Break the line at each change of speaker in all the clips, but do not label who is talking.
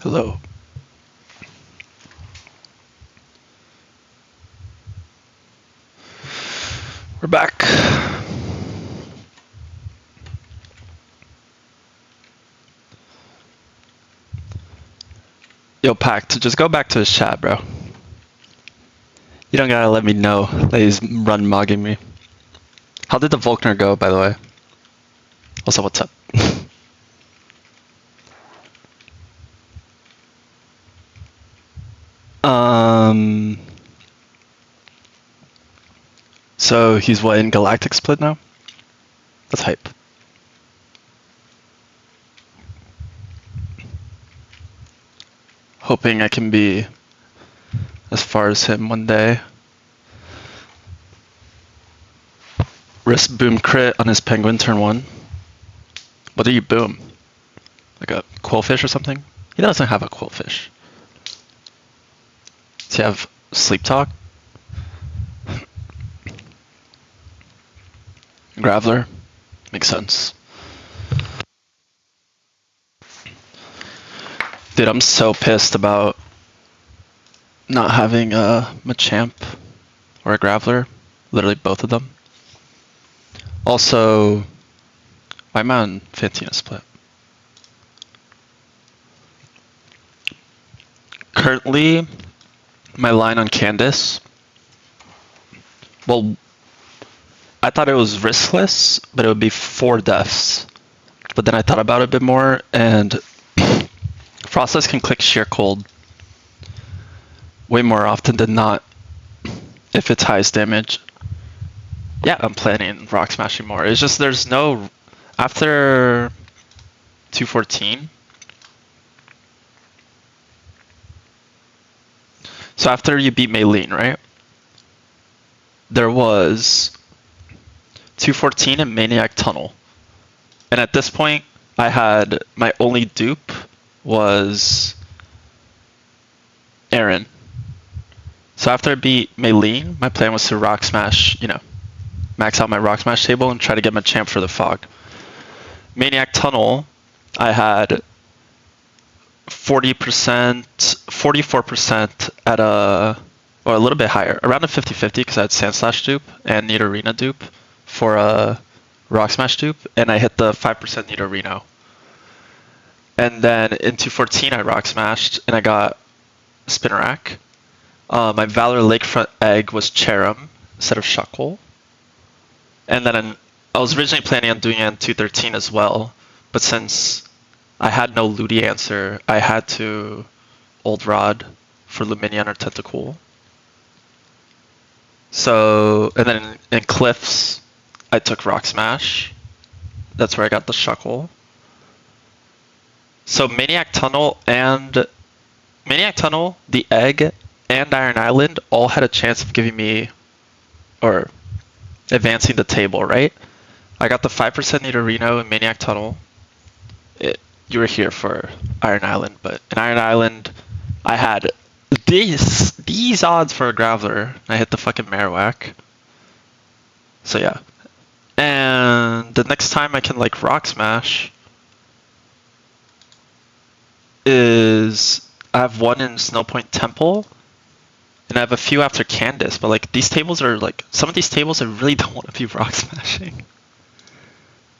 Hello. We're back. Yo, Pact, just go back to his chat, bro. You don't gotta let me know that he's run mugging me. How did the Volkner go, by the way? Also, what's up? So he's what, in Galactic Split now? That's hype. Hoping I can be as far as him one day. Risk boom crit on his penguin turn 1. What do you boom? Like a quillfish or something? He doesn't have a quillfish. Does he have sleep talk? Graveler? Makes sense. Dude, I'm so pissed about not having a Machamp or a Graveler. Literally both of them. Also, why am I on Fantina Split? Currently, my line on Candice. Well, I thought it was riskless, but it would be 4 deaths. But then I thought about it a bit more, and Frostless can click Sheer Cold way more often than not if it's highest damage. Yeah, I'm planning Rock Smashing more. It's just there's no... After 214... So after you beat Maylene, right? There was 214 and Maniac Tunnel. And at this point, I had my only dupe was Aaron. So after I beat Maylene, my plan was to Rock Smash, max out my Rock Smash table and try to get my champ for the Fog. Maniac Tunnel, I had 40%, 44% at or a little bit higher, around a 50-50 because I had Sandslash dupe and Nidorino dupe for a Rock Smash dupe, and I hit the 5% Nidorino. And then in 214 I Rock Smashed and I got Spinarak. My Valor Lakefront egg was Cherim instead of Shuckle. And then I was originally planning on doing it in 213 as well, but since I had no Ludi answer, I had to Old Rod for Luminion or Tentacool. So, and then in Cliffs, I took Rock Smash. That's where I got the Shuckle. So Maniac Tunnel, the Egg, and Iron Island all had a chance of giving me, or advancing the table, right? I got the 5% Nidorino in Maniac Tunnel. You were here for Iron Island, but in Iron Island, I had these odds for a Graveler. I hit the fucking Marowak. So yeah. And the next time I can like Rock Smash is I have one in Snowpoint Temple, and I have a few after Candice, but like these tables are like, some of these tables I really don't want to be Rock Smashing.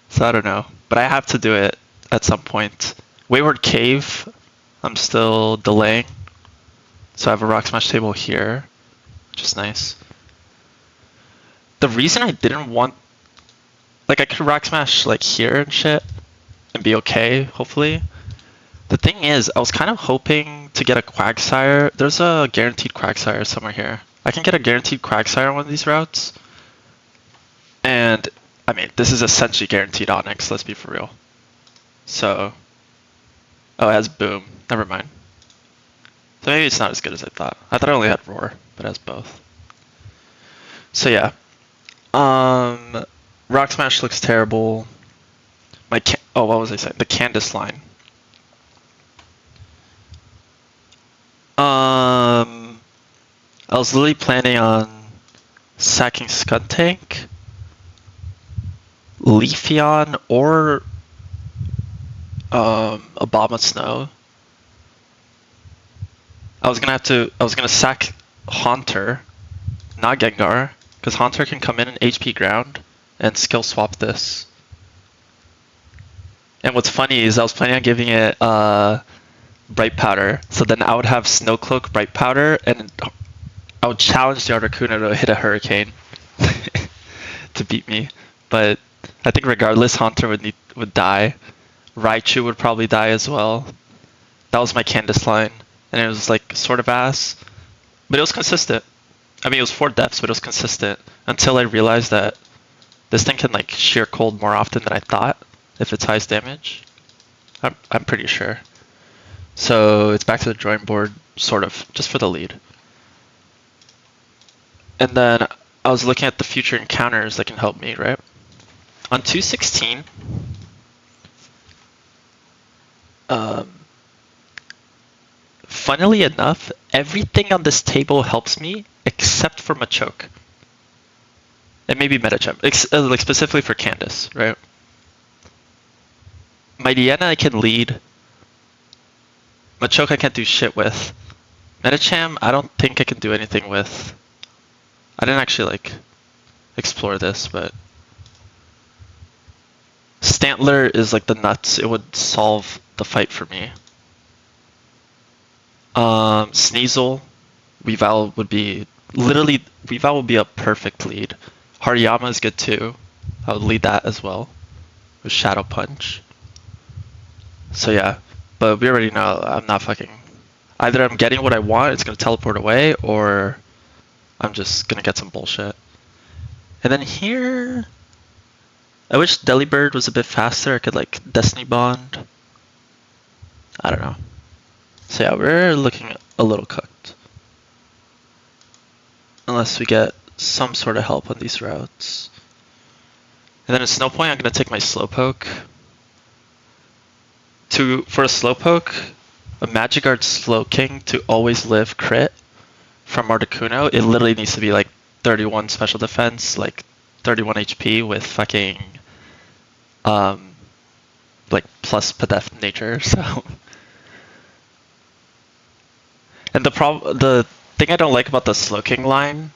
So I don't know, but I have to do it at some point. Wayward Cave, I'm still delaying. So I have a Rock Smash table here, which is nice. The reason I didn't want, like I could Rock Smash like here and shit and be okay, hopefully. The thing is, I was kind of hoping to get a Quagsire. There's a guaranteed Quagsire somewhere here. I can get a guaranteed Quagsire on one of these routes. And, I mean, this is essentially guaranteed Onyx, let's be for real. So, oh, it has Boom. Never mind. So maybe it's not as good as I thought. I thought I only had Roar, but it has both. So yeah. Rock Smash looks terrible. What was I saying? The Candice line. I was literally planning on sacking Skuntank, Leafeon, or Abomasnow. I was gonna sack Haunter, not Gengar, because Haunter can come in and HP ground and skill swap this. And what's funny is I was planning on giving it Bright Powder, so then I would have Snow Cloak, Bright Powder, and I would challenge the Articuno to hit a Hurricane to beat me. But I think regardless, Haunter would die. Raichu would probably die as well. That was my Candice line, and it was like sort of ass, but it was consistent. I mean, it was 4 deaths, but it was consistent until I realized that this thing can like sheer cold more often than I thought if it's highest damage. I'm pretty sure. So it's back to the drawing board, sort of, just for the lead. And then I was looking at the future encounters that can help me, right? On 216, funnily enough, everything on this table helps me except for Machoke. And maybe Medicham, like specifically for Candice, right? Mightyena I can lead. Machoke I can't do shit with. Medicham I don't think I can do anything with. I didn't actually like explore this, but Stantler is like the nuts. It would solve the fight for me. Sneasel, Weavile would be literally Weavile would be a perfect lead. Hariyama is good too. I would lead that as well with Shadow Punch. So yeah, but we already know I'm not fucking. Either I'm getting what I want, it's gonna teleport away, or I'm just gonna get some bullshit. And then here, I wish Delibird was a bit faster. I could like Destiny Bond. I don't know. So yeah, we're looking a little cooked. Unless we get some sort of help on these routes. And then at Snow Point, I'm gonna take my Slowpoke. For a Slowpoke, a Magikarp Slowking to always live crit from Articuno, it literally needs to be like 31 special defense, like 31 HP with fucking like plus Pedef nature, so. And the thing I don't like about the Slowking line,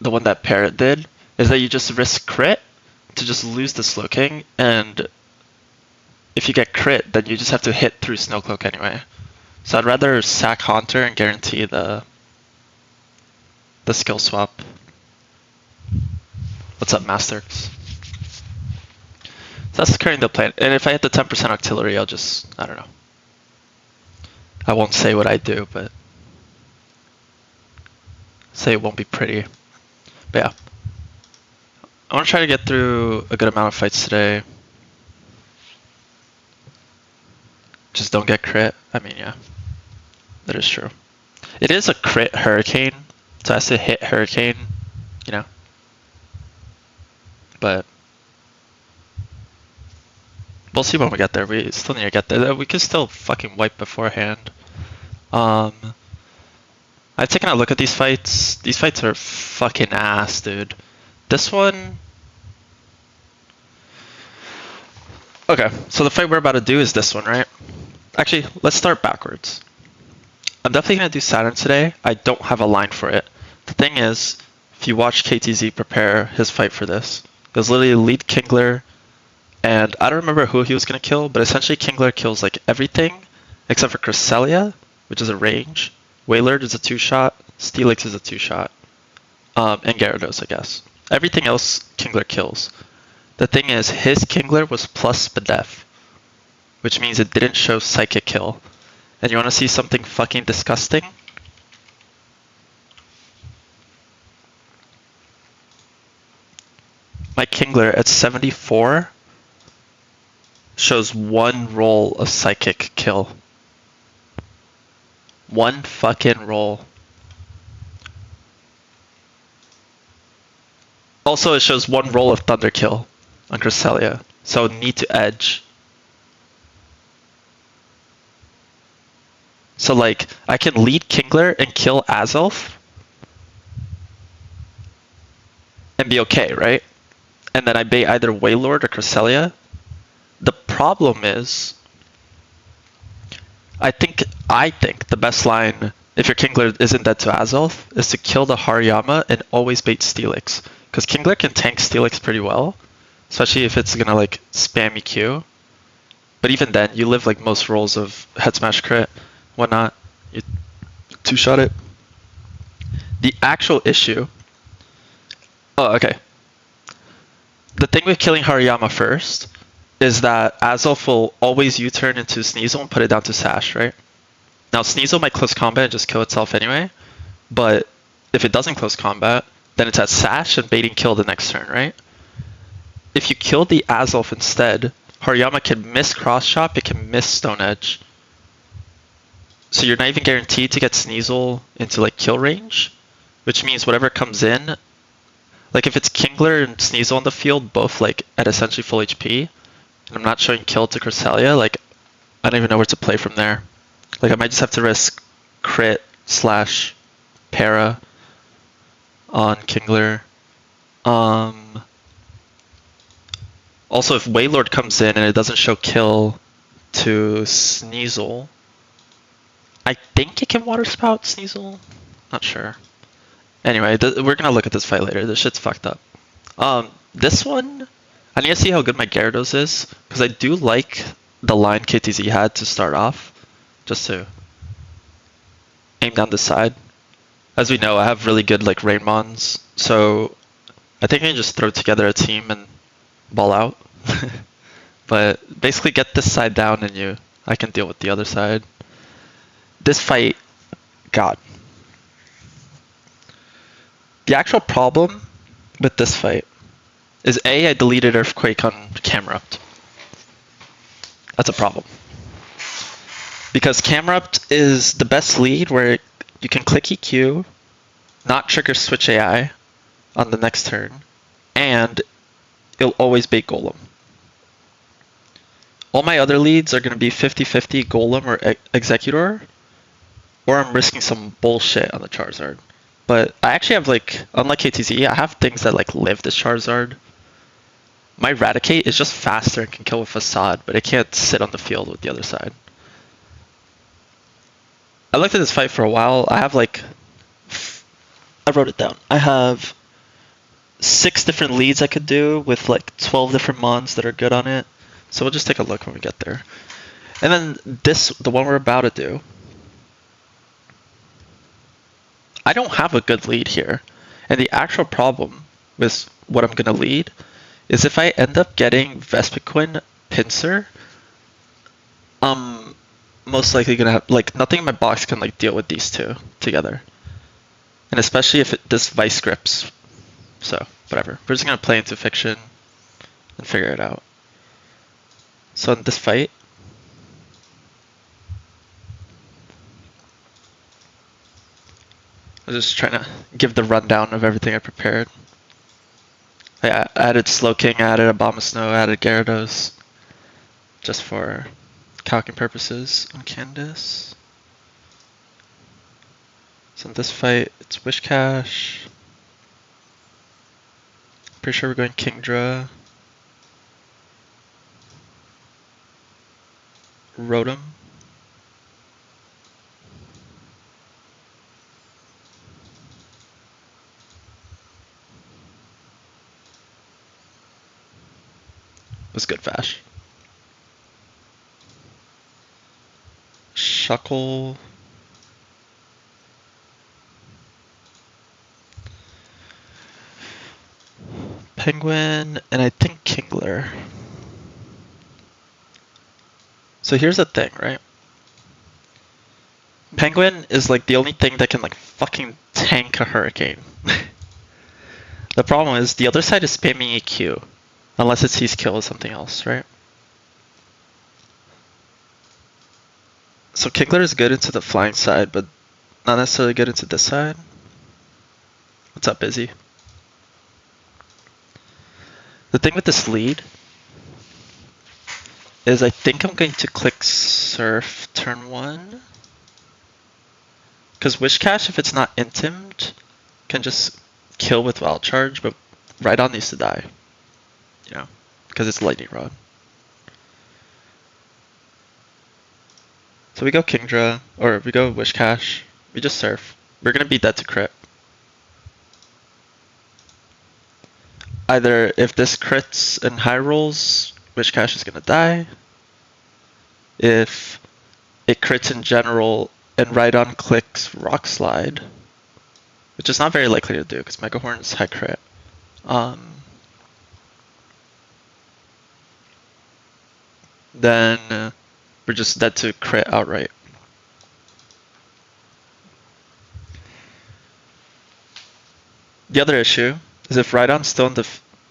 the one that Parrot did, is that you just risk crit to just lose the Slowking, and if you get crit, then you just have to hit through Snowcloak anyway. So I'd rather sack Haunter and guarantee the skill swap. What's up, Masterx? So that's currently the plan. And if I hit the 10% Octillery, I'll just, I don't know. I won't say what I do, but say it won't be pretty. But yeah. I want to try to get through a good amount of fights today. Just don't get crit. I mean, yeah. That is true. It is a crit Hurricane, so it has to hit Hurricane, you know? But we'll see when we get there. We still need to get there. We can still fucking wipe beforehand. I've taken a look at these fights. These fights are fucking ass, dude. This one... Okay, so the fight we're about to do is this one, right? Actually, let's start backwards. I'm definitely going to do Saturn today. I don't have a line for it. The thing is, if you watch KTZ prepare his fight for this, it was literally lead Kingler, and I don't remember who he was going to kill, but essentially Kingler kills like everything except for Cresselia, which is a range. Wailord is a 2-shot, Steelix is a 2-shot, and Gyarados, I guess. Everything else Kingler kills. The thing is, his Kingler was plus Spadef, which means it didn't show Psychic Kill. And you want to see something fucking disgusting? My Kingler at 74 shows 1 roll of Psychic Kill. 1 fucking roll. Also, it shows 1 roll of Thunder Kill on Cresselia, so need to edge. So like, I can lead Kingler and kill Azelf and be okay, right? And then I bait either Wailord or Cresselia. The problem is, I think the best line if your Kingler isn't dead to Azelf is to kill the Hariyama and always bait Steelix. Because Kingler can tank Steelix pretty well, especially if it's gonna like spam EQ. But even then, you live like most rolls of head smash crit, whatnot. You two-shot it. The actual issue. Oh, okay. The thing with killing Hariyama first is that Azelf will always U-turn into Sneasel and put it down to Sash, right? Now Sneasel might close combat and just kill itself anyway, but if it doesn't close combat, then it's at Sash and baiting kill the next turn, right? If you kill the Azelf instead, Hariyama can miss cross chop, it can miss Stone Edge. So you're not even guaranteed to get Sneasel into like kill range, which means whatever comes in, like if it's Kingler and Sneasel on the field, both like at essentially full HP, and I'm not showing kill to Cresselia, like I don't even know where to play from there. Like I might just have to risk crit slash para on Kingler. Also, if Waylord comes in and it doesn't show kill to Sneasel, I think it can water spout Sneasel. Not sure. Anyway, we're gonna look at this fight later. This shit's fucked up. This one, I need to see how good my Gyarados is, because I do like the line KTZ had to start off, just to aim down the side. As we know, I have really good like Rainmons, so I think I can just throw together a team and ball out. But basically get this side down and I can deal with the other side. This fight, God. The actual problem with this fight is I deleted Earthquake on Camerupt. That's a problem. Because Camerupt is the best lead where you can click EQ, not trigger Switch AI on the next turn, and it'll always bait Golem. All my other leads are going to be 50-50 Golem or Executor, or I'm risking some bullshit on the Charizard. But I actually have like, unlike KTZ, I have things that like live this Charizard. My Raticate is just faster and can kill with Facade, but it can't sit on the field with the other side. I looked at this fight for a while. I have like, I wrote it down. I have 6 different leads I could do with like 12 different mons that are good on it. So we'll just take a look when we get there. And then the one we're about to do, I don't have a good lead here. And the actual problem with what I'm going to lead is if I end up getting Vespiquen Pinsir, I'm most likely going to have, like, nothing in my box can, like, deal with these two together. And especially if this Vice scripts. So, whatever. We're just going to play into Fiction and figure it out. So in this fight, I'm just trying to give the rundown of everything I prepared. I added Slowking, I added Abomasnow, I added Gyarados, just for calcing purposes on Candice. So in this fight, it's Wishcash. Pretty sure we're going Kingdra. Rotom. Was good, Vash. Shuckle. Penguin, and I think Kingler. So here's the thing, right? Penguin is like the only thing that can like fucking tank a Hurricane. The problem is the other side is spamming EQ, unless it sees kill or something else, right? So Kingler is good into the flying side, but not necessarily good into this side. What's up, Busy? The thing with this lead is I think I'm going to click Surf turn 1. Because Wishcash, if it's not intimed, can just kill with Wild Charge, but Rhydon needs to die. You know, because it's Lightning Rod. So we go Kingdra, or we go Wish Cash. We just surf. We're gonna be dead to crit. Either if this crits and high rolls, Wish Cash is gonna die. If it crits in general and right on clicks Rock Slide, which is not very likely to do because Mega Horn is high crit. Then we're just dead to crit outright. The other issue is if Rhydon's still in the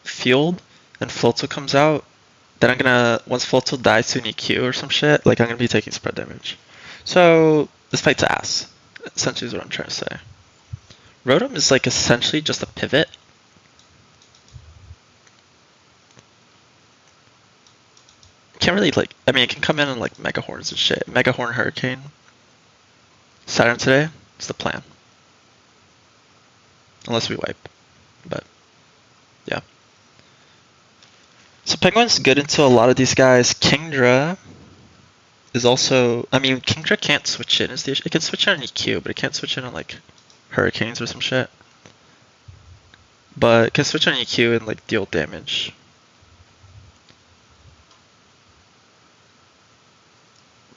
field and Floatzel comes out, then I'm gonna, once Floatzel dies to an EQ or some shit, like I'm gonna be taking spread damage. So this fight's ass, essentially is what I'm trying to say. Rotom is like essentially just a pivot. Can't really like, I mean it can come in and like Mega Horns and shit. Mega Horn Hurricane. Saturn today, it's the plan. Unless we wipe, but yeah. So Penguin's good into a lot of these guys. Kingdra is also, I mean Kingdra can't switch in is the issue. It can switch in on EQ, but it can't switch in on like Hurricanes or some shit. But it can switch on EQ and like deal damage.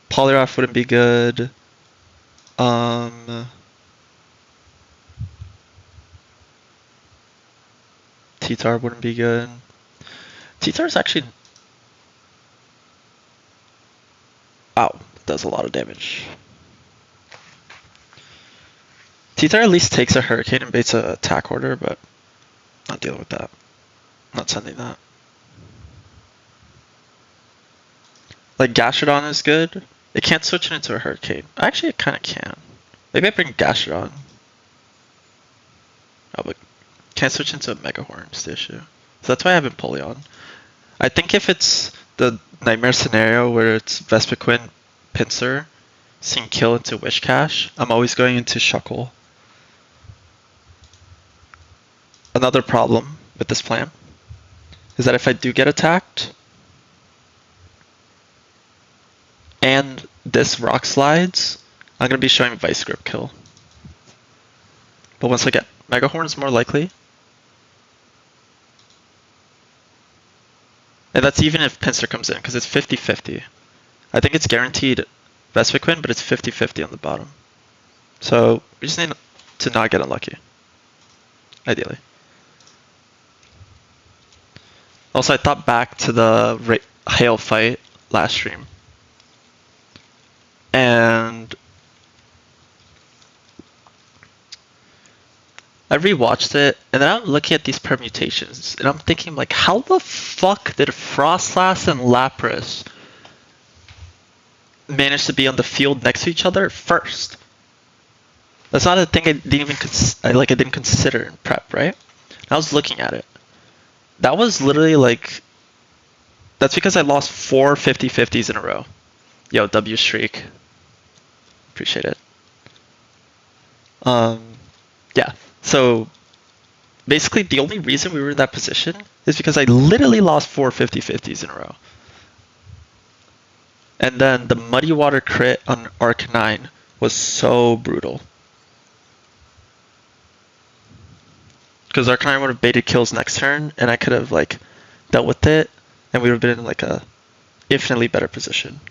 Poliwrath wouldn't be good. T-Tar wouldn't be good. T-Tar is actually... Ow, does a lot of damage. T-Tar at least takes a Hurricane and baits a attack order, but not dealing with that. Not sending that. Like Gastrodon is good. It can't switch it into a Hurricane. Actually, it kind of can. Maybe I bring Gastrodon. Oh, but can't switch into a Mega Horn is the issue. So that's why I have Empoleon. I think if it's the Nightmare scenario where it's Vespiquen, Pinsir, seeing kill into Wish Cash, I'm always going into Shuckle. Another problem with this plan is that if I do get attacked, and this Rock Slides, I'm going to be showing Vice Grip kill. But once I get Mega Horn is more likely. And that's even if Pinsir comes in, because it's 50-50. I think it's guaranteed Vespiquen, but it's 50-50 on the bottom. So we just need to not get unlucky. Ideally. Also, I thought back to the Hail fight last stream. And I rewatched it, and then I'm looking at these permutations, and I'm thinking, like, how the fuck did Frostlass and Lapras manage to be on the field next to each other first? That's not a thing I didn't even I didn't consider in prep, right? And I was looking at it. That was literally like, that's because I lost 4 50-50s in a row. Yo, W streak. Appreciate it. Yeah. So basically the only reason we were in that position is because I literally lost 4 50-50s in a row. And then the Muddy Water crit on Arcanine was so brutal. Because Arcanine would have baited kills next turn, and I could have like dealt with it, and we would have been in like a infinitely better position.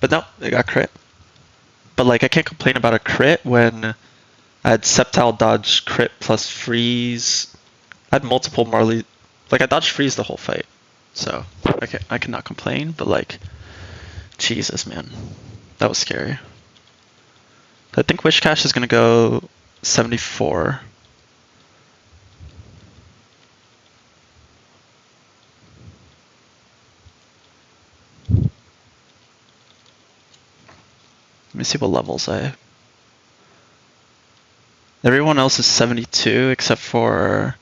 But no, it got crit. But like I can't complain about a crit when I had Sceptile dodge crit plus freeze. I had multiple Marley, like I dodged freeze the whole fight. So I cannot complain, but like, Jesus man, that was scary. I think Wish Cash is gonna go 74. Let me see what levels Everyone else is 72 except for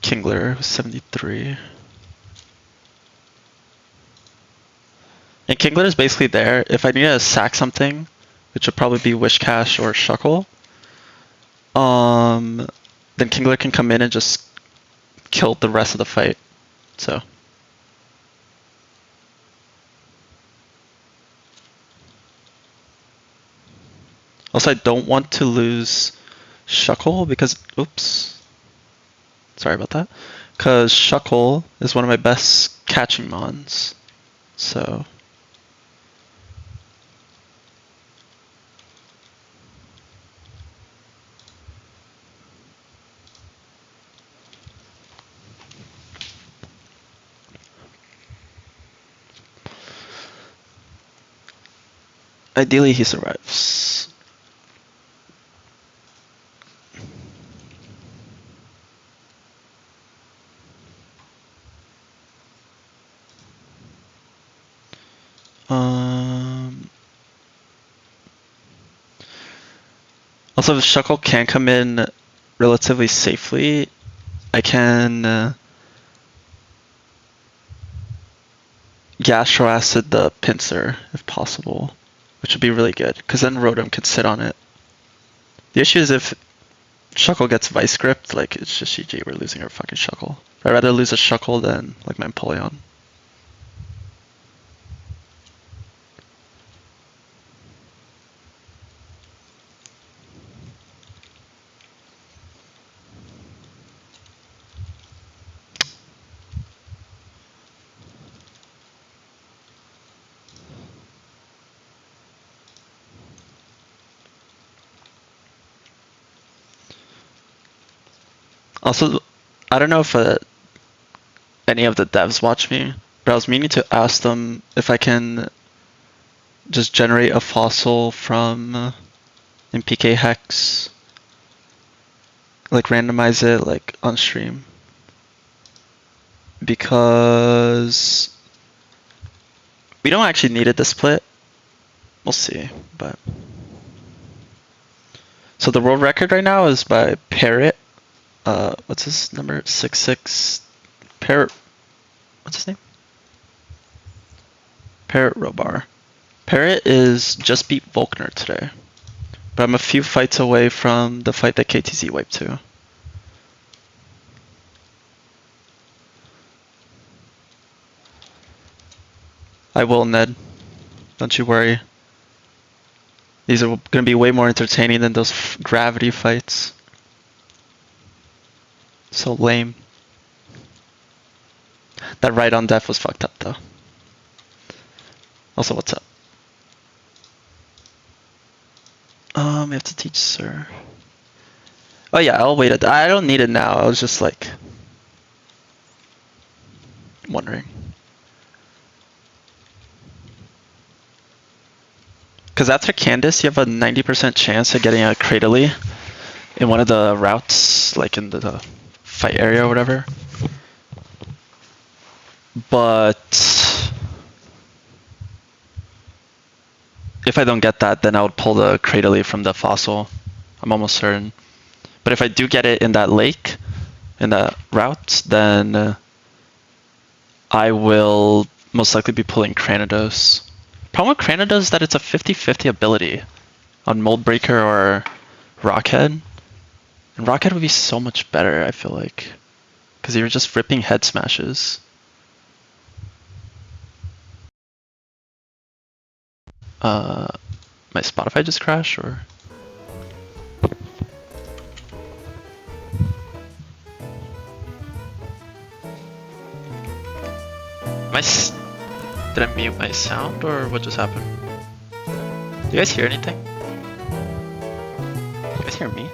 Kingler, who's 73. And Kingler is basically there. If I need to sack something, which would probably be Wish Cash or Shuckle, then Kingler can come in and just kill the rest of the fight. So Also, I don't want to lose Shuckle because, oops, sorry about that. Because Shuckle is one of my best catching mons. So. Ideally, he survives. Also, if Shuckle can come in relatively safely, I can Gastro Acid the Pinsir, if possible, which would be really good, because then Rotom could sit on it. The issue is if Shuckle gets Vice Gripped, like, it's just GG, we're losing our fucking Shuckle. I'd rather lose a Shuckle than, like, my Empoleon. Also, I don't know if any of the devs watch me, but I was meaning to ask them if I can just generate a fossil from in PK Hex, like randomize it like on stream, because we don't actually need it to split. We'll see, but so the world record right now is by Parrot. What's his number? 66. Parrot. What's his name? Parrot Robar. Parrot is just beat Volkner today, but I'm a few fights away from the fight that KTZ wiped to. I will, Ned. Don't you worry. These are going to be way more entertaining than those gravity fights. So lame. That right on death was fucked up though. Also, what's up? We have to teach Sir. Oh yeah, I'll wait. I don't need it now. I was just like wondering. Because after Candice, you have a 90% chance of getting a Cradily in one of the routes, like in the fight area or whatever. But if I don't get that, then I would pull the Cradily from the fossil. I'm almost certain. But if I do get it in that lake, in that route, then I will most likely be pulling Cranidos. Problem with Cranidos is that it's a 50-50 ability on Mold Breaker or Rockhead. And Rockhead would be so much better, I feel like. Because you're just ripping head smashes. My Spotify just crashed, or? Did I mute my sound, or what just happened? Do you guys hear anything? Do you guys hear me?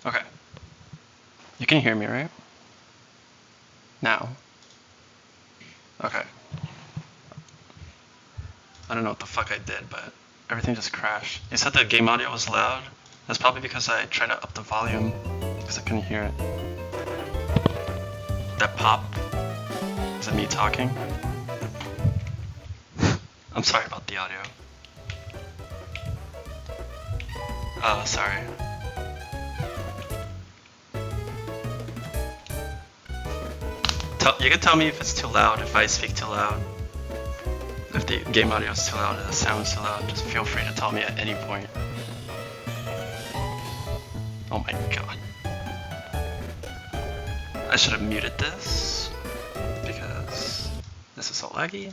Okay. You can hear me, right? Now. Okay. I don't know what the fuck I did, but everything just crashed. You said the game audio was loud? That's probably because I tried to up the volume, because I couldn't hear it. That pop? Is it me talking? I'm sorry about the audio. Sorry. You can tell me if it's too loud, if I speak too loud. If the game audio is too loud, or the sound is too loud, just feel free to tell me at any point. Oh my god. I should have muted this, because this is so laggy.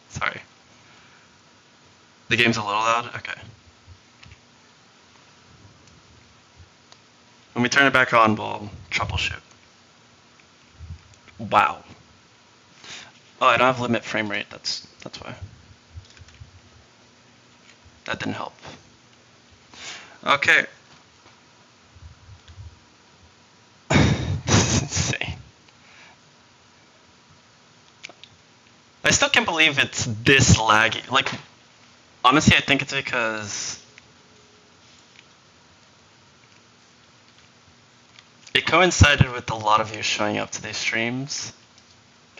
Sorry. The game's a little loud? Okay. When we turn it back on, we'll troubleshoot. Wow. Oh, I don't have limit frame rate, that's why. That didn't help. Okay. This is insane. I still can't believe it's this laggy. Like, honestly, I think it's because it coincided with a lot of you showing up to these streams,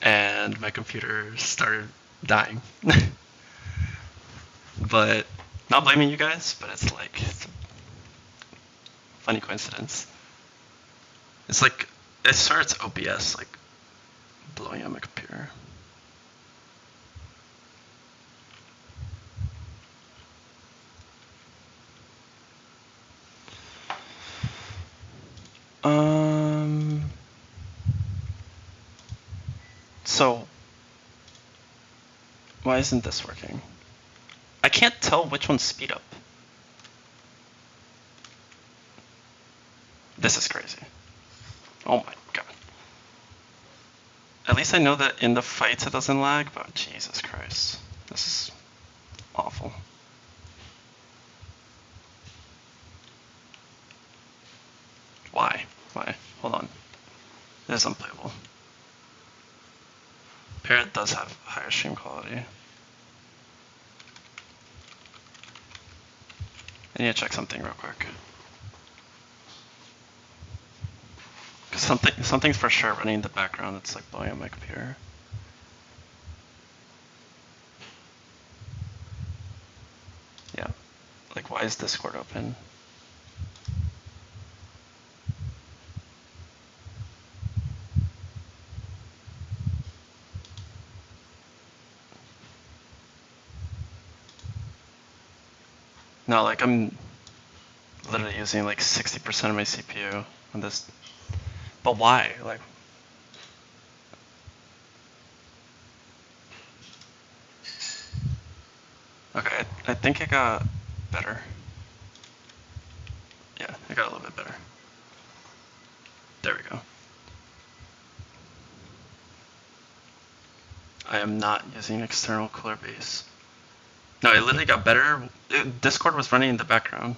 and my computer started dying. But, not blaming you guys, but it's like, it's a funny coincidence. It's like, I swear it's OBS, like, blowing up my computer. So, why isn't this working? I can't tell which one's speed up. This is crazy. Oh my god. At least I know that in the fights it doesn't lag, but Jesus Christ. This is awful. Why? Why? Hold on. It is unplayable. Parrot does have higher stream quality. I need to check something real quick. Cause something's for sure running in the background that's like blowing up my computer. Yeah. Like, why is Discord open? No, like, I'm literally using like 60% of my CPU on this. But why? Like, okay, I think it got better. Yeah, it got a little bit better. There we go. I am not using external cooler base. No, it literally got better. Discord was running in the background.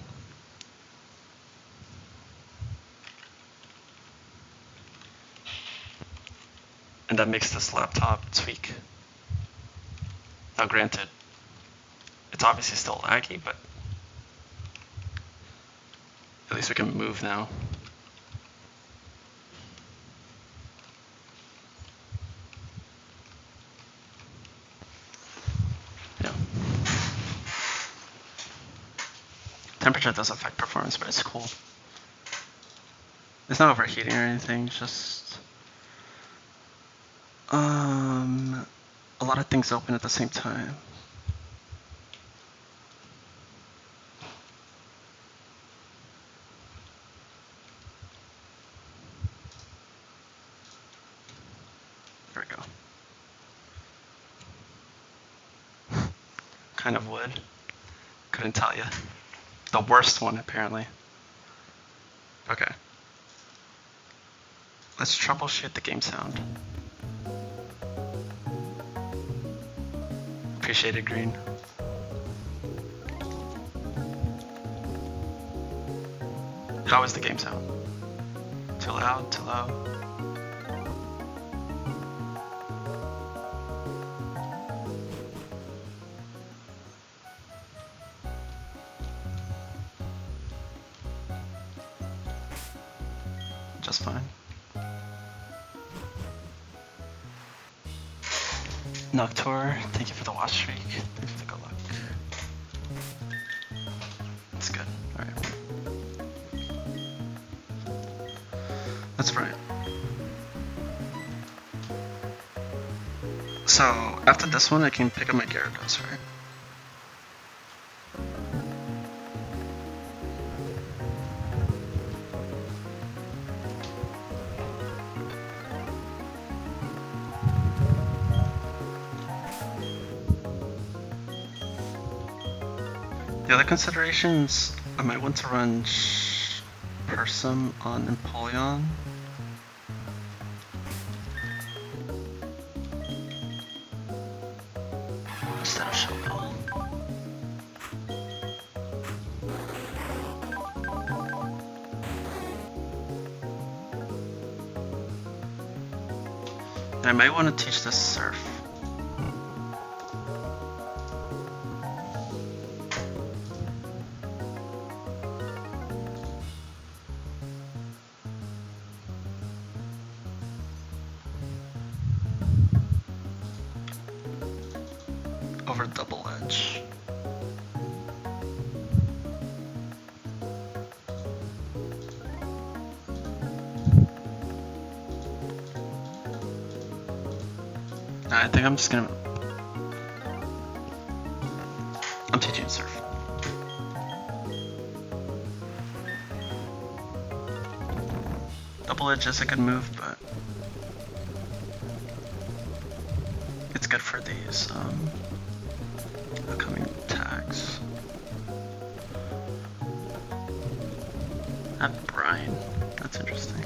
And that makes this laptop tweak. Now granted, it's obviously still laggy, but at least we can move now. Yeah. Temperature does affect performance, but it's cool. It's not overheating or anything, it's just a lot of things open at the same time. There we go. Kind of wood. Couldn't tell you. The worst one, apparently. Okay. Let's troubleshoot the game sound. Appreciate it, Green. How is the game sound? Too loud? Too low? Just fine. Noctur, thank you for the watch streak. Thanks for the good luck. That's good. Alright. That's right. So, after this one, I can pick up my Gyarados, right? The other considerations, I might want to run Persum on Empoleon. Instead of Showbell. And I might want to teach this Surf. Over Double Edge. I think I'm just gonna... I'm teaching Surf. Double Edge is a good move, but it's good for these upcoming attacks. Not Brian. That's interesting.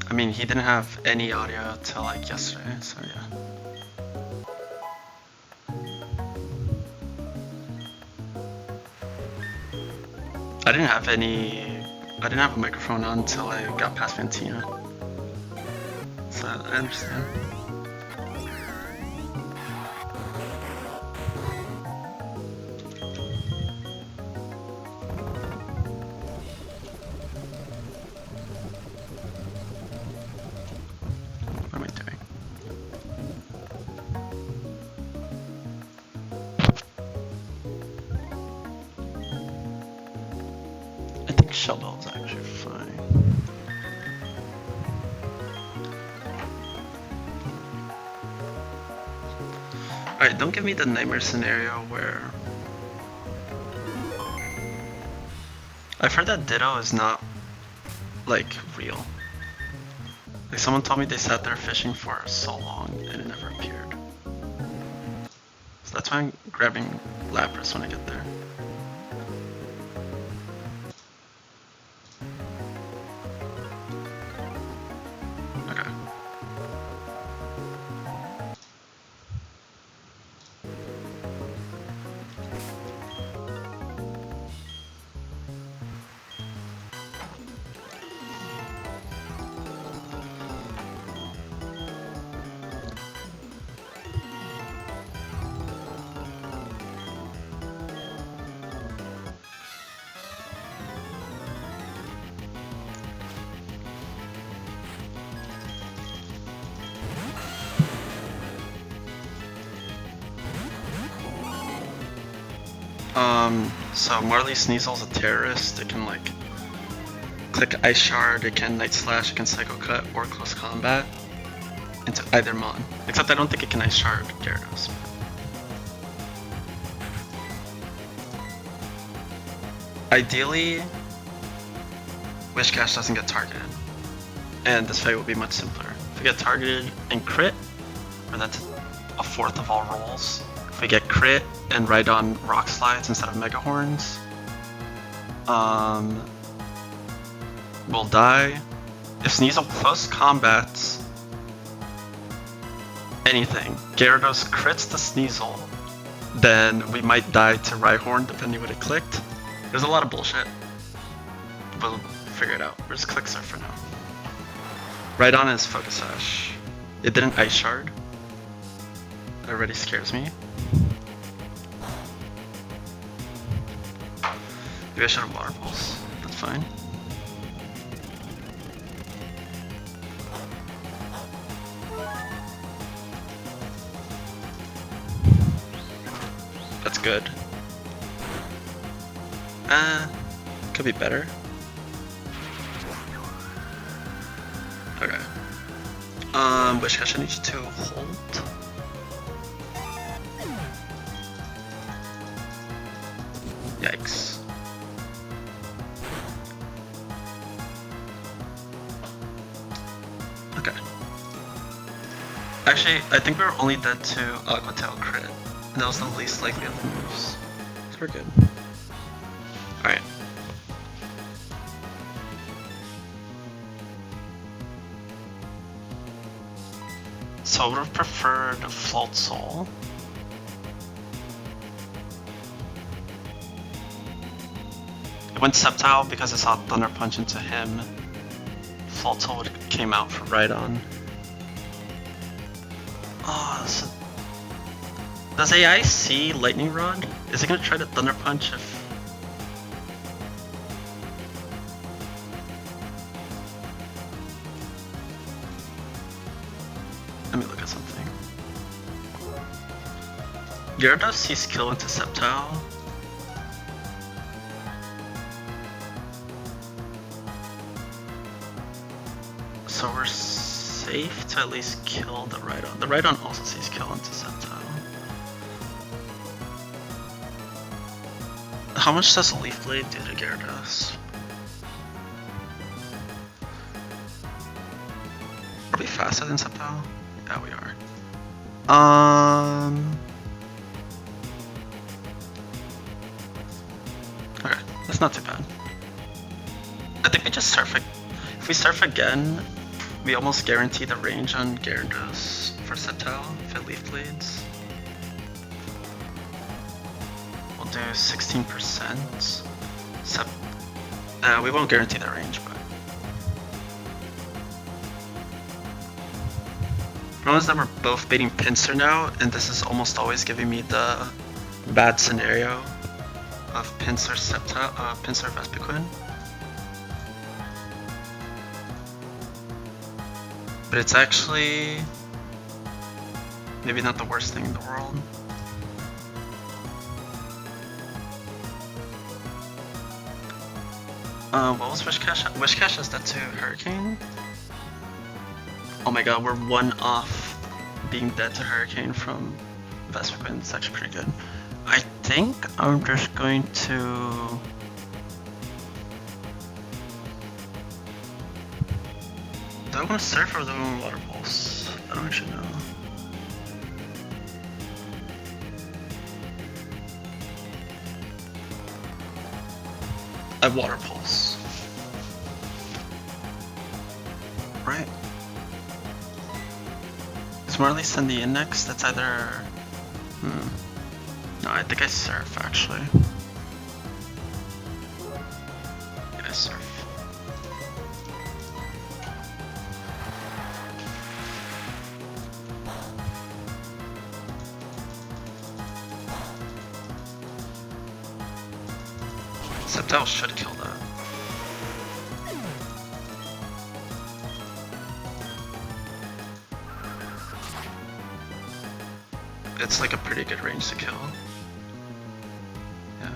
I mean, he didn't have any audio till like yesterday, so yeah. I didn't have a microphone on until I got past Fantina. So I understand. What am I doing? I think Shellbell is actually fine. Alright, don't give me the nightmare scenario where... I've heard that Ditto is not, like, real. Like, someone told me they sat there fishing for so long and it never appeared. So that's why I'm grabbing Lapras when I get there. Okay. So Marley Sneasel's a terrorist. It can like click Ice Shard, it can Night Slash, it can Psycho Cut or Close Combat into either Mon. Except I don't think it can Ice Shard Gyarados. Ideally, Wishcash doesn't get targeted, and this fight will be much simpler. If we get targeted and crit, or that's a fourth of all rolls. If we get crit and right on rock slides instead of mega horns, we'll die. If Sneasel close combats anything, Gyarados crits the Sneasel, then we might die to Rhyhorn depending what it clicked. There's a lot of bullshit. We'll figure it out. We'll just click Surf for now. Right on is Focus Sash. It didn't Ice Shard. That already scares me. Maybe I should have Water Pulse. That's fine. That's good. Could be better. Okay. Wish Cash needs to hold. Yikes. Okay. Actually, I think we were only dead to Aqua Tail crit. And that was the least likely of the moves. So we're good. Alright. So I would have preferred Float Soul. It went Sceptile because I saw Thunder Punch into him. Float Soul came out for Rhydon. Oh, so does AI see Lightning Rod? Is it gonna try to Thunder Punch if... Let me look at something. Gyarados sees Kill into Sceptile. So we're safe to at least kill the Rhydon. The Rhydon also sees Kill into Sceptile. How much does Leaf Blade do to Gyarados? Are we faster than Sceptile? Yeah, we are. Okay, that's not too bad. I think we just surf. If we surf again, we almost guarantee the range on Gyarados for Sceptile if it Leaf Blades. We'll do 16%. We won't guarantee the range, but. Problem is that we're both baiting Pinsir now, and this is almost always giving me the bad scenario of Pinsir Sceptile, Pinsir Vespiquen. But it's actually maybe not the worst thing in the world. What was Wish Cash? Wish Cash is that to Hurricane? Oh my god, we're one off being dead to Hurricane from Vespiquen. It's actually pretty good. I think I'm just going to... Do I want to Surf or do I want Water Pulse? I don't actually know. I have Water Pulse. Right. Is Marley send the index? That's either... No, I think I Surf actually. Yeah, I Surf. Sceptile should kill that. It's like a pretty good range to kill. Yeah.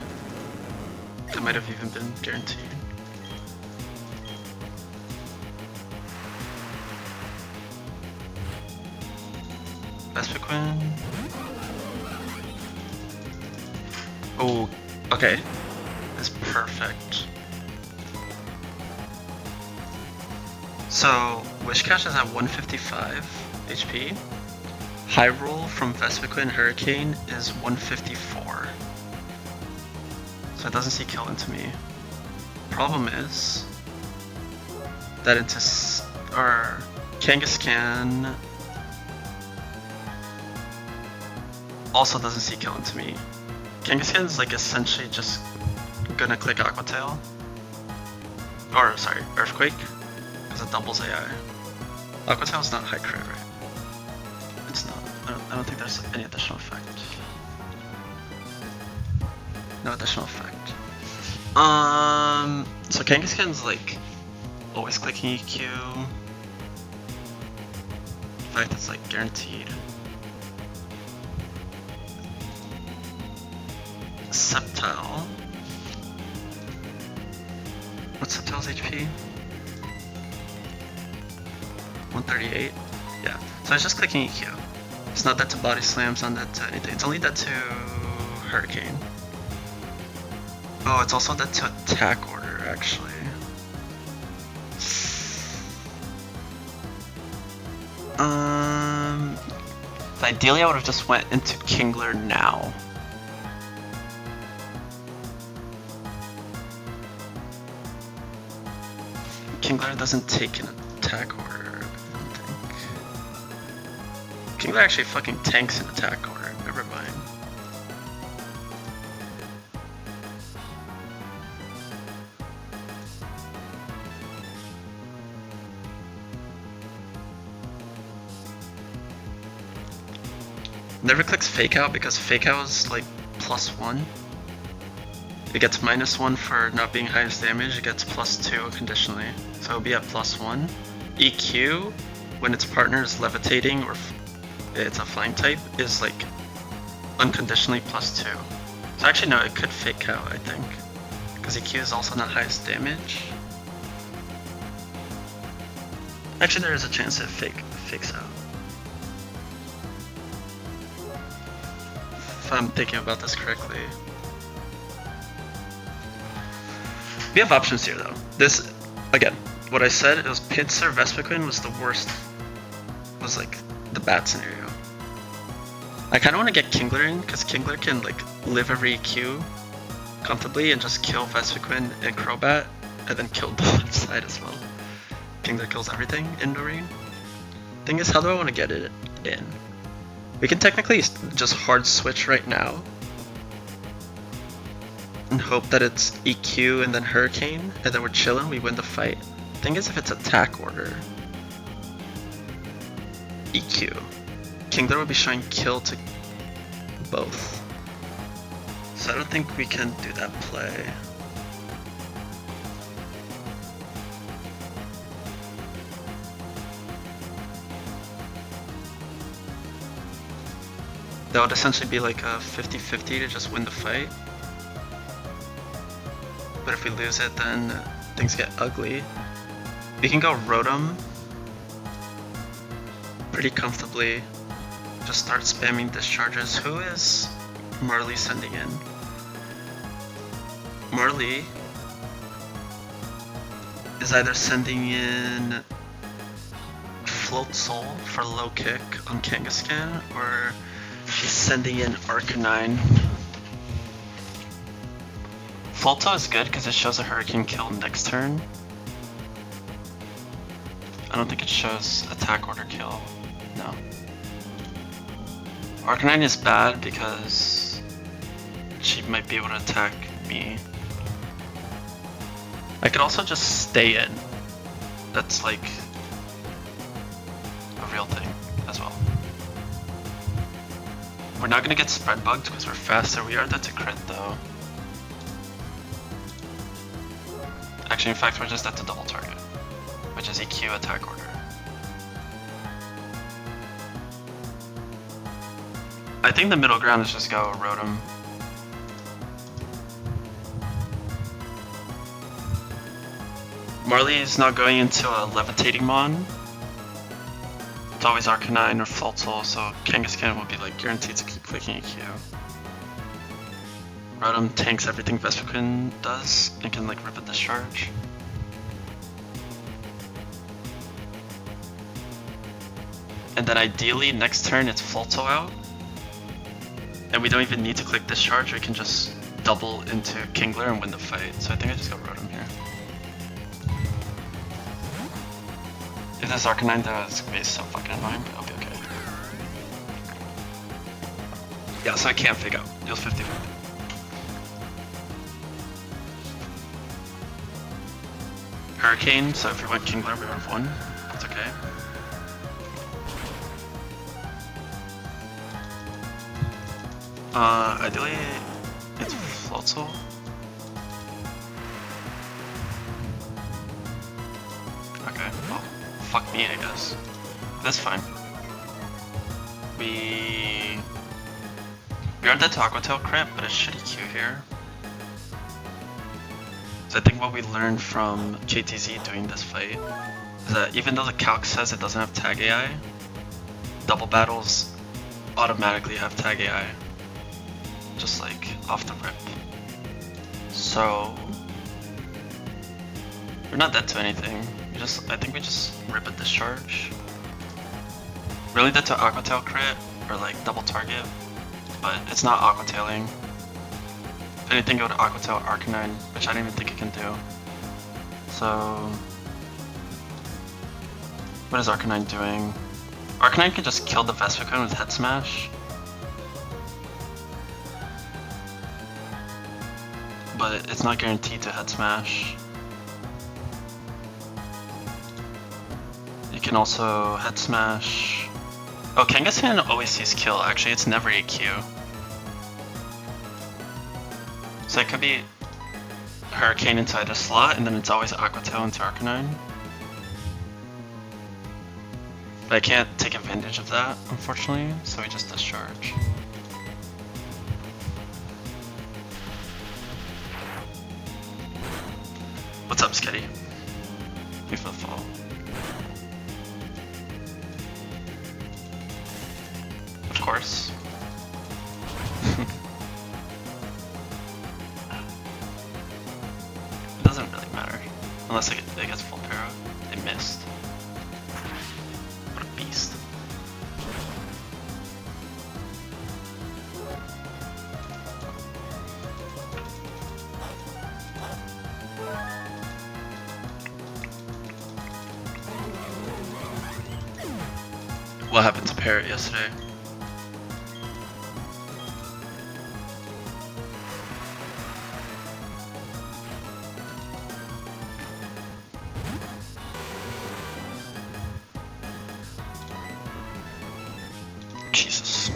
That might have even been guaranteed. Vespiquen. Oh, okay. That's perfect. So, Wish Cash is at 155 HP. High roll from Vespiquen Hurricane is 154. So it doesn't see kill into me. Problem is that into our Kangaskhan also doesn't see kill into me. Kangaskhan is like essentially just gonna click Aqua Tail. Or sorry, Earthquake, because it doubles AI. Aqua Tail is not high crit, right? It's not. I don't think there's any additional effect. No additional effect. So Kangaskhan's like always clicking EQ. In fact, it's like guaranteed. Sceptile. What's Sceptile's HP? 138? Yeah. So it's just clicking EQ. It's not dead to body slams, not dead to anything. It's only dead to Hurricane. Oh, it's also dead to attack order, actually. So ideally I would have just went into Kingler now. Kingler doesn't take an attack order, I don't think. Kingler actually fucking tanks an attack order, never mind. Never clicks Fake Out because Fake Out is like +1. It gets -1 for not being highest damage, it gets +2 conditionally. So it'll be at +1. EQ, when its partner is levitating or it's a flying type, is like unconditionally +2. So actually no, it could Fake Out, I think. Because EQ is also not highest damage. Actually there is a chance it fakes out. If I'm thinking about this correctly. We have options here though. This, again, what I said, it was Pinsir Vespiquen was the worst, was like the bad scenario. I kind of want to get Kingler in, because Kingler can like live every EQ comfortably and just kill Vespiquen and Crobat, and then kill the left side as well. Kingler kills everything in Noreen. Thing is, how do I want to get it in? We can technically just hard switch right now and hope that it's EQ and then Hurricane, and then we're chilling, we win the fight. Thing is, if it's attack order, EQ, Kingler will be showing kill to both. So I don't think we can do that play. That would essentially be like a 50-50 to just win the fight. But if we lose it, then things get ugly. We can go Rotom pretty comfortably. Just start spamming discharges. Who is Marley sending in? Marley is either sending in Float Soul for low kick on Kangaskhan, or she's sending in Arcanine. Floatzel is good because it shows a Hurricane kill next turn. I don't think it shows attack order kill. No. Arcanine is bad because she might be able to attack me. I could also just stay in. That's like a real thing as well. We're not gonna get spread bugged because we're faster. We are dead to crit though. Actually, in fact, we're just dead to double target, which is EQ attack order. I think the middle ground is just go Rotom. Marley is not going into a levitating mon. It's always Arcanine or Floatzel, so Kangaskhan will be like guaranteed to keep clicking EQ. Rotom tanks everything Vespiquen does and can like rip a discharge. And then ideally, next turn it's Floatzel out. And we don't even need to click Discharge, we can just double into Kingler and win the fight. So I think I just go Rotom here. If this Arcanine though, it's gonna be so fucking annoying, but I'll be okay. Yeah, so I can't fake out. Deals 50-50. Hurricane, so if we went Kingler, we would have won. That's okay. Ideally, it's Floatzel. Okay, well, fuck me, I guess. That's fine. We are dead to Aqua Tail crit, but a shitty Q here. So I think what we learned from KTZ doing this fight is that even though the calc says it doesn't have tag AI, double battles automatically have tag AI. Just like off the rip. So we're not dead to anything. I think we just rip a Discharge. Really dead to Aqua Tail crit or like double target, but it's not Aqua Tailing. If anything, go to Aqua Tail Arcanine, which I don't even think it can do. So what is Arcanine doing? Arcanine can just kill the Vespiquen with Head Smash. But it's not guaranteed to Head Smash. You can also Head Smash. Oh, Kangaskhan always sees kill. Actually, it's never a Q. So it could be Hurricane into either slot, and then it's always Aqua Tail into Arcanine. But I can't take advantage of that, unfortunately, so we just Discharge. What's up, Sketty? Thank you for the follow. Of course. It doesn't really matter. Unless it gets full para. They missed. What a beast. What happened to Parrot yesterday? Jesus.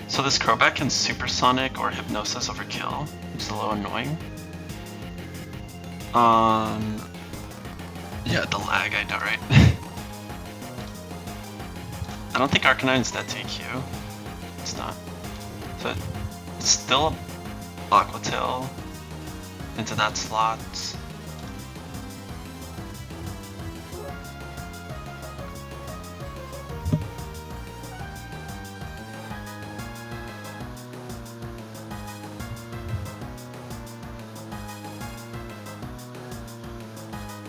So this Crobat can Supersonic or Hypnosis over Kill, which is a little annoying. Yeah, the lag, I know, right? I don't think Arcanine's dead to EQ. It's not. So it's still Aqua Tail into that slot.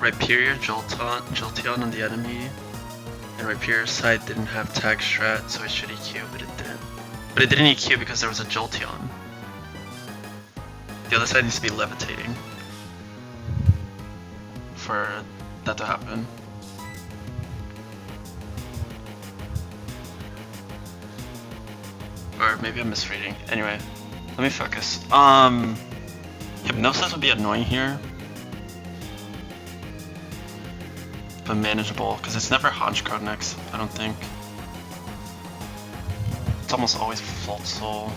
Rhyperior Jolteon on the enemy, and Rhyperior's side didn't have tag strat, so it should EQ, but it didn't. But it didn't EQ because there was a Jolteon. The other side needs to be levitating for that to happen. Or maybe I'm misreading. Anyway, let me focus. Hypnosis would be annoying here, but manageable, because it's never Honchkrow next, I don't think. It's almost always Floatzel.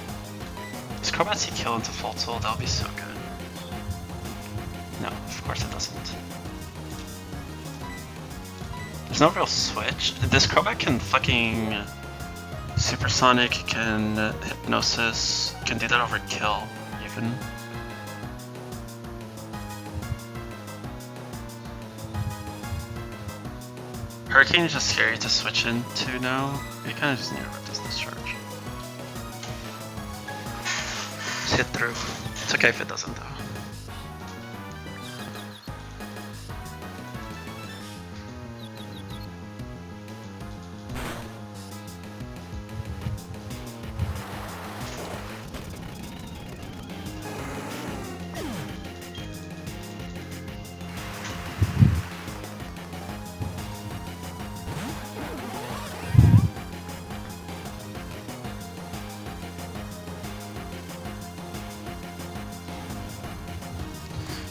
Does Crobat see kill into Floatzel? That would be so good. No, of course it doesn't. There's no real switch. This Crobat can fucking Supersonic, can Hypnosis, can do that over kill, even. Hurricane is just scary to switch into now. You kind of just need to rip this Discharge. hit through. It's okay if it doesn't though.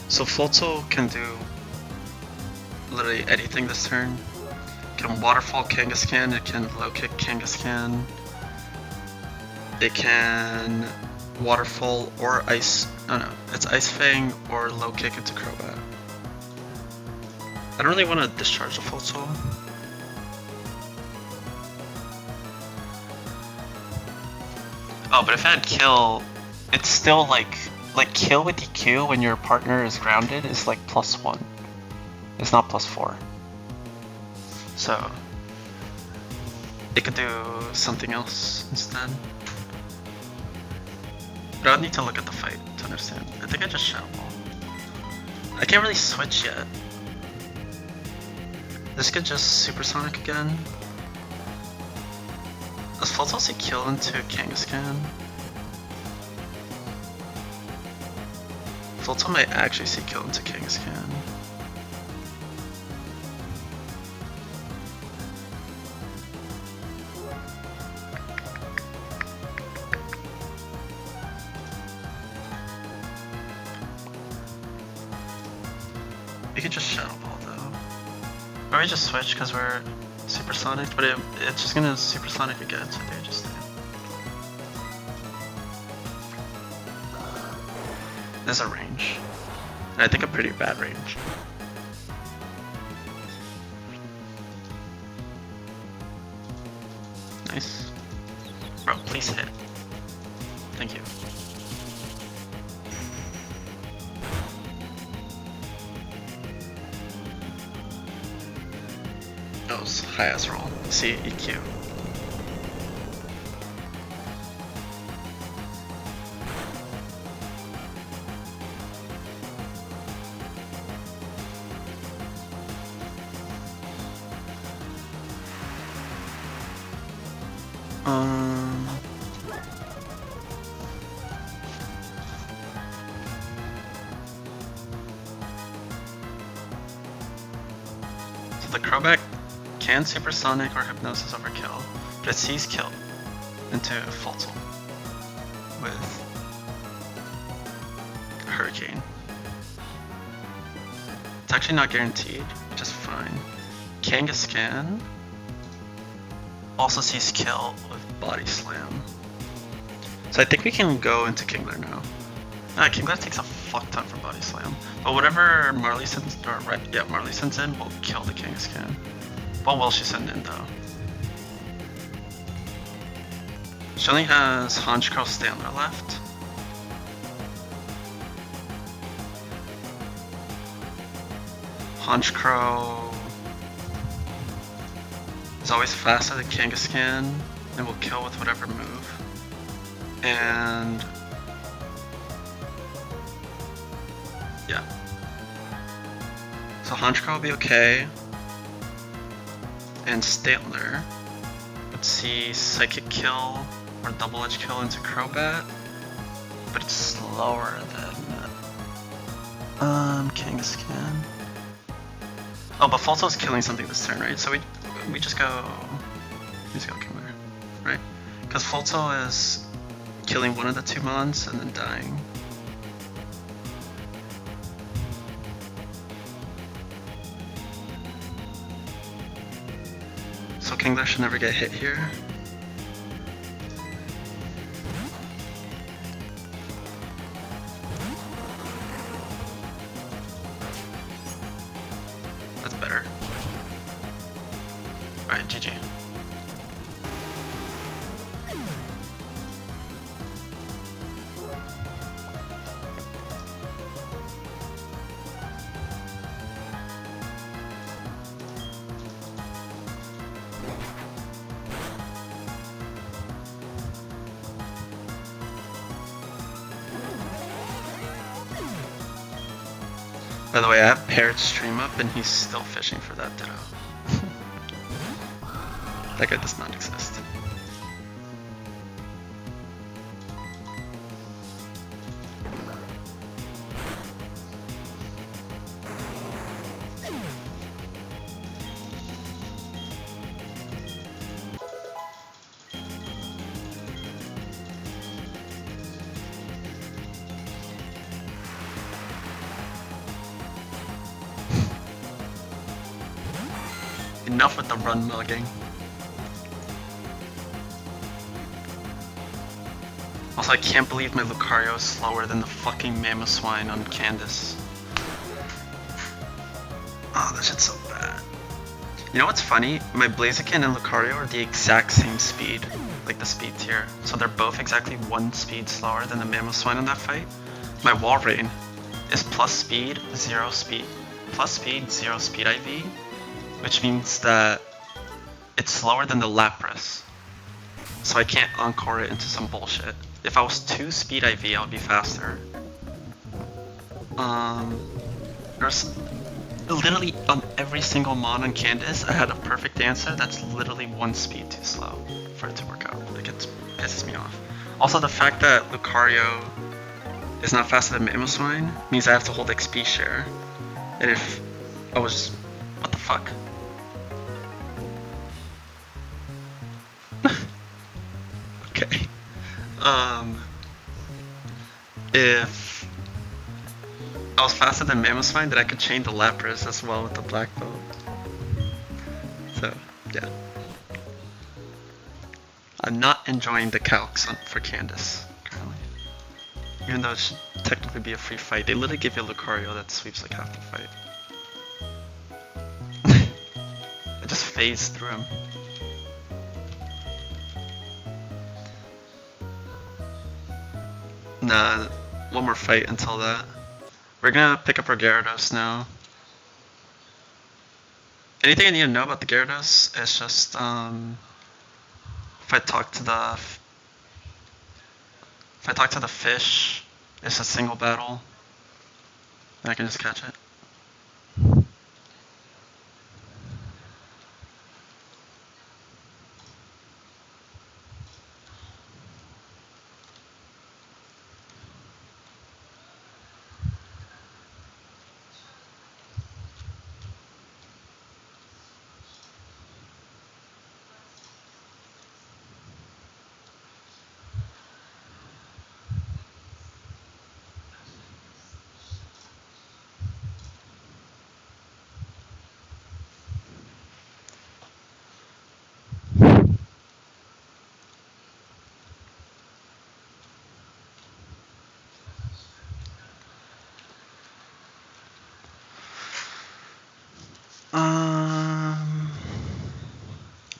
So Floatzel can do literally anything this turn. It can waterfall Kangaskhan, it can low kick Kangaskhan. It can waterfall or ice, it's Ice Fang or low kick into Crobat. I don't really want to discharge the Floatzel. Oh, but if I had kill, it's still like kill with EQ when your partner is grounded is like +1. It's not +4. So it could do something else instead. But I would need to look at the fight to understand. I think I just Shadow Ball. I can't really switch yet. This could just Supersonic again. Does Floatzel see kill into Kangaskhan? Floatzel might actually see kill into Kangaskhan. We could just Shadow Ball though. Or we just switch because we're Supersonic, but it's just gonna Supersonic again, so they just There's a range. And I think a pretty bad range. Nice. Bro, please hit. Thank you. That was high ass roll. See, EQ. So the Crobat can Supersonic or Hypnosis overkill, but it sees kill into Floatzel with Hurricane. It's actually not guaranteed, which is fine. Kangaskhan also sees kill with Body Slam. So I think we can go into Kingler now. Kingler takes a fuck ton from Body Slam. But whatever Marley sends, Marley sends in will kill the Kangaskhan. What will she send in though? She only has Honchkrow Stantler left. Honchkrow is always faster than Kangaskhan and will kill with whatever move. And yeah. So Honchkrow will be okay. And Stantler would see Psychic Kill or Double Edge Kill into Crobat, but it's slower than Kangaskhan. Oh, but Floatzel's killing something this turn, right? So we just go Kingler, right? Because Floatzel is killing one of the two mons and then dying. So Kingler should never get hit here. That's better. Alright, GG. By the way, I have Parrot's stream up and he's still fishing for that ditto. That guy does not exist. Enough with the run mugging. Also, I can't believe my Lucario is slower than the fucking Mamoswine on Candice. Oh, that shit's so bad. You know what's funny? My Blaziken and Lucario are the exact same speed, like the speed tier. So they're both exactly 1 speed slower than the Mamoswine in that fight. My Walrein is plus speed, 0 speed. Plus speed, 0 speed IV. Which means that it's slower than the Lapras. So I can't encore it into some bullshit. If I was 2 speed IV, I would be faster. There's literally on every single mon on Candice, I had a perfect answer that's literally 1 speed too slow for it to work out. Like, it pisses me off. Also, the fact that Lucario is not faster than Mamoswine means I have to hold XP share. And if I was... what the fuck? Okay. If I was faster than Mamoswine, then I could chain the Lapras as well with the Black Belt. So, yeah. I'm not enjoying the calcs for Candice currently. Even though it should technically be a free fight, they literally give you a Lucario that sweeps like half the fight. I just phased through him. Nah, one more fight until that. We're gonna pick up our Gyarados now. Anything I need to know about the Gyarados is just, if I talk to the fish, it's a single battle, and I can just catch it.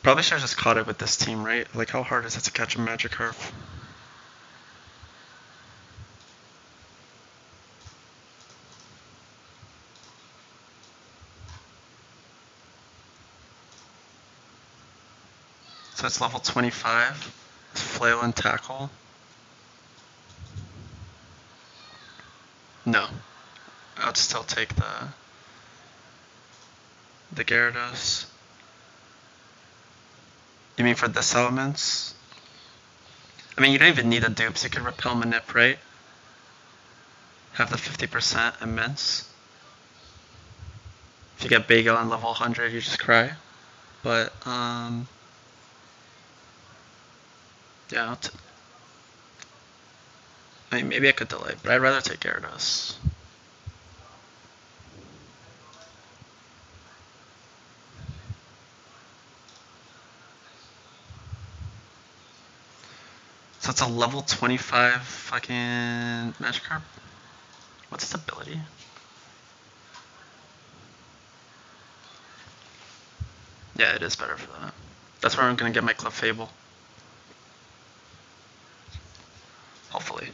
Probably should have just caught it with this team, right? Like, how hard is it to catch a Magikarp? So it's level 25. It's Flail and Tackle. No. I would still take the Gyarados. You mean for this elements? I mean, you don't even need a dupes. You could repel Manip, right? Have the 50% immense. If you get Bagel on level 100, you just cry. But, yeah. I mean, maybe I could delay, but I'd rather take Gyarados. So it's a level 25 fucking Magikarp? What's its ability? Yeah, it is better for that. That's where I'm gonna get my Clefable. Hopefully.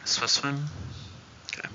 Swift Swim? Okay.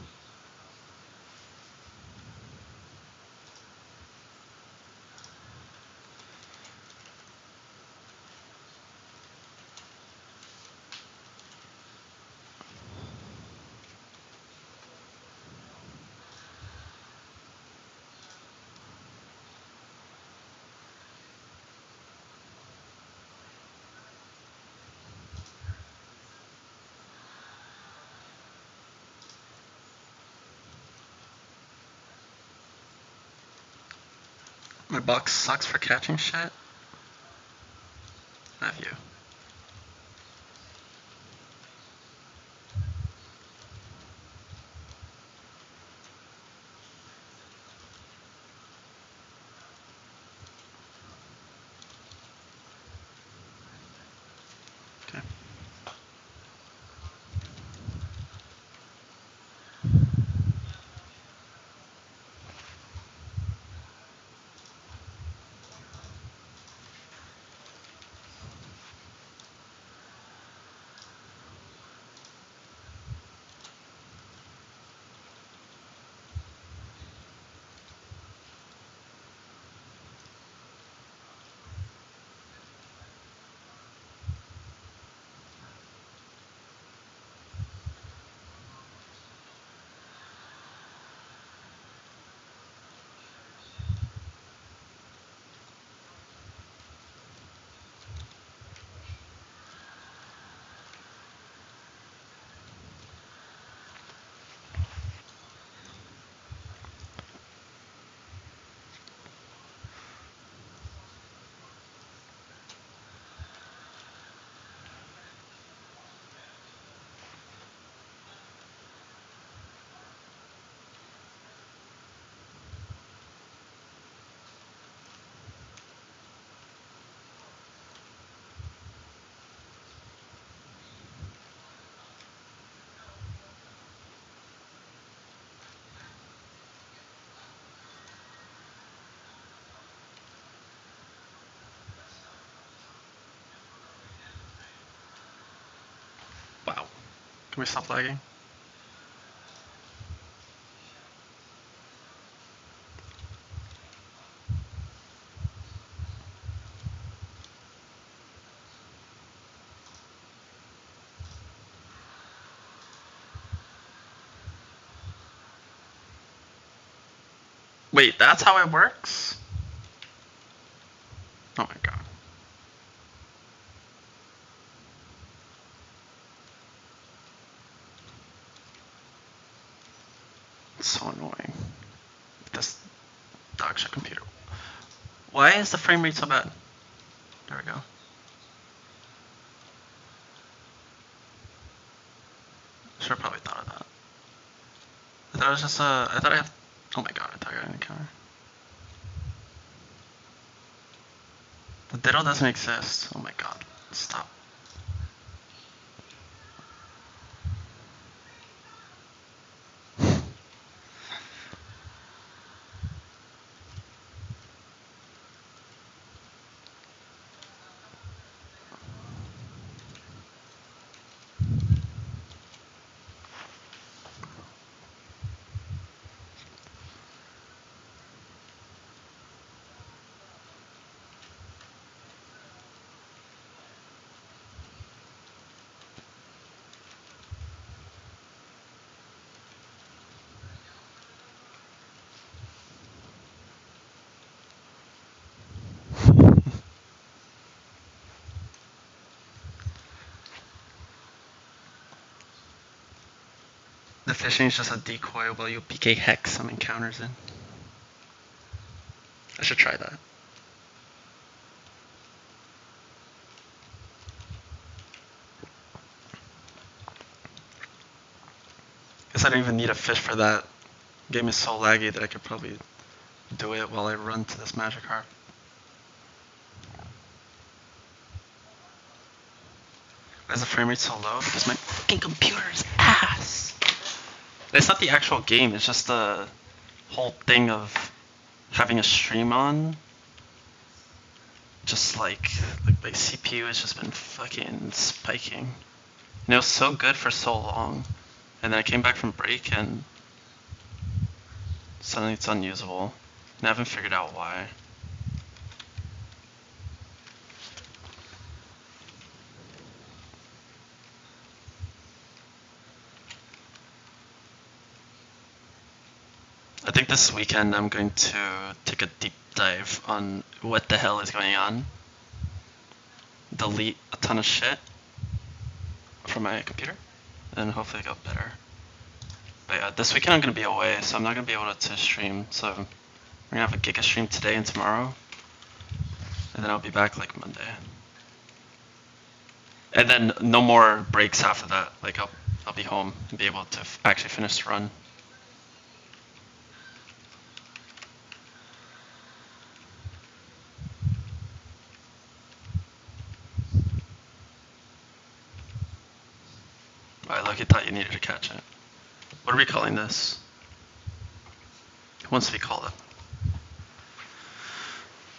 My box sucks for catching shit. I have you. Okay. Wow. Can we stop lagging? Wait, that's how it works? Oh my god. It's so annoying. This dog shit computer. Why is the frame rate so bad? There we go. Should have probably thought of that. I thought it was just I thought I had. Oh my god, I thought I had an encounter. The diddle doesn't exist. Oh my god. Stop. The fishing is just a decoy while you PK hex some encounters in. I should try that. Guess I don't even need a fish for that. Game is so laggy that I could probably do it while I run to this magic harp. Why is the frame rate so low? Because my fucking computer's ass. It's not the actual game, it's just the whole thing of having a stream on. Just like my CPU has just been fucking spiking. And it was so good for so long. And then I came back from break and suddenly it's unusable. And I haven't figured out why. I think this weekend I'm going to take a deep dive on what the hell is going on. Delete a ton of shit from my computer and hopefully go better. But yeah, this weekend I'm going to be away, so I'm not going to be able to stream, so We're gonna have a Giga stream today and tomorrow. And then I'll be back like Monday. And then no more breaks after that. Like I'll be home and be able to actually finish the run. I lucky thought you needed to catch it. What are we calling this? Who wants to be called it?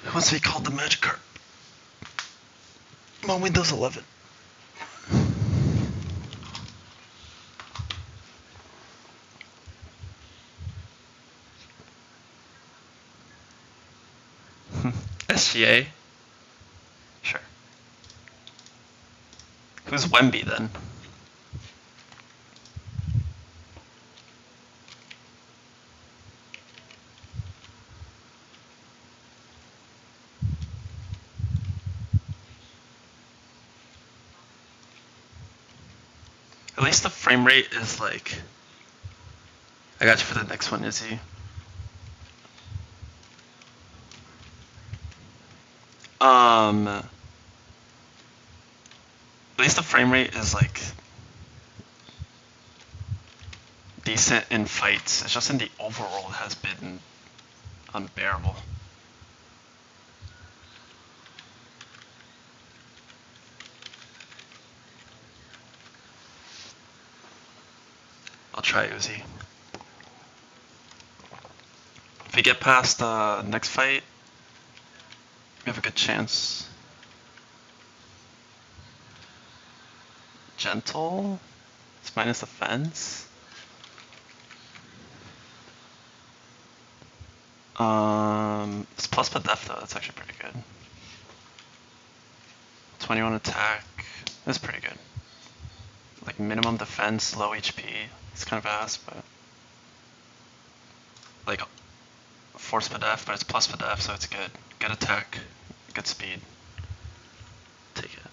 Who wants to be called the Magic Carp? I'm on Windows 11. SGA? Sure. Who's Wemby then? At least the frame rate is like... I got you for the next one, Izzy. At least the frame rate is like decent in fights. It's just in the overall it has been unbearable. I'll try Uzi. If we get past the next fight, we have a good chance. Gentle? It's minus defense? It's plus per def though, that's actually pretty good. 21 attack, that's pretty good. Like minimum defense, low HP, it's kind of ass, but... Like, force per def, but it's plus per def, so it's good. Good attack, good speed. Take it.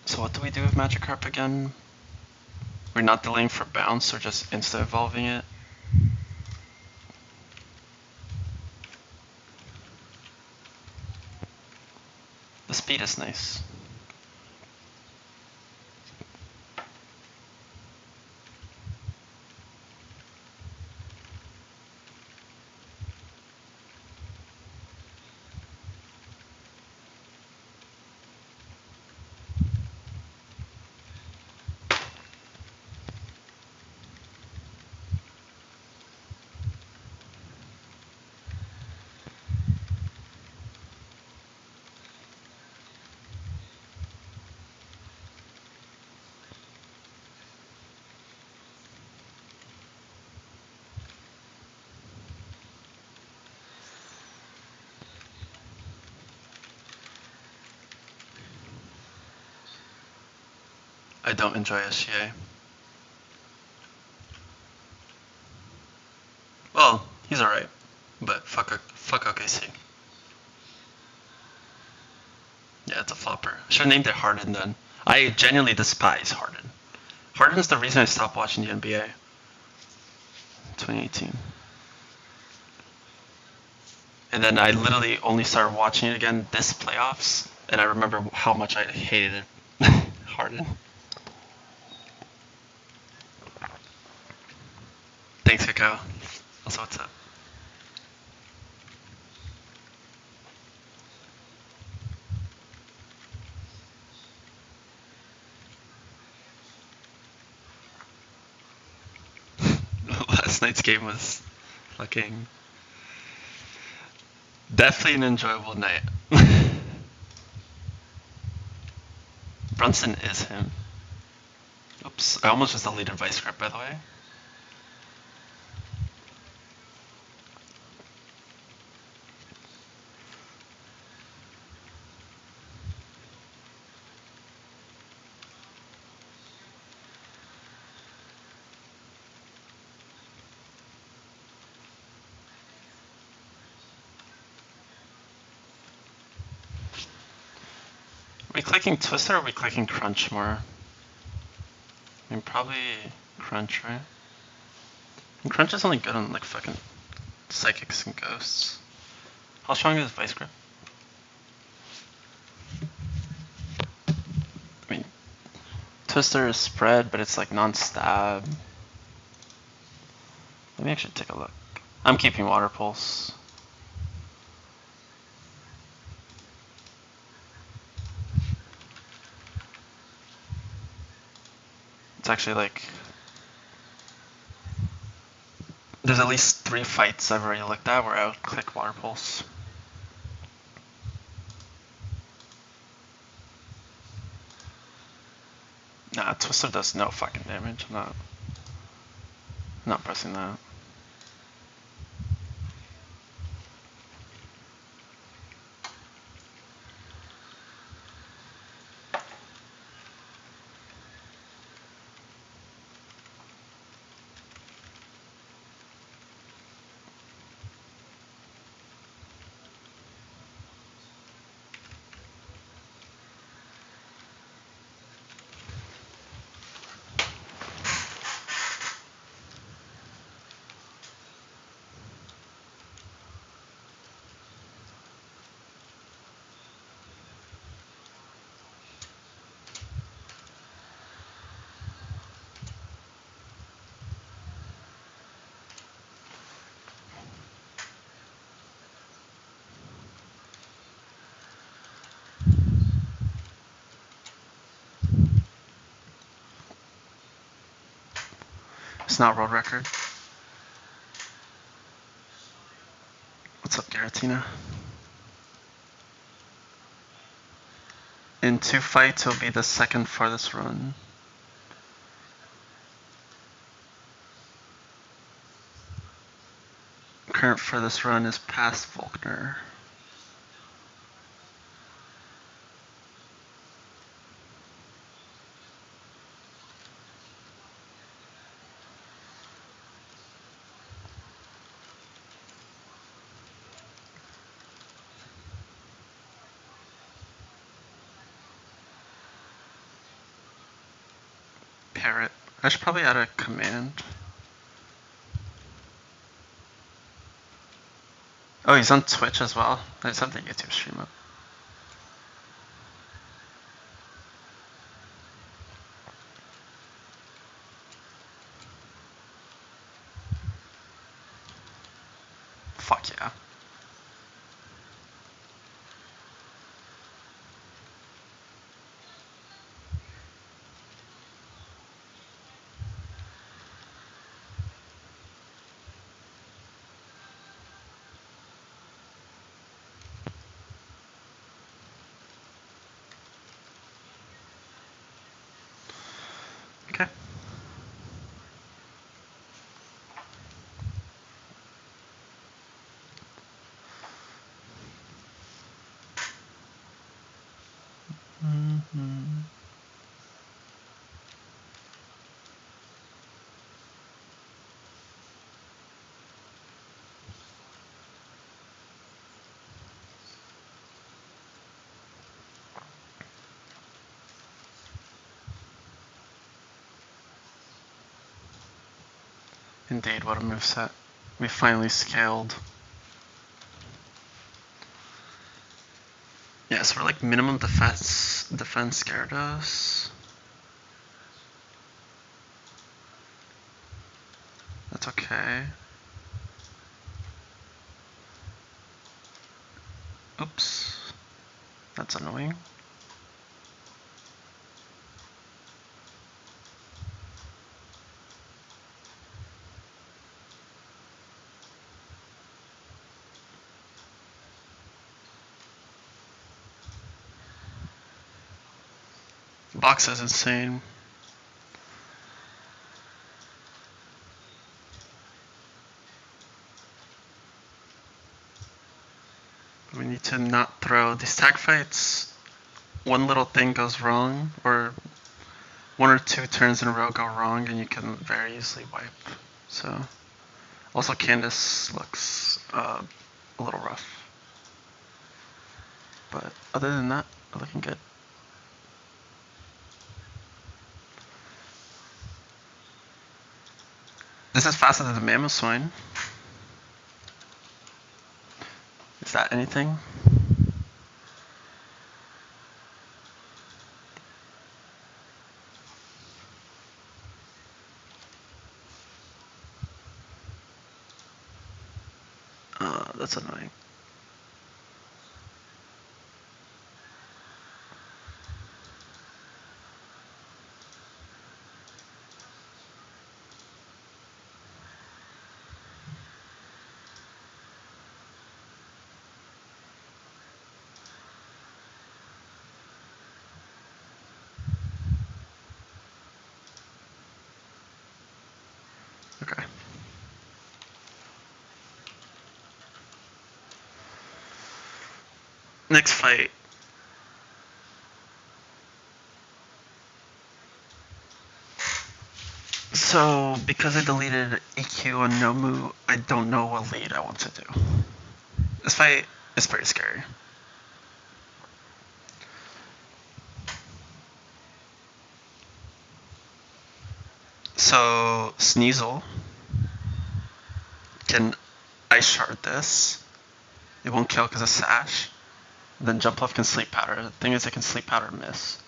So what do we do with Magikarp again? We're not delaying for bounce, or just insta-evolving it? The speed is nice. I don't enjoy SGA. Well, he's alright, but fuck OKC. Yeah, it's a flopper. I should have named it Harden then. I genuinely despise Harden. Harden's the reason I stopped watching the NBA. 2018. And then I literally only started watching it again this playoffs, and I remember how much I hated it. Harden. Thanks, Kakao. Also, what's up? Last night's game was fucking... Definitely an enjoyable night. Brunson is him. Oops, I almost just deleted Vice Grip, by the way. Are we clicking Twister or are we clicking Crunch more? I mean, probably Crunch, right? And Crunch is only good on like fucking psychics and ghosts. How strong is Vice Grip? I mean, Twister is spread, but it's like non-stab. Let me actually take a look. I'm keeping Water Pulse. It's actually like... There's at least 3 fights I've already looked at where I would click Water Pulse. Nah, Twister does no fucking damage. I'm not pressing that. It's not world record. What's up, Garatina? In 2 fights, it'll be the second farthest run. Current furthest run is past Volkner. Parrot. I should probably add a command. Oh, he's on Twitch as well. I just have the YouTube stream up. Fuck yeah. Okay. Indeed, what a moveset. We finally scaled. Yeah, so we're like minimum defense Gyarados. That's okay. Oops. That's annoying. Box is insane. We need to not throw these tag fights. One little thing goes wrong, or 1 or 2 turns in a row go wrong, and you can very easily wipe. So, also Candice looks a little rough, but other than that, looking good. This is faster than the Mammoth Swine. Is that anything? That's annoying. Okay. Next fight. So, because I deleted EQ on Nomu, I don't know what lead I want to do. This fight is pretty scary. So, Sneasel can ice shard this. It won't kill because of Sash. Then Jump Left can Sleep Powder. The thing is, it can Sleep Powder miss.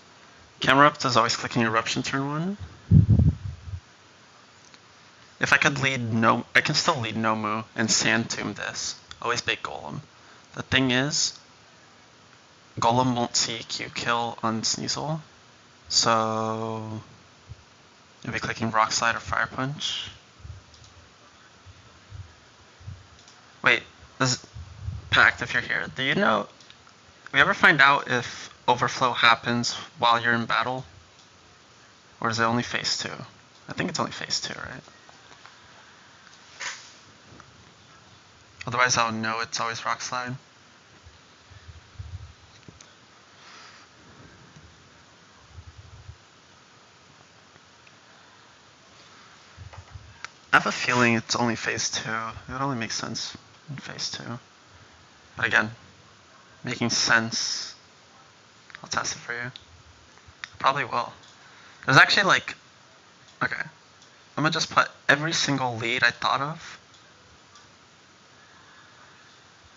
Camera Up is always clicking Eruption turn 1. If I could lead no, I can still lead Nomu and Sand Tomb this. Always bait Golem. The thing is, Golem won't see Q kill on Sneasel, so you'll be clicking Rock Slide or Fire Punch. Wait, this Pact, if you're here, do you know? We ever find out if Overflow happens while you're in battle, or is it only phase 2? I think it's only phase 2, right? Otherwise, I'll know it's always Rock Slide. I have a feeling it's only phase 2. It would only make sense in phase 2. But again, making sense. I'll test it for you. Probably will. There's actually like, okay. I'm gonna just put every single lead I thought of.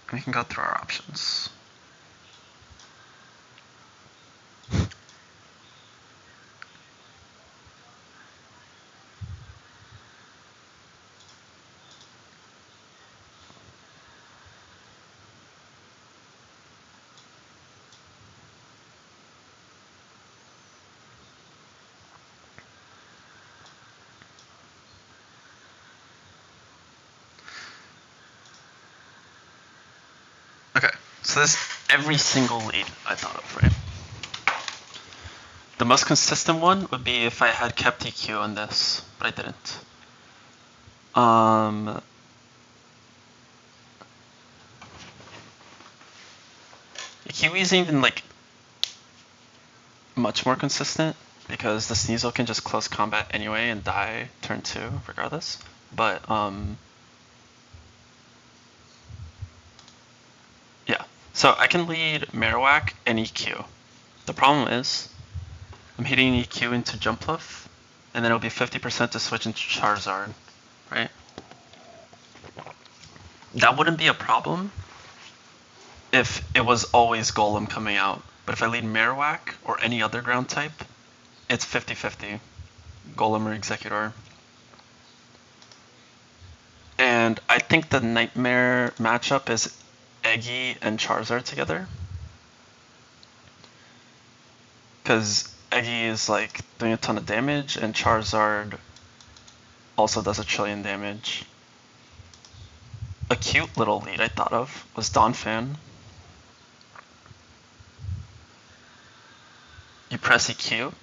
And we can go through our options. Okay, so this is every single lead I thought of, right? The most consistent one would be if I had kept EQ on this, but I didn't. EQ isn't even like much more consistent because the Sneasel can just close combat anyway and die turn 2 regardless. But yeah, so I can lead Marowak and EQ. The problem is I'm hitting EQ into Jumpluff, and then it'll be 50% to switch into Charizard, right? That wouldn't be a problem if it was always Golem coming out. But if I lead Marowak or any other ground type, it's 50-50, Golem or Executor. And I think the Nightmare matchup is Eggy and Charizard together. Because Eggy is like doing a ton of damage, and Charizard also does a trillion damage. A cute little lead I thought of was Donphan. You press EQ.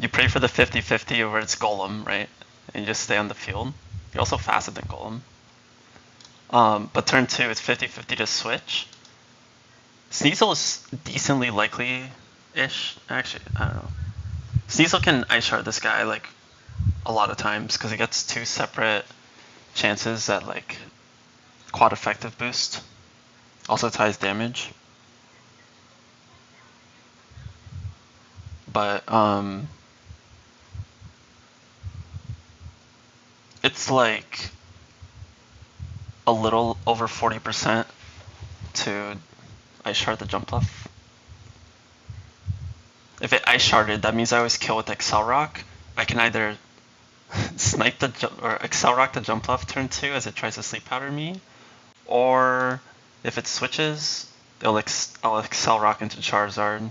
You pray for the 50-50 where it's Golem, right? And you just stay on the field. You're also faster than Golem. But turn 2, it's 50-50 to switch. Sneasel is decently likely-ish. Actually, I don't know. Sneasel can Ice Shard this guy like a lot of times because he gets 2 separate chances at like quad effective boost. Also ties damage. But it's like a little over 40% to ice shard the jump bluff. If it ice sharded, that means I always kill with Excel Rock. I can either snipe the or Excel Rock the jump bluff turn 2 as it tries to sleep powder me, or if it switches, I'll Excel Rock into Charizard.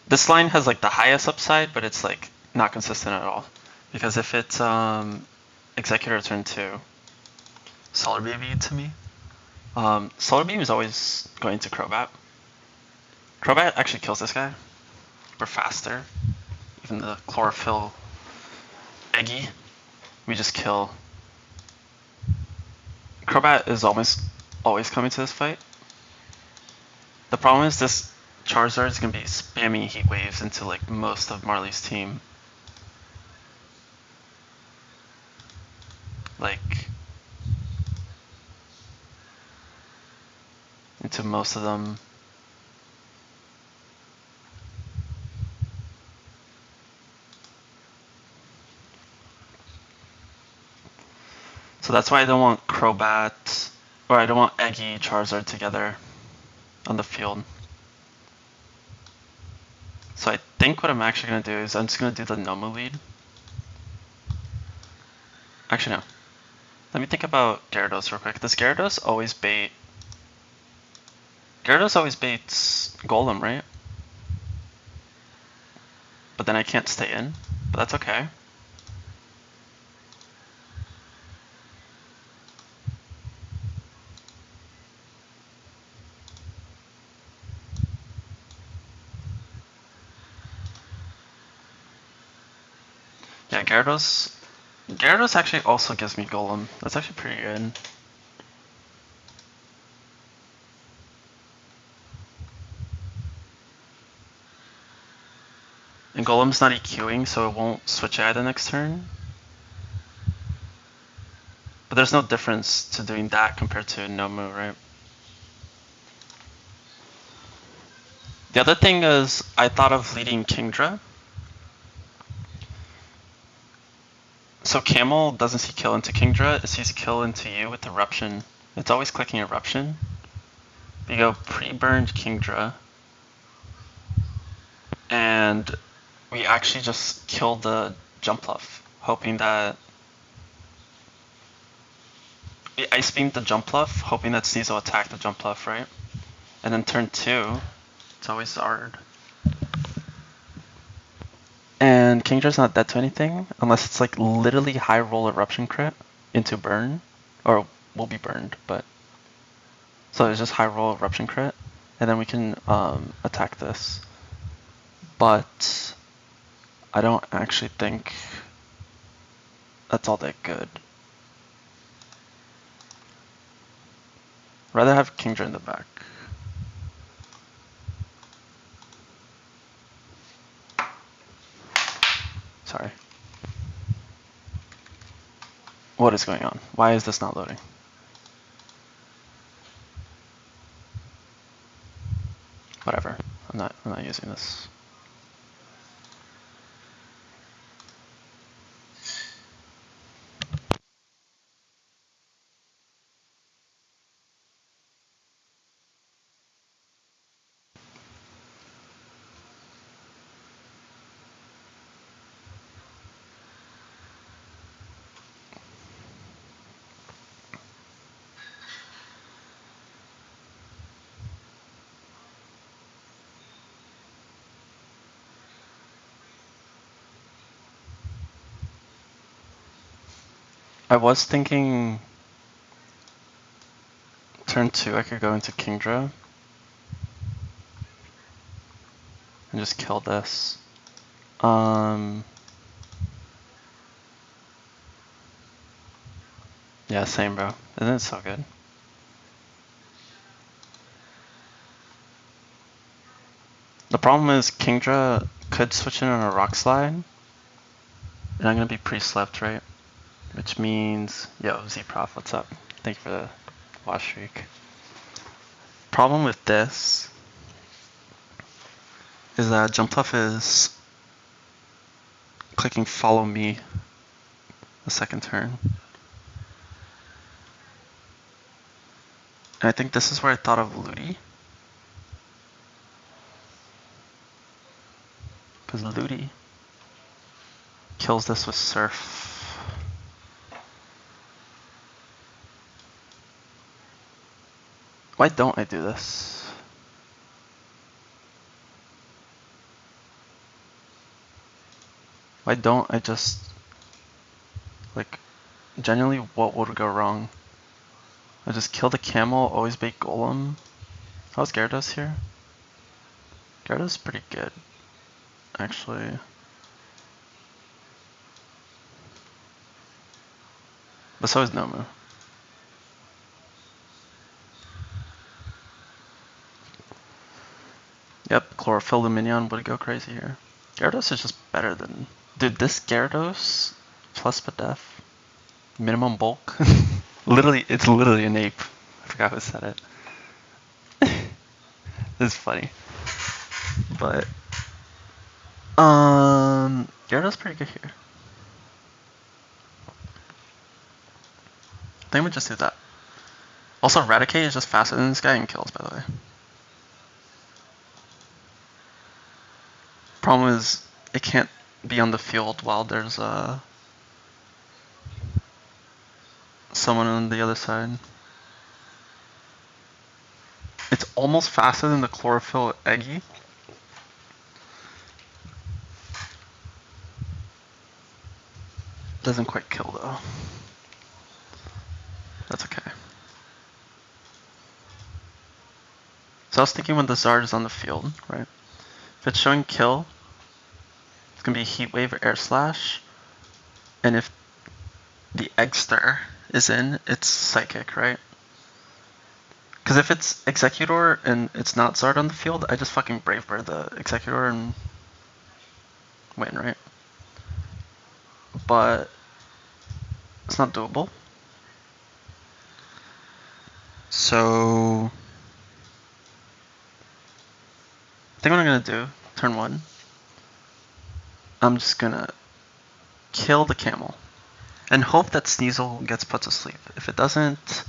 This line has like the highest upside, but it's like not consistent at all. Because if it's Executor turn 2, Solar Beam to me. Solar Beam is always going to Crobat. Crobat actually kills this guy. We're faster. Even the Chlorophyll Eggy, we just kill. Crobat is always coming to this fight. The problem is this Charizard is going to be spamming Heat Waves into like most of Marley's team. Like, into most of them. So that's why I don't want Crobat, or I don't want Eggy Charizard together on the field. So I think what I'm actually going to do is I'm just going to do the Nomu lead. Actually, no. Let me think about Gyarados real quick. Does Gyarados always bait? Gyarados always baits Golem, right? But then I can't stay in. But that's okay. Yeah, Gyarados actually also gives me Golem. That's actually pretty good. And Golem's not EQing, so it won't switch AI the next turn. But there's no difference to doing that compared to Nomu, right? The other thing is, I thought of leading Kingdra. So Camel doesn't see kill into Kingdra, it sees kill into you with Eruption. It's always clicking Eruption. You go pre-burned Kingdra. And we actually just kill the jump bluff, hoping that we ice beam the jump bluff, hoping that Sneasel will attack the jump bluff, right? And then turn 2, it's always Zard. And Kingdra's not dead to anything, unless it's like literally high roll Eruption crit into burn, or will be burned, but. So it's just high roll Eruption crit, and then we can attack this. But I don't actually think that's all that good. Rather have Kingdra in the back. Sorry. What is going on? Why is this not loading? Whatever. I'm not using this. I was thinking turn 2 I could go into Kingdra and just kill this. Yeah, same bro. Isn't it so good? The problem is Kingdra could switch in on a Rock Slide, and I'm gonna be pre-slept, right? Which means, yo, Z-Prof, what's up? Thank you for the watch streak. Problem with this is that Jump Bluff is clicking follow me the second turn. And I think this is where I thought of Ludi. Because Ludi kills this with Surf. Why don't I do this? Why don't I just, like, genuinely what would go wrong? I just kill the camel, always bait golem. How's Gyarados here? Gyarados is pretty good, actually. But so is Nomu. Yep, Chlorophyll Luminion would go crazy here. Gyarados is just better than... Dude, this Gyarados plus Spadef. Minimum bulk. Literally, it's literally an ape. I forgot who said it. It's funny. But, Gyarados pretty good here. I think we just do that. Also, Raticate is just faster than this guy and kills, by the way. Problem is, it can't be on the field while there's someone on the other side. It's almost faster than the Chlorophyll Eggy. Doesn't quite kill though. That's okay. So I was thinking when the Zard is on the field, right? If it's showing kill, it's gonna be Heat Wave or Air Slash. And if the Eggster is in, it's Psychic, right? Because if it's Executor and it's not Zard on the field, I just fucking Brave Bird the Executor and win, right? But it's not doable. So I think what I'm gonna do, turn 1, I'm just gonna kill the camel and hope that Sneasel gets put to sleep. If it doesn't...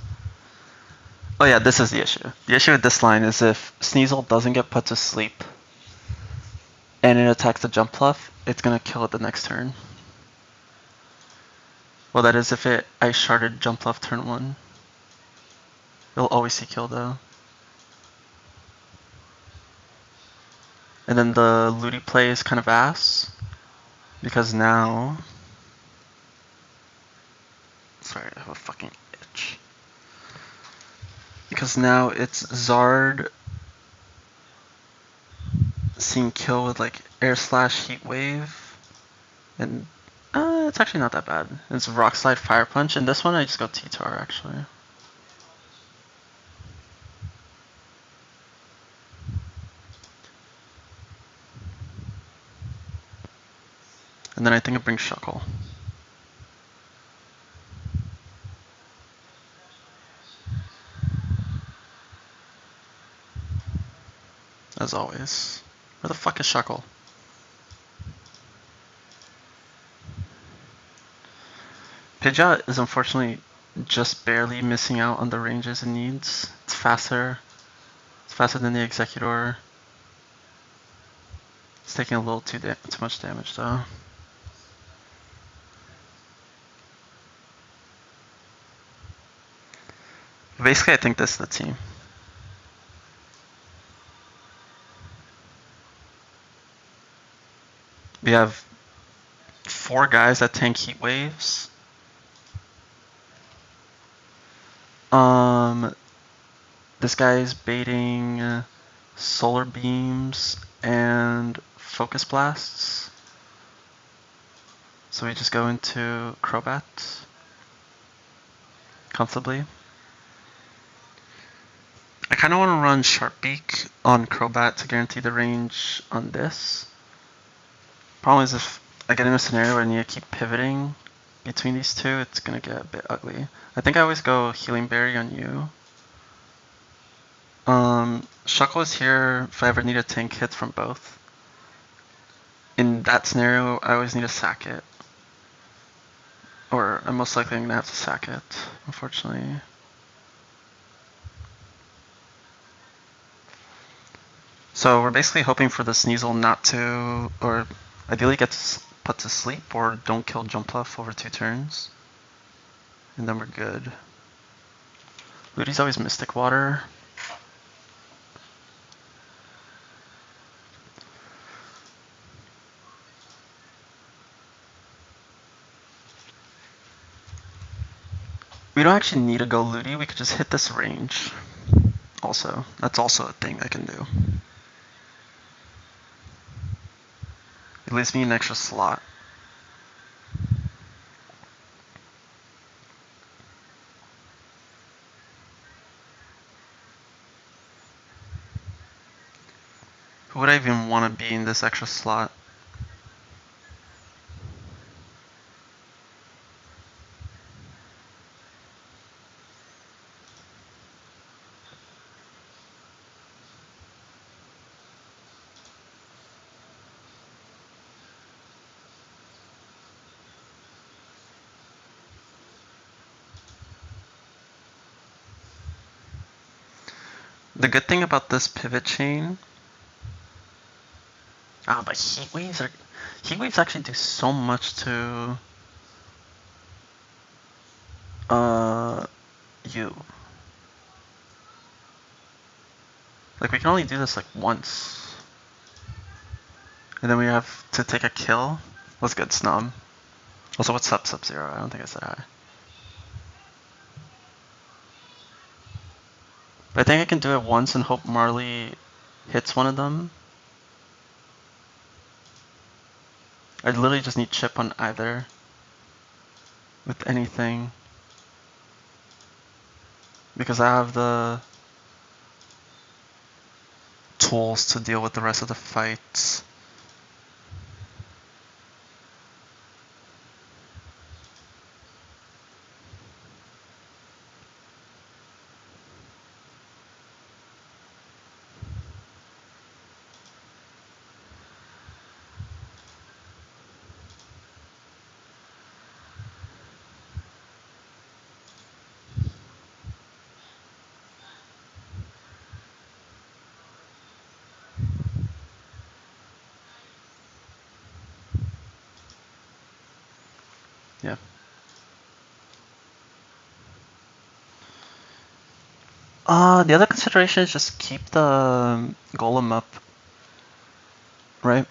Oh yeah, this is the issue. The issue with this line is if Sneasel doesn't get put to sleep and it attacks the Jump Bluff, it's gonna kill it the next turn. Well, that is if it Ice Sharded Jump Bluff turn 1. It'll always see kill though. And then the Ludi play is kind of ass, because now... Sorry, I have a fucking itch. Because now it's Zard seeing kill with like Air Slash, Heat Wave, and it's actually not that bad. It's Rock Slide, Fire Punch, and this one I just go T-Tar actually. And then I think I bring Shuckle. As always. Where the fuck is Shuckle? Pidgeot is unfortunately just barely missing out on the ranges it needs. It's faster. It's faster than the Executor. It's taking a little too much damage though. Basically, I think this is the team. We have 4 guys that tank Heat Waves. This guy is baiting Solar Beams and Focus Blasts. So we just go into Crobat comfortably. I kind of want to run Sharp Beak on Crobat to guarantee the range on this. Problem is if I get in a scenario where I need to keep pivoting between these two, it's going to get a bit ugly. I think I always go Healing Berry on you. Shuckle is here if I ever need a tank hit from both. In that scenario, I always need to sack it. Or I'm most likely going to have to sack it, unfortunately. So we're basically hoping for the Sneasel not to, or ideally get put to sleep, or don't kill Jumpluff over 2 turns. And then we're good. Ludi's always Mystic Water. We don't actually need to go Ludi, we could just hit this range. Also, that's also a thing I can do. It leaves me an extra slot. Who would I even want to be in this extra slot? The good thing about this pivot chain... but Heat Waves actually do so much to... you. Like, we can only do this like once. And then we have to take a kill. What's good, Snom? Also, what's up, Sub-Zero? I don't think I said hi. But I think I can do it once and hope Marley hits one of them. I literally just need chip on either. With anything. Because I have the tools to deal with the rest of the fights. Yeah. The other consideration is just keep the golem up, right?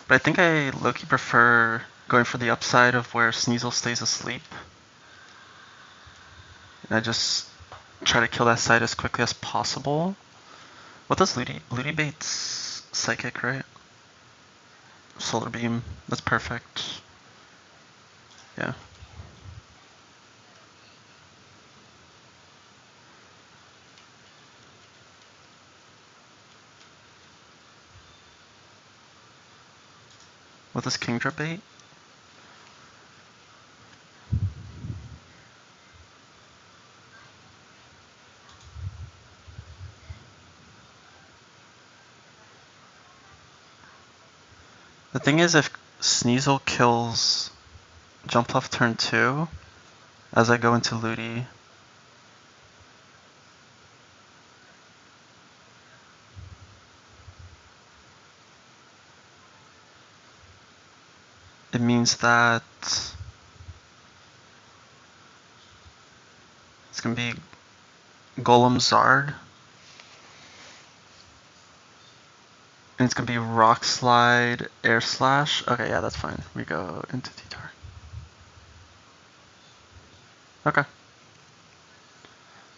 But I think I low-key prefer going for the upside of where Sneasel stays asleep. And I just try to kill that side as quickly as possible. What does Ludi bait's psychic, right? Solar beam. That's perfect. Yeah. What does Kingdra bait? The thing is, if Sneasel kills Jumpluff turn 2, as I go into Ludi, it means that it's gonna be Golem Zard. And it's gonna be Rock Slide, Air Slash. Okay, yeah, that's fine. We go into T-Tar. Okay.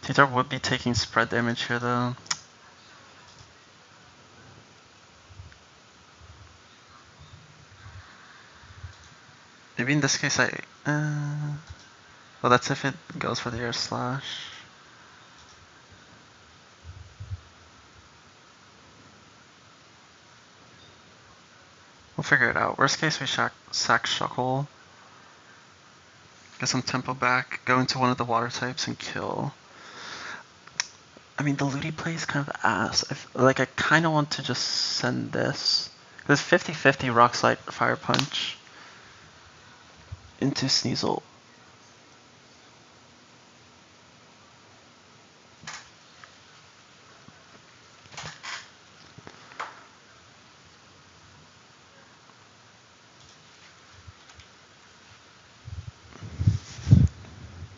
T-Tar would be taking spread damage here though. Maybe in this case well, that's if it goes for the Air Slash. We'll figure it out. Worst case, we sack Shuckle. Get some tempo back, go into one of the water types and kill. I mean, the Ludi play is kind of ass. I kind of want to just send this This 50-50 Rock Slide Fire Punch into Sneasel.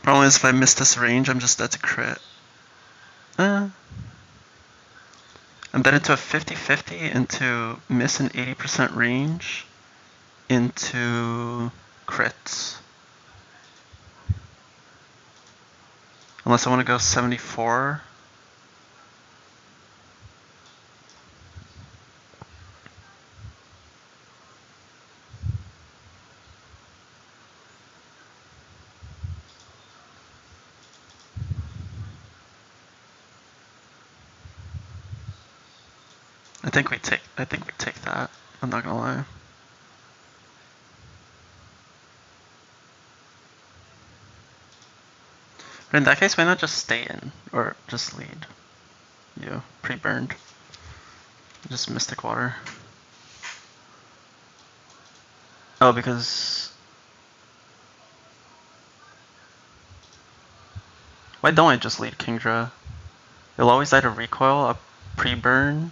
Problem is if I miss this range, I'm just dead to crit. I'm then into a 50-50 into miss an 80% range into crits. Unless I want to go 74. I think we take that. I'm not gonna lie. But in that case, why not just stay in or just lead? You pre-burned. Just Mystic Water. Oh, because why don't I just lead Kingdra? It'll always die to recoil, a pre-burn.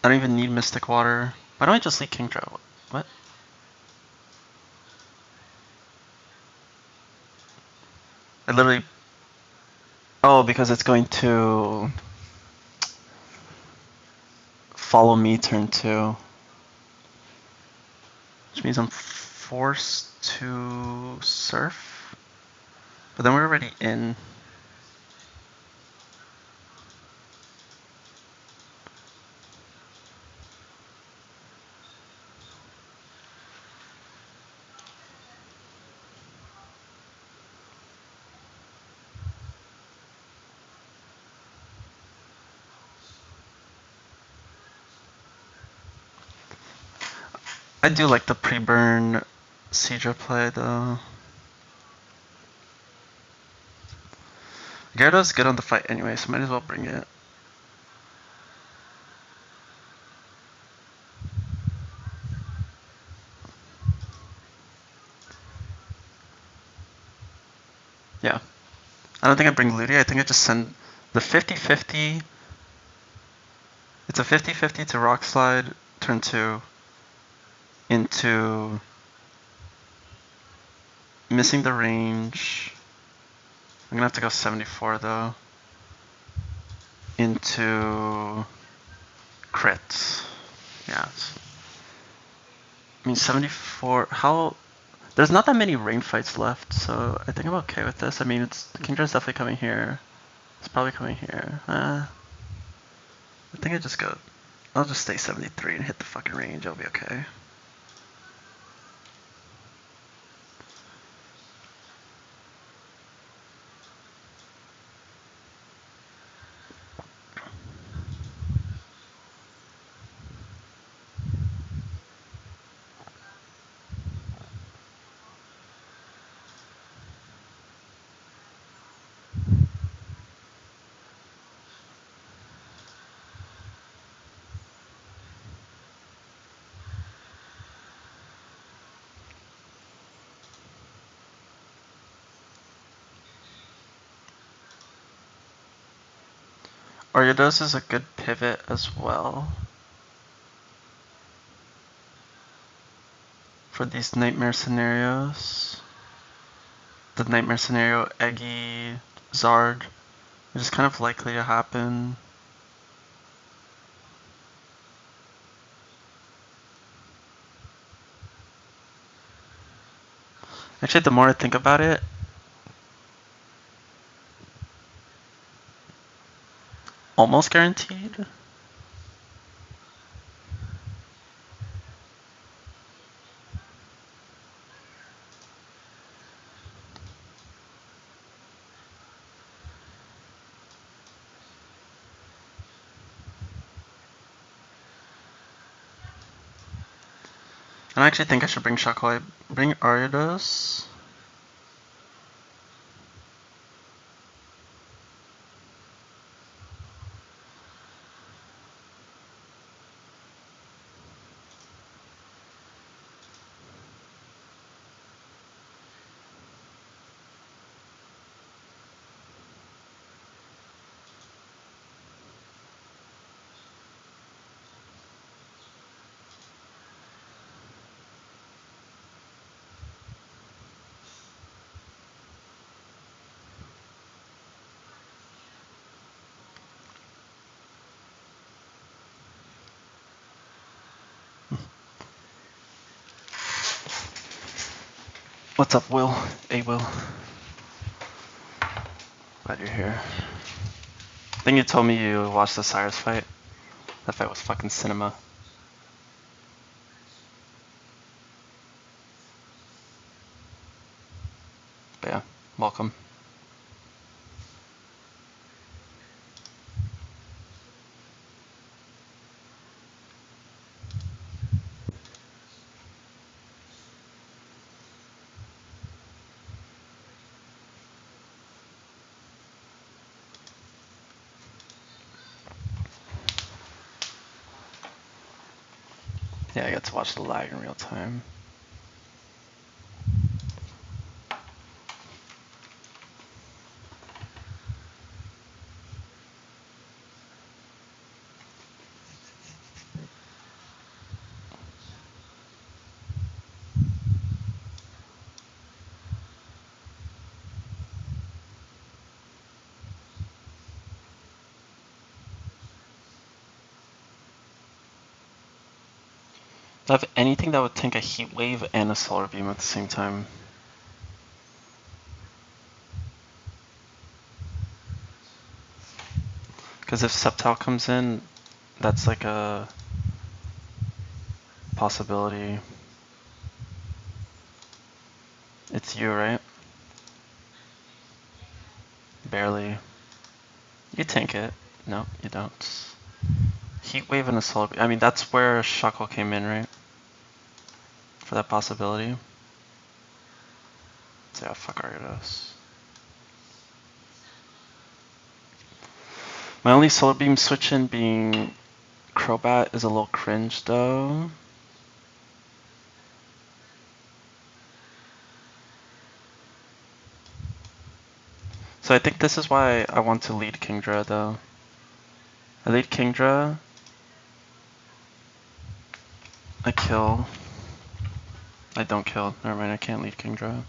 I don't even need Mystic Water. Why don't I just lead Kingdra? What? I literally... Oh, because it's going to... follow me turn 2. Which means I'm forced to surf. But then we're already in. I do like the pre-burn Seedra play though. Gyarados good on the fight anyway, so might as well bring it. Yeah. I don't think I bring Ludi, I think I just send the 50-50. It's a 50-50 to Rock Slide, turn 2, into missing the range. I'm gonna have to go 74 though. Into crit. Yeah. I mean 74, how... There's not that many rain fights left, so I think I'm okay with this. I mean, Kingdra's definitely coming here. It's probably coming here. I think I'll just stay 73 and hit the fucking range. I'll be okay. Ariados is a good pivot as well for these nightmare scenarios. The nightmare scenario, Eggy, Zard, which is kind of likely to happen. Actually, the more I think about it, almost guaranteed. And I actually think I should bring Shockwave. Bring Ariados. What's up, Will? Hey, Will. Glad you're here. I think you told me you watched the Cyrus fight. That fight was fucking cinema. But yeah, welcome. Yeah, I got to watch the lag in real time. Do I have anything that would tank a heat wave and a solar beam at the same time? Because if Sceptile comes in, that's like a possibility. It's you, right? Barely. You tank it. No, you don't. Heat wave and a solar beam. I mean, that's where Shuckle came in, right? For that possibility. So yeah, fuck Argus. My only solar beam switch in being Crobat is a little cringe though. So I think this is why I want to lead Kingdra though. I lead Kingdra. I kill. I don't kill. Never mind, I can't lead Kingdra.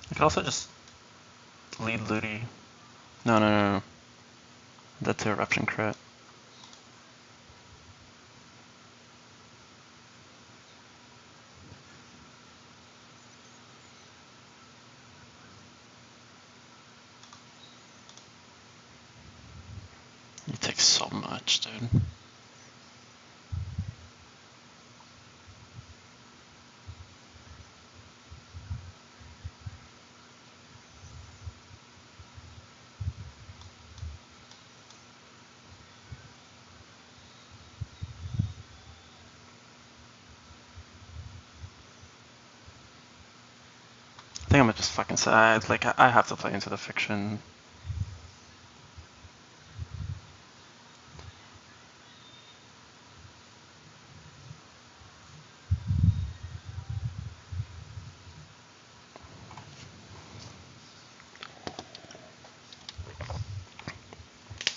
I could also just lead Ludi. No, no, no, no. That's a eruption crit. You take so much, dude. I think I'm gonna just fucking say, I have to play into the fiction.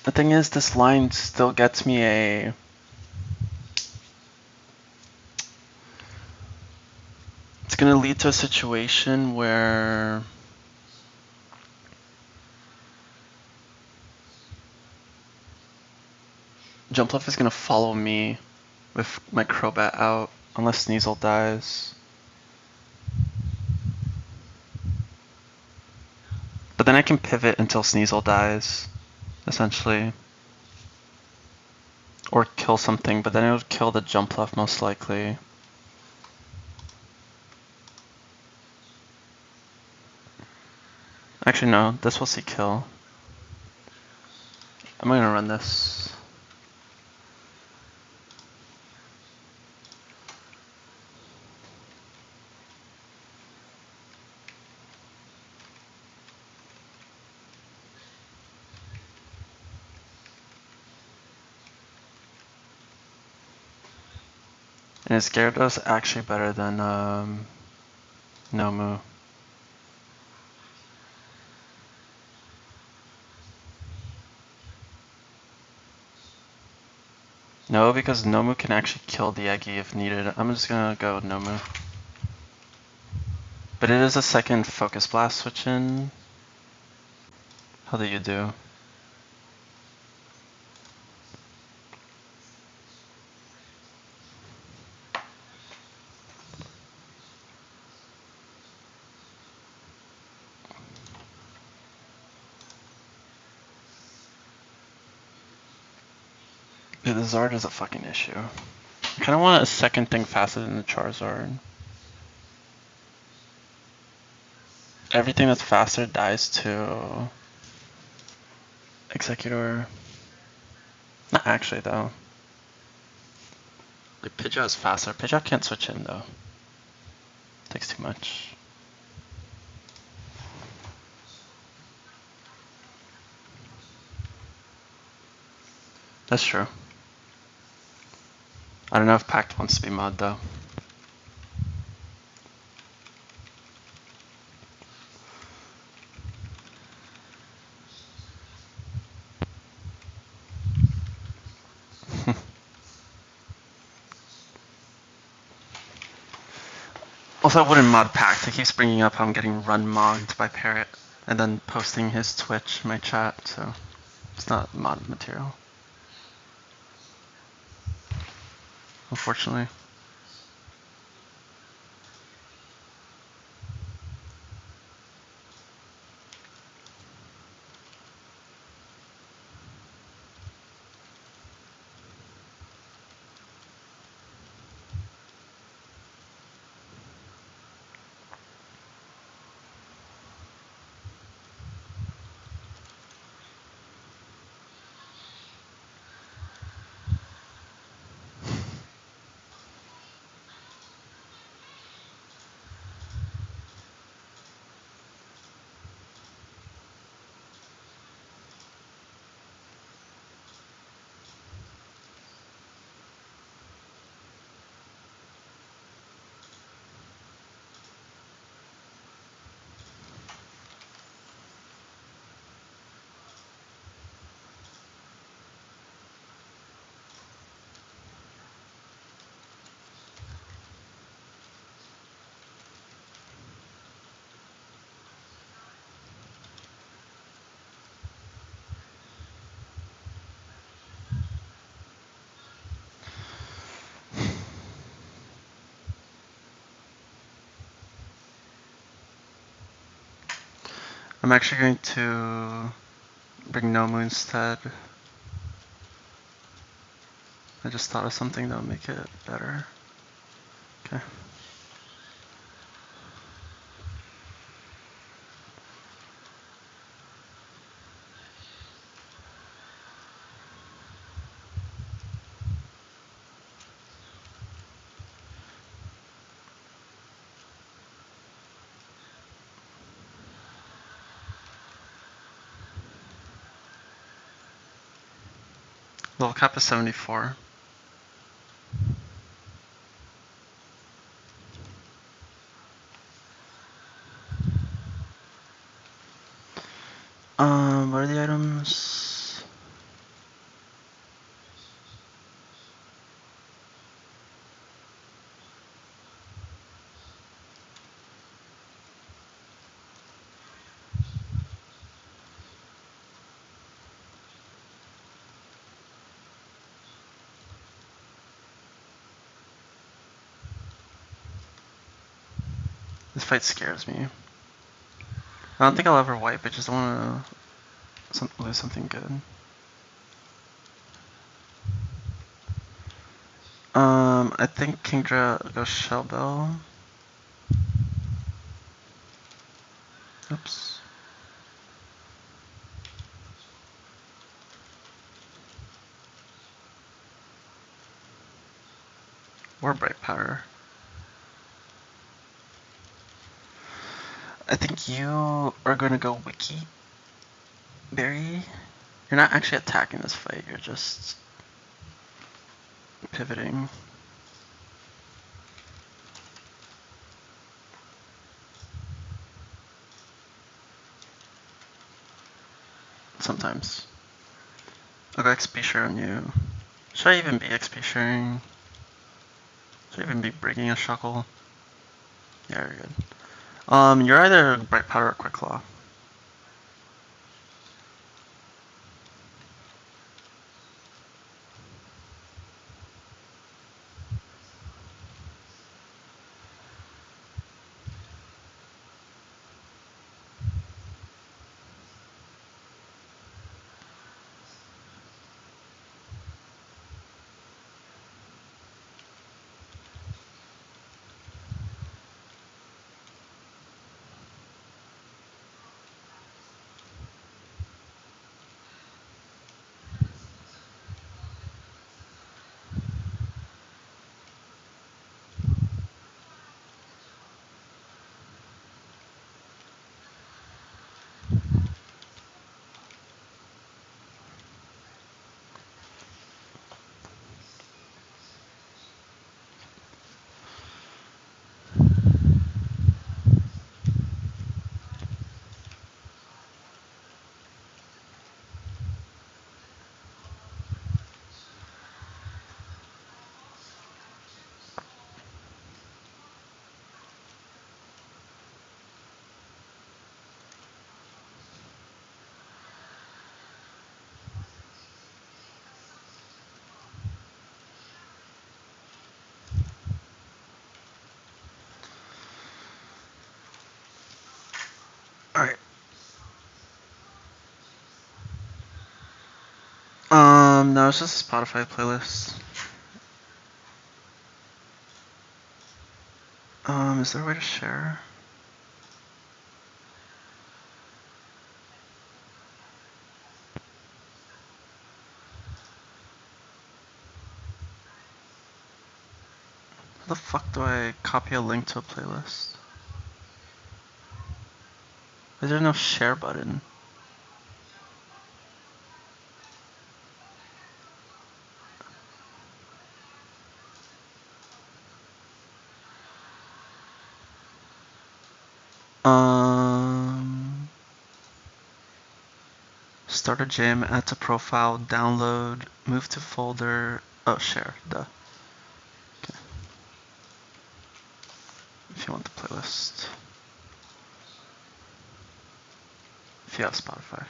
The thing is, this line still gets me a... It's gonna lead to a situation where... Jumpluff is gonna follow me with my Crobat out, unless Sneasel dies. But then I can pivot until Sneasel dies, essentially. Or kill something, but then it would kill the Jumpluff most likely. Actually no, this will see kill. I'm gonna run this. And is Gyarados actually better than Nomu? No, because Nomu can actually kill the Eggy if needed. I'm just gonna go with Nomu. But it is a second Focus Blast switch in. How do you do? Dude, the Zard is a fucking issue. I kinda want a second thing faster than the Charizard. Everything that's faster dies to Executor. Not actually though. Like Pidgeot is faster. Pidgeot can't switch in though. Takes too much. That's true. I don't know if Pact wants to be mod though. Also, I wouldn't mod Pact. He keeps bringing up how I'm getting run mogged by Parrot and then posting his Twitch in my chat, so it's not mod material. Unfortunately. I'm actually going to bring Nomu instead. I just thought of something that'll make it better. Okay. Level cap is 74. What are the items? This fight scares me. I don't think I'll ever wipe, I just don't want to lose something good. I think Kingdra goes Shell Bell. Oops. Or Bright Power. I think you are going to go Wiki Berry. You're not actually attacking this fight, you're just pivoting. Sometimes. I'll go XP share on you. Should I even be XP sharing? Should I even be breaking a Shuckle? Yeah, you're good. You're either Bright Powder or Quick Claw. No, it's just a Spotify playlist. Is there a way to share? How the fuck do I copy a link to a playlist? Is there no share button? Start a jam, add to profile, download, move to folder. Oh, share. Duh. Okay. If you want the playlist. If you have Spotify.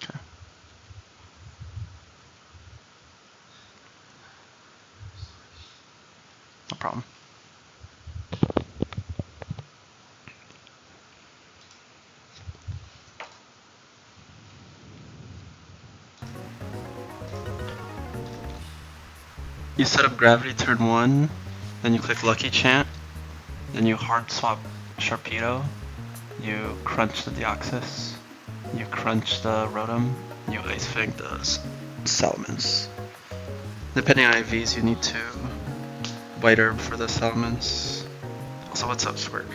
Okay. No problem. You set up gravity turn 1, then you click lucky chant, then you hard swap Sharpedo, you crunch the Deoxys, you crunch the Rotom, you ice fig the Salamence. Depending on IVs, you need to white herb for the Salamence. Also, what's up, Squirt?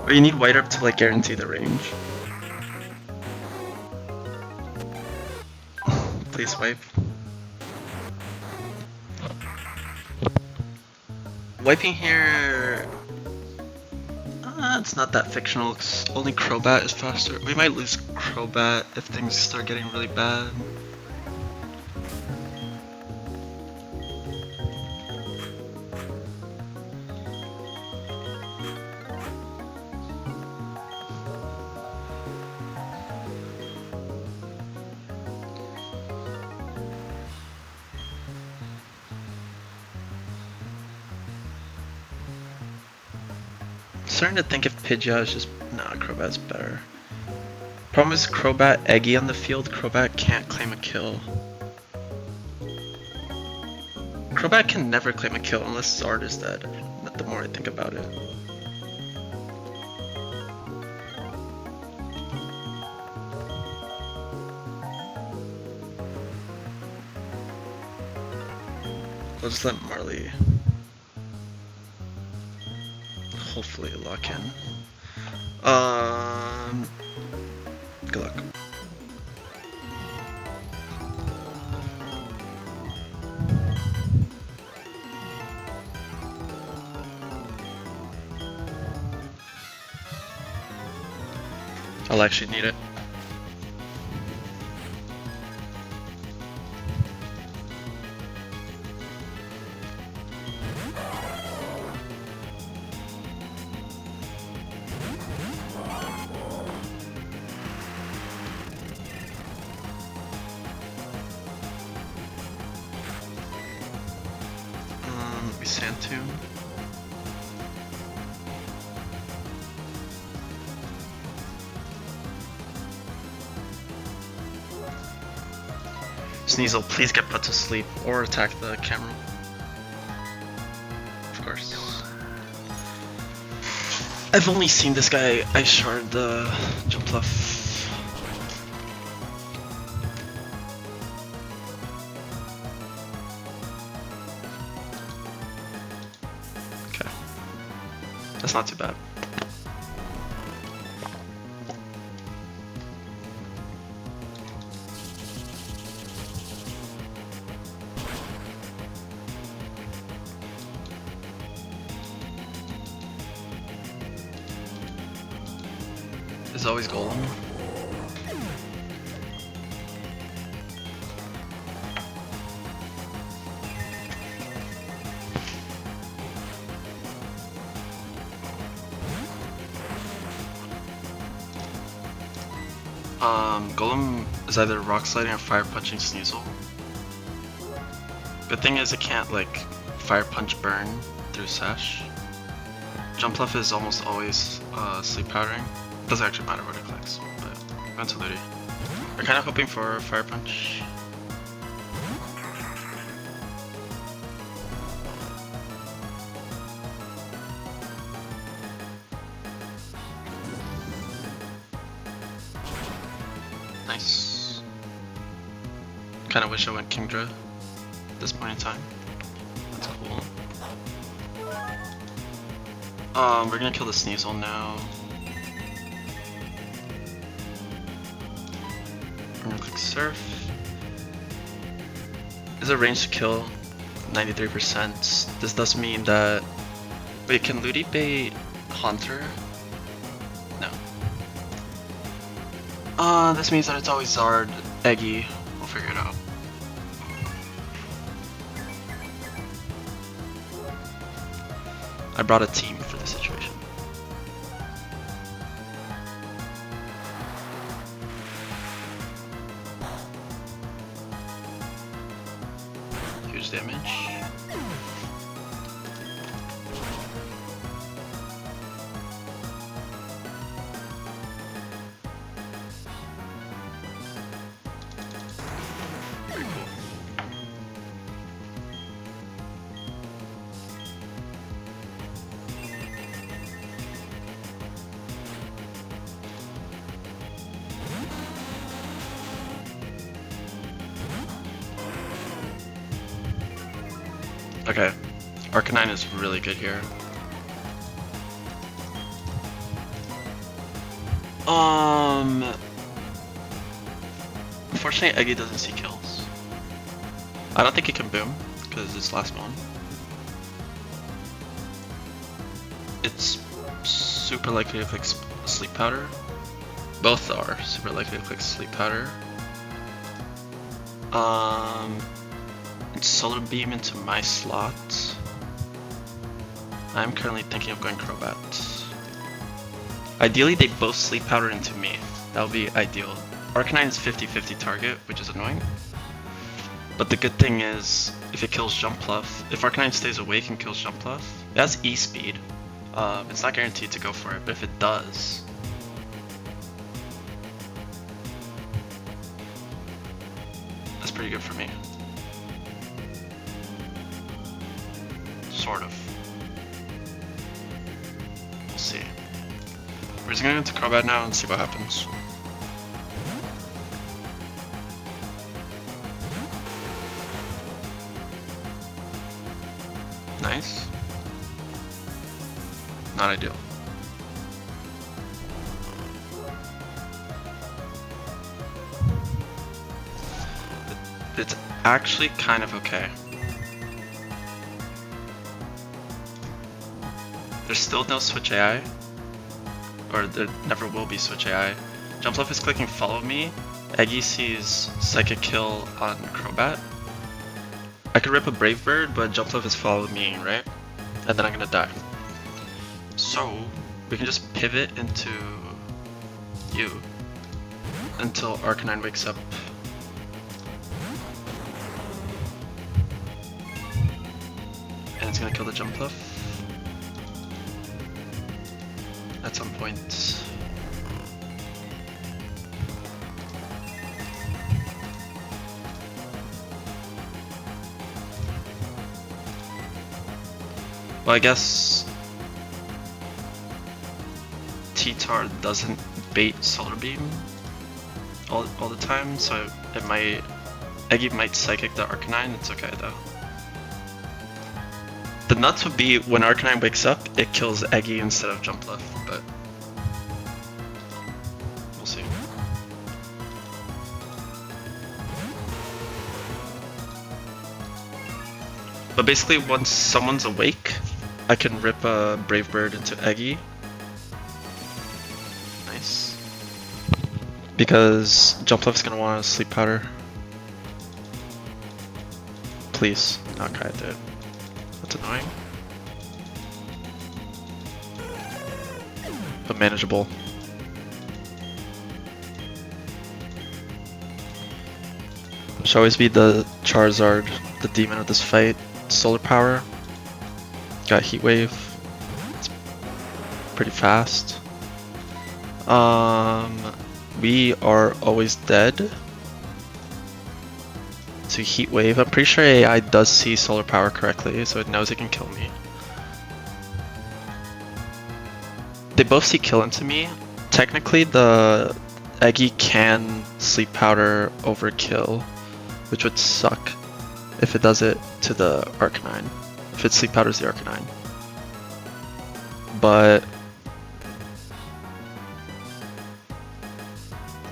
But you need white herb to like guarantee the range. Please wipe. Wiping here, it's not that fictional. It's only Crobat is faster. We might lose Crobat if things start getting really bad. Starting to think if Pidgeot is just... Nah, Crobat's better. Problem is Crobat Eggy on the field, Crobat can't claim a kill. Crobat can never claim a kill unless Zard is dead, the more I think about it. I'll just let Marley hopefully lock in. Good luck. I'll actually need it. Sandtomb. Sneasel, please get put to sleep or attack the camera. Of course. I've only seen this guy ice shard the Jumpluff. Okay. That's not too bad. There's always Golem. Golem is either rock sliding or fire punching Sneasel. Good thing is it can't like fire punch burn through Sash. Jump left is almost always sleep powdering. Doesn't actually matter what it clicks, but going to Ludi. We're kind of hoping for fire punch. Nice. Kind of wish I went Kingdra at this point in time. That's cool. We're gonna kill the Sneasel now. We're gonna click Surf. Is a range to kill 93%. This does mean that. Wait, can Ludi bait Haunter? No. This means that it's always Zard, Eggy. We'll figure it out. I brought a team for this situation. Huge damage. Very cool. Okay, Arcanine is really good here. Unfortunately, Eggy doesn't see kills. I don't think he can boom because it's last one. It's super likely to click Sleep Powder. Both are super likely to click Sleep Powder. Solar Beam into my slot. I'm currently thinking of going Crobat. Ideally, they both Sleep Powder into me. That would be ideal. Arcanine is 50-50 target, which is annoying. But the good thing is, if it kills Jump Bluff, if Arcanine stays awake and kills Jump Bluff, it has E-Speed. It's not guaranteed to go for it, but if it does, that's pretty good for me. Sort of. We'll see. We're just gonna go into Crobat now and see what happens. Nice. Not ideal. It's actually kind of okay. There's still no Switch AI, or there never will be Switch AI. Jumpluff is clicking Follow Me. Eggy sees Psychic Kill on Crobat. I could rip a Brave Bird, but Jumpluff is Follow Me, right? And then I'm gonna die. So we can just pivot into you until Arcanine wakes up. And it's gonna kill the Jumpluff at some point. Well, I guess T-Tar doesn't bait Solar Beam all the time, so it might, Eggy might Psychic the Arcanine. It's okay though. The nuts would be when Arcanine wakes up, it kills Eggy instead of Jumpluff, but we'll see. But basically, once someone's awake, I can rip a Brave Bird into Eggy. Nice. Because Jumpluff's gonna want to Sleep Powder. Please, not Kai, dude. That's annoying. But manageable. Should always be the Charizard, the demon of this fight. Solar Power. Got Heat Wave. It's pretty fast. We are always dead to Heat Wave. I'm pretty sure AI does see Solar Power correctly, so it knows it can kill me. They both see kill into me. Technically, the Eggy can Sleep Powder over kill, which would suck if it does it to the Arcanine. If it Sleep Powders the Arcanine. But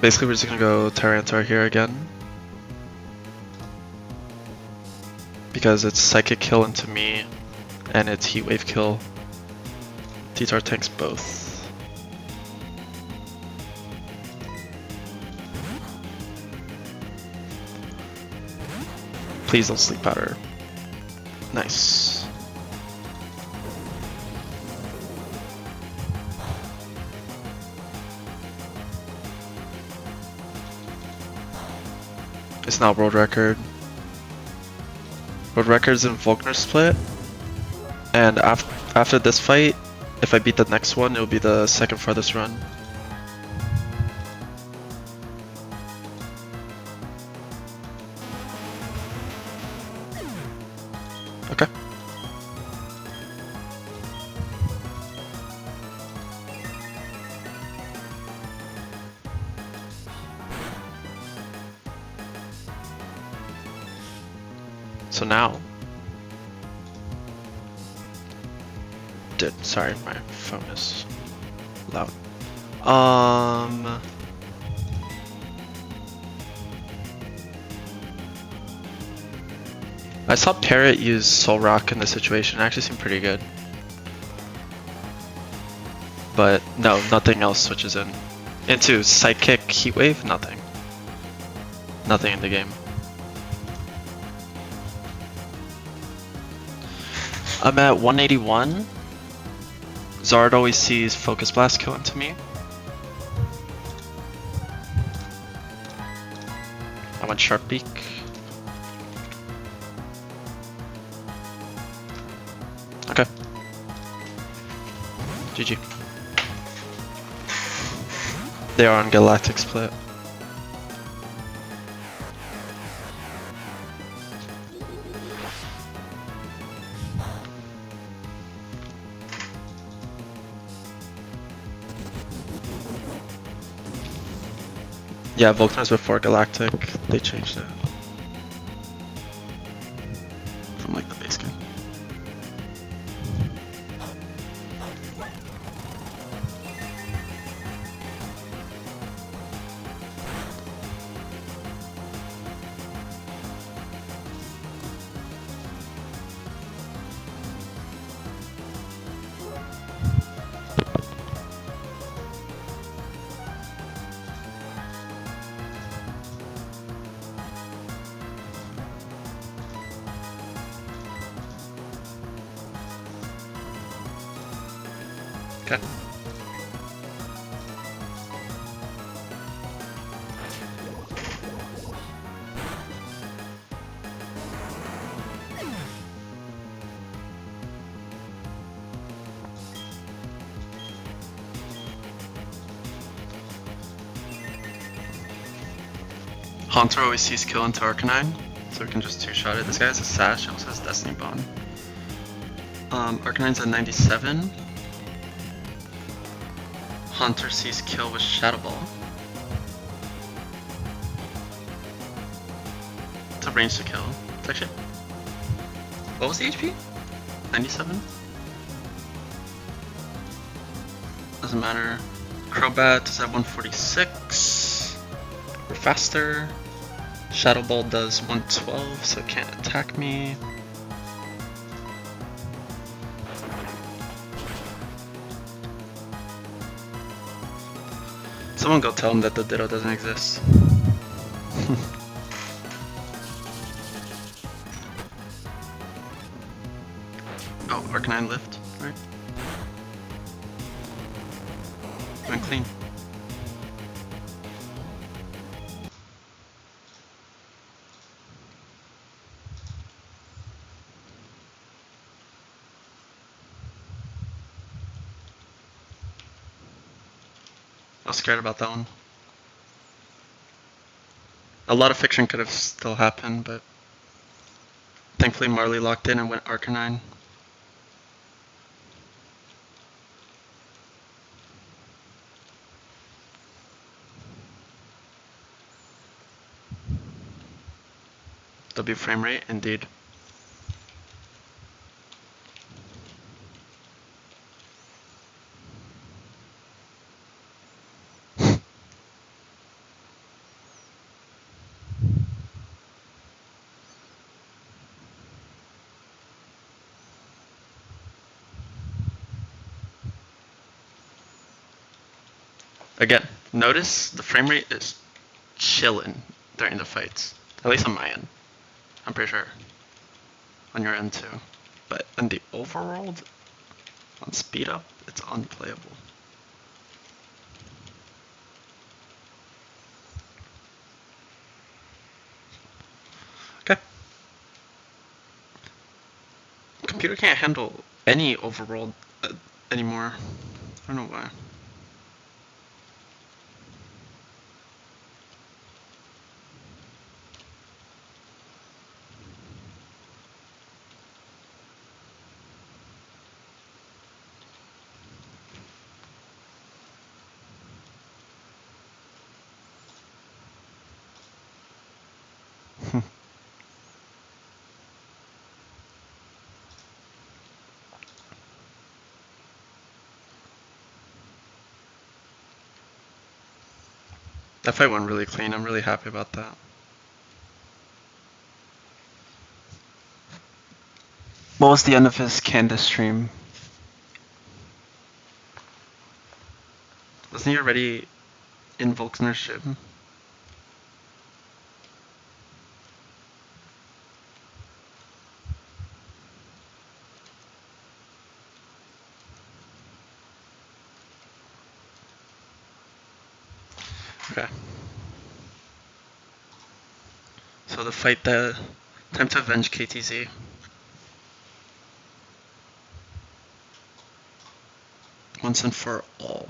basically, we're just gonna go Tyranitar here again. Because it's Psychic Kill into me, and it's Heat Wave Kill. T-Tar tanks both. Please don't Sleep Powder. Nice. It's now world record. World record's in Volkner split. And after this fight, if I beat the next one, it'll be the second farthest run. Okay. So now, sorry, my phone is loud. I saw Parrot use Soul Rock in this situation. It actually seemed pretty good. But no, nothing else switches in. Into Psychic Heat Wave, nothing. Nothing in the game. I'm at 181. Zard always sees Focus Blast kill into me. I went Sharp Beak. Okay. GG. They are on Galactic Split. Yeah, Volkner's before Galactic. They changed it from like the base game. Okay. Haunter always sees kill into Arcanine, so we can just two-shot it. This guy has a Sash, he also has Destiny Bond. Arcanine's at 97. Haunter sees kill with Shadow Ball. It's a range to kill. It's actually... What was the HP? 97? Doesn't matter. Crobat is at 146. We're faster. Shadow Ball does 112, so it can't attack me. Someone go tell him that the Ditto doesn't exist. Oh, Arcanine lift, right? Went clean. I was scared about that one. A lot of fiction could have still happened, but thankfully Marley locked in and went Arcanine. W frame rate, indeed. Again, notice the frame rate is chilling during the fights. At least on my end. I'm pretty sure. On your end too. But in the overworld, on speed up, it's unplayable. Okay. Computer can't handle any overworld anymore. I don't know why. That fight went really clean. I'm really happy about that. What was the end of his Candice stream? Wasn't he already in Volkner's gym? Okay. So the fight that time to avenge KTZ. Once and for all.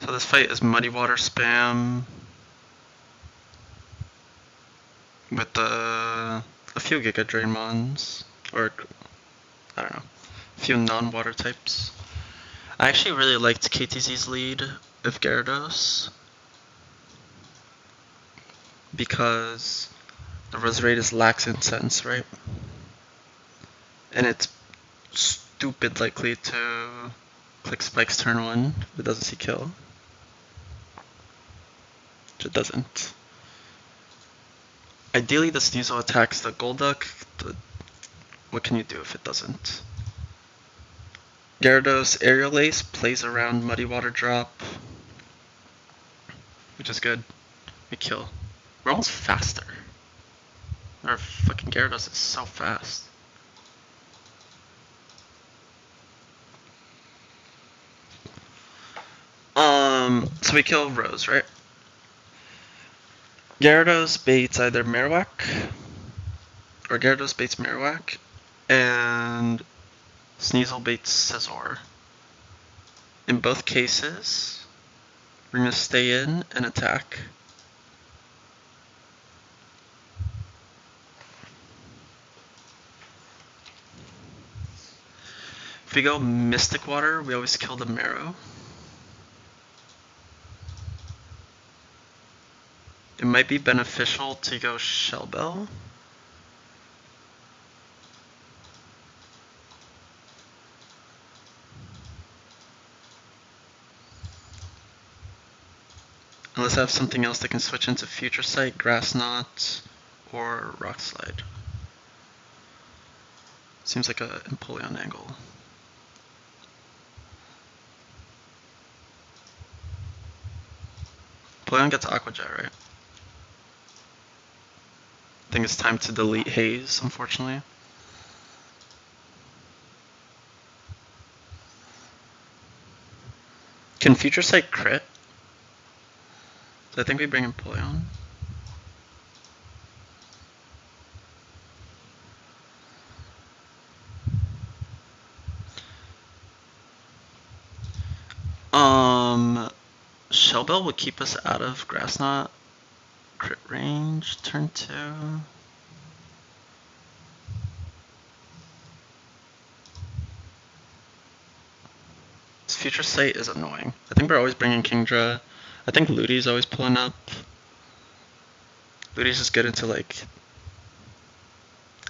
So this fight is Muddy Water spam with a few Giga Draymons, or I don't know, a few non-water types. I actually really liked KTZ's lead of Gyarados because the res rate is lax in sense, right? And it's stupid likely to click Spike's turn 1 if it doesn't see kill. Which it doesn't. Ideally, the Sneasel attacks the Golduck. What can you do if it doesn't? Gyarados Aerial Ace plays around Muddy Water Drop, which is good. We kill. We're almost faster. Our fucking Gyarados is so fast. So we kill Rose, right? Gyarados baits either Marowak, or Gyarados baits Marowak, and Sneasel baits Scizor. In both cases, we're gonna stay in and attack. If we go Mystic Water, we always kill the Marrow. It might be beneficial to go Shell Bell. Unless I have something else that can switch into Future Sight, Grass Knot, or Rock Slide. Seems like a Empoleon angle. Empoleon gets Aqua Jet, right? I think it's time to delete Haze, unfortunately. Can Future Sight crit? So I think we bring Empoleon. Snowbell would keep us out of Grass Knot. Crit range, turn 2. This Future Sight is annoying. I think we're always bringing Kingdra. I think Ludi's always pulling up. Ludi's just good into like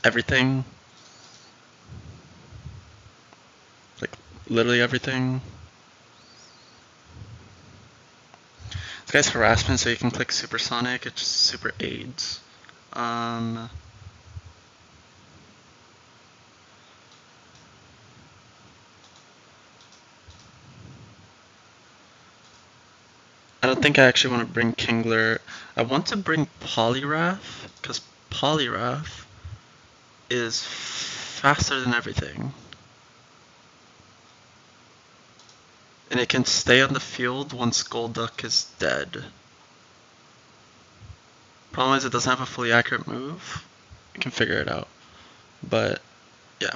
everything. Like literally everything. This guy's harassment, so you can click Supersonic. It just super aids. I don't think I actually want to bring Kingler. I want to bring Poliwrath, because Poliwrath is faster than everything. And it can stay on the field once Golduck is dead. Problem is it doesn't have a fully accurate move. You can figure it out. But, yeah.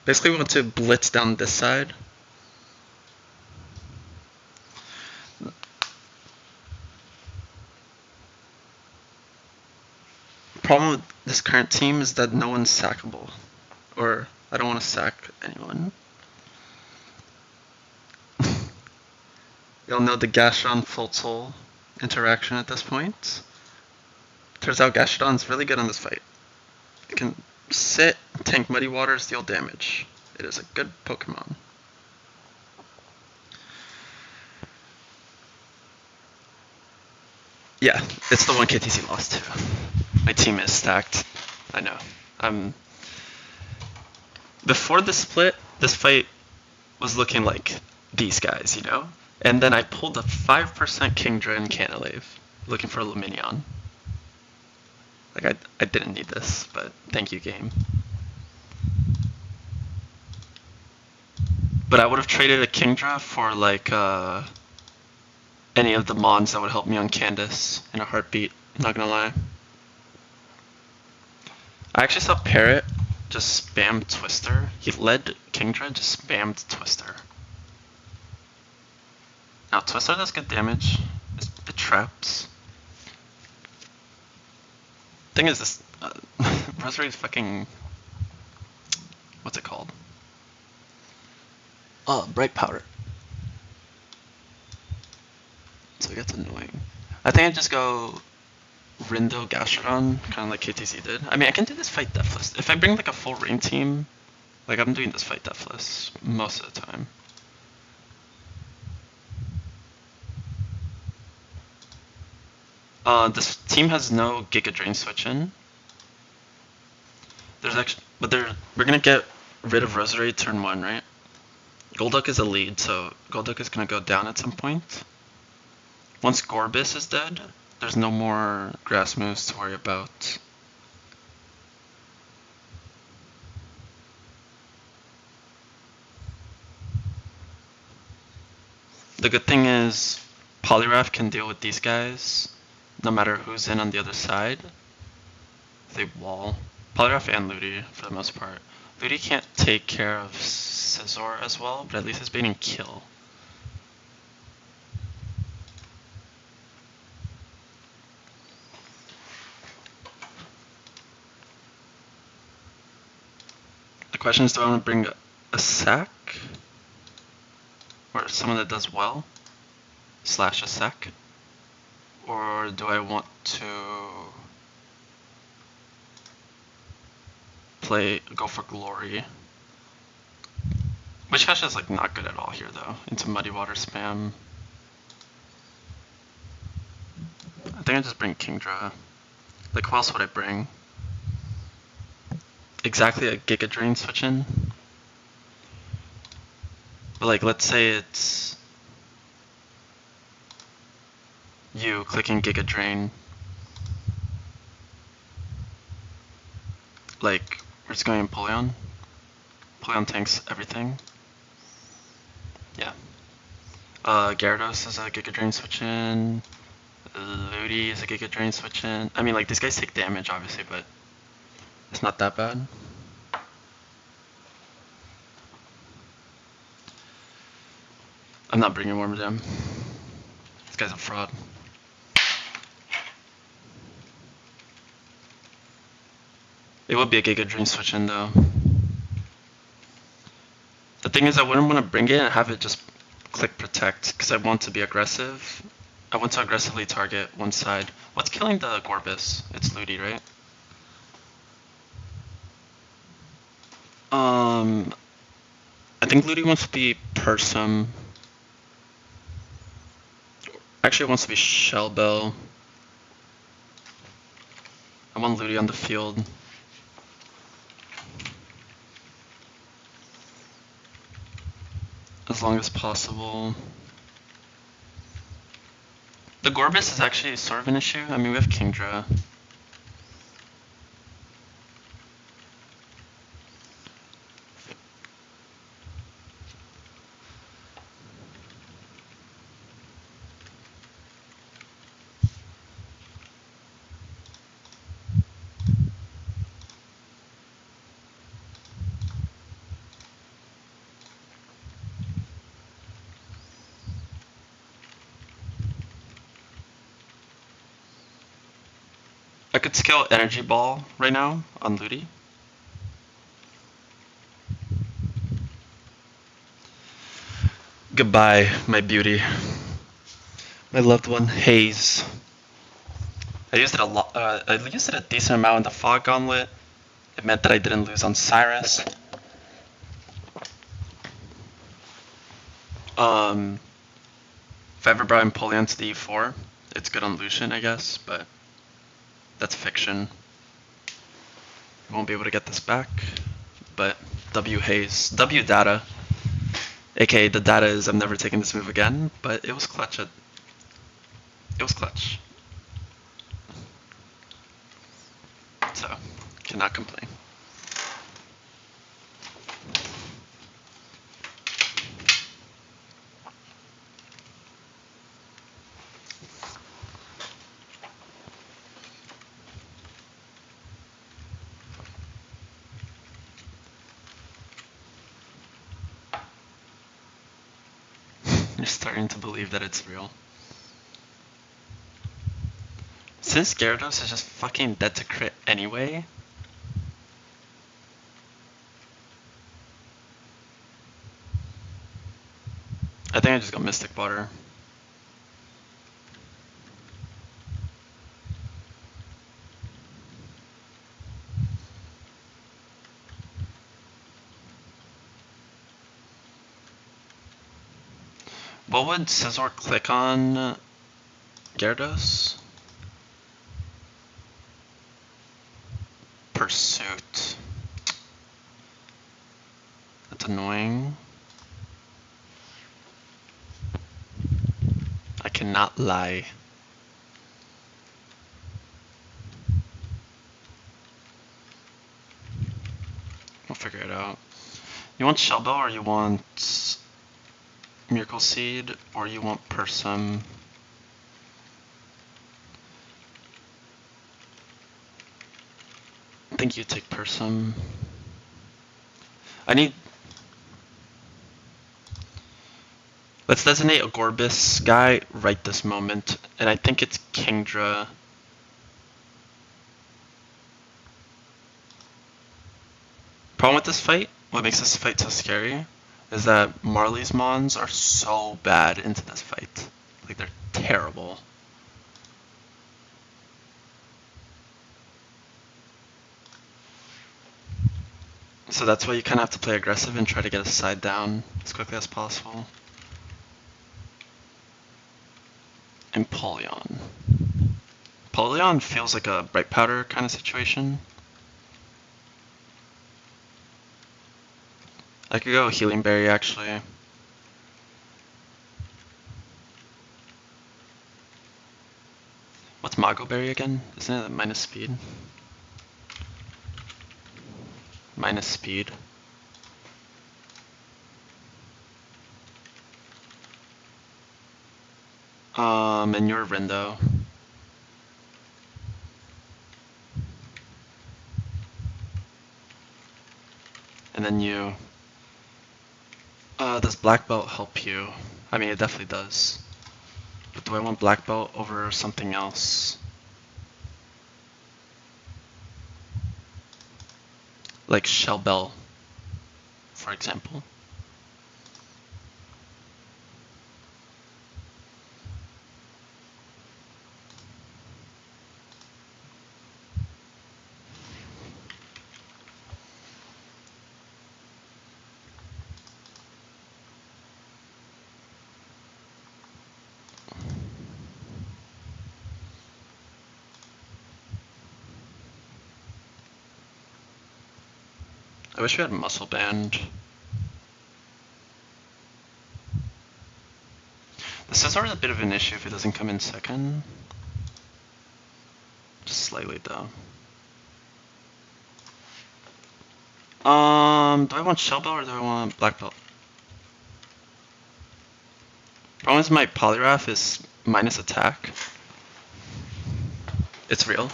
Basically we want to blitz down this side. Problem with this current team is that no one's sackable. Or, I don't want to sack anyone. You'll know the Gastrodon Floatzel interaction at this point. Turns out Gastrodon's really good on this fight. It can sit, tank Muddy Waters, deal damage. It is a good Pokemon. Yeah, it's the one KTC lost to. My team is stacked. I know. Before the split, this fight was looking like these guys, you know? And then I pulled a 5% Kingdra and Canalave, looking for a Luminion. Like, I didn't need this, but thank you, game. But I would have traded a Kingdra for, like, any of the Mons that would help me on Candice in a heartbeat, not gonna lie. I actually saw Parrot just spam Twister. He led Kingdra, just spammed Twister. Now Twister does good damage. It traps. Thing is this, Rosary's fucking, what's it called? Oh, Bright Powder. So it gets annoying. I think I just go Rindo Gastrodon, kind of like KTC did. I mean, I can do this fight deathless. If I bring like a full rain team, like I'm doing this fight deathless most of the time. This team has no Giga Drain switch in. There's actually, but we're gonna get rid of Roserade turn 1, right? Golduck is a lead, so Golduck is gonna go down at some point. Once Gorbis is dead, there's no more grass moves to worry about. The good thing is Poliwrath can deal with these guys no matter who's in on the other side. They wall. Poliwrath and Ludi for the most part. Ludi can't take care of Scizor as well, but at least it's baiting kill. The question is, do I want to bring a sack? Or someone that does well? Slash a sack? Or do I want to go for Glory? Witch Cash is like not good at all here though. Into Muddy Water spam. I think I just bring Kingdra. Like who else would I bring? Exactly a Giga Drain switch in. But like let's say it's you clicking Giga Drain. Like we're just going Empoleon. Empoleon tanks everything. Yeah. Gyarados is a Giga Drain switch in. Ludi is a Giga Drain switch in. I mean, like, these guys take damage, obviously, but it's not that bad. I'm not bringing Wormadam. It's guy's a fraud. It would be a Giga Dream switch in though. The thing is, I wouldn't want to bring it and have it just click protect, because I want to be aggressive. I want to aggressively target one side. What's killing the Gorbis? It's Ludi, right? I think Ludi wants to be Persum. Actually, it wants to be Shellbell. I want Ludi on the field. As long as possible. The Gorbis is actually sort of an issue. I mean, we have Kingdra. I could scale Energy Ball right now on Ludi. Goodbye, my beauty. My loved one, Haze. I used it a lot. I used it a decent amount in the Fog Gauntlet. It meant that I didn't lose on Cyrus. If I ever brought Empoleon to the E4, it's good on Lucian, I guess, but that's fiction. I won't be able to get this back, but W Haze, W Data, aka the data is I'm never taking this move again, but it was clutch. It was clutch. So, cannot complain. You're starting to believe that it's real. Since Gyarados is just fucking dead to crit anyway, I think I just got Mystic Water. What would Scizor click on Gyarados? Pursuit. That's annoying. I cannot lie. We'll figure it out. You want Shellbell or you want Miracle Seed or you want Persum? I think you take Persum. I need... Let's designate a Gorbis guy right this moment, and I think it's Kingdra. Problem with this fight, what makes this fight so scary, is that Marley's Mons are so bad into this fight. Like, they're terrible. So that's why you kind of have to play aggressive and try to get a side down as quickly as possible. Empoleon. Empoleon feels like a Bright Powder kind of situation. I could go Healing Berry actually. What's Mago Berry again? Isn't it minus speed? Minus speed. And you're Rindo. And then you... does Black Belt help you? I mean, it definitely does.
But do I want black belt over something else? Like shell bell, for example. I wish we had muscle band. The scissor is a bit of an issue if it doesn't come in second. Just slightly though. Do I want shell belt or do I want black belt? Problem is my polygraph is minus attack. It's real.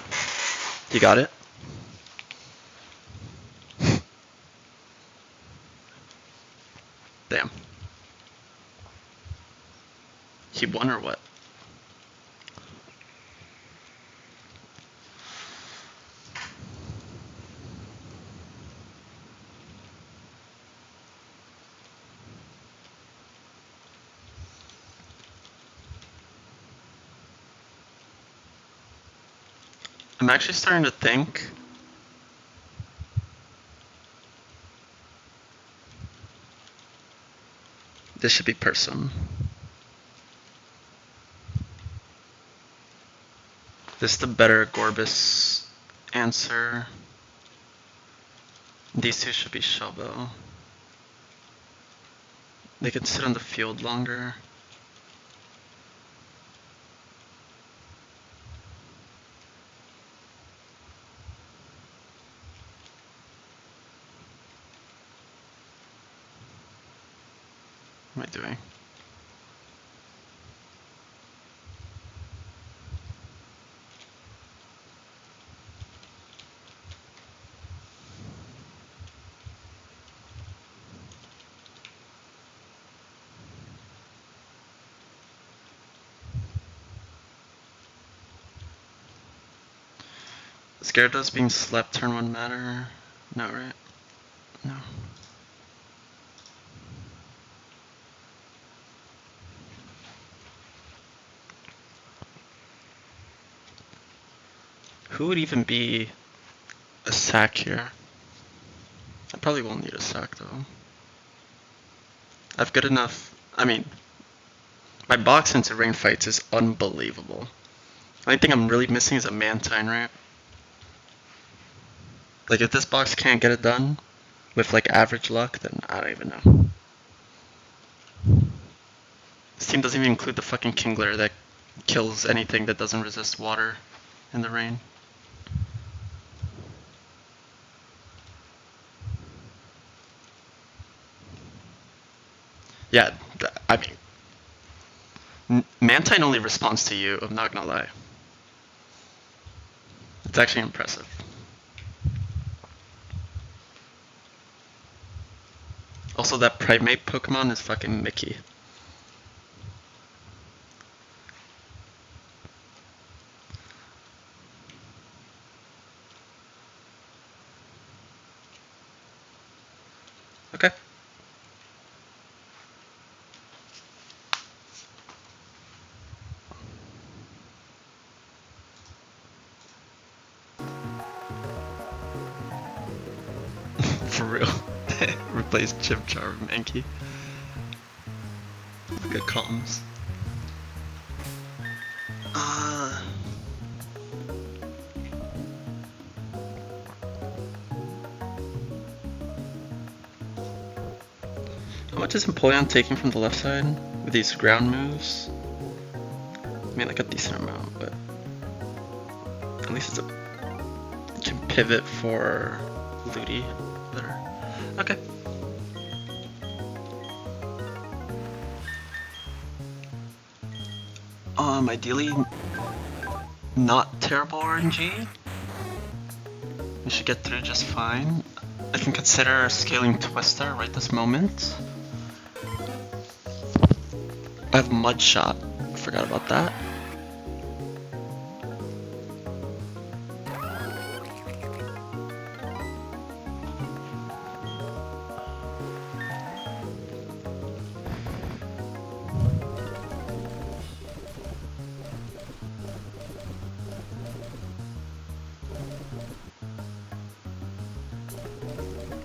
You got it? Damn. He won or what? I'm actually starting to think this should be person. This is the better Gorbis answer. These two should be Shobo. They can sit on the field longer. What am I doing? Scared does being slept turn one matter? No, right? No. Who would even be a sack here? I probably won't need a sack though. I've good enough. I mean, my box into rain fights is unbelievable. The only thing I'm really missing is a Mantine, right? Like if this box can't get it done with like average luck, then I don't even know. This team doesn't even include the fucking Kingler that kills anything that doesn't resist water in the rain. Yeah, I mean, Mantine only responds to you, I'm not gonna lie. It's actually impressive. Also, that Primate Pokemon is fucking Mickey. Okay. For real. Replace Chimchar with Mankey. Good comms. How much is Empoleon taking from the left side with these ground moves? I mean, like a decent amount, but at least it can pivot for Ludi better. Okay. Ideally, not terrible RNG. We should get through just fine. I can consider scaling Twister right this moment. I have Mud Shot forgot about that.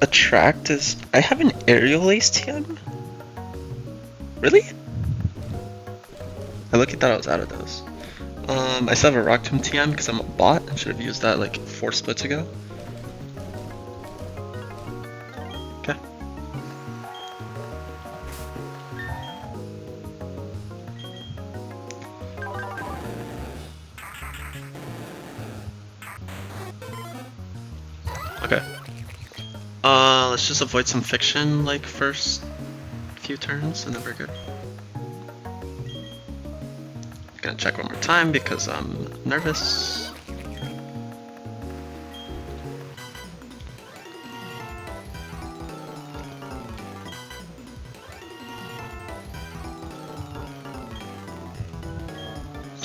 Attract is... I have an aerial ace TM? Really? I lucky thought I was out of those. I still have a Rock Tomb TM because I'm a bot. I should have used that like 4 splits ago. Okay. Okay. Let's just avoid some fiction like first few turns and then we're good. Gonna check one more time because I'm nervous.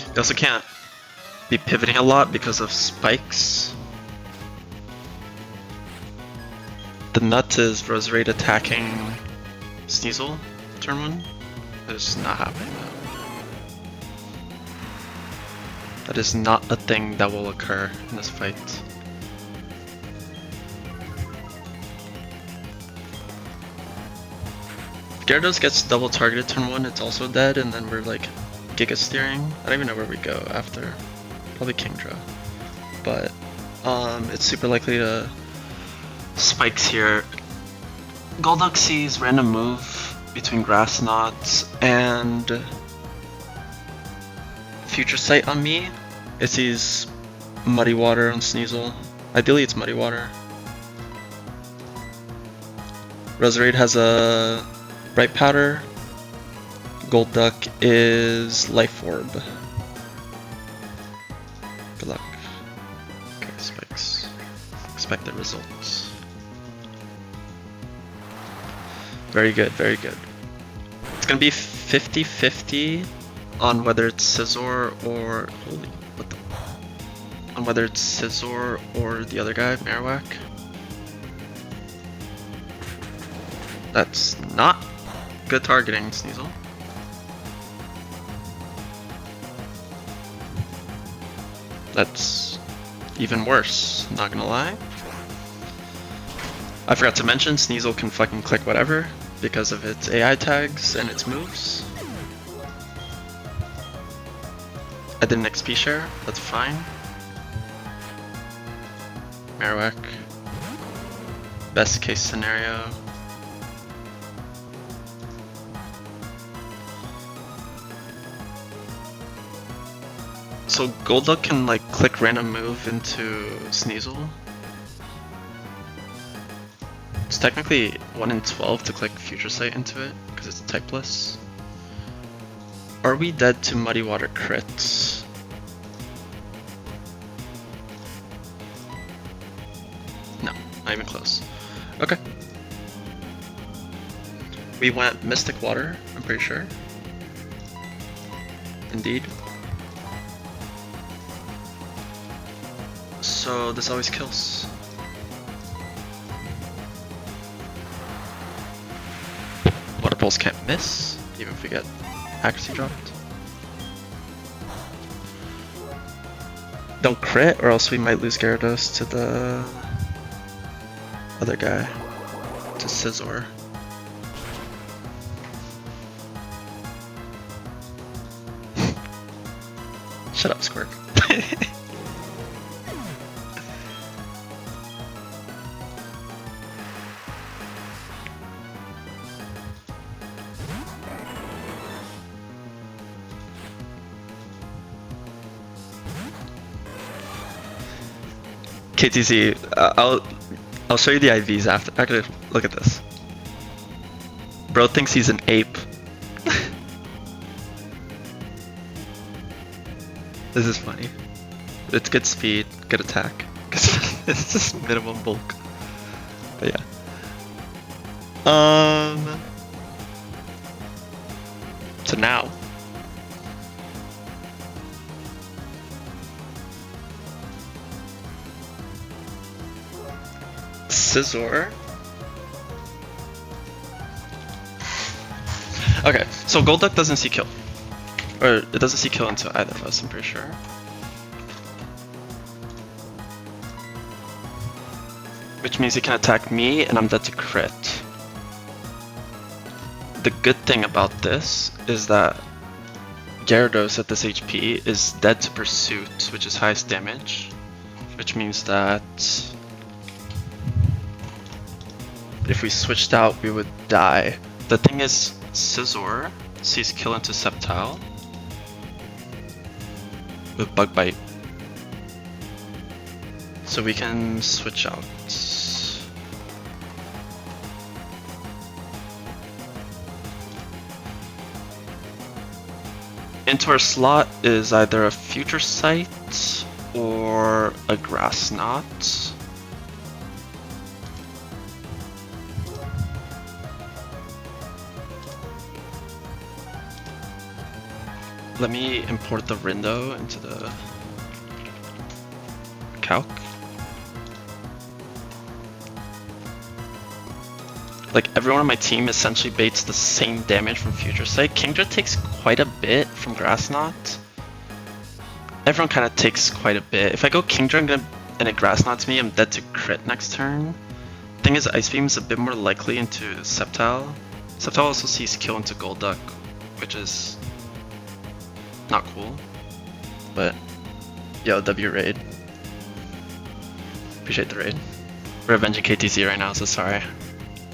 You also can't be pivoting a lot because of spikes. The nut is Roserade attacking Sneasel turn 1. That is not happening now. That is not a thing that will occur in this fight. If Gyarados gets double targeted turn 1, it's also dead, and then we're like Giga Steering. I don't even know where we go after. Probably Kingdra. But it's super likely to spikes here. Golduck sees random move between Grass Knots and Future Sight on me. It sees Muddy Water on Sneasel. Ideally it's Muddy Water. Roserade has a Bright Powder. Golduck is Life Orb. Good luck. Okay, spikes. Expected results. Very good, very good. It's gonna be 50-50 on whether it's Scizor or... Holy... What the... On whether it's Scizor or the other guy, Marowak. That's not good targeting, Sneasel. That's even worse, not gonna lie. I forgot to mention, Sneasel can fucking click whatever because of its AI tags and its moves. I did an XP share, that's fine. Marowak. Best case scenario. So Golduck can like click random move into Sneasel. It's technically 1 in 12 to click Future Sight into it, because it's typeless. Are we dead to Muddy Water crits? No, not even close. Okay. We went Mystic Water, I'm pretty sure. Indeed. So this always kills. Water Pulse can't miss, even if we get accuracy dropped. Don't crit, or else we might lose Gyarados to the other guy, to Scizor. Shut up, Squirk. KTC, I'll show you the IVs after. Actually, look at this. Bro thinks he's an ape. This is funny. It's good speed, good attack. It's just minimum bulk. But yeah. So now Scizor. Okay, so Golduck doesn't see kill. Or it doesn't see kill into either of us, I'm pretty sure. Which means he can attack me and I'm dead to crit. The good thing about this is that Gyarados at this HP is dead to Pursuit, which is highest damage. Which means that if we switched out, we would die. The thing is, Scizor sees kill into Sceptile with Bug Bite. So we can switch out. Into our slot is either a Future Sight or a Grass Knot. Let me import the Rindo into the calc. Like everyone on my team essentially baits the same damage from Future Sight. Kingdra takes quite a bit from Grass Knot. Everyone kind of takes quite a bit. If I go Kingdra and it Grass Knots me, I'm dead to crit next turn. Thing is, Ice Beam is a bit more likely into Sceptile. Sceptile also sees kill into Golduck, which is not cool. But yo, W raid. Appreciate the raid. We're avenging KTC right now, so sorry.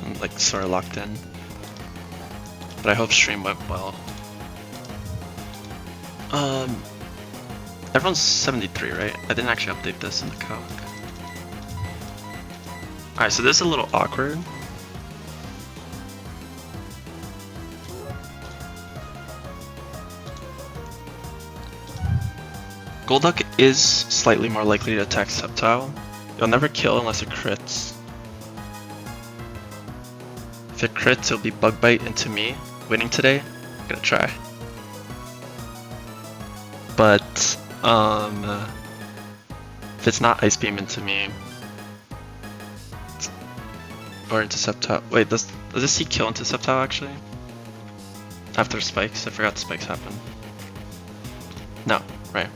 I'm like sort of locked in. But I hope stream went well. Everyone's 73, right? I didn't actually update this in the calc. Alright, so this is a little awkward. Golduck is slightly more likely to attack Sceptile. You'll never kill unless it crits. If it crits, it'll be Bug Bite into me. Winning today? I'm gonna try. But, if it's not Ice Beam into me, or into Sceptile. Wait, does this see kill into Sceptile actually? After spikes? I forgot the spikes happen. No, right.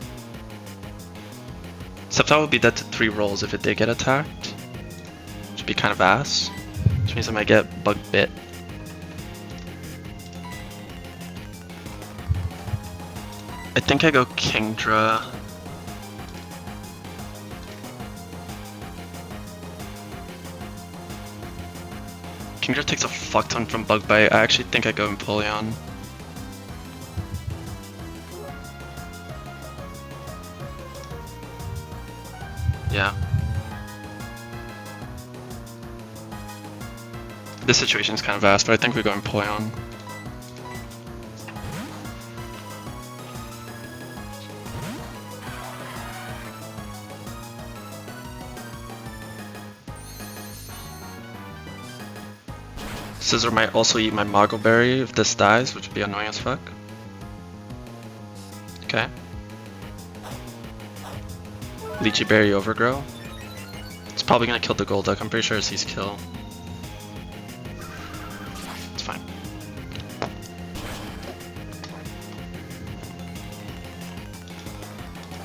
Sceptile would be dead to 3 rolls if it did get attacked. Which would be kind of ass. Which means I might get Bug Bit. I think I go Kingdra. Kingdra takes a fuck ton from Bug Bite. I actually think I go Empoleon. Yeah. This situation is kind of vast, but I think we go Empoleon. Scizor might also eat my Mago Berry if this dies, which would be annoying as fuck. Okay. Lychee Berry Overgrow. It's probably gonna kill the Golduck. I'm pretty sure it sees kill. It's fine.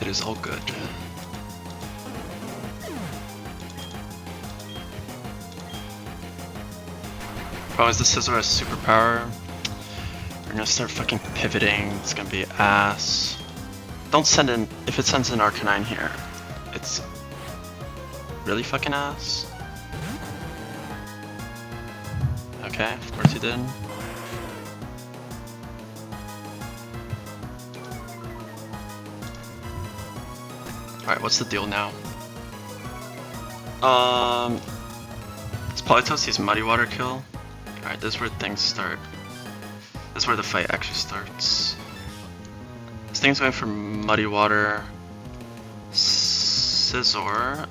It is all good. Problem is the Scizor has superpower. We're gonna start fucking pivoting. It's gonna be ass. Don't send in, if it sends an Arcanine here, it's really fucking ass. Okay, of course you did. Alright, what's the deal now? It's Politoed sees Muddy Water kill. Alright, this is where things start. This is where the fight actually starts. This thing's going for Muddy Water. Scizor.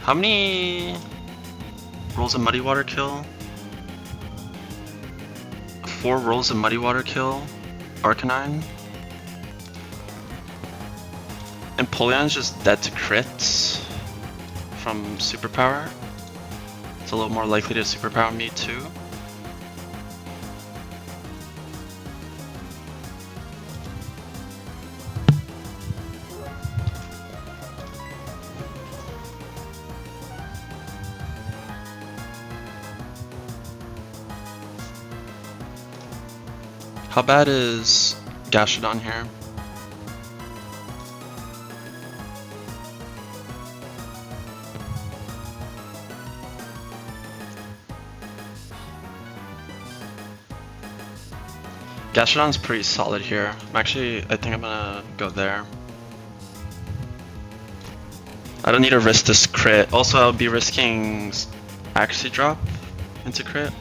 How many rolls of Muddy Water kill? 4 rolls of Muddy Water kill Arcanine.
Empoleon's just dead to crits from superpower. It's a little more likely to superpower me too. How bad is Gashadon here? Gashadon's pretty solid here. I think I'm gonna go there. I don't need to risk this crit. Also, I'll be risking accuracy drop into crit.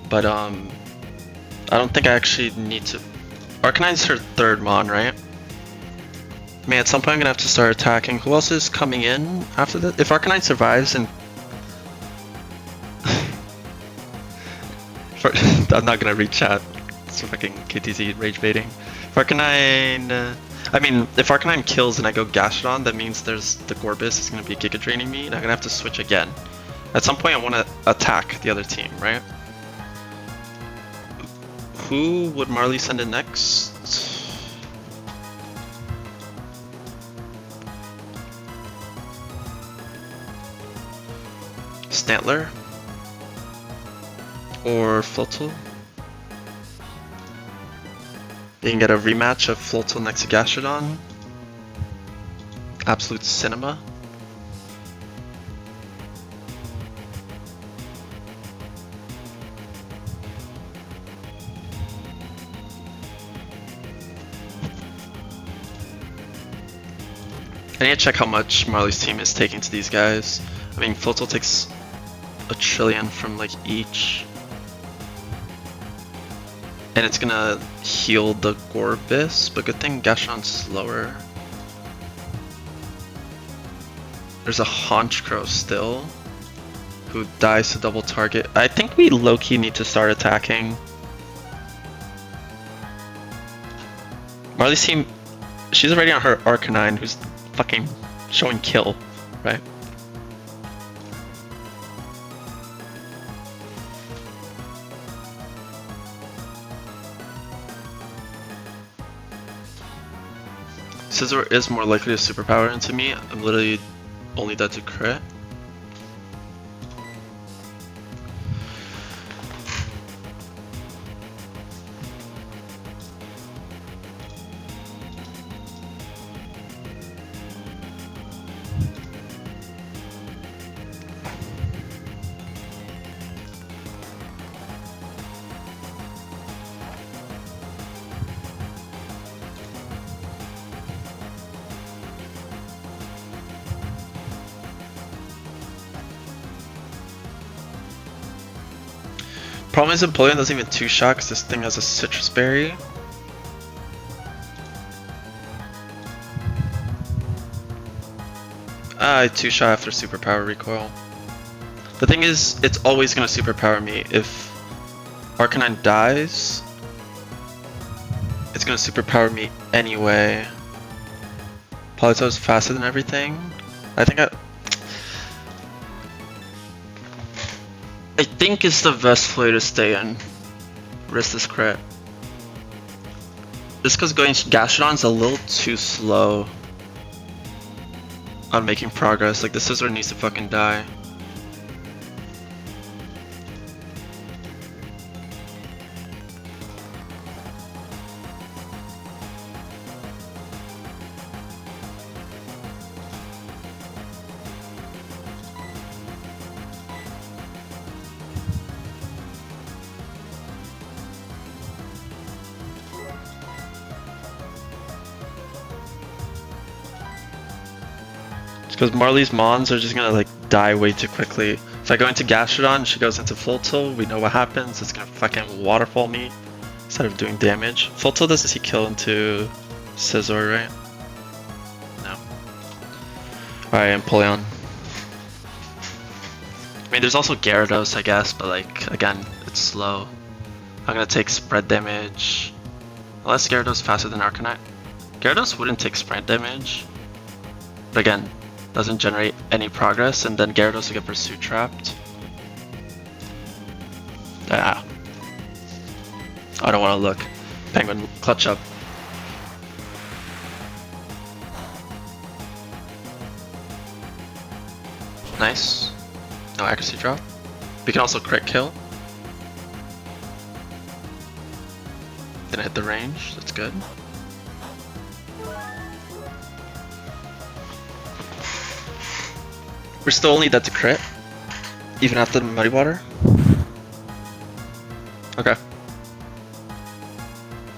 But I don't think I actually need to. Arcanine's her third mon, right? Man, at some point I'm gonna have to start attacking. Who else is coming in after that? If Arcanine survives and I'm not gonna read chat. It's fucking KTZ rage baiting. If Arcanine, if Arcanine kills and I go Gashadon, that means there's the Gorbis is gonna be Giga draining me, and I'm gonna have to switch again. At some point, I want to attack the other team, right? Who would Marley send in next? Stantler? Or Floatzel? You can get a rematch of Floatzel next to Gashadon. Absolute cinema. I need to check how much Marley's team is taking to these guys. I mean, Floatzel takes a trillion from like each. And it's gonna heal the Gorbis, but good thing Gashadon's slower. There's a Honchkrow still, who dies to double target. I think we low-key need to start attacking. Marley's team, she's already on her Arcanine, who's fucking showing kill, right? Scizor is more likely to superpower into me. I'm literally only dead to crit. Problem is Empoleon doesn't even two-shot because this thing has a citrus berry. I two-shot after superpower recoil. The thing is, it's always gonna superpower me. If Arcanine dies, it's gonna superpower me anyway. Polito's faster than everything. I think it's the best play to stay in. Risk this crit. Just because going Gashadon's a little too slow on making progress. Like the Scizor needs to fucking die. Because Marley's Mons are just gonna like die way too quickly. If I go into Gashadon, she goes into Floatzel, we know what happens. It's gonna fucking waterfall me instead of doing damage. Floatzel doesn't see kill into Scizor, right? No. Alright, Empoleon. I mean, there's also Gyarados, I guess, but like, again, it's slow. I'm gonna take spread damage. Unless Gyarados is faster than Arcanine. Gyarados wouldn't take sprite damage, but again, doesn't generate any progress, and then Gyarados will get pursuit trapped. Ah. I don't want to look. Penguin, clutch up. Nice. No accuracy drop. We can also crit kill. Didn't hit the range, that's good. We're still only dead to crit, even after the Muddy Water. Okay.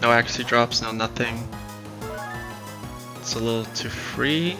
No accuracy drops, no nothing. It's a little too free.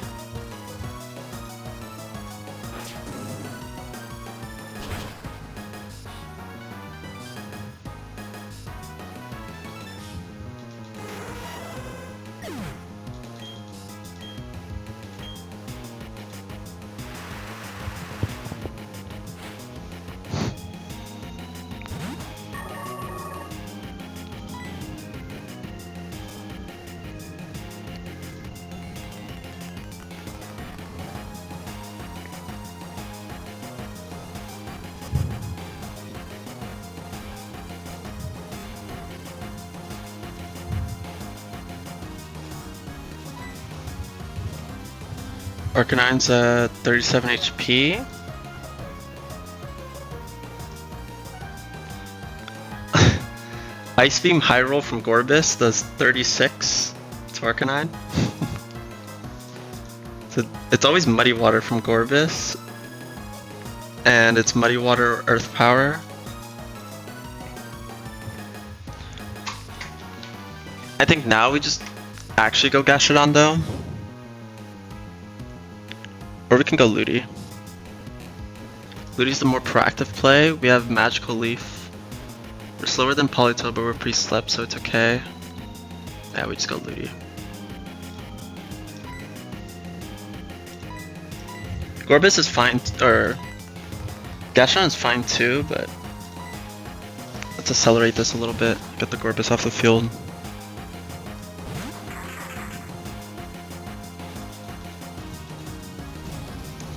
Arcanine's at 37 HP. Ice Beam High Roll from Gorbis does 36 to Arcanine. So it's always Muddy Water from Gorbis, and it's Muddy Water Earth Power. I think now we just actually go Gastrodon though. Or we can go Ludi. Ludi's the more proactive play. We have Magical Leaf. We're slower than Politoed, but we're pre-slept, so it's okay. Yeah, we just go Ludi. Gorbis is fine, or Gastrodon is fine too, but let's accelerate this a little bit. Get the Gorbis off the field.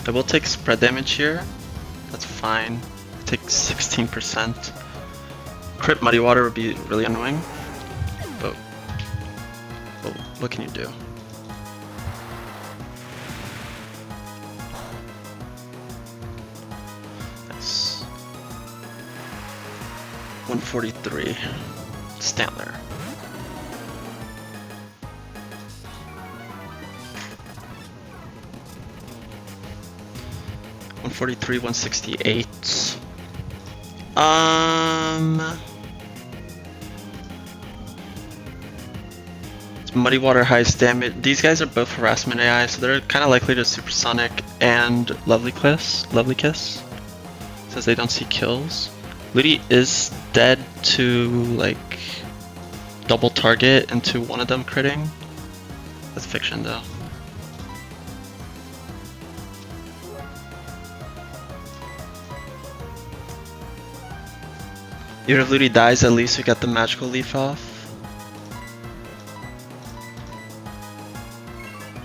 I will take spread damage here. That's fine. Take 16%. Crit Muddy Water would be really annoying, but well, what can you do? Nice. 143. Stand there. $143, 168. It's Muddy Water highest damage. These guys are both harassment AI, so they're kind of likely to Supersonic and Lovely Kiss. Says they don't see kills. Ludi is dead to like double target into one of them critting. That's fiction though. Even if Ludi dies, at least we got the Magical Leaf off.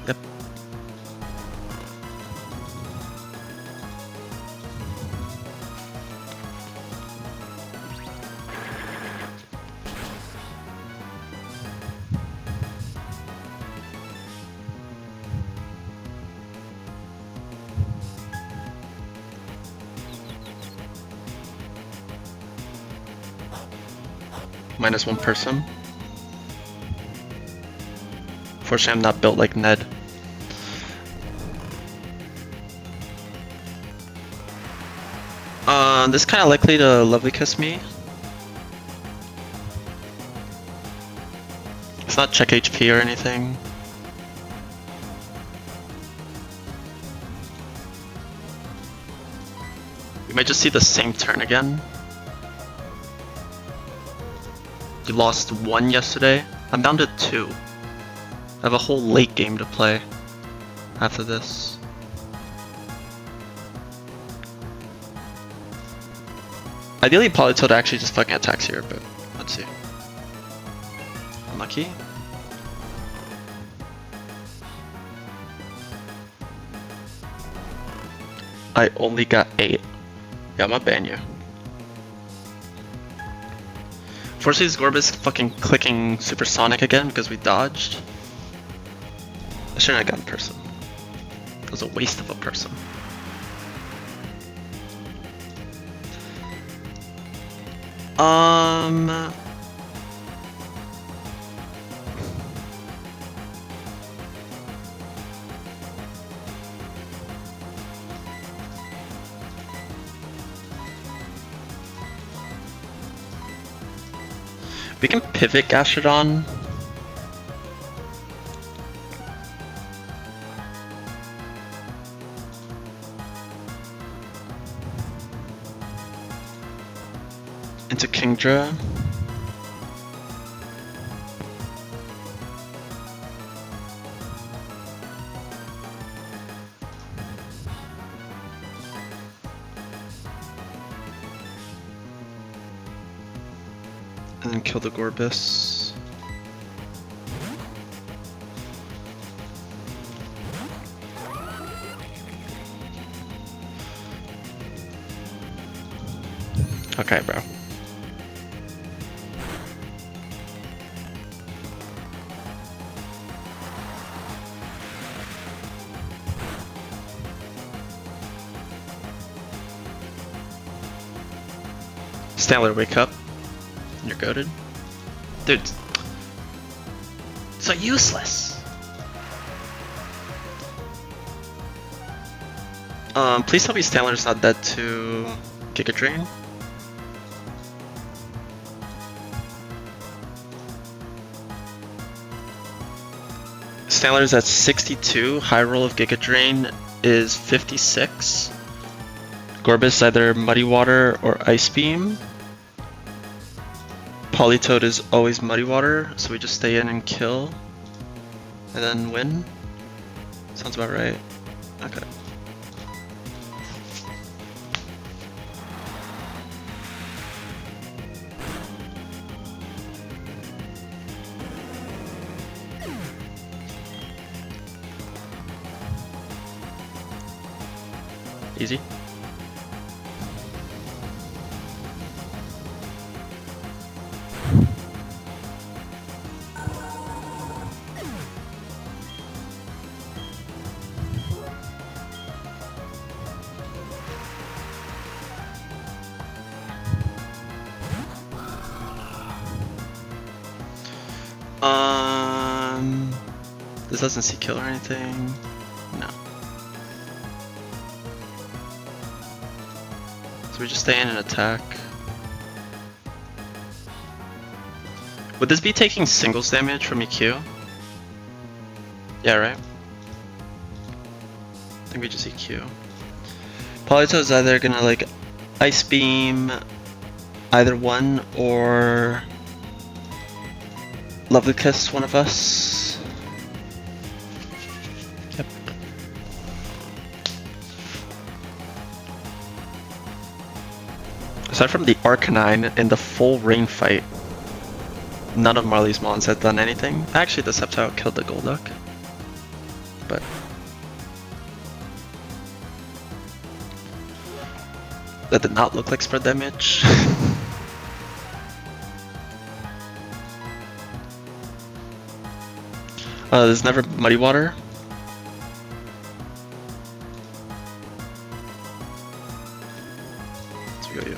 Yep. Minus one person. Fortunately, I'm not built like Ned. This kind of likely to Lovely Kiss me. It's not check HP or anything. We might just see the same turn again. You lost 1 yesterday. I'm down to 2. I have a whole late game to play after this. Ideally, Politoed actually just fucking attacks here, but let's see. Unlucky.
I only got 8. Yeah, I'm gonna ban you. Fortunately, this Gorb is fucking clicking supersonic again because we dodged. I shouldn't have gotten person. It was a waste of a person. We can pivot Gastrodon. Into Kingdra. And then kill the Gorbis. Okay, bro. Stanley, wake up. You're goated. Dude. So useless. Please tell me Stanler's not dead to Giga Drain. Stanler's at 62, high roll of Giga Drain is 56. Gorbis either Muddy Water or Ice Beam. Politoed is always Muddy Water, so we just stay in and kill. And then win? Sounds about right. Okay. Easy. This doesn't see kill or anything. No. So we just stay in and attack. Would this be taking singles damage from EQ? Yeah, right? I think we just EQ. Polito is either gonna like Ice Beam either one or Lovely Kiss one of us. Yep. Aside from the Arcanine in the full rain fight, none of Marley's mons had done anything. Actually, the Sceptile killed the Golduck, but that did not look like spread damage. There's never Muddy Water. Let's go you.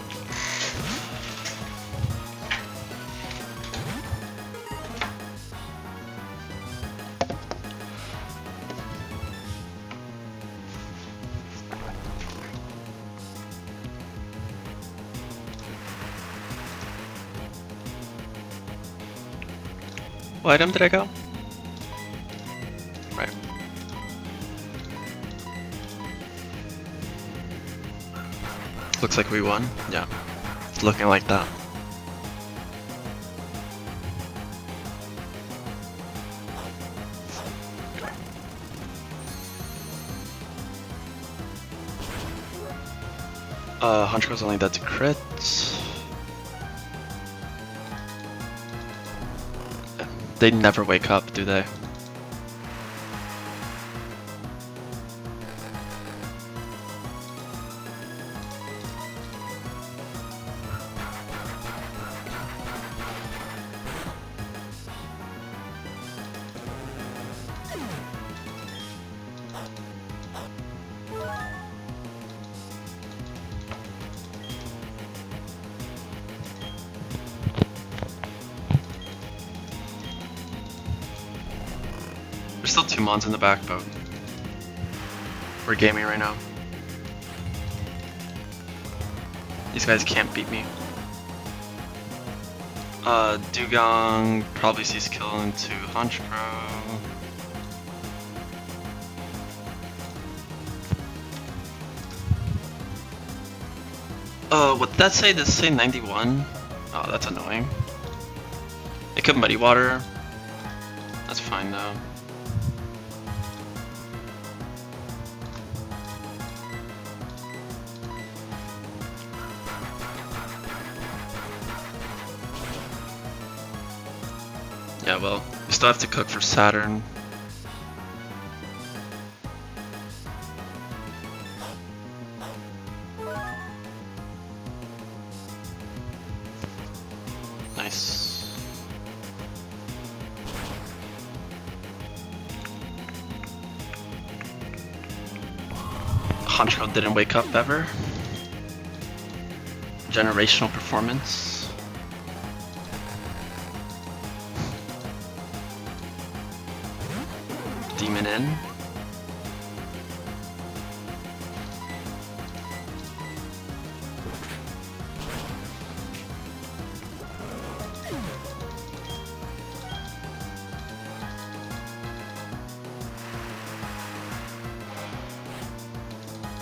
What item did I go? Right. Looks like we won. Yeah. It's looking like that. Hunter's only dead to crit. They never wake up, do they? There's still 2 mons in the back, but we're gaming right now. These guys can't beat me. Dugong probably sees kill into Honchkrow. What did that say? Does it say 91? Oh, that's annoying. It could muddy water. That's fine though. Yeah, well, we still have to cook for Saturn. Nice. Honchkrow didn't wake up ever. Generational performance. Demon in.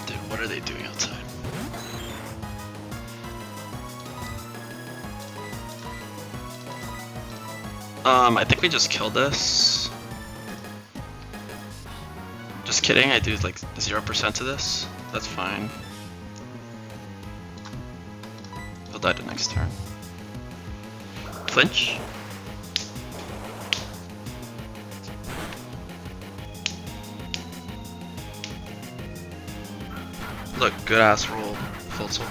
Dude, what are they doing outside? I think we just killed this. Just kidding, I do like 0% to this. That's fine. He'll die the next turn. Flinch? Look, good ass roll. Full soul.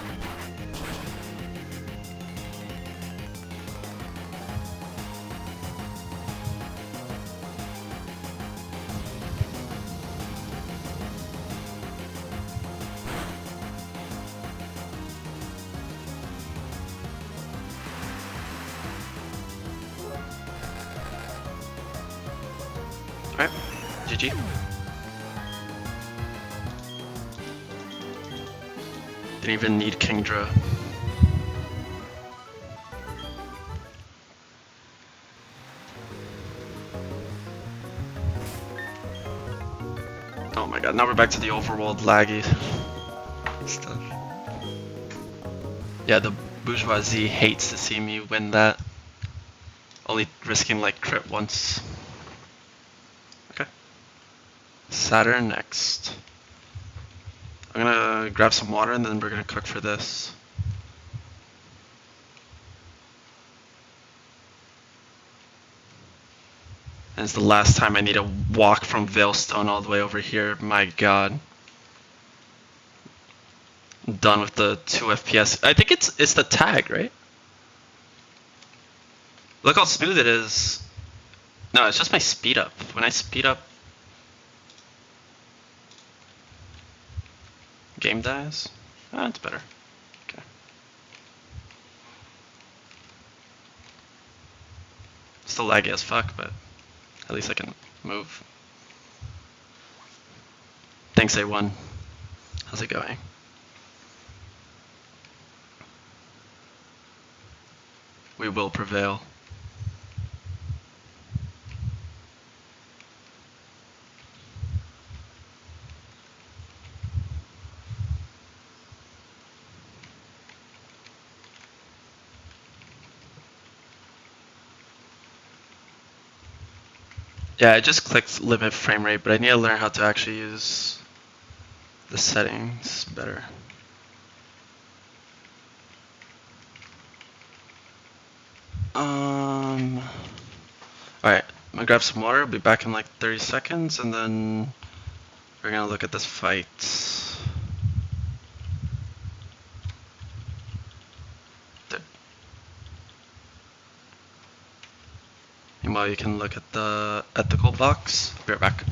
Alright, GG. Didn't even need Kingdra. Oh my god, now we're back to the overworld laggy stuff. Yeah, the bourgeoisie hates to see me win that. Only risking like crit once. Okay. Saturn next. I'm gonna grab some water and then we're gonna cook for this. And it's the last time I need to walk from Veilstone all the way over here. My god. I'm done with the 2 FPS. I think it's the tag, right? Look how smooth it is. No, it's just my speed up. When I speed up, game dies. Ah, it's better. Okay. Still laggy as fuck, but at least I can move. Thanks, A1. How's it going? We will prevail. Yeah, I just clicked limit frame rate, but I need to learn how to actually use the settings better. Alright, I'm gonna grab some water, be back in like 30 seconds, and then we're gonna look at this fight. Meanwhile, you can look at the ethical box. Be right back.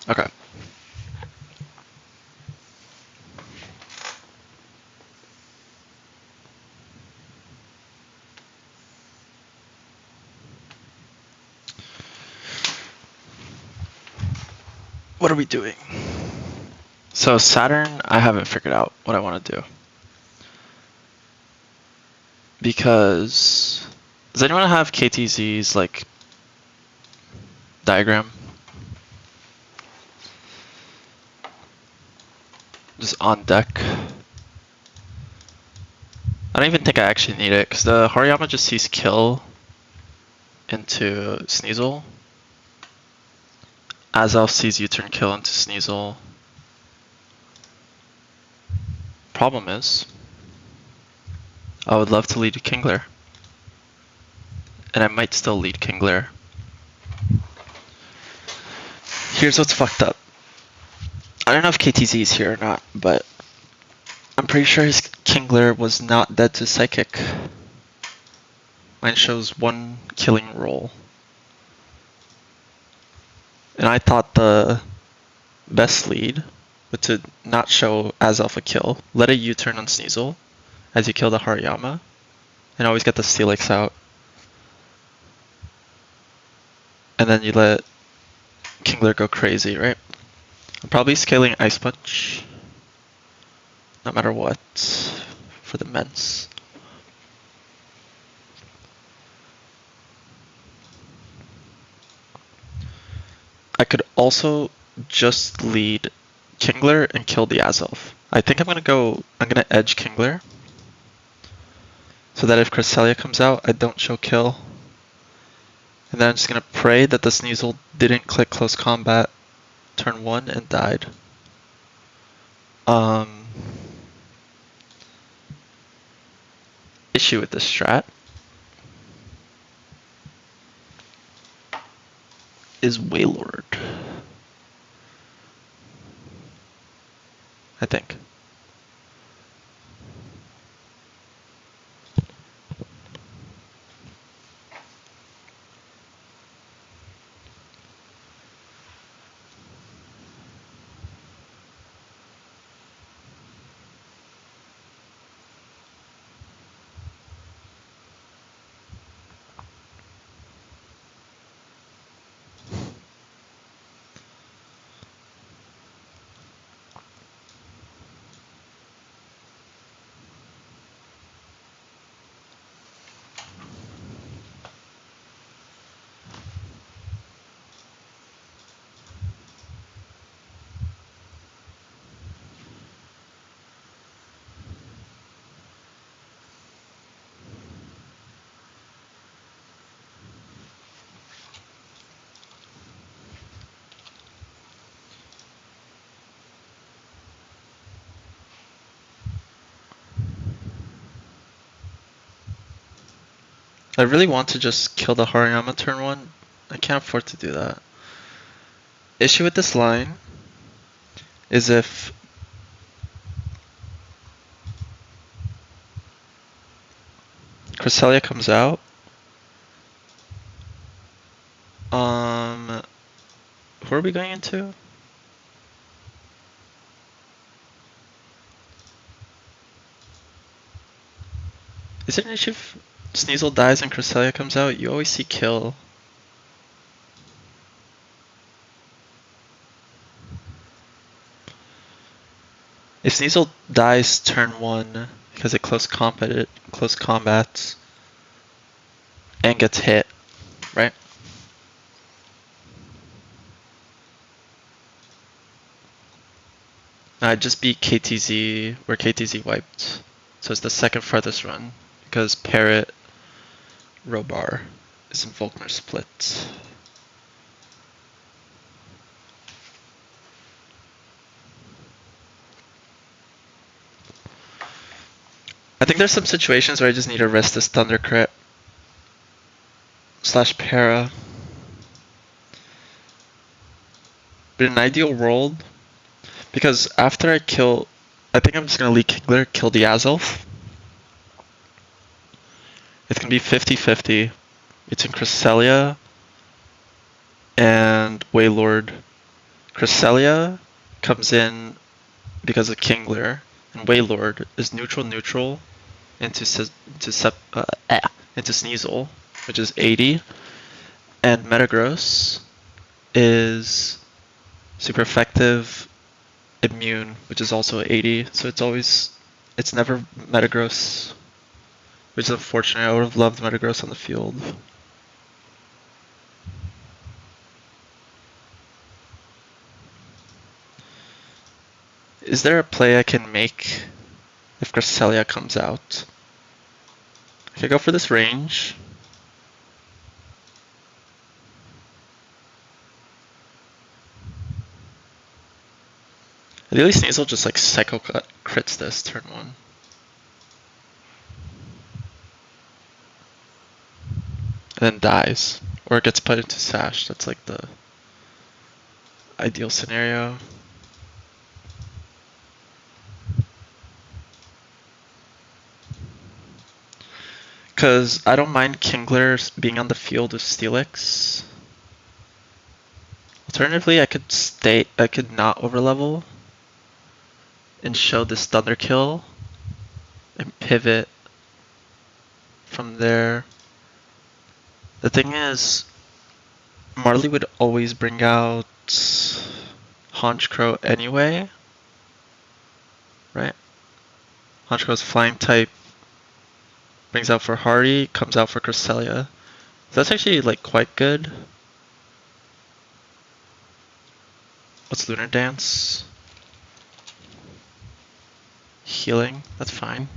Okay. What are we doing? So Saturn, I haven't figured out what I want to do. Because does anyone have KTZ's like diagram? Just on deck. I don't even think I actually need it because the Hariyama just sees kill into Sneasel. Azelf sees U-turn kill into Sneasel. Problem is, I would love to lead Kingler. And I might still lead Kingler. Here's what's fucked up. I don't know if KTZ is here or not, but I'm pretty sure his Kingler was not dead to Psychic. Mine shows 1 killing roll. And I thought the best lead was to not show Azelf a kill, let a U-turn on Sneasel as you kill the Hariyama, and always get the Steelix out. And then you let Kingler go crazy, right? I'm probably scaling Ice Punch, no matter what, for the Ments. I could also just lead Kingler and kill the Azelf. I think I'm gonna edge Kingler, so that if Cresselia comes out, I don't show kill. And then I'm just gonna pray that the Sneasel didn't click close combat turn 1 and died. Issue with this strat is Waylord, I think. I really want to just kill the Hariyama turn 1. I can't afford to do that. Issue with this line is if Cresselia comes out, who are we going into? Is it an issue if Sneasel dies and Cresselia comes out? You always see kill. If Sneasel dies turn 1 because it close combats and gets hit, right? I just beat KTZ where KTZ wiped. So it's the second farthest run because Parrot Robar is in Volkner split. I think there's some situations where I just need to risk this Thunder Crit / Para. But in an ideal world, because after I kill, I think I'm just gonna lead Kingler, kill the Azelf. It's gonna be 50-50 between Cresselia and Waylord Cresselia comes in because of Kingler, and Waylord is neutral neutral into into Sneasel, which is 80, and Metagross is super effective immune, which is also 80. So it's never Metagross, which is unfortunate. I would have loved Metagross on the field. Is there a play I can make if Cresselia comes out? I could go for this range. Ideally, Sneasel just like Psycho crits this turn 1. And then dies. Or it gets put into Sash. That's like the ideal scenario. Because I don't mind Kingler being on the field with Steelix. Alternatively, I could not overlevel and show this Thunder Kill and pivot from there. The thing is, Marley would always bring out Honchkrow anyway, right? Honchkrow's flying type, brings out for Hardy, comes out for Cresselia. So that's actually like quite good. What's Lunar Dance? Healing, that's fine.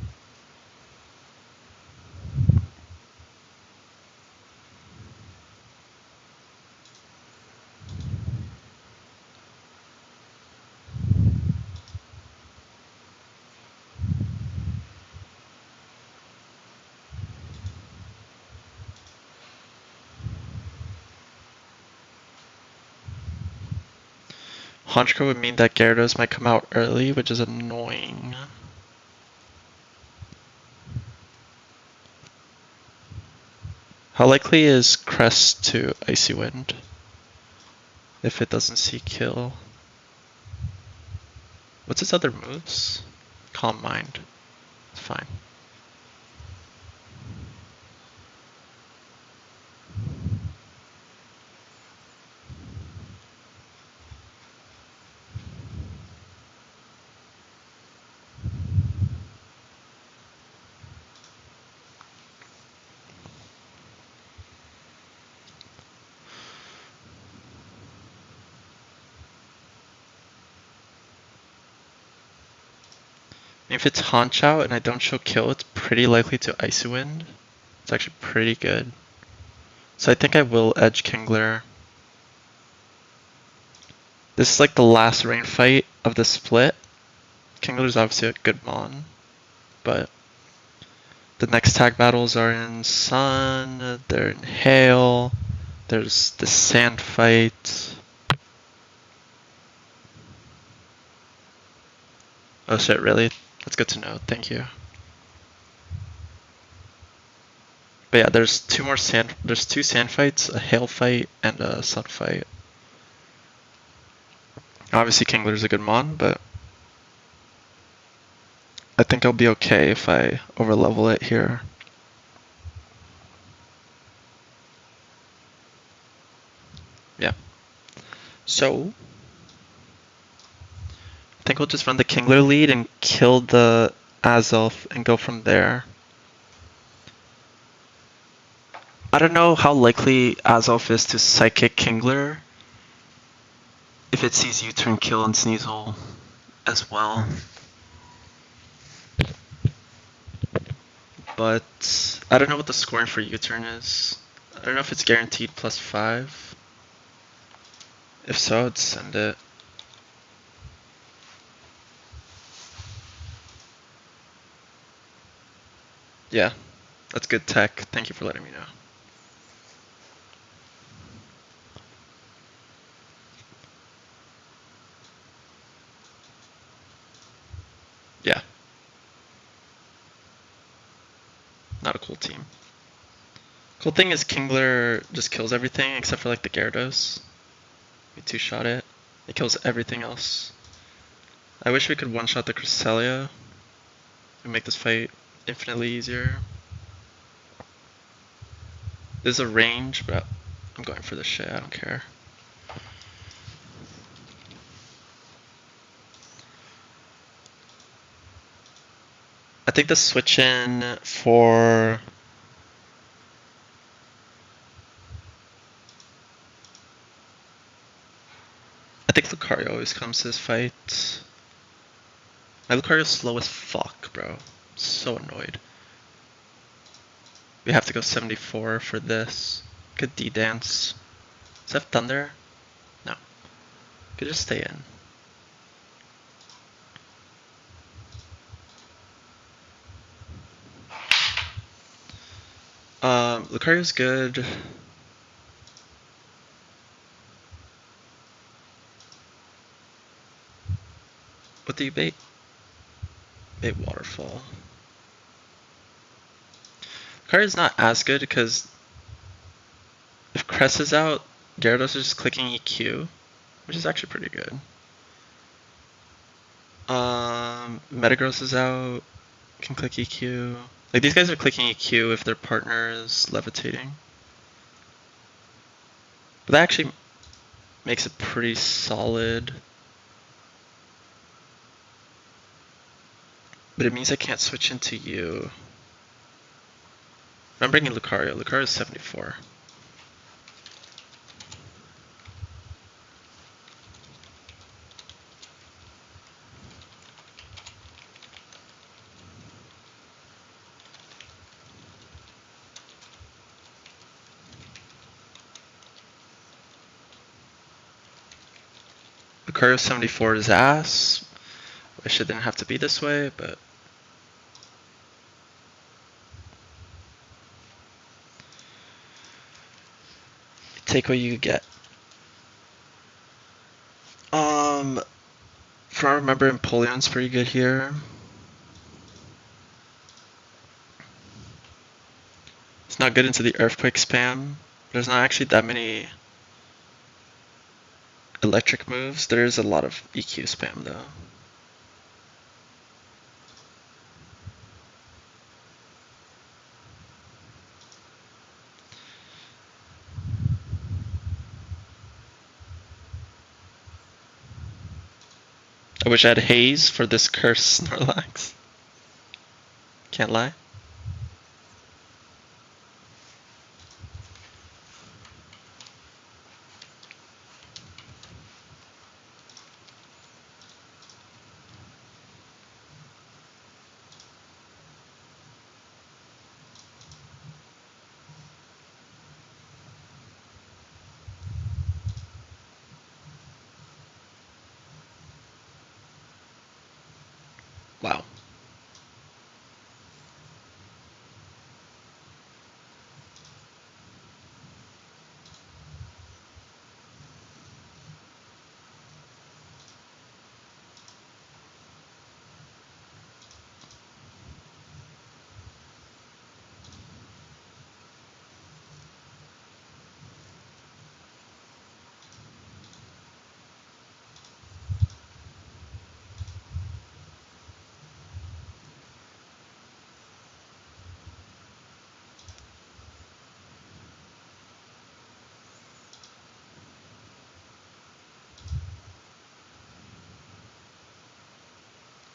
Honchkrow would mean that Gyarados might come out early, which is annoying. How likely is Crest to Icy Wind if it doesn't see kill? What's its other moves? Calm Mind. It's fine. If it's Haunch out and I don't show kill, it's pretty likely to Icy Wind. It's actually pretty good. So I think I will edge Kingler. This is like the last rain fight of the split. Kingler's obviously a good mon, but the next tag battles are in Sun, they're in Hail, there's the Sand fight. Oh shit, really? That's good to know, thank you. But yeah, there's two sand fights, a hail fight, and a sun fight. Obviously Kingler's a good mon, but I think I'll be okay if I overlevel it here. Yeah. So I think we'll just run the Kingler lead and kill the Azelf and go from there. I don't know how likely Azelf is to Psychic Kingler if it sees U-turn kill and Sneasel as well. But I don't know what the scoring for U-turn is. I don't know if it's guaranteed +5. If so, I'd send it. Yeah, that's good tech. Thank you for letting me know. Yeah. Not a cool team. Cool thing is Kingler just kills everything except for like the Gyarados. We two-shot it.
It kills everything else. I wish we could one-shot the Cresselia and make this fight infinitely easier. There's a range, but I'm going for this shit, I don't care. I think the switch in for... I think Lucario always comes to this fight. My Lucario's slow as fuck, bro. So annoyed. We have to go 74 for this. Could D-dance. Does that have Thunder? No. Could just stay in. Lucario's good. What do you bait? Bait Waterfall. Lucario's not as good because if Cress is out, Gyarados is just clicking EQ, which is actually pretty good. Metagross is out, can click EQ. Like these guys are clicking EQ if their partner is levitating. But that actually makes it pretty solid. But it means I can't switch into you. I'm bringing Lucario. Lucario is 74. Lucario 74 is ass. Wish it didn't have to be this way, but... take what you get. From what I remember, Empoleon's pretty good here. It's not good into the Earthquake spam. There's not actually that many electric moves. There's a lot of EQ spam though. I wish I had Haze for this cursed Snorlax. Can't lie. Wow.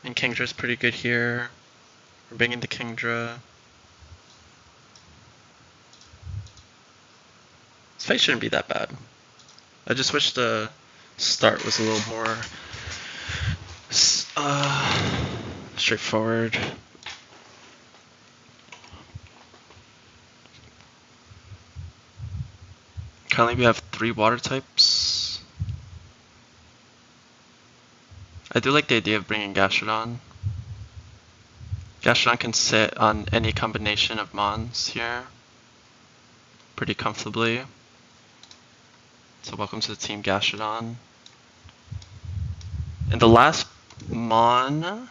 And Kingdra's pretty good here. We're bringing the Kingdra. This fight shouldn't be that bad. I just wish the start was a little more straightforward. Currently we have 3 water types. I do like the idea of bringing Gastrodon. Gastrodon can sit on any combination of Mons here pretty comfortably. So welcome to the team Gastrodon. And the last Mon...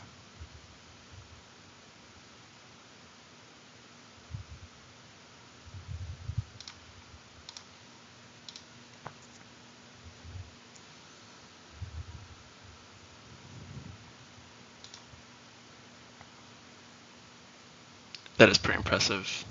That is pretty impressive.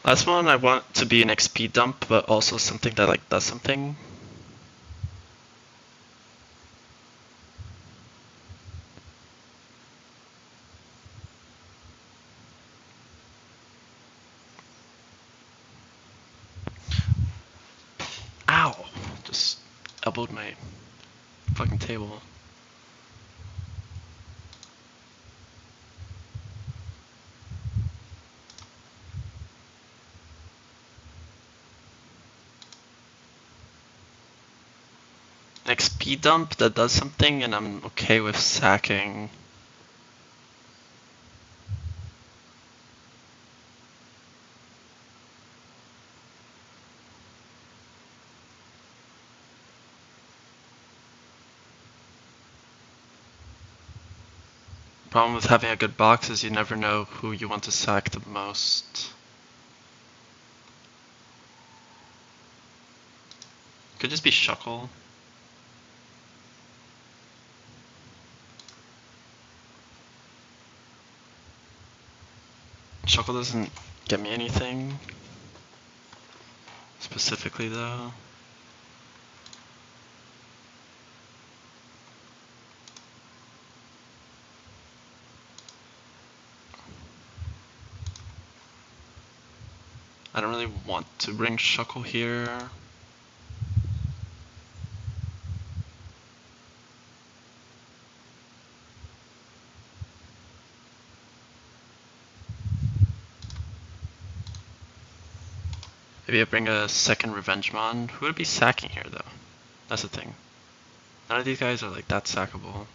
Last one, I want to be an XP dump, but also something that like does something. Ow! Just elbowed my fucking table. An XP dump that does something, and I'm okay with sacking. Problem with having a good box is you never know who you want to sack the most. Could just be Shuckle. Shuckle doesn't get me anything. Specifically though. I don't really want to bring Shuckle here. Maybe I bring a second Revenge-Mon. Who would be sacking here though? That's the thing. None of these guys are like that sackable.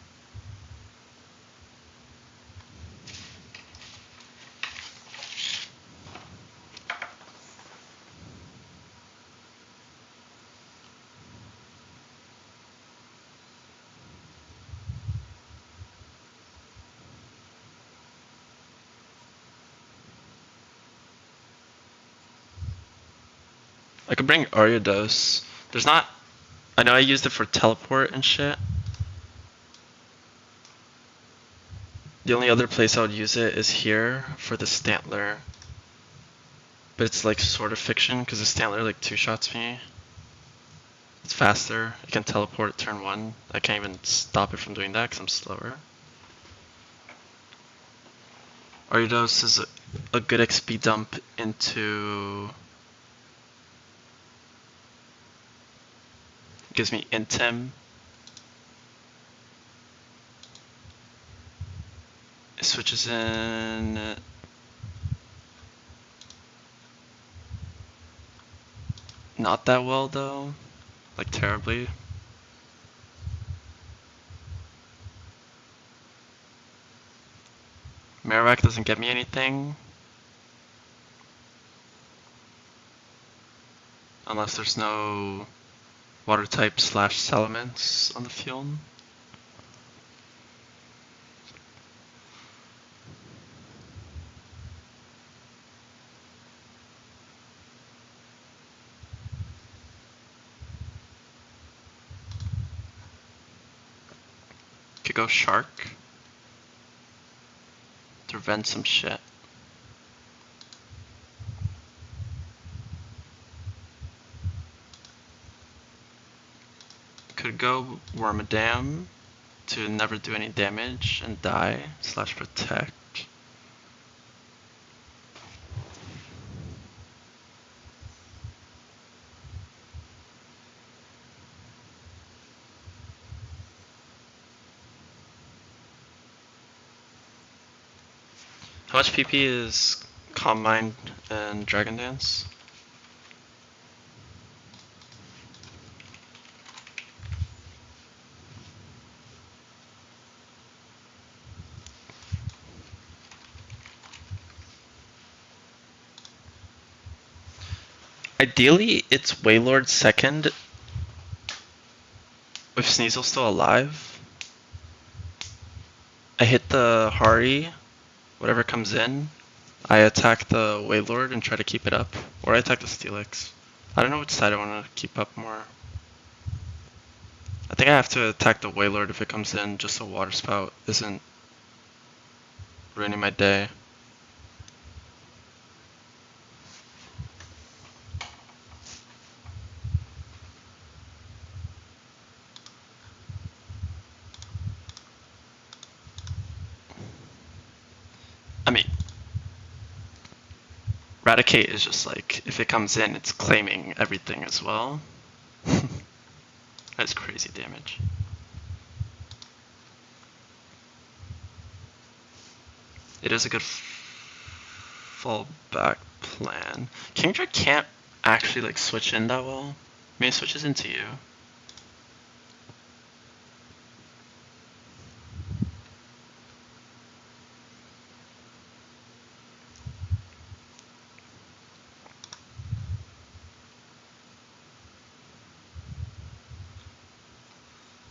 I could bring Ariados. There's not... I know I used it for teleport and shit. The only other place I would use it is here for the Stantler. But it's like sort of fiction because the Stantler like two-shots me. It's faster. I can teleport turn 1. I can't even stop it from doing that because I'm slower. Ariados is a good XP dump into... Gives me Intem. It switches in... Not that well though. Like terribly. Marowak doesn't get me anything. Unless there's no water type / Salamence on the field. Could go Shark to prevent some shit. Could go Wormadam to never do any damage and die / protect. How much PP is Calm Mind and Dragon Dance? Ideally, it's Waylord second with Sneasel still alive. I hit the Hari, whatever comes in. I attack the Waylord and try to keep it up. Or I attack the Steelix. I don't know which side I want to keep up more. I think I have to attack the Waylord if it comes in, just so Water Spout isn't ruining my day. I mean, Raticate is just like, if it comes in, it's claiming everything as well. That's crazy damage. It is a good fallback plan. Kingdra can't actually like switch in that well. I mean, it switches into you.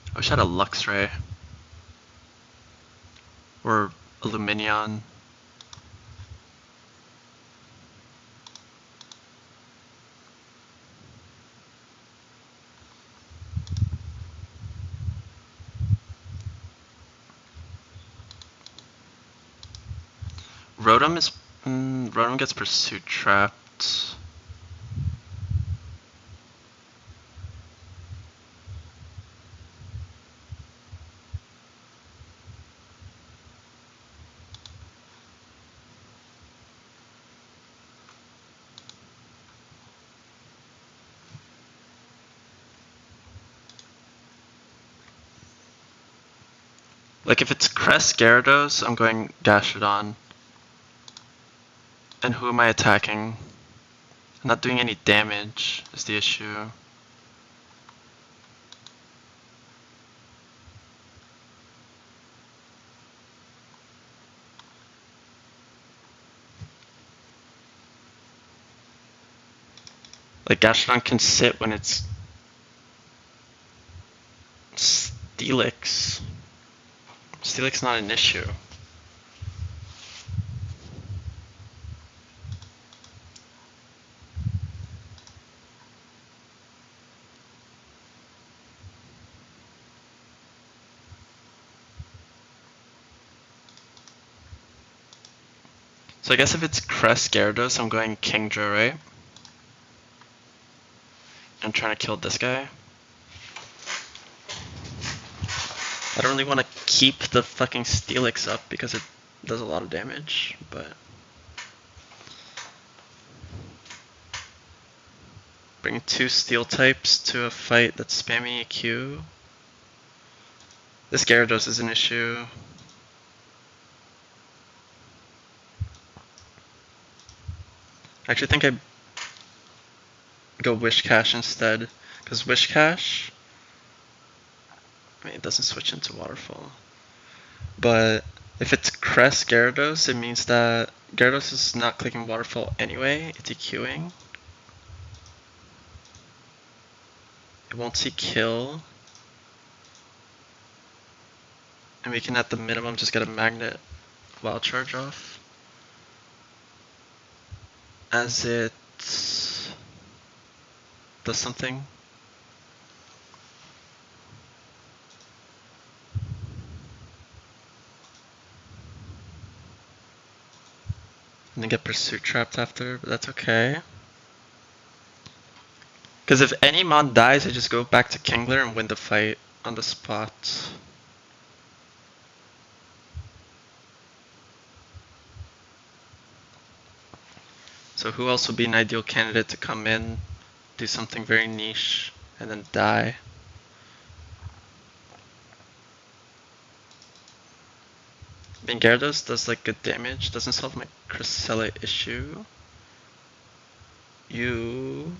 I wish I had a Luxray. Or a Luminion. Rotom is... Rotom gets Pursuit Trapped. Like if it's Crest Gyarados, I'm going Gastrodon. And who am I attacking? I'm not doing any damage is the issue. Like Gastrodon can sit when it's Steelix. Steelix not an issue. So I guess if it's Crest Gyarados, I'm going Kingdra, right? I'm trying to kill this guy. I don't really want to keep the fucking Steelix up because it does a lot of damage, but... Bring two Steel types to a fight that's spamming a Q. This Gyarados is an issue. I actually think I go Wish Cash instead, because Wish Cash, I mean, it doesn't switch into Waterfall. But if it's Crest Gyarados, it means that Gyarados is not clicking Waterfall anyway, it's EQing. It won't see kill. And we can at the minimum just get a Magnet Wild Charge off. As it does something. And then get Pursuit Trapped after, but that's okay. Because if any Mon dies, I just go back to Kingler and win the fight on the spot. So who else would be an ideal candidate to come in, do something very niche, and then die? I mean, Gyarados does like good damage, doesn't solve my Cresselia issue. You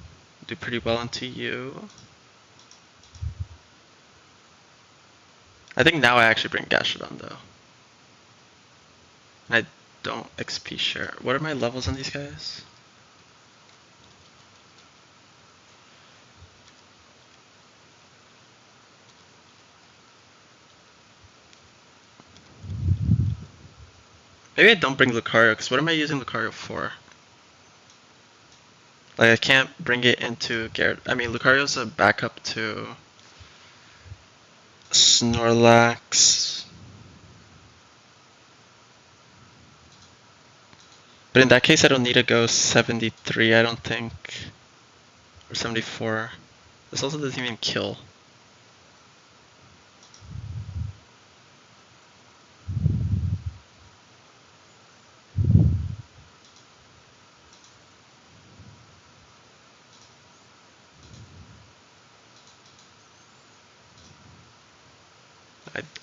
do pretty well into you. I think now I actually bring Gastrodon though. And I don't XP share. What are my levels on these guys?
Maybe I don't bring Lucario, because what am I using Lucario for? Like, I can't bring it into Garrett. I mean, Lucario's a backup to Snorlax. But in that case, I don't need to go 73, I don't think. Or 74. This also doesn't even kill.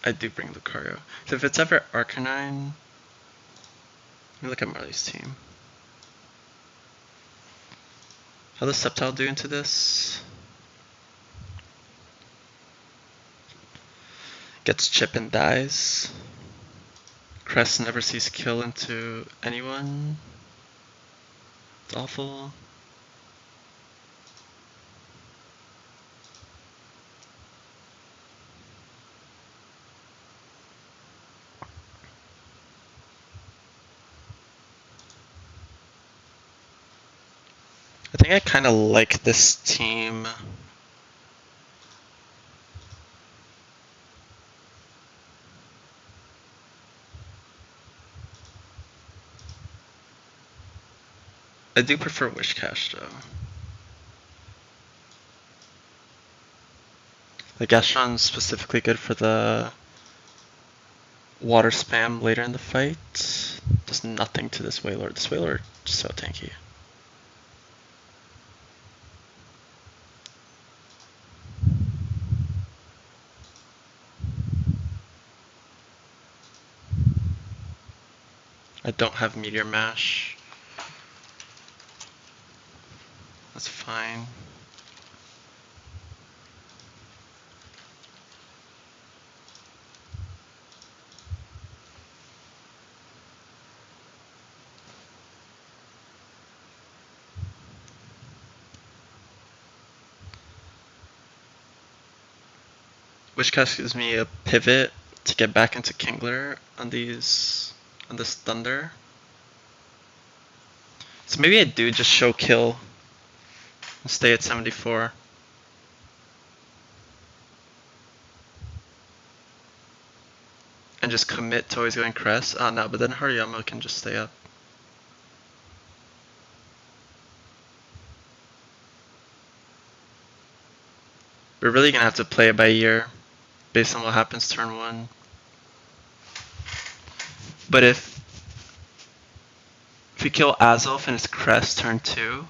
I do bring Lucario. So if it's ever Arcanine, let me look at Marley's team. How does Sceptile do into this? Gets chip and dies. Crest never sees kill into anyone. It's awful. I think I kind of like this team. I do prefer Wishcash though. The Gastron's specifically good for the water spam later in the fight. Does nothing to this Wailord. This Wailord is so tanky. I don't have Meteor Mash. That's fine. Wishcast gives me a pivot to get back into Kingler on this Thunder. So maybe I do just show kill and stay at 74. And just commit to always going Crest. Oh no, but then Hariyama can just stay up. We're really gonna have to play it by ear based on what happens turn 1. But if we kill Azelf and it's Crest turn 2,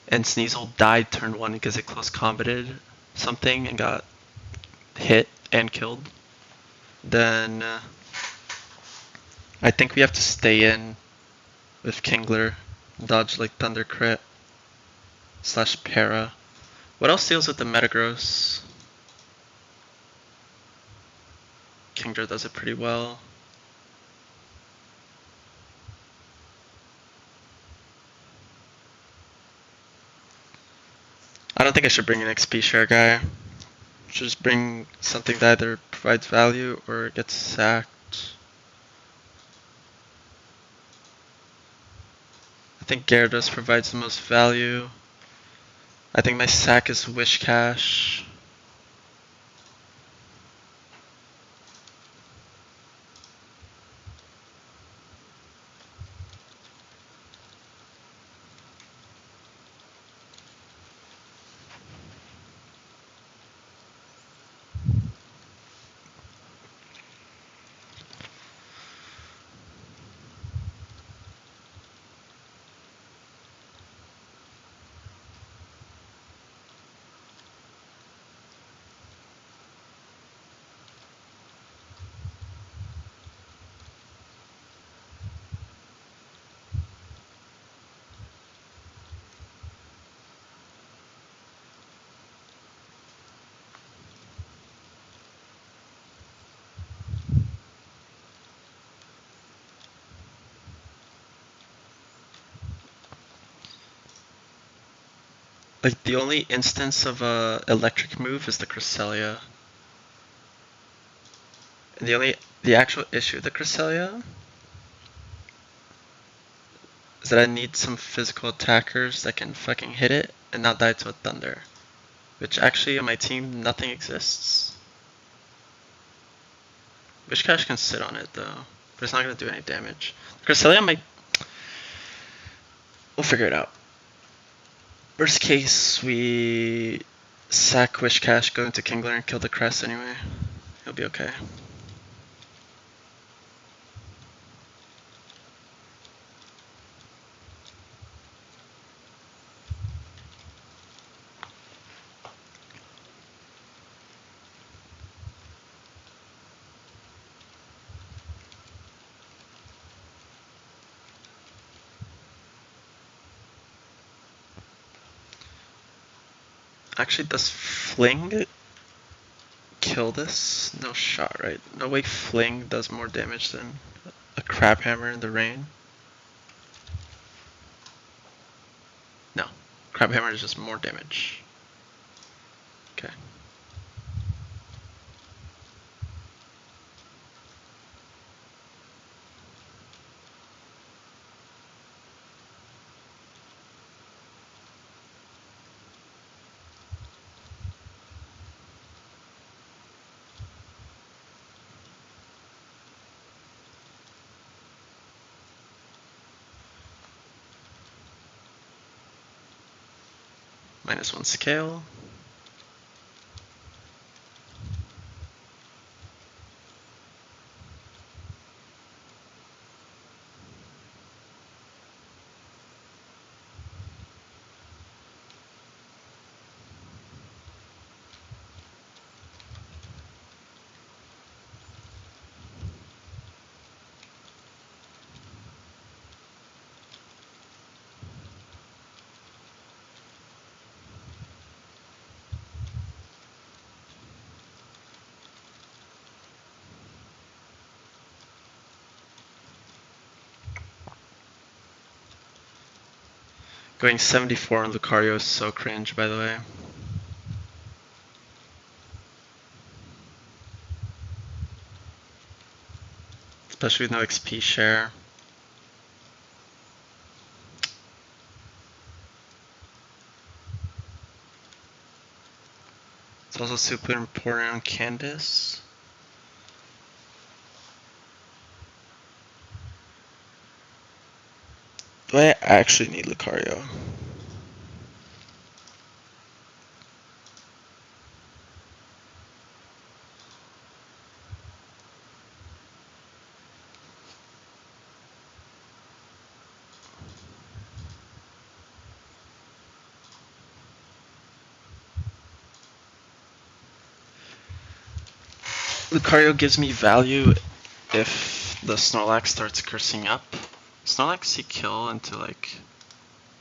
and Sneasel died turn 1 because it close combated something and got hit and killed, then I think we have to stay in with Kingler, dodge like Thunder Crit / Para. What else deals with the Metagross? Kingler does it pretty well. I don't think I should bring an XP share guy. Should just bring something that either provides value or gets sacked. I think Gyarados provides the most value. I think my sack is Wishcash. Like the only instance of a electric move is the Cresselia. And the actual issue with the Cresselia that I need some physical attackers that can fucking hit it and not die to a thunder. Which actually on my team, nothing exists. Wishcash can sit on it though, but it's not gonna do any damage. Cresselia might... We'll figure it out. Worst case, we sack Wishcash, go into Kingler and kill the Crest anyway. He'll be okay. Actually, does Fling kill this? No shot, right? No way Fling does more damage than a Crab Hammer in the rain. No. Crab Hammer is just more damage. Okay. -1 scale. Going 74 on Lucario is so cringe, by the way. Especially with no XP share. It's also super important on Candice. Do I actually need Lucario? Lucario gives me value if the Snorlax starts cursing up. Snorlax see kill into like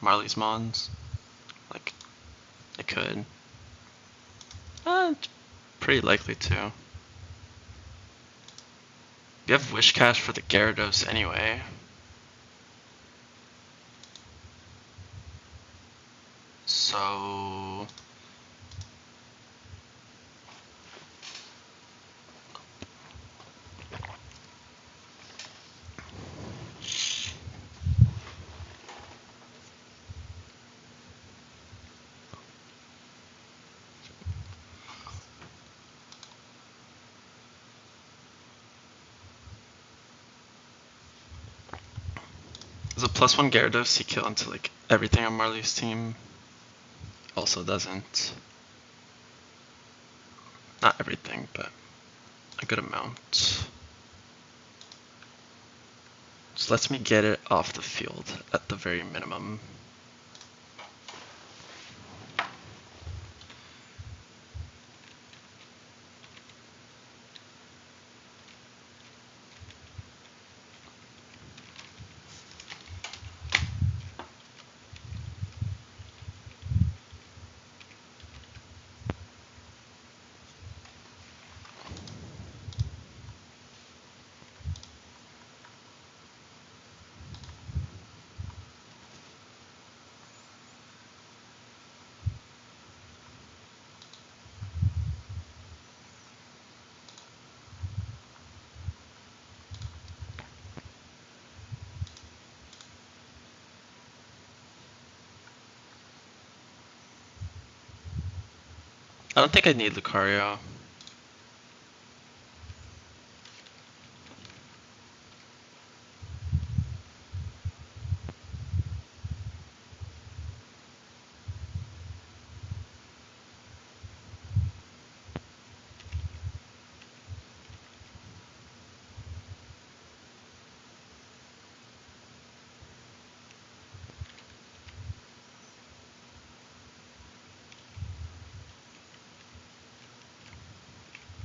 Marley's Mons. Like it could. Pretty likely to. You have Wishcash for the Gyarados anyway. So there's a +1 Gyarados see kill into like everything on Marley's team. Also doesn't. Not everything, but a good amount. Just lets me get it off the field at the very minimum.
I don't think I need Lucario.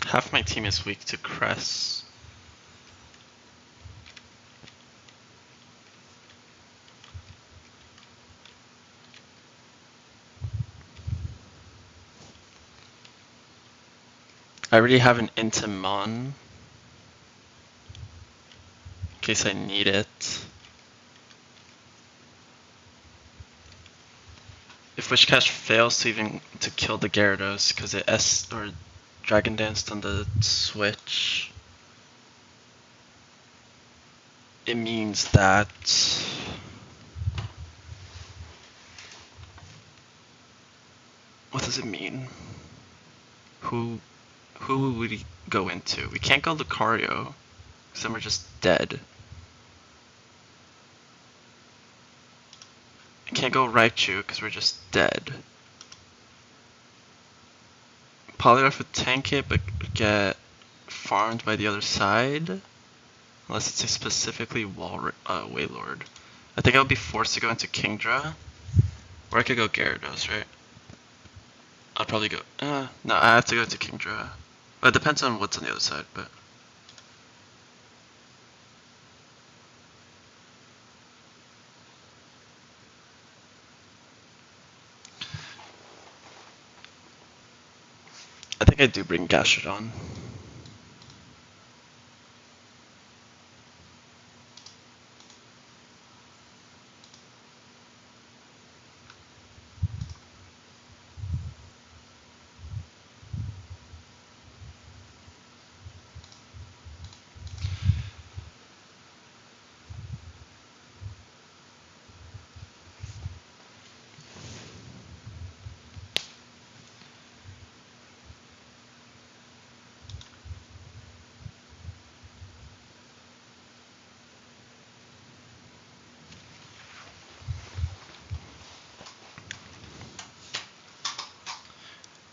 Half my team is weak to Cress. I already have an Intimon in case I need it. If Wishcash fails to even to kill the Gyarados because it S or Dragon Danced on the switch, it means that what does it mean? Who would we go into? We can't go Lucario because then we're just dead. I can't go Raichu because we're just dead. Poliwrath would tank it but get farmed by the other side. Unless it's a specifically Wailord. I think I would be forced to go into Kingdra. Or I could go Gyarados, right? I'll probably go... no, I have to go into Kingdra. Well, it depends on what's on the other side, but... I think I do bring Gastrodon.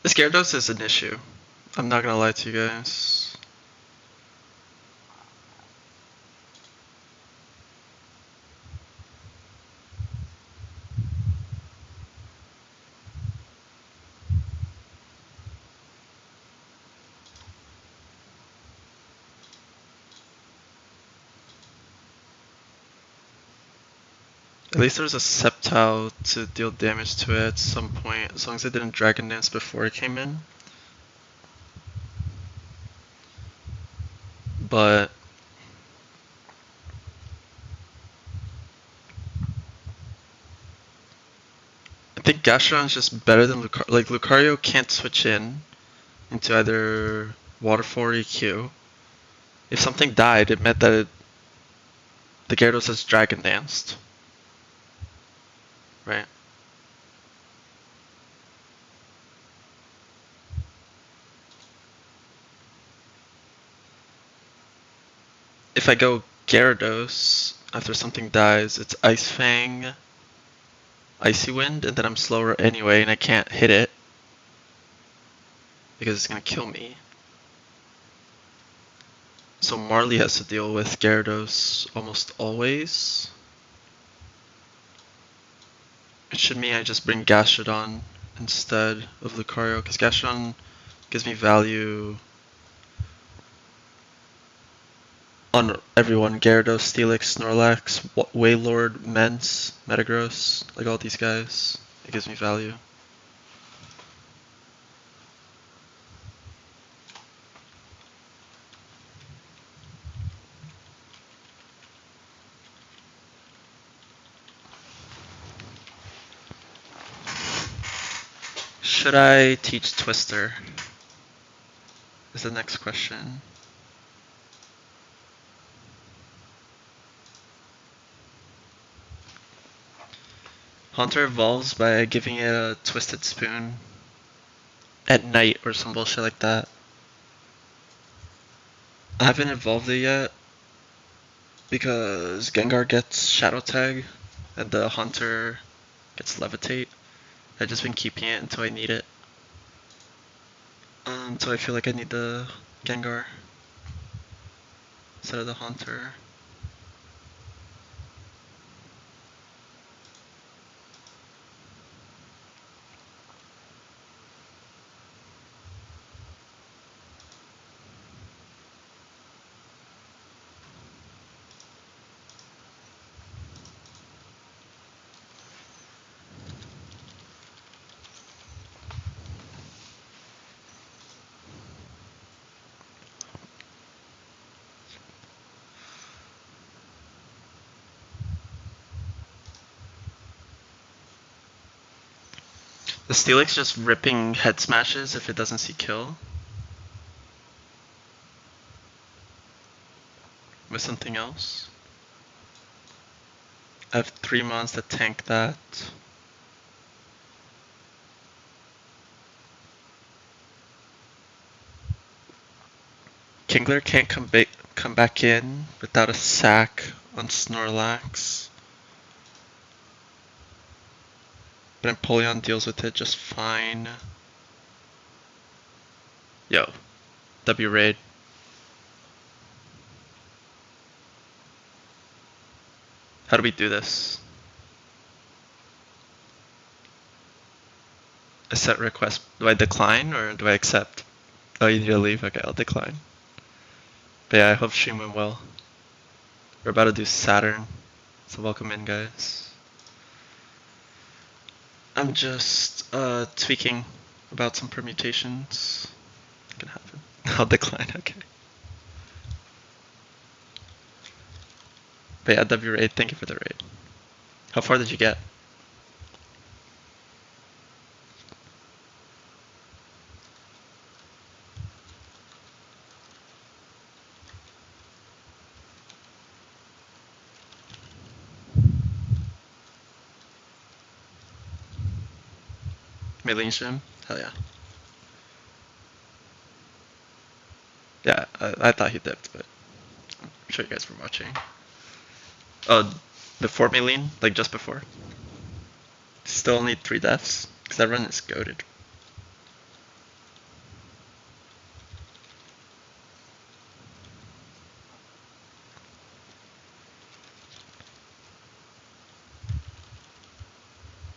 This Gyarados is an issue. I'm not gonna lie to you guys. At least there's a Sceptile to deal damage to it at some point, as long as I didn't Dragon Dance before it came in. But... I think Gastrodon is just better than Lucario. Like, Lucario can't switch into either Waterfall or EQ. If something died, it meant that the Gyarados has Dragon Danced. Right? If I go Gyarados, after something dies, it's Ice Fang, Icy Wind, and then I'm slower anyway and I can't hit it. Because it's gonna kill me. So Marley has to deal with Gyarados almost always. It should mean I just bring Gastrodon instead of Lucario, because Gastrodon gives me value on everyone. Gyarados, Steelix, Snorlax, Wailord, Mence, Metagross, like all these guys. It gives me value. Should I teach Twister? Is the next question. Haunter evolves by giving it a Twisted Spoon.
at night or some bullshit like that. I haven't evolved it yet because Gengar gets Shadow Tag and the Hunter gets Levitate. I've just been keeping it until I need it. Until I feel like I need the Gengar instead of the Hunter. The Steelix just ripping head smashes if it doesn't see kill. With something else. I have 3 mons that tank that. Kingler can't come back in without a sack on Snorlax. But Empoleon deals with it just fine. Yo, W raid. How do we do this? A set request. Do I decline or do I accept? Oh, you need to leave? Okay, I'll decline. But yeah, I hope stream went well. We're about to do Saturn. So welcome in, guys. I'm just tweaking about some permutations. It can happen. I'll decline, okay. But yeah, W raid, thank you for the raid. How far did you get? Maylene Shim? Hell yeah. Yeah, I thought he dipped, but I'm sure you guys were watching. Oh, before Maylene? Like just before? Still only 3 deaths? Because that run is goated.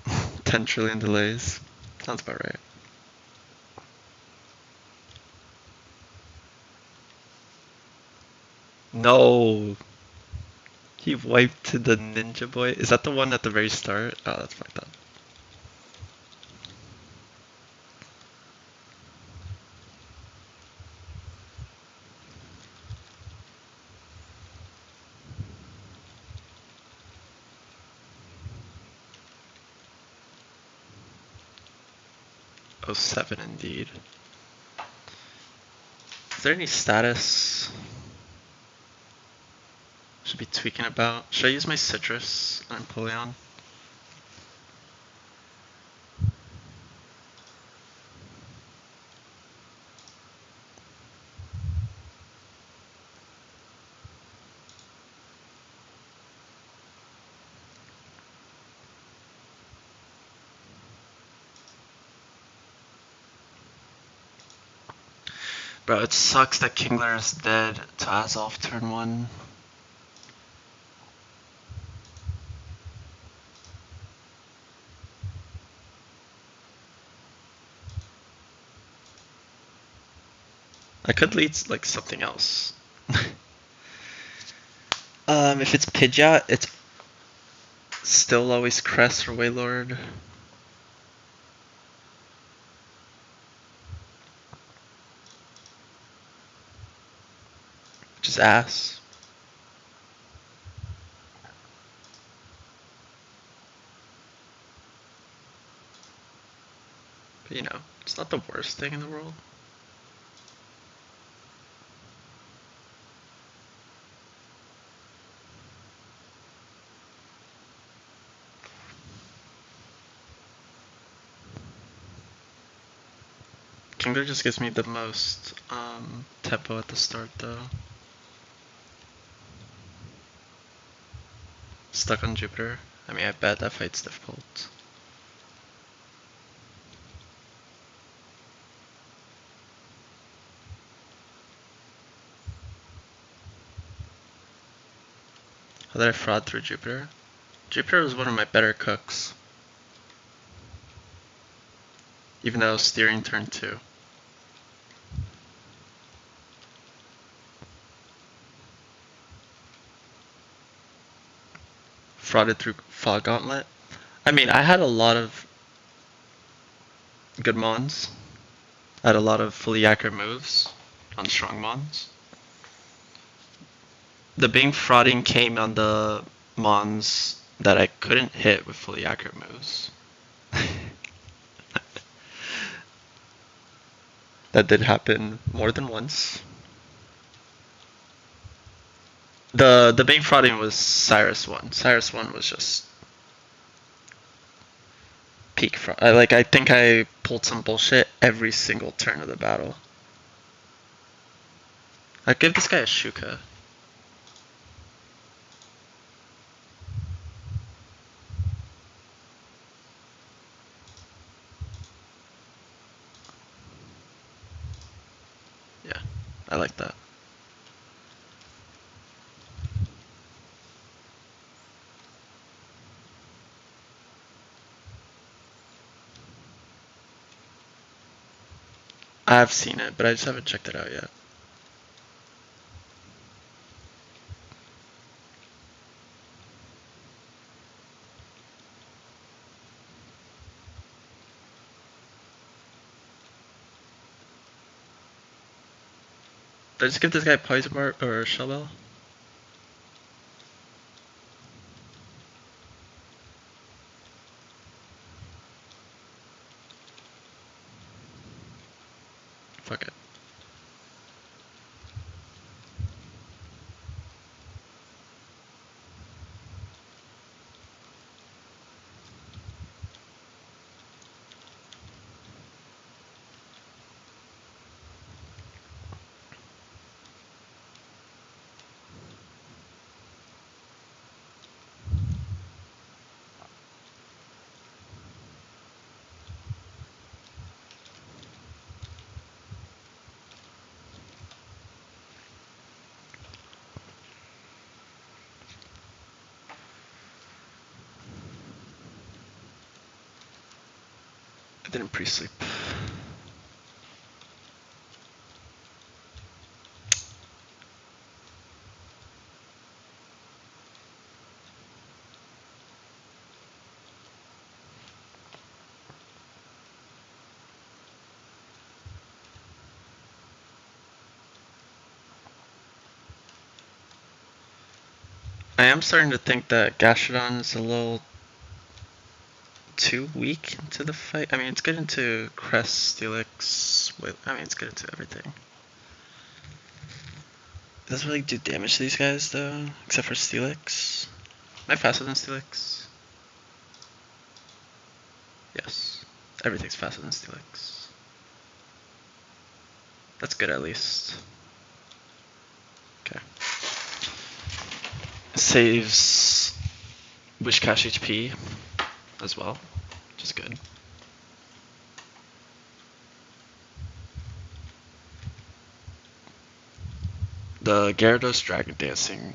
$10 trillion delays. Sounds about right. No! He wiped to the Ninja Boy. Is that the one at the very start? Oh, that's fucked up. Oh, 07 indeed. Is there any status should be tweaking about? Should I use my citrus on Empoleon? Bro, it sucks that Kingler is dead to Azov turn 1. I could lead like something else. If it's Pidgeot, it's still always Crest or Waylord. Which is ass. But you know, it's not the worst thing in the world. Kingler just gives me the most tempo at the start though. Stuck on Jupiter. I mean, I bet that fight's difficult. How did I fraud through Jupiter? Jupiter was one of my better cooks. Even though I was steering turn 2. Frauded through Fog Gauntlet. I mean, I had a lot of good mons. I had a lot of fully accurate moves on strong mons. The being frauding came on the mons that I couldn't hit with fully accurate moves. That did happen more than once. The being frauding was Cyrus 1. Cyrus 1 was just peak fraud. I think I pulled some bullshit every single turn of the battle. I'd give this guy a Shuka. Yeah, I like that. I've seen it, but I just haven't checked it out yet. Did I just give this guy Poison Bar or Shell Bell? Fuck it. I didn't pre-sleep. I am starting to think that Gastrodon is a little too weak into the fight. I mean, it's good into Crest, Steelix. I mean, it's good into everything. It doesn't really do damage to these guys though, except for Steelix. Am I faster than Steelix? Yes. Everything's faster than Steelix. That's good at least. Okay. Saves Wishcash HP as well, which is good. The Gyarados Dragon Dancing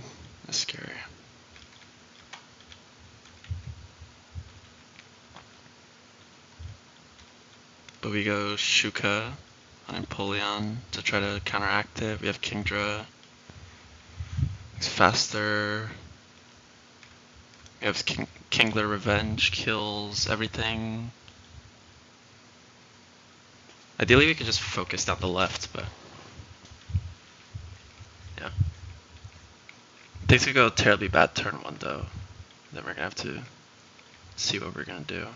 is scary. But we go Shuka on Empoleon to try to counteract it. We have Kingdra. He's faster. We have Kingler Revenge, kills everything. Ideally we could just focus down the left, but yeah. Things could go terribly bad turn 1 though. Then we're gonna have to see what we're gonna do.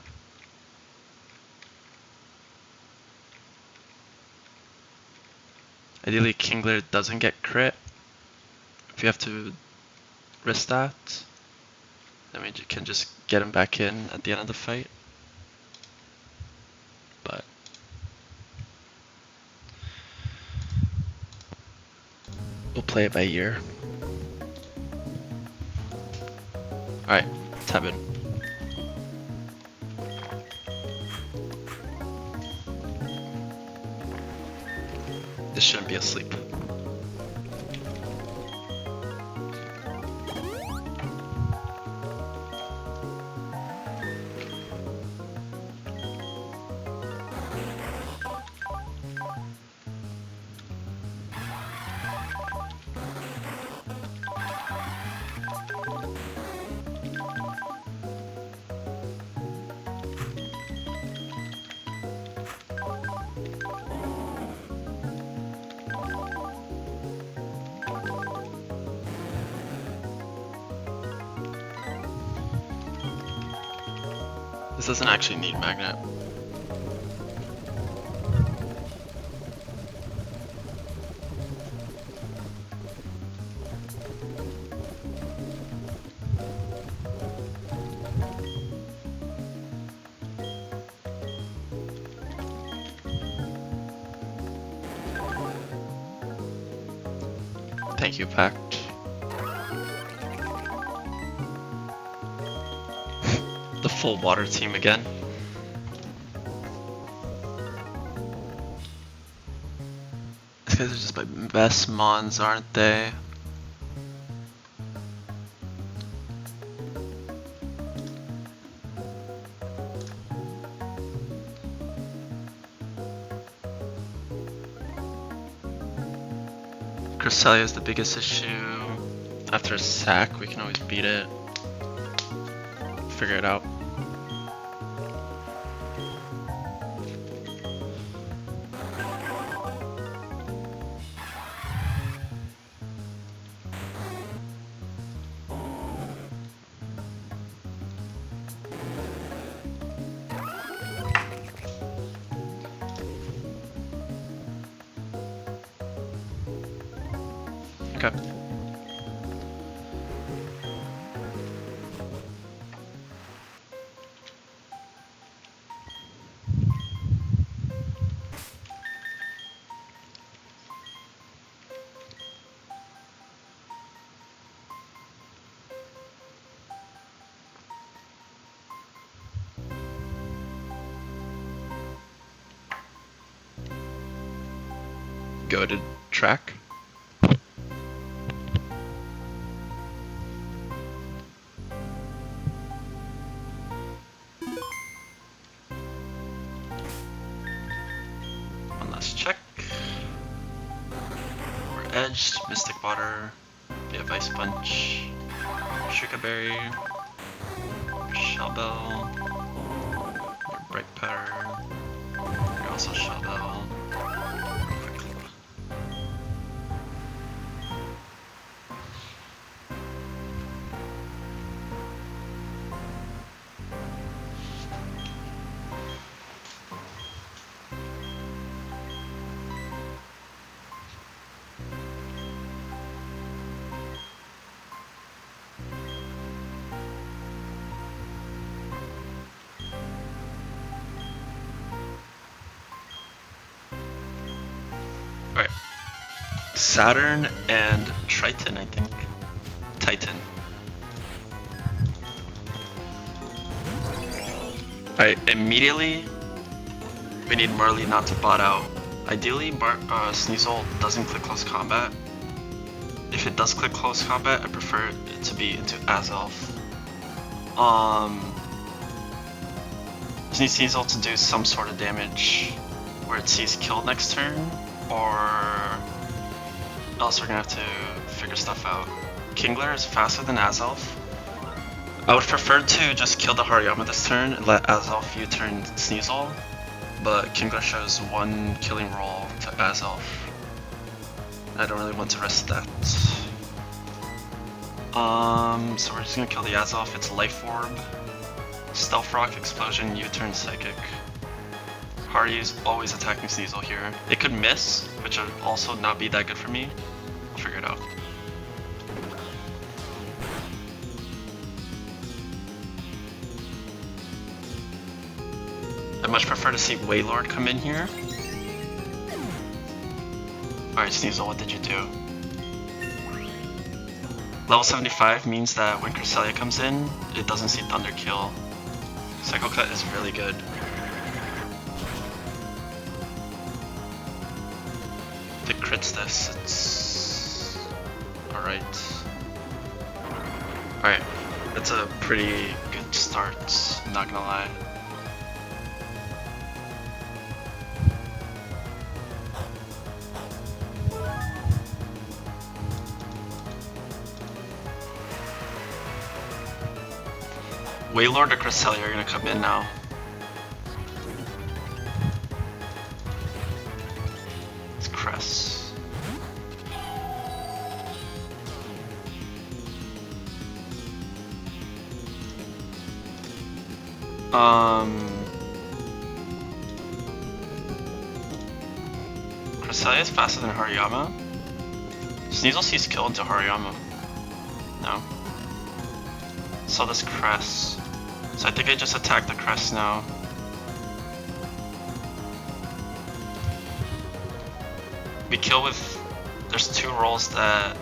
Ideally Kingler doesn't get crit. If you have to risk that, then we can just get him back in at the end of the fight. But
We'll play it by ear. Alright, tab in. This shouldn't be asleep. This doesn't actually need magnet. Thank you, Pact. The full water team again. These guys are just my best mons, aren't they? Cresselia is the biggest issue. After a sack, we can always beat it. Figure it out. Okay. Go to track. One last check. We're edged, Mystic Water, we have Ice Punch, Sugar Berry, Shell Bell, your Bright Powder, you're also Shell Bell. Alright. Saturn and Triton, I think. Titan. Alright, immediately we need Marley not to bot out. Ideally, Sneasel doesn't click close combat. If it does click close combat, I prefer it to be into Azelf. Just need Sneasel to do some sort of damage where it sees kill next turn, or else we're gonna have to figure stuff out. Kingler is faster than Azelf. I would prefer to just kill the Hariyama this turn and let Azelf U-turn Sneasel, but Kingler shows one killing roll to Azelf. I don't really want to risk that. So we're just gonna kill the Azelf. It's Life Orb, Stealth Rock, Explosion, U-turn, Psychic. Haryu's always attacking Sneasel here. It could miss, which would also not be that good for me. I'll figure it out. I'd much prefer to see Waylord come in here. Alright, Sneasel, what did you do? Level 75 means that when Cresselia comes in, it doesn't see Thunder Kill. Cycle Cut is really good. If it crits this, it's alright. Alright, that's a pretty good start, I'm not gonna lie. Waylord or Cresselia are gonna come in now. It's Cress. Cresselia is faster than Hariyama. Sneasel sees kill into Hariyama. No. So this Cress. So I think I just attack the Crest now. We kill with... There's 2 rolls that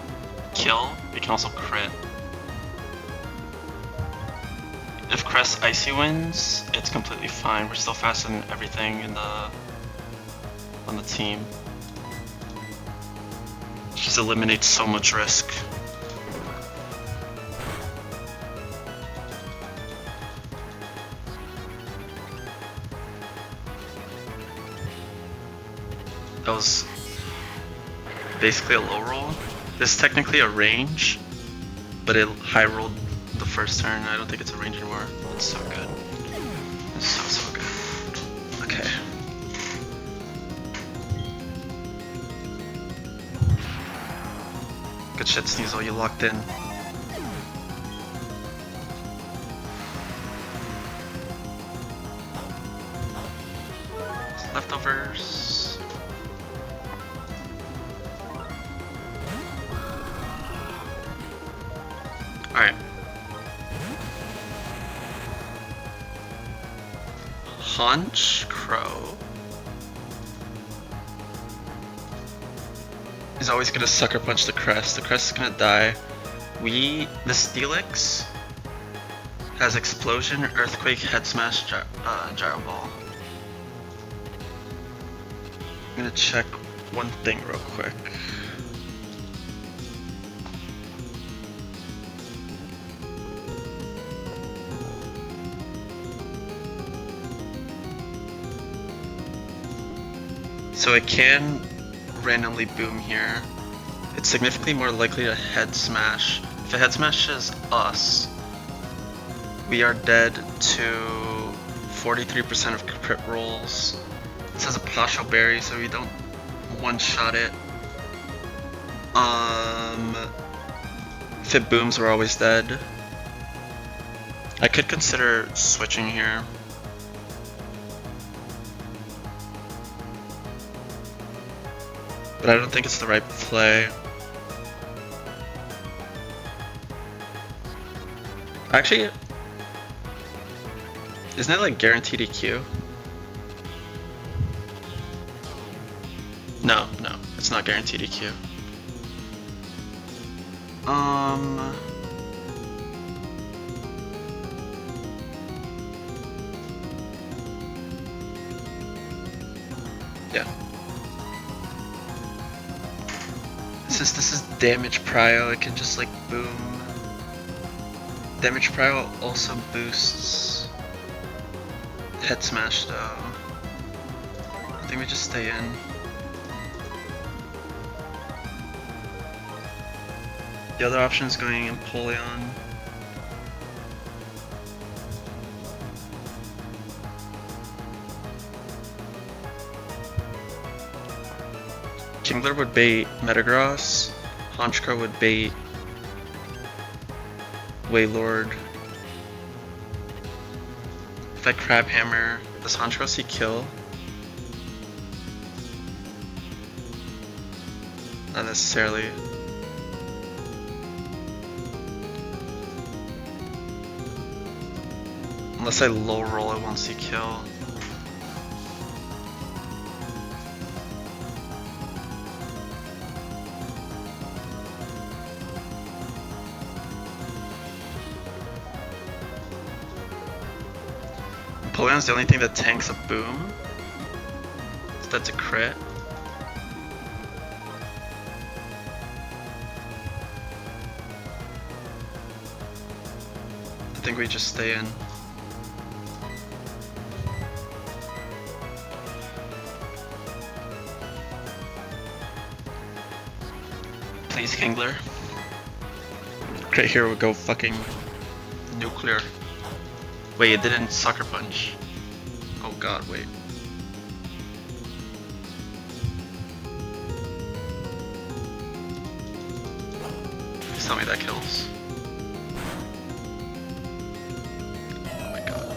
kill. We can also crit. If Crest Icy wins, it's completely fine. We're still faster than everything in the... on the team. Just eliminates so much risk. That was basically a low roll. This is technically a range, but it high rolled the first turn. I don't think it's a range anymore. It's so good. It's so good. Okay. Good shit, Sneasel, you locked in. Leftovers. Alright. Haunch Crow is always gonna sucker punch the Crest. The Crest is gonna die. The Steelix has Explosion, Earthquake, Head Smash, Gyro Ball. I'm gonna check one thing real quick. So it can randomly boom here. It's significantly more likely to head smash. If it head smashes us, we are dead to 43% of crit rolls. This has a partial berry, so we don't one-shot it. If it booms, we're always dead. I could consider switching here. But I don't think it's the right play. Actually, isn't it like guaranteed EQ? No, it's not guaranteed EQ. Yeah. Since this is damage prio, it can just like boom. Damage prio also boosts head smash though. I think we just stay in. The other option is going Empoleon. Kingler would bait Metagross, Honchkrow would bait Waylord. If I Crab Hammer, does Honchkrow see kill? Not necessarily. Unless I low roll, I won't see kill.
Napoleon's the only thing that tanks a boom. So that's a crit. I think we just stay in. Please, Kingler. Crit here would go fucking nuclear. Wait, it didn't sucker punch. Oh god, wait. Please tell me that kills. Oh my god.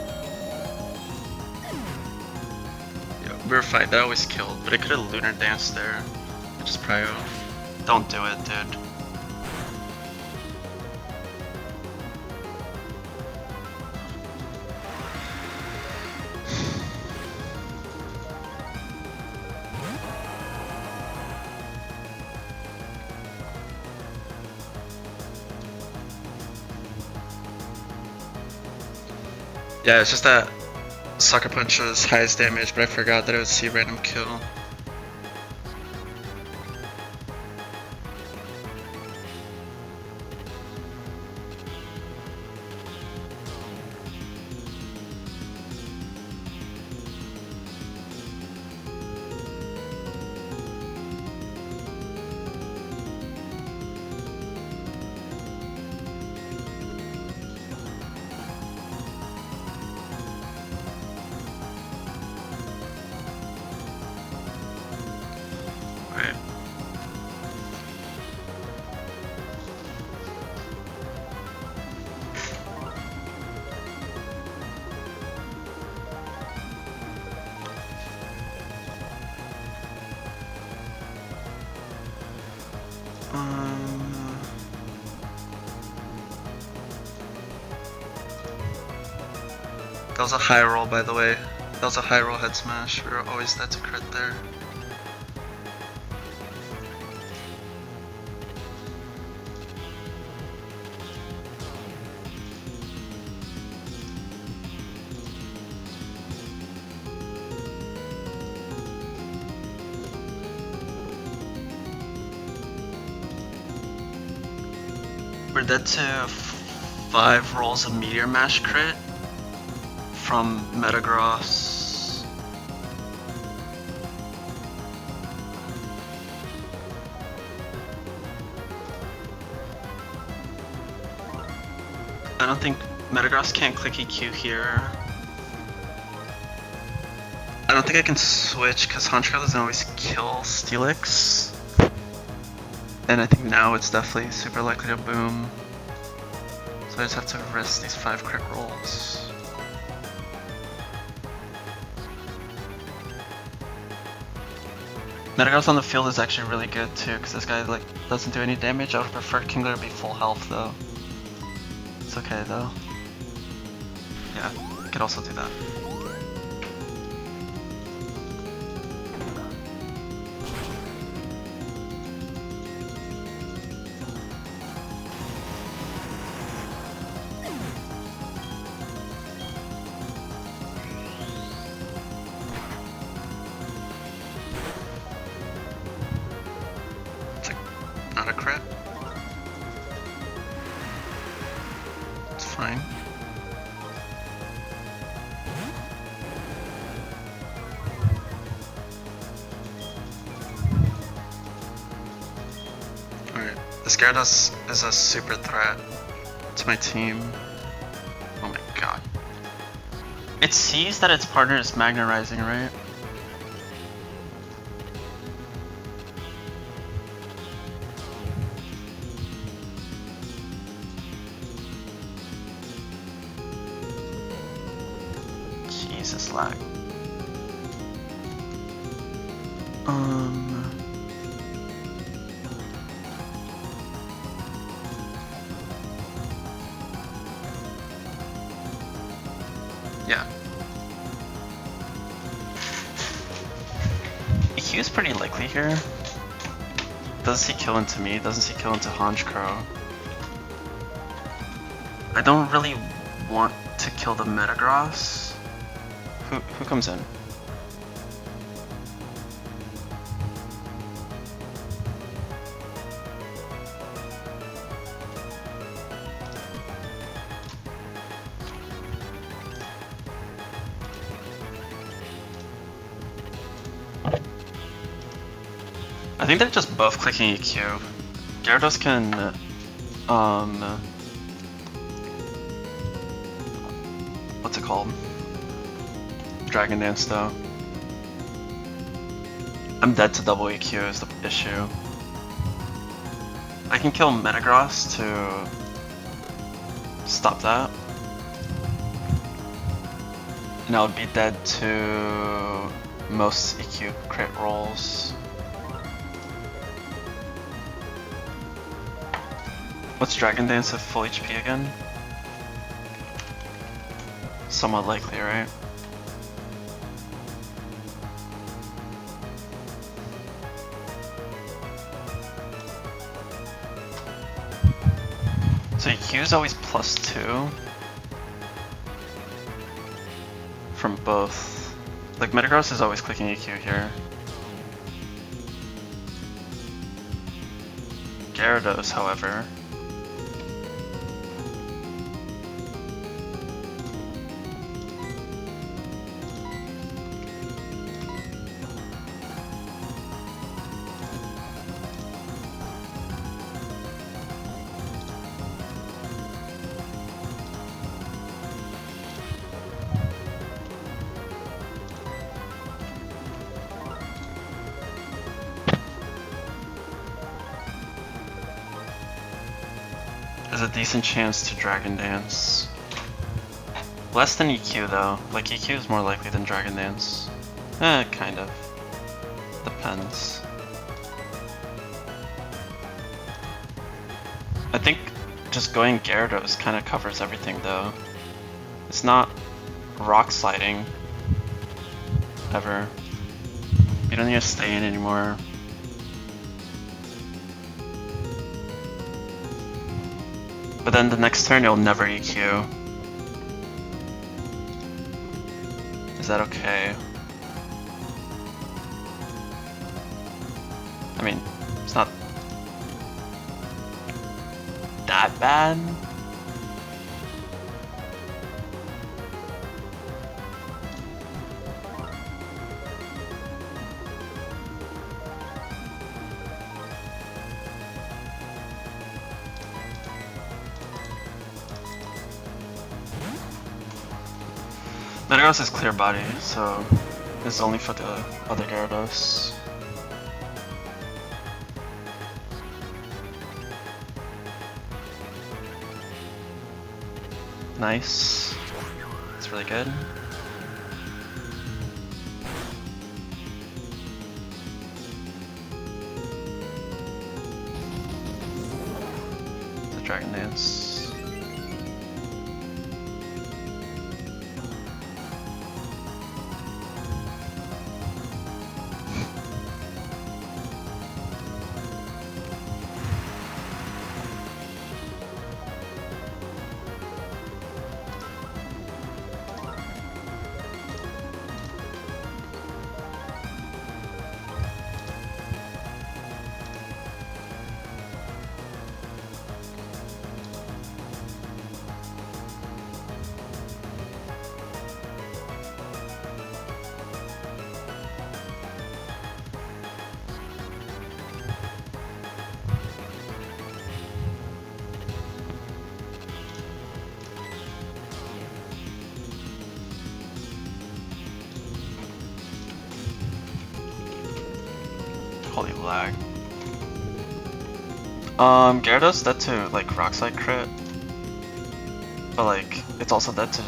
Yeah, we were fine, that always killed, but it could have lunar danced there. Which is prio. Don't do it, dude. Yeah, it's just that Sucker Punch was highest damage, but I forgot that it would see random kill. Right. That was a high roll, by the way. That was a high roll head smash. We were always dead to crit there. We're dead to 5 rolls of Meteor Mash crit from Metagross. I don't think Metagross can't click EQ here. I don't think I can switch because Honchkrow doesn't always kill Steelix. And I think now it's definitely super likely to boom. So I just have to risk these 5 crit rolls. Metagross on the field is actually really good too, because this guy like doesn't do any damage. I would prefer Kingler to be full health though. It's okay though. Yeah, I could also do that. Not a crit. It's fine. Alright, this Gyarados is a super threat to my team. Oh my god. It sees that its partner is Magna Rising, right? Jesus, lag. Yeah. EQ is pretty likely here. Doesn't see kill into me, doesn't see kill into Honchkrow. I don't really want to kill the Metagross. Who comes in? I think they're just both clicking EQ. Gyarados can, what's it called? Dragon Dance though. I'm dead to double EQ is the issue. I can kill Metagross to stop that. And I would be dead to most EQ crit rolls. What's Dragon Dance at full HP again? Somewhat likely, right? So EQ is always +2 from both. Like Metagross is always clicking EQ here. Gyarados, however, there's a decent chance to Dragon Dance. Less than EQ though. Like EQ is more likely than Dragon Dance. Kind of. Depends. I think just going Gyarados kind of covers everything though. It's not rock sliding. Ever. You don't need to stay in anymore. But then the next turn you'll never EQ. Is that okay? I mean, it's not that bad. Metagross is clear body, so this is only for the other Gyarados. Nice. That's really good. The Dragon Dance. Holy lag. Gyarados dead to like rock slide crit. But like it's also dead to,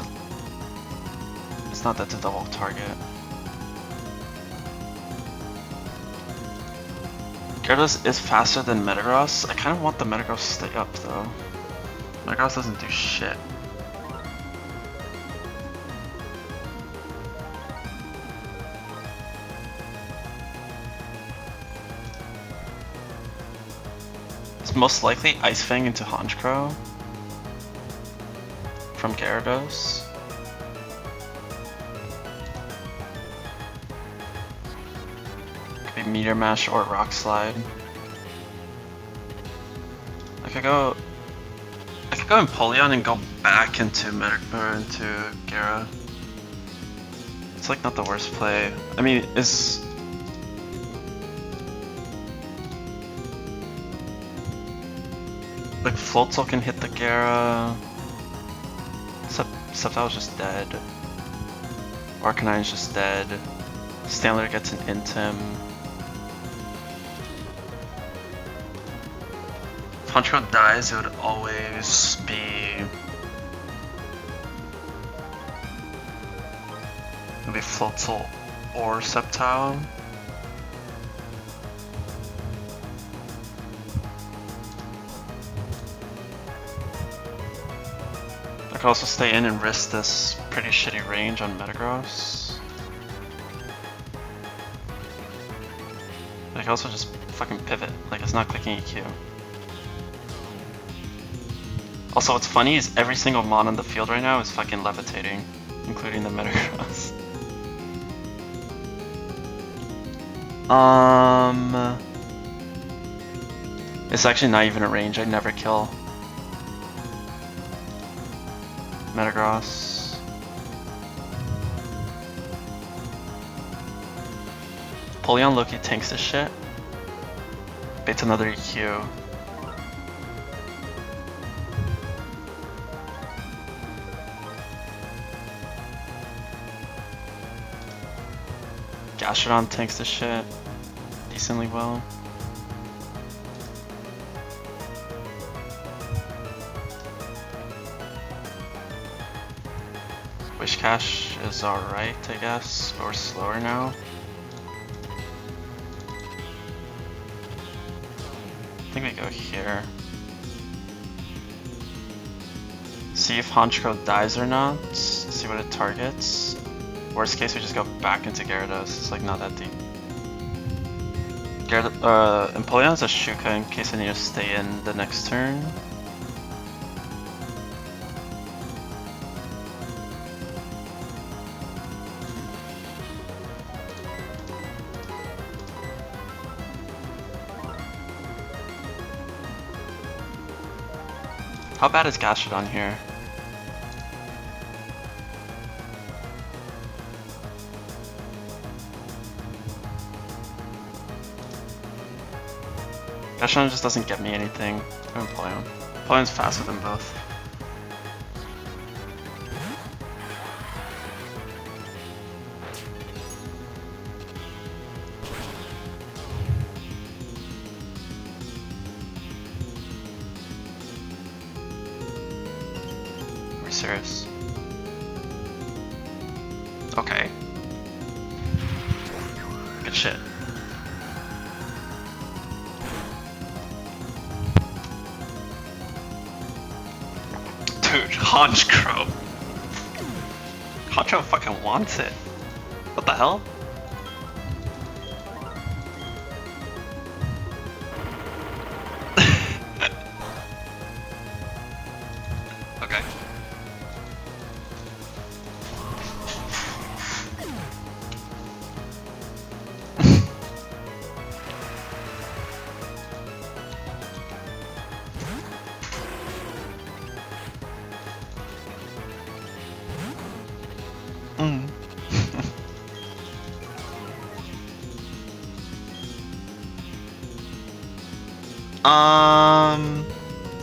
it's not dead to double target. Gyarados is faster than Metagross. I kinda want the Metagross to stay up though. Metagross doesn't do shit. Most likely Ice Fang into Honchkrow from Gyarados. Meteor Mash or Rock Slide. I could go Empoleon and go back into into Gara. It's like not the worst play. I mean, it's like Floatzel can hit the Gara. Sceptile's just dead. Arcanine's just dead. Stanler gets an Intim. If Honchkrow dies, it would always be maybe Floatzel or Sceptile. I could also stay in and risk this pretty shitty range on Metagross. I could also just fucking pivot, like it's not clicking EQ. Also what's funny is every single mon on the field right now is fucking levitating, including the Metagross. It's actually not even a range, I'd never kill Metagross. Empoleon Loki tanks this shit. Baits another EQ. Gastrodon tanks this shit decently well. Wishcash is alright, I guess, but we're slower now. I think we go here. See if Honchkrow dies or not, see what it targets. Worst case, we just go back into Gyarados, it's like not that deep. Empoleon has a Shuka in case I need to stay in the next turn. How bad is Gastrodon here? Gastrodon just doesn't get me anything. I'm gonna play him. Empoleon's faster than both. Are we serious? Okay. Good shit. Dude, Honchkrow. Honchkrow fucking wants it. What the hell? Okay.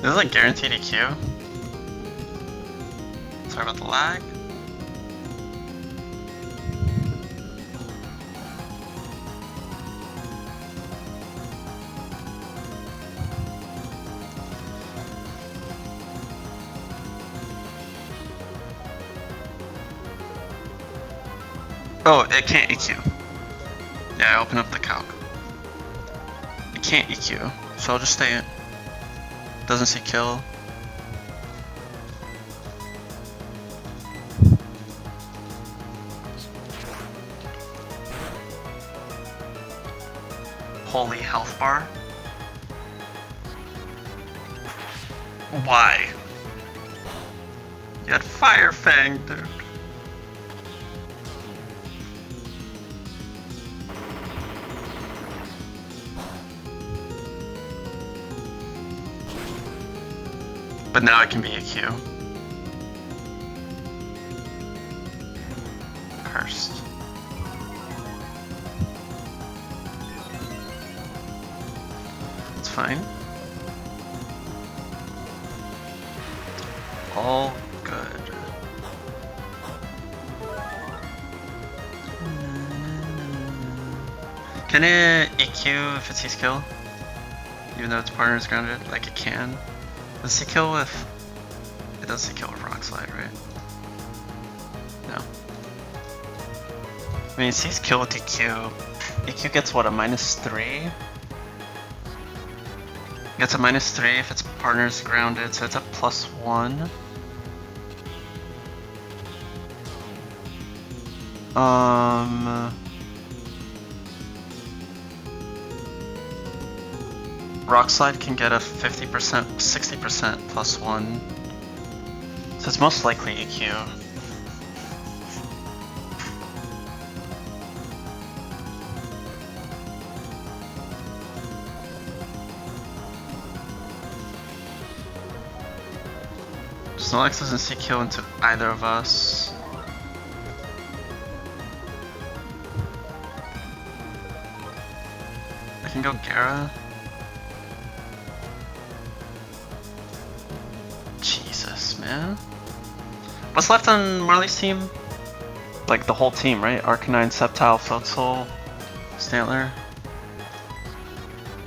This is like guaranteed EQ. Sorry about the lag. Oh, it can't EQ. Yeah, I open up the calc. It can't EQ, so I'll just stay in. Doesn't see kill. Holy health bar. Why? You had Fire Fang, dude. But now it can be EQ. Cursed. It's fine. All good. Can it EQ if it sees kill? Even though its partner is grounded? Like it can? Does it see kill with... It does see kill with Rock Slide, right? No. I mean, it sees kill with EQ. EQ gets what, a -3? Gets a -3 if its partner is grounded, so it's a +1. Rock Slide can get a 50%, 60% +1. So it's most likely EQ. Nuzlocke doesn't see kill into either of us. I can go Gara. Jesus, man. What's left on Marley's team? Like the whole team, right? Arcanine, Sceptile, Floatzel, Stantler.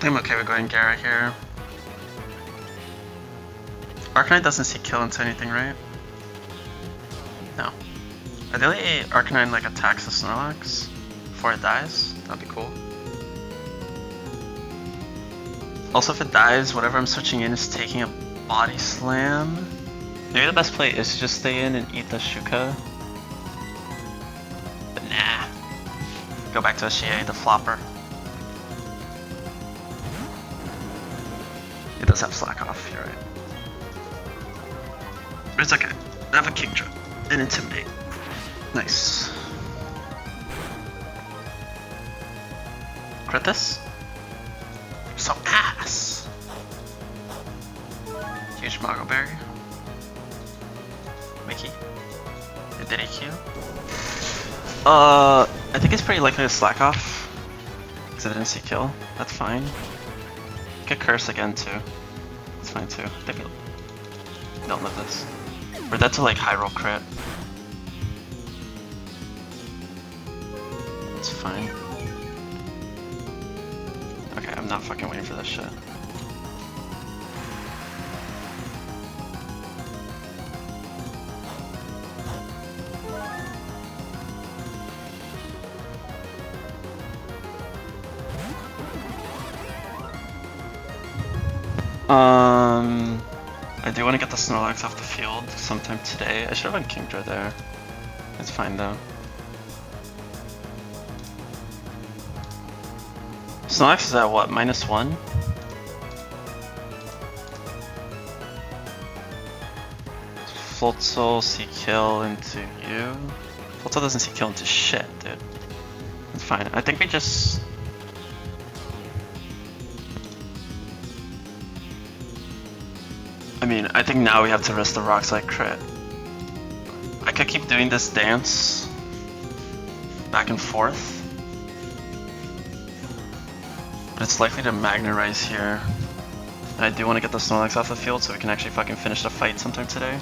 I'm okay with going Gara here. Arcanine doesn't see kill into anything, right? No. Ideally, Arcanine like attacks the Snorlax before it dies. That'd be cool. Also, if it dies, whatever I'm switching in is taking a Body Slam. Maybe the best play is to just stay in and eat the Shuka. But nah. Go back to Ashie, the flopper. It does have Slack off, you're right. But it's okay. I have a King Drip and Intimidate. Nice. Crit this? So ass! Huge Mago Berry. Mickey. It did EQ. I think it's pretty likely to slack off. Because it didn't see kill. That's fine. Get Curse again too. It's fine too. I think don't live this. Or that's a like high roll crit. It's fine. Okay, I'm not fucking waiting for this shit. I do want to get the Snorlax off the field sometime today. I should have had Kingdra there. It's fine though. Snorlax is at what, -1? Floatzel see kill into you. Floatzel doesn't see kill into shit, dude. It's fine. I think we just... I mean, I think now we have to risk the Rock Slide crit. I could keep doing this dance back and forth. But it's likely to Magna Rise here. And I do want to get the Snorlax off the field so we can actually fucking finish the fight sometime today.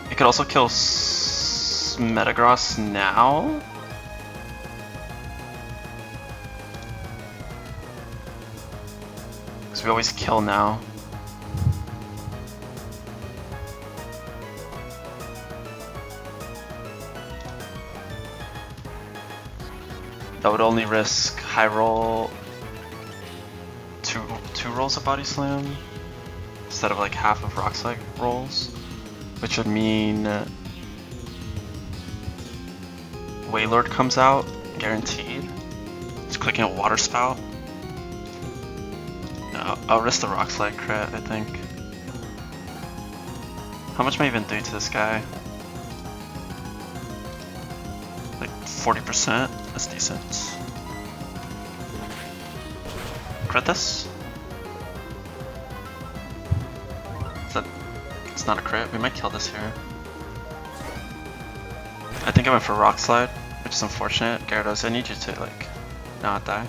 You could also kill Metagross now? Because we always kill now. That would only risk high roll, two rolls of Body Slam instead of like half of Rock Slide rolls, which would mean Wailord comes out guaranteed. It's clicking a Water Spout. No, I'll risk the Rock Slide crit, I think. How much am I even doing to this guy? Like
40%. That's decent. Crit this. It's not a crit. We might kill this here. I think I went for Rock Slide, which is unfortunate. Gyarados, I need you to like not die.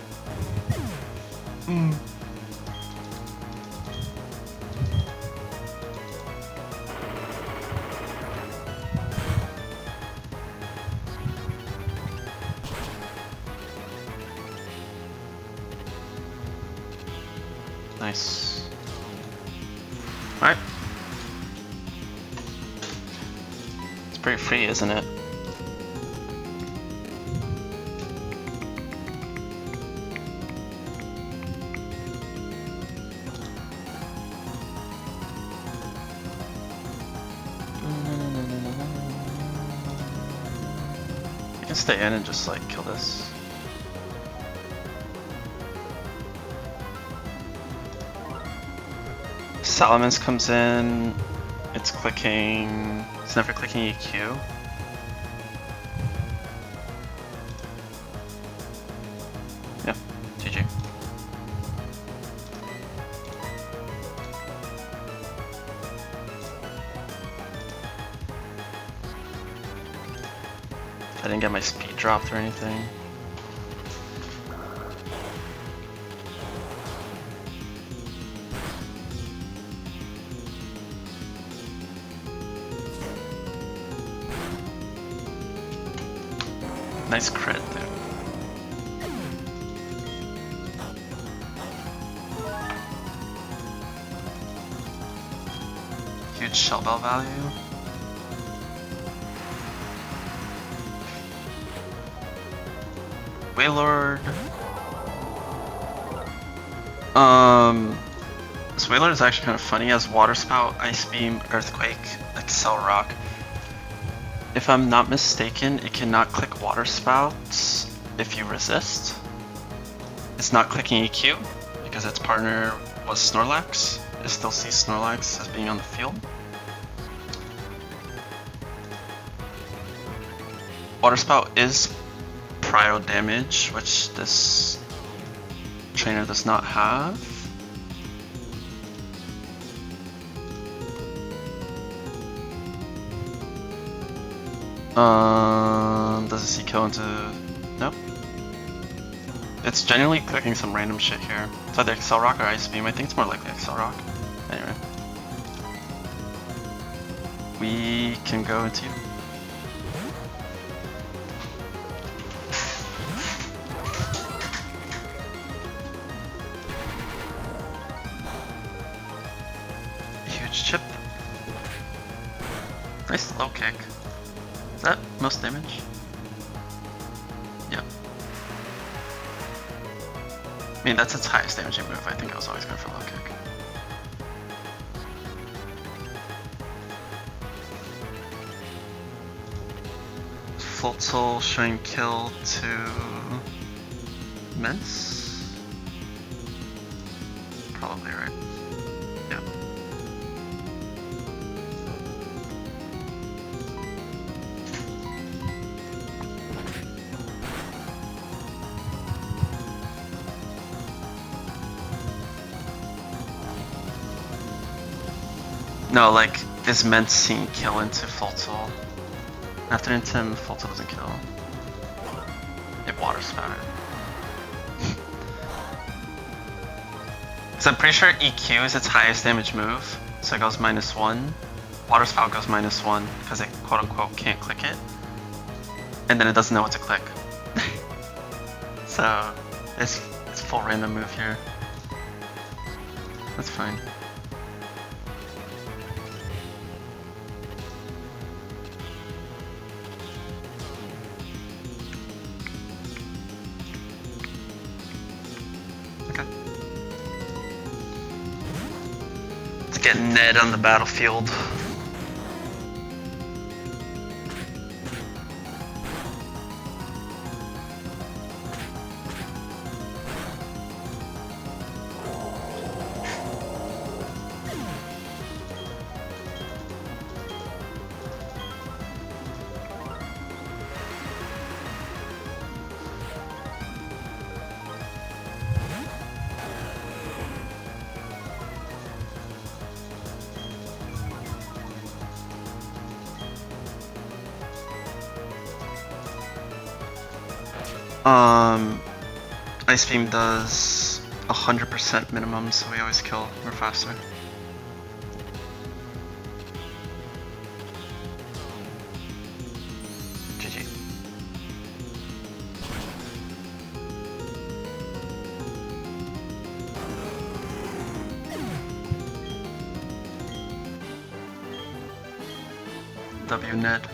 Nice. Alright. It's pretty free, isn't it? You can stay in and just like kill this. Salamence comes in, it's clicking, it's never clicking EQ. Yeah, GG. I didn't get my speed dropped or anything. Nice crit, dude. Huge shell bell value. Wailord. This Wailord is actually kind of funny. He has Water Spout, Ice Beam, Earthquake, Excel Rock. If I'm not mistaken, it cannot click Water Spouts if you resist. It's not clicking EQ because its partner was Snorlax. It still sees Snorlax as being on the field. Water Spout is Prio damage, which this trainer does not have. Does it see kill into... Nope. It's generally clicking some random shit here. It's either Excel Rock or Ice Beam. I think it's more likely Excel Rock. Anyway. We can go into... Huge chip. Nice low kick. Is that most damage? Yep. I mean, that's its highest damaging move. I think I was always going for low kick. Floatzel showing kill to Mence? Probably right. Yeah. No, like, is Mence seeing kill into Floatzel? After Intim, Floatzel doesn't kill. It Water Spouted. So I'm pretty sure EQ is its highest damage move, so it goes -1. Water Spout goes -1 because it quote unquote can't click it, and then it doesn't know what to click. So it's full random move here. That's fine. Get Ned on the battlefield.
Ice Beam does 100% minimum, so we always kill. We're faster. GG. W Ned.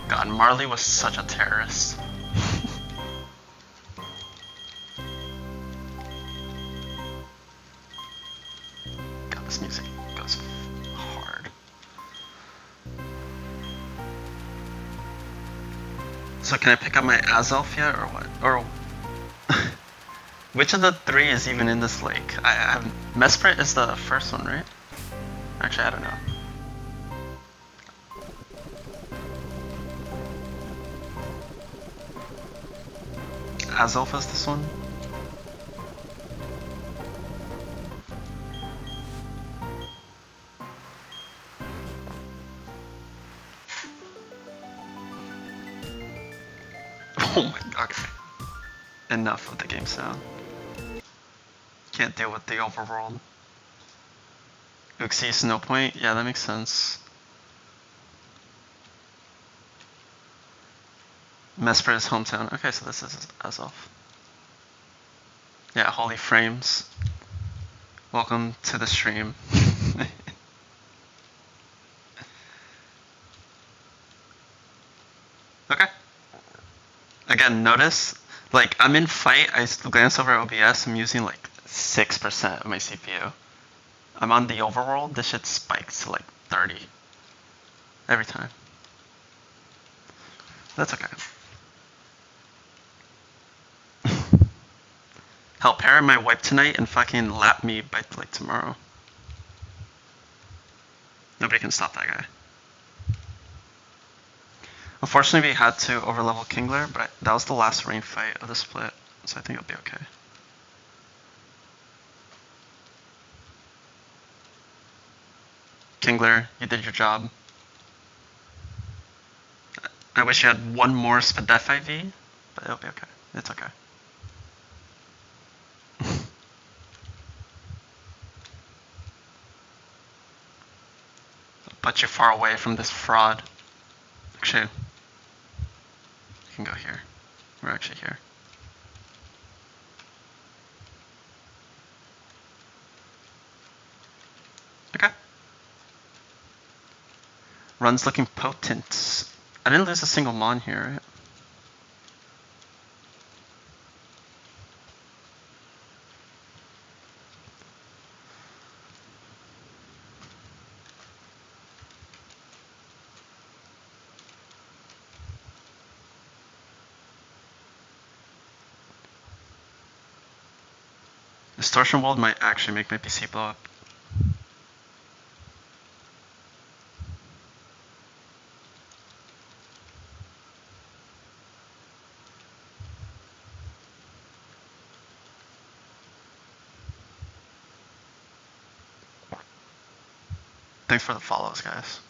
God, Marley was such a terrorist. God, this music goes hard. So can I pick up my Azelf yet, or what? Or which of the three is even in this lake? I have Mesprit is the first one, right? Actually, I don't know. Azelf is this one? Oh my god. Okay. Enough of the game sound. Can't deal with the overworld. Uxie, Snowpoint? Yeah, that makes sense. Mesprit is hometown. Okay, so this is Azelf. Yeah, Holy Frames. Welcome to the stream. Okay. Again, notice, like, I'm in fight, I glance over OBS, I'm using like 6% of my CPU. I'm on the overworld, this shit spikes to like 30. Every time. That's okay. Help parent my wipe tonight and fucking lap me by like tomorrow. Nobody can stop that guy. Unfortunately, we had to overlevel Kingler, but that was the last rain fight of the split, so I think it'll be okay. Kingler, you did your job. I wish you had one more Spadef IV, but it'll be okay. It's okay. But you're far away from this fraud. Actually, you can go here. We're actually here. Okay. Run's looking potent. I didn't lose a single mon here, right? Distortion World might actually make my PC blow up. Thanks for the follows, guys.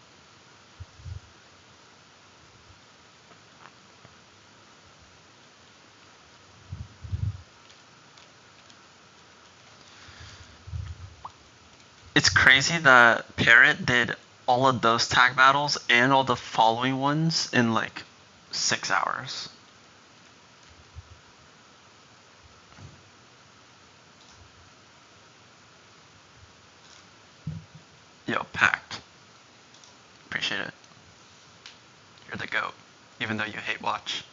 It's crazy that Parrot did all of those tag battles and all the following ones in like 6 hours. Yo, packed. Appreciate it. You're the GOAT, even though you hate watch.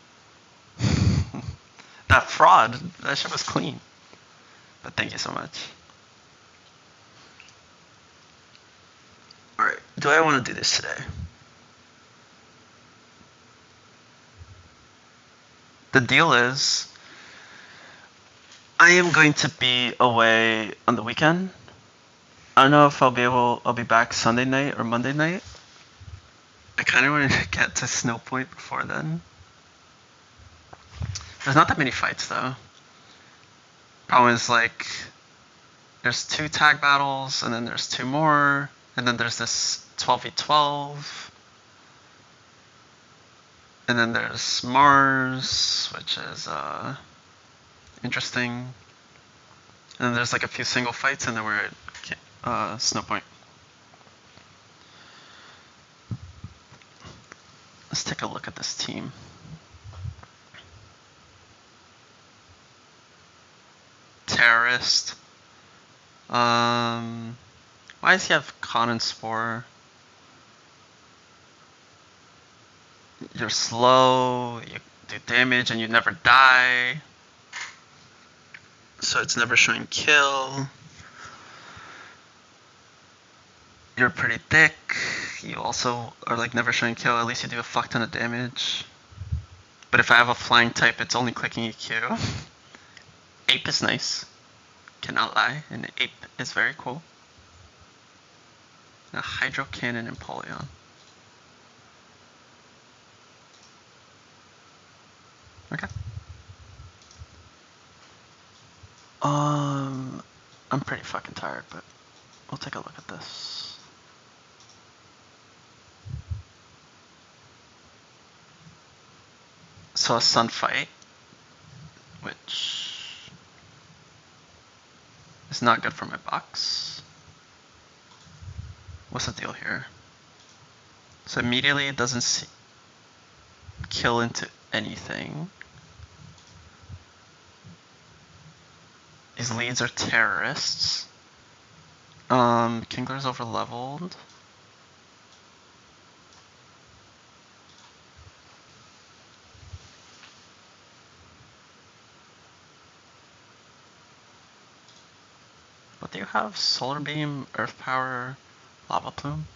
That fraud, that shit was clean. But thank you so much. Alright, do I want to do this today? The deal is, I am going to be away on the weekend. I don't know if I'll be back Sunday night or Monday night. I kind of want to get to Snow Point before then. There's not that many fights though. Problem is like, there's 2 tag battles, and then there's 2 more, and then there's this 12v12, and then there's Mars, which is interesting, and then there's like a few single fights, and then we're at Snow Point. Let's take a look at this team. Terrorist. Why does he have Con and Spore? You're slow, you do damage, and you never die. So it's never showing kill. You're pretty thick. You also are like never showing kill. At least you do a fuck ton of damage. But if I have a flying type, it's only clicking EQ. Ape is nice. Cannot lie. An ape is very cool. A Hydro Cannon and Poleon. Okay. I'm pretty fucking tired, but we'll take a look at this. So a Sun fight, which is not good for my box. What's the deal here? So immediately it doesn't kill into anything. These leads are terrorists. Kingler's over leveled. What do you have? Solar Beam, Earth Power, Lava Plume?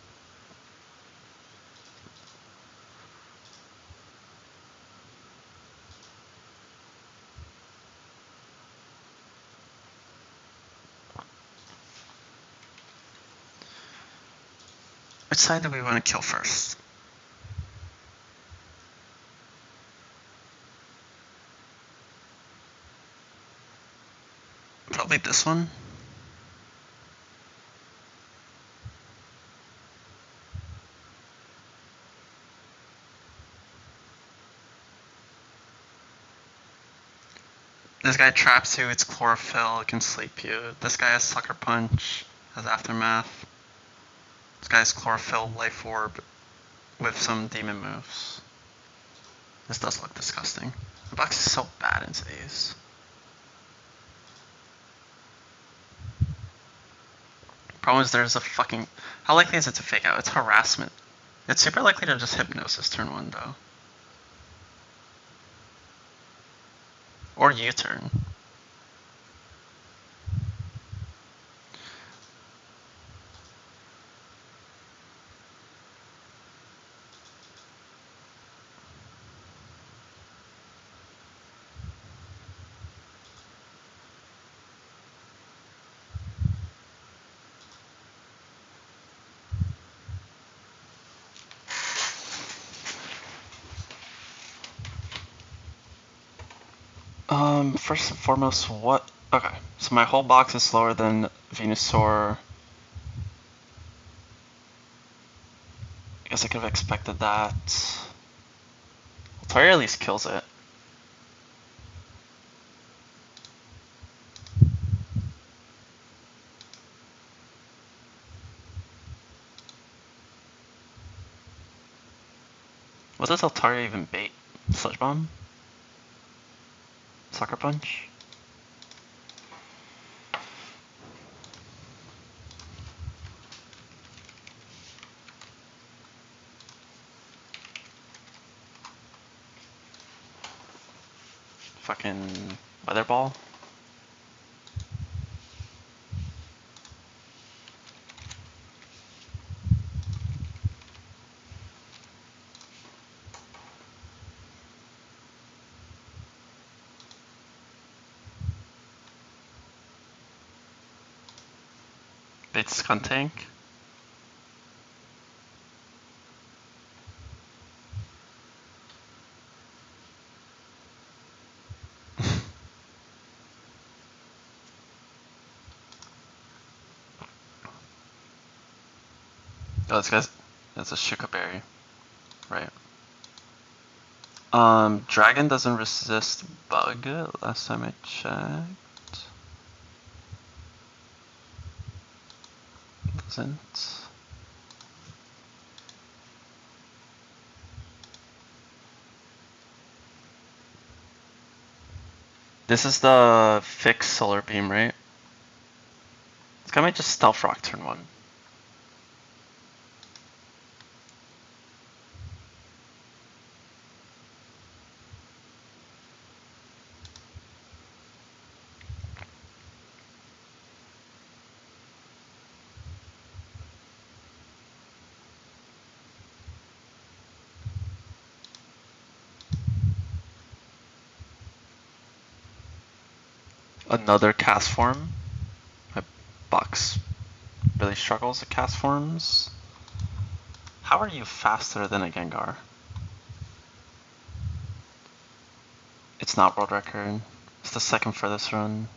Which side do we want to kill first? Probably this one. This guy traps you, it's chlorophyll, it can sleep you. This guy has Sucker Punch, has Aftermath. This guy has chlorophyll, Life Orb, with some demon moves. This does look disgusting. The box is so bad in today's. Problem is there's a fucking... How likely is it to fake out? It's harassment. It's super likely to just Hypnosis turn 1 though. Or U-turn. First and foremost, what... Okay, so my whole box is slower than Venusaur. I guess I could have expected that. Altaria at least kills it. What does Altaria even bait? Sludge Bomb? Sucker Punch? Fucking Weather Ball?
It's Skuntank. Oh, this guy's that's a Shukaberry, right? Dragon doesn't resist bug. Last time I checked, doesn't. This is the fixed solar beam, right? This guy might just stealth rock turn one. Another cast form. My box really struggles with cast forms. How are you faster than a Gengar? It's not world record. It's the second furthest run.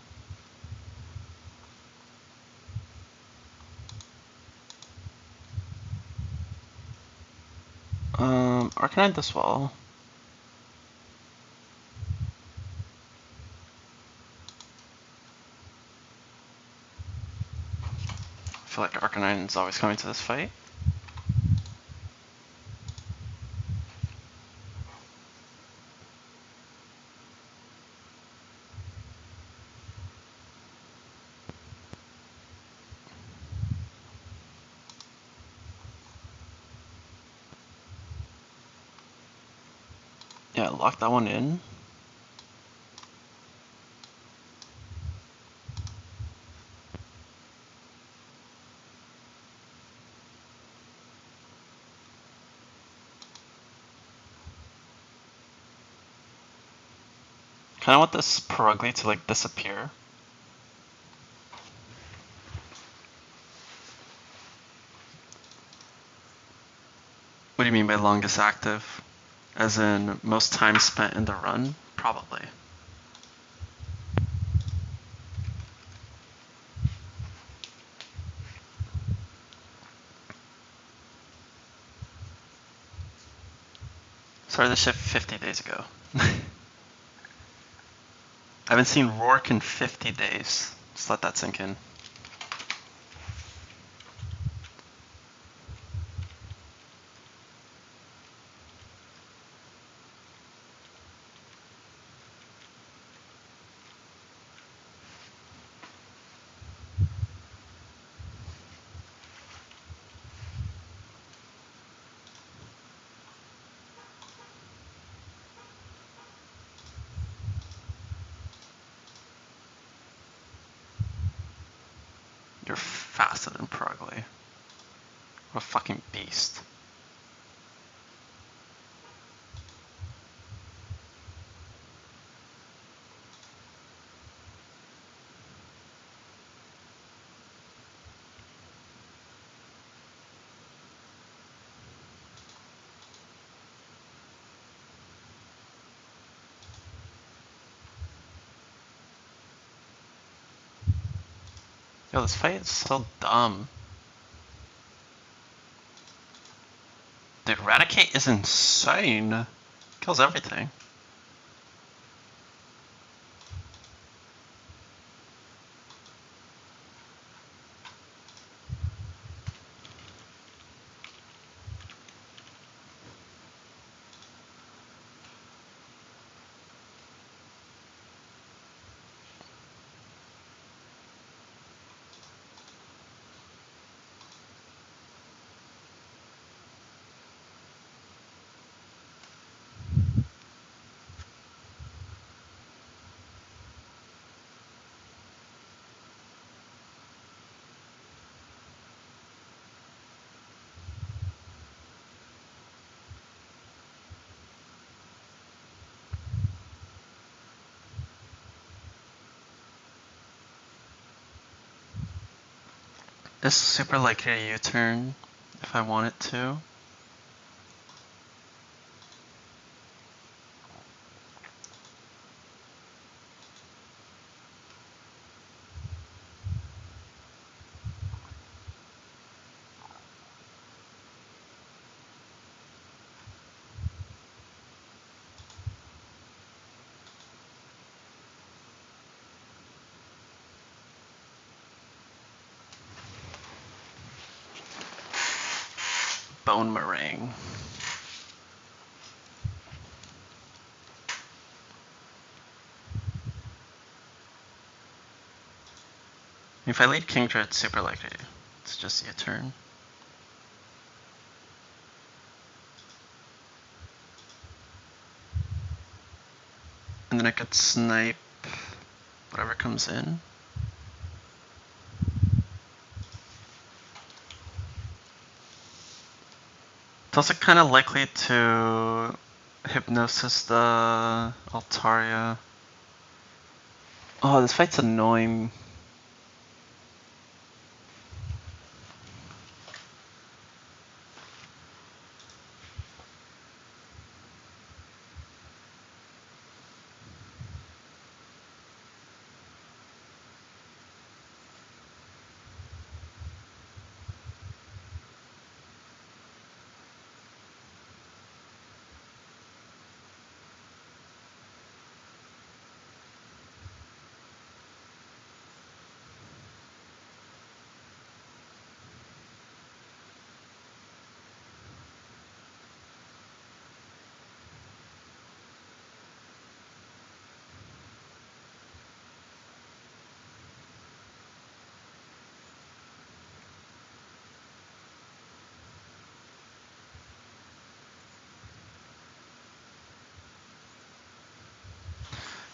Arcanine this well. I feel like Arcanine's always coming to this fight. Yeah, lock that one in. Kinda want this Perugly to like disappear. What do you mean by longest active? As in most time spent in the run? Probably. Started the shift 50 days ago. I haven't seen Rourke in 50 days. Just let that sink in. You're faster than Perugly. What a fucking beast. Yo, this fight is so dumb. Dude, Raticate is insane. Kills everything.
It's super likely a U-turn if I want it to. Bone meringue. If I lead king to it, it's super likely. It's just U-turn. And then I could snipe whatever comes in. It's also kind of likely to hypnosis the Altaria. Oh, this fight's annoying.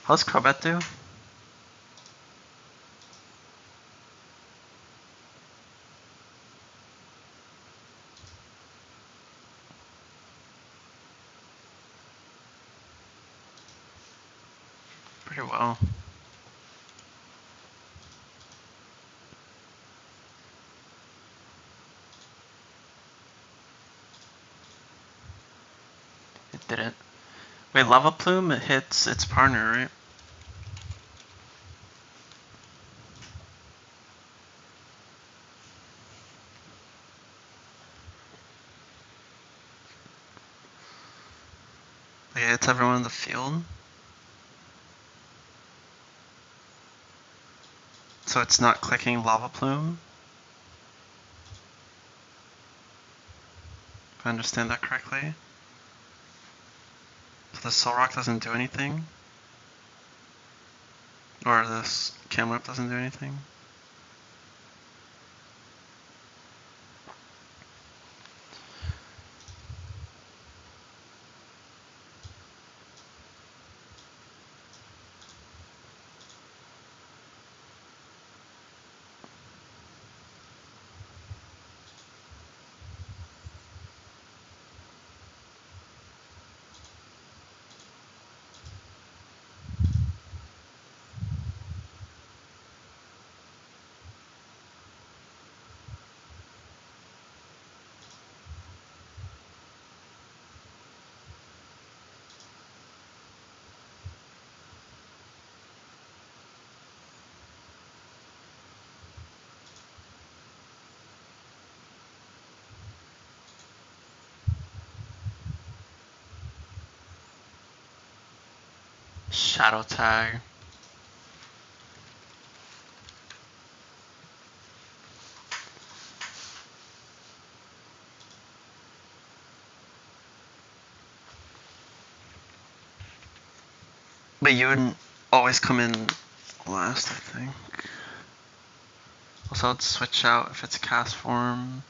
How's Crobat do? Pretty well. It didn't. Wait, Lava Plume hits its partner, right? Like, it hits everyone in the field. So it's not clicking Lava Plume. If I understand that correctly. So the Soul Rock doesn't do anything. Or this Camlet doesn't do anything. Shadow Tag. But you would always come in last, I think. Also, I'd switch out if it's cast form.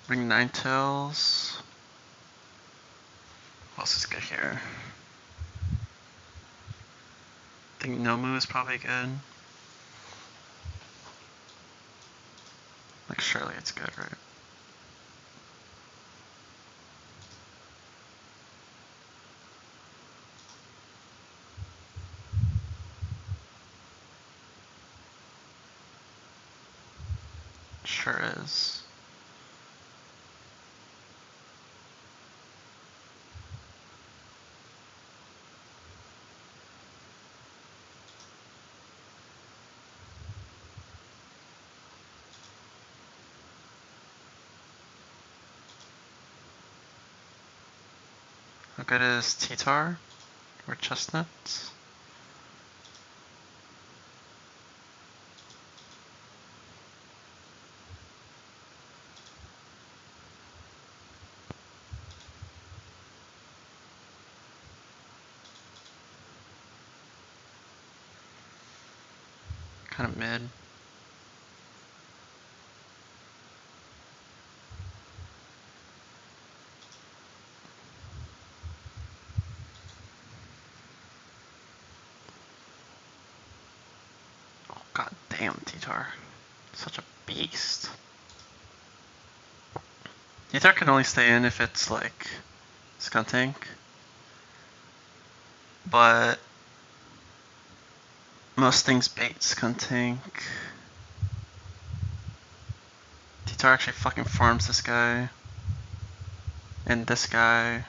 Bring Ninetales. What else is good here? I think Nomu is probably good. Like, surely it's good, right? Sure is. How good is T-Tar? Or Chestnuts? Kind of mid. Oh, god damn, T-Tar. Such a beast. T-Tar can only stay in if it's like Skuntank. But most things bait Skuntank. T-Tar actually fucking farms this guy. And this guy.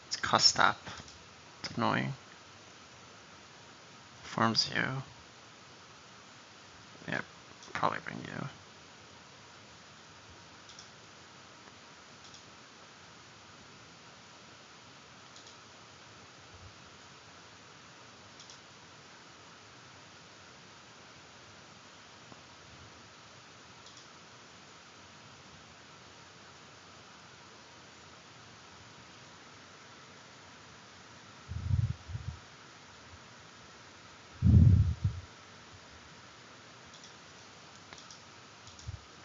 It's Custap. It's annoying. Farms you. Yeah, probably bring you.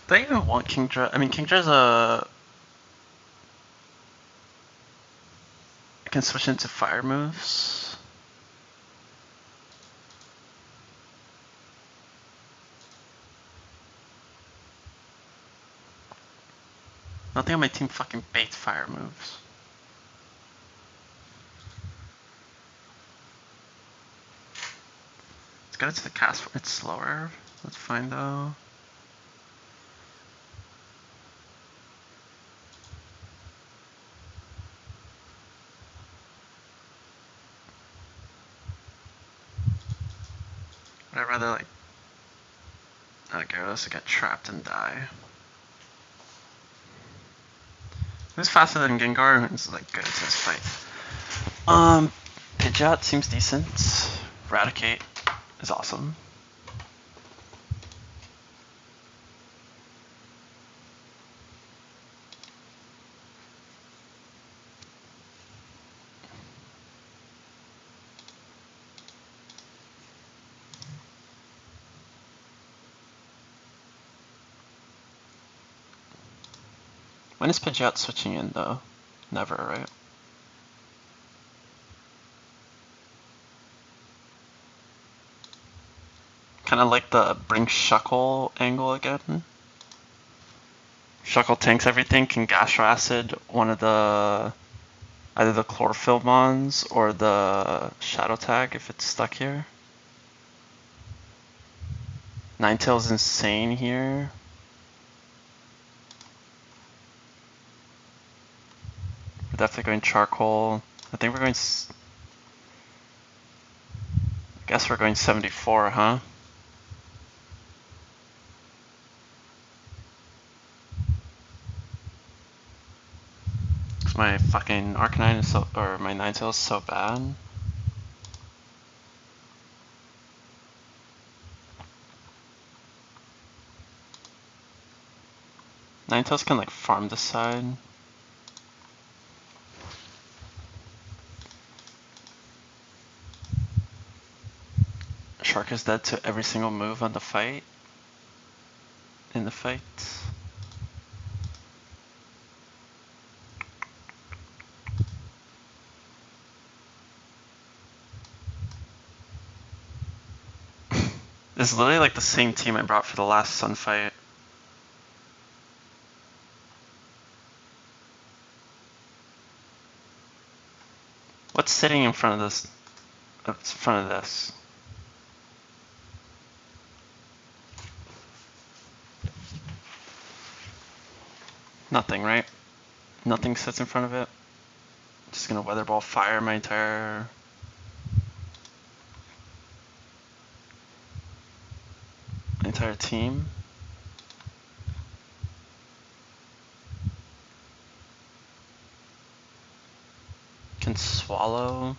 Do I even want Kingdra? I mean, Kingdra's a... I can switch into fire moves. Nothing on my team fucking baits fire moves. Let's get it to the cast. It's slower. That's fine though. But I'd rather like Gyarados to get trapped and die. Who's faster than Gengar? Who's like good at this fight? Pidgeot seems decent. Eradicate is awesome. When is Pidgeot switching in though? Never, right? Kind of like the bring Shuckle angle again. Shuckle tanks everything, can Gastro Acid one of the... either the Chlorophyll Mons or the Shadow Tag if it's stuck here. Ninetales insane here. We're definitely going Charcoal. I think we're going... I guess we're going 74, huh? Cause my fucking Arcanine is so... or my Ninetales is so bad. Ninetales can like farm this side. Shark is dead to every single move on the fight. In the fight. This is literally like the same team I brought for the last Sun fight. What's sitting in front of this? In front of this? Nothing, right? Nothing sits in front of it. Just gonna weather ball fire my entire team. Can swallow.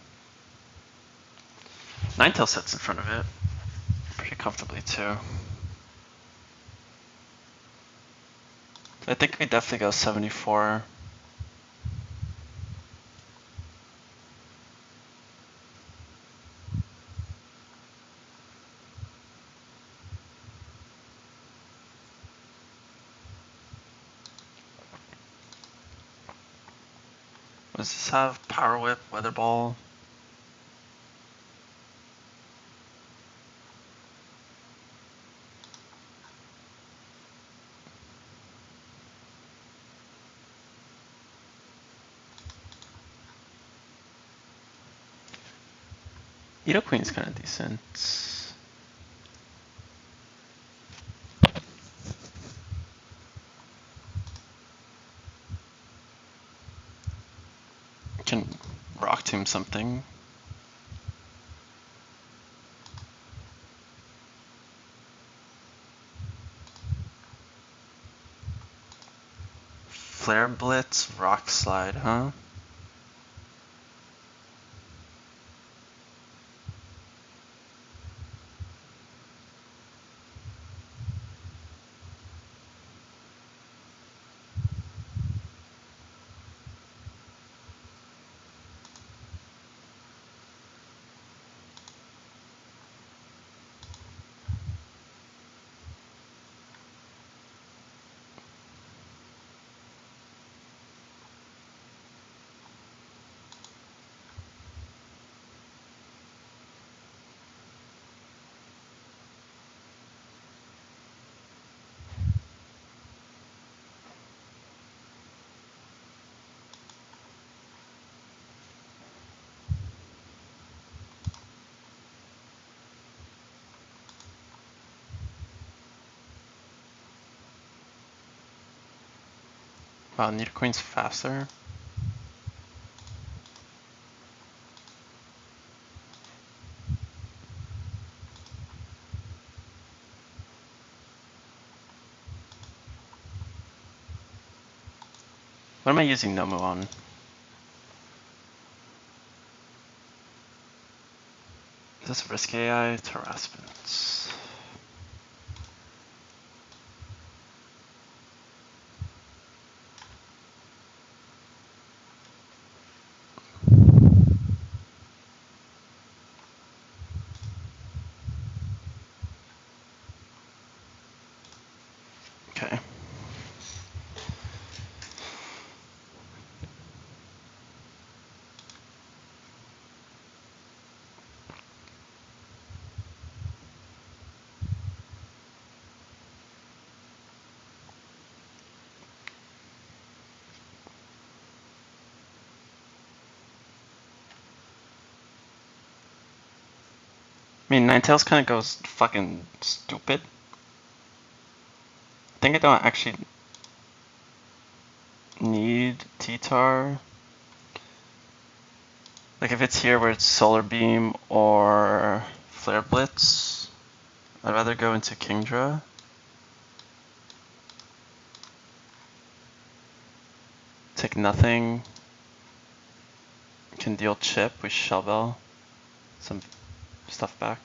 Ninetail sits in front of it pretty comfortably too. I think we definitely go 74. Does this have power whip, weather ball? Edo Queen's kind of decent. Can rock tomb something. Flare Blitz, Rock Slide, huh? Wow, Nido Queen's faster. What am I using Nomu on? Is this Risk AI? Harassment. Okay. I mean, Ninetales kind of goes fucking stupid. I think I don't actually need T-Tar. Like if it's here where it's Solar Beam or Flare Blitz, I'd rather go into Kingdra. Take nothing. Can deal chip with Shellbell. Some stuff back.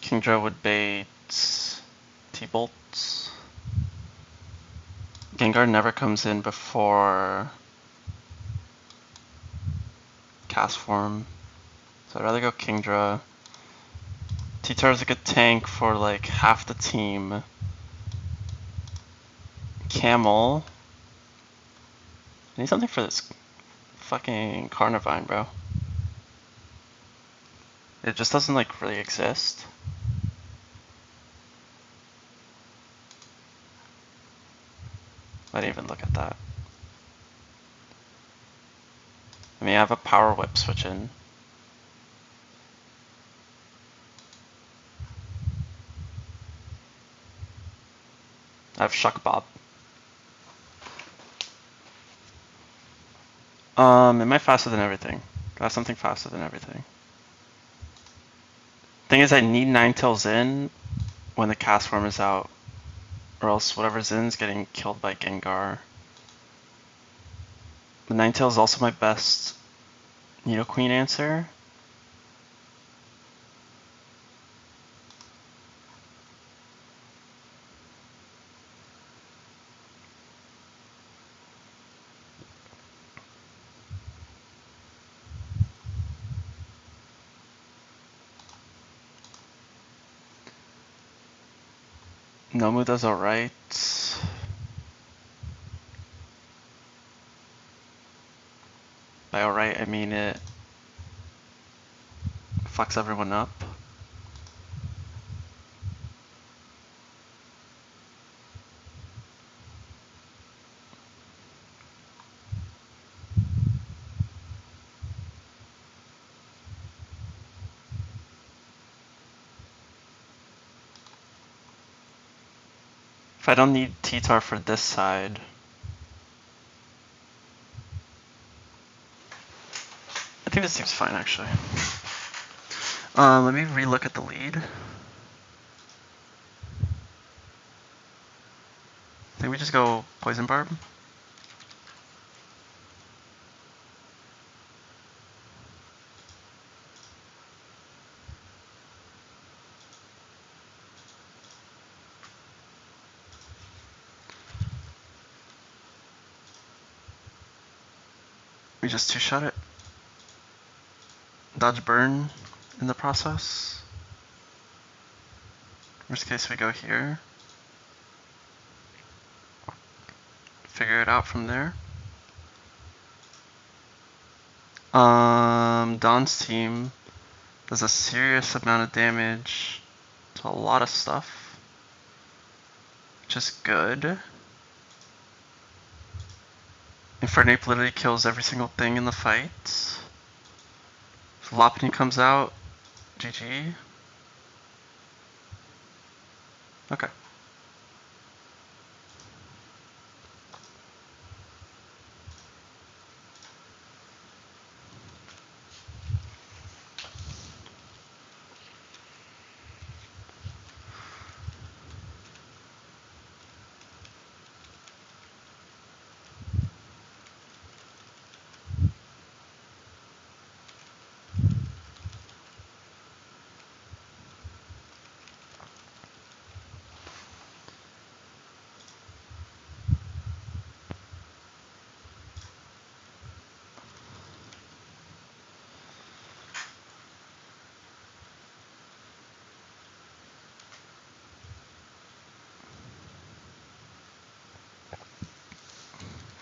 Kingdra would bait T-Bolts. Gengar never comes in before Cast Form. So I'd rather go Kingdra. T-Tar is a good tank for like half the team. Camel. I need something for this fucking Carnivine, bro. It just doesn't like really exist. I didn't even look at that. I mean, I have a Power Whip switch in. I have Shuck Bob. Am I faster than everything? Got something faster than everything. Thing is, I need Ninetales in when the cast form is out, or else whatever's in is getting killed by Gengar. But Ninetales is also my best Nidoqueen answer. Nomu does alright. By alright, I mean it fucks everyone up. If I don't need T-Tar for this side, I think this seems fine actually. Let me relook at the lead. I think we just go Poison Barb. We just two-shot it. Dodge burn in the process. Worst case, we go here. Figure it out from there. Don's team does a serious amount of damage to a lot of stuff, which is good. Infernape literally kills every single thing in the fight. If Lopunny comes out, GG. Okay.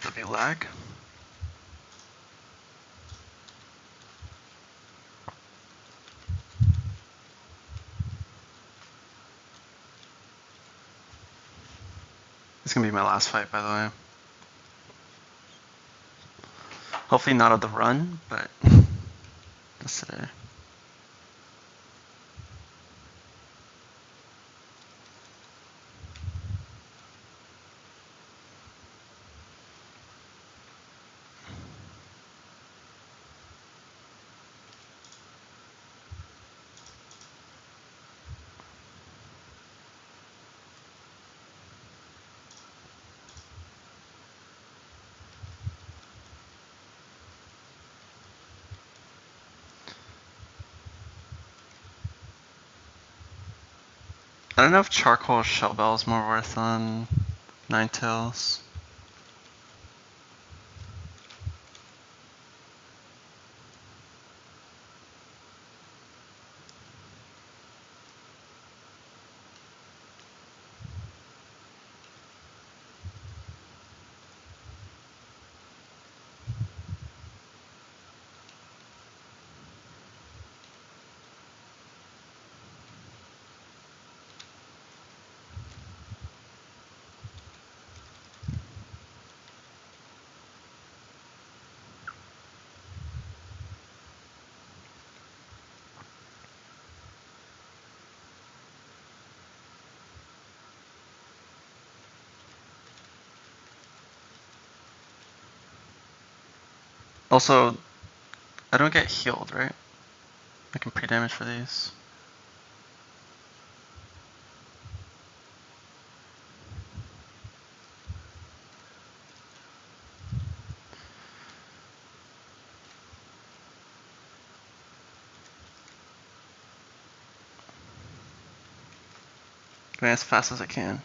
W lag. This is gonna be my last fight, by the way. Hopefully not of the run, but just today. I don't know if Charcoal or Shell Bell is more worth on Ninetales. Also, I don't get healed, right? I can pre-damage for these. Going as fast as I can.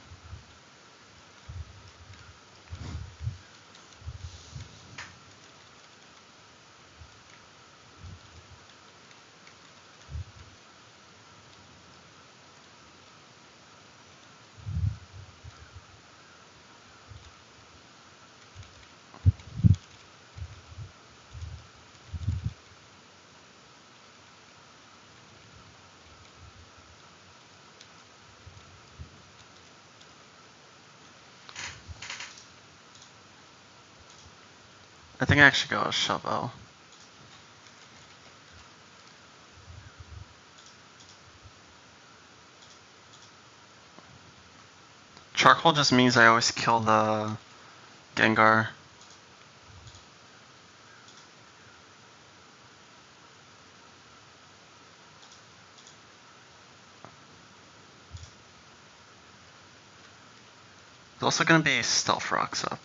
I think I actually go a shovel. Charcoal just means I always kill the Gengar. There's also gonna be stealth rocks up.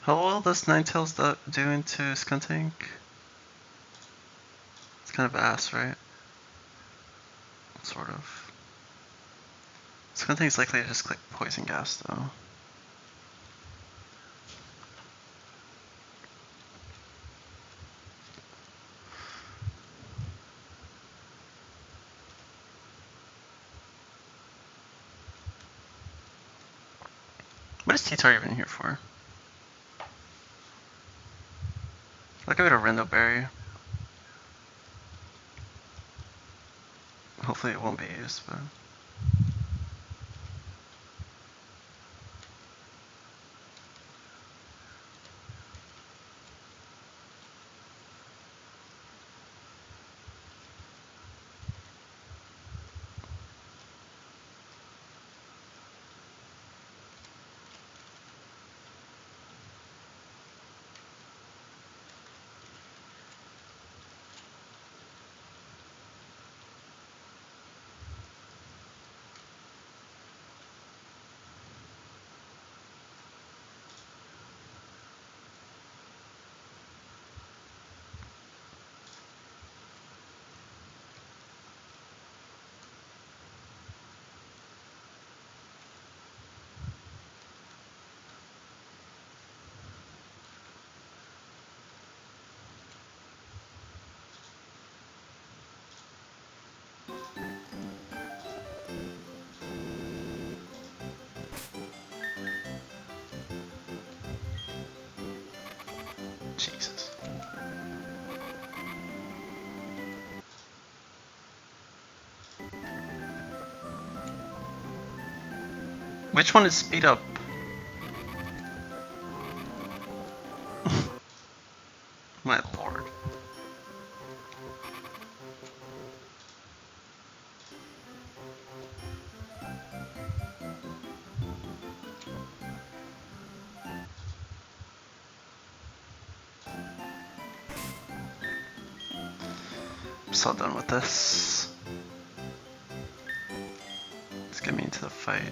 How well does Ninetales do into Skuntank? It's kind of ass, right? Sort of. Skuntank's likely to just click Poison Gas, though. What is T-Tar even here for? I'll give it a Rendo Berry. Hopefully it won't be used, but... Jesus. Which one is speed up? My lord. I'm so done with this. Let's get me into the fight.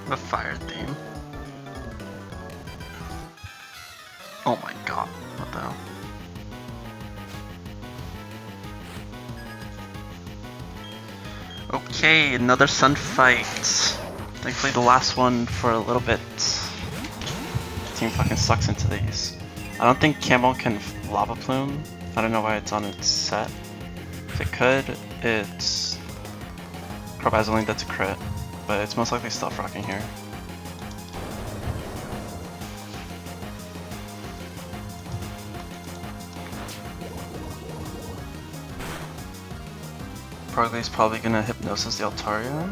The fire theme. Oh my god, what the hell? Okay, another sun fight. Thankfully the last one for a little bit. Team fucking sucks into these. I don't think Camel can lava plume. I don't know why it's on its set. If it could, it's probably only that's a crit, but it's most likely stealth rocking here. Progly's probably gonna hypnosis the Altaria.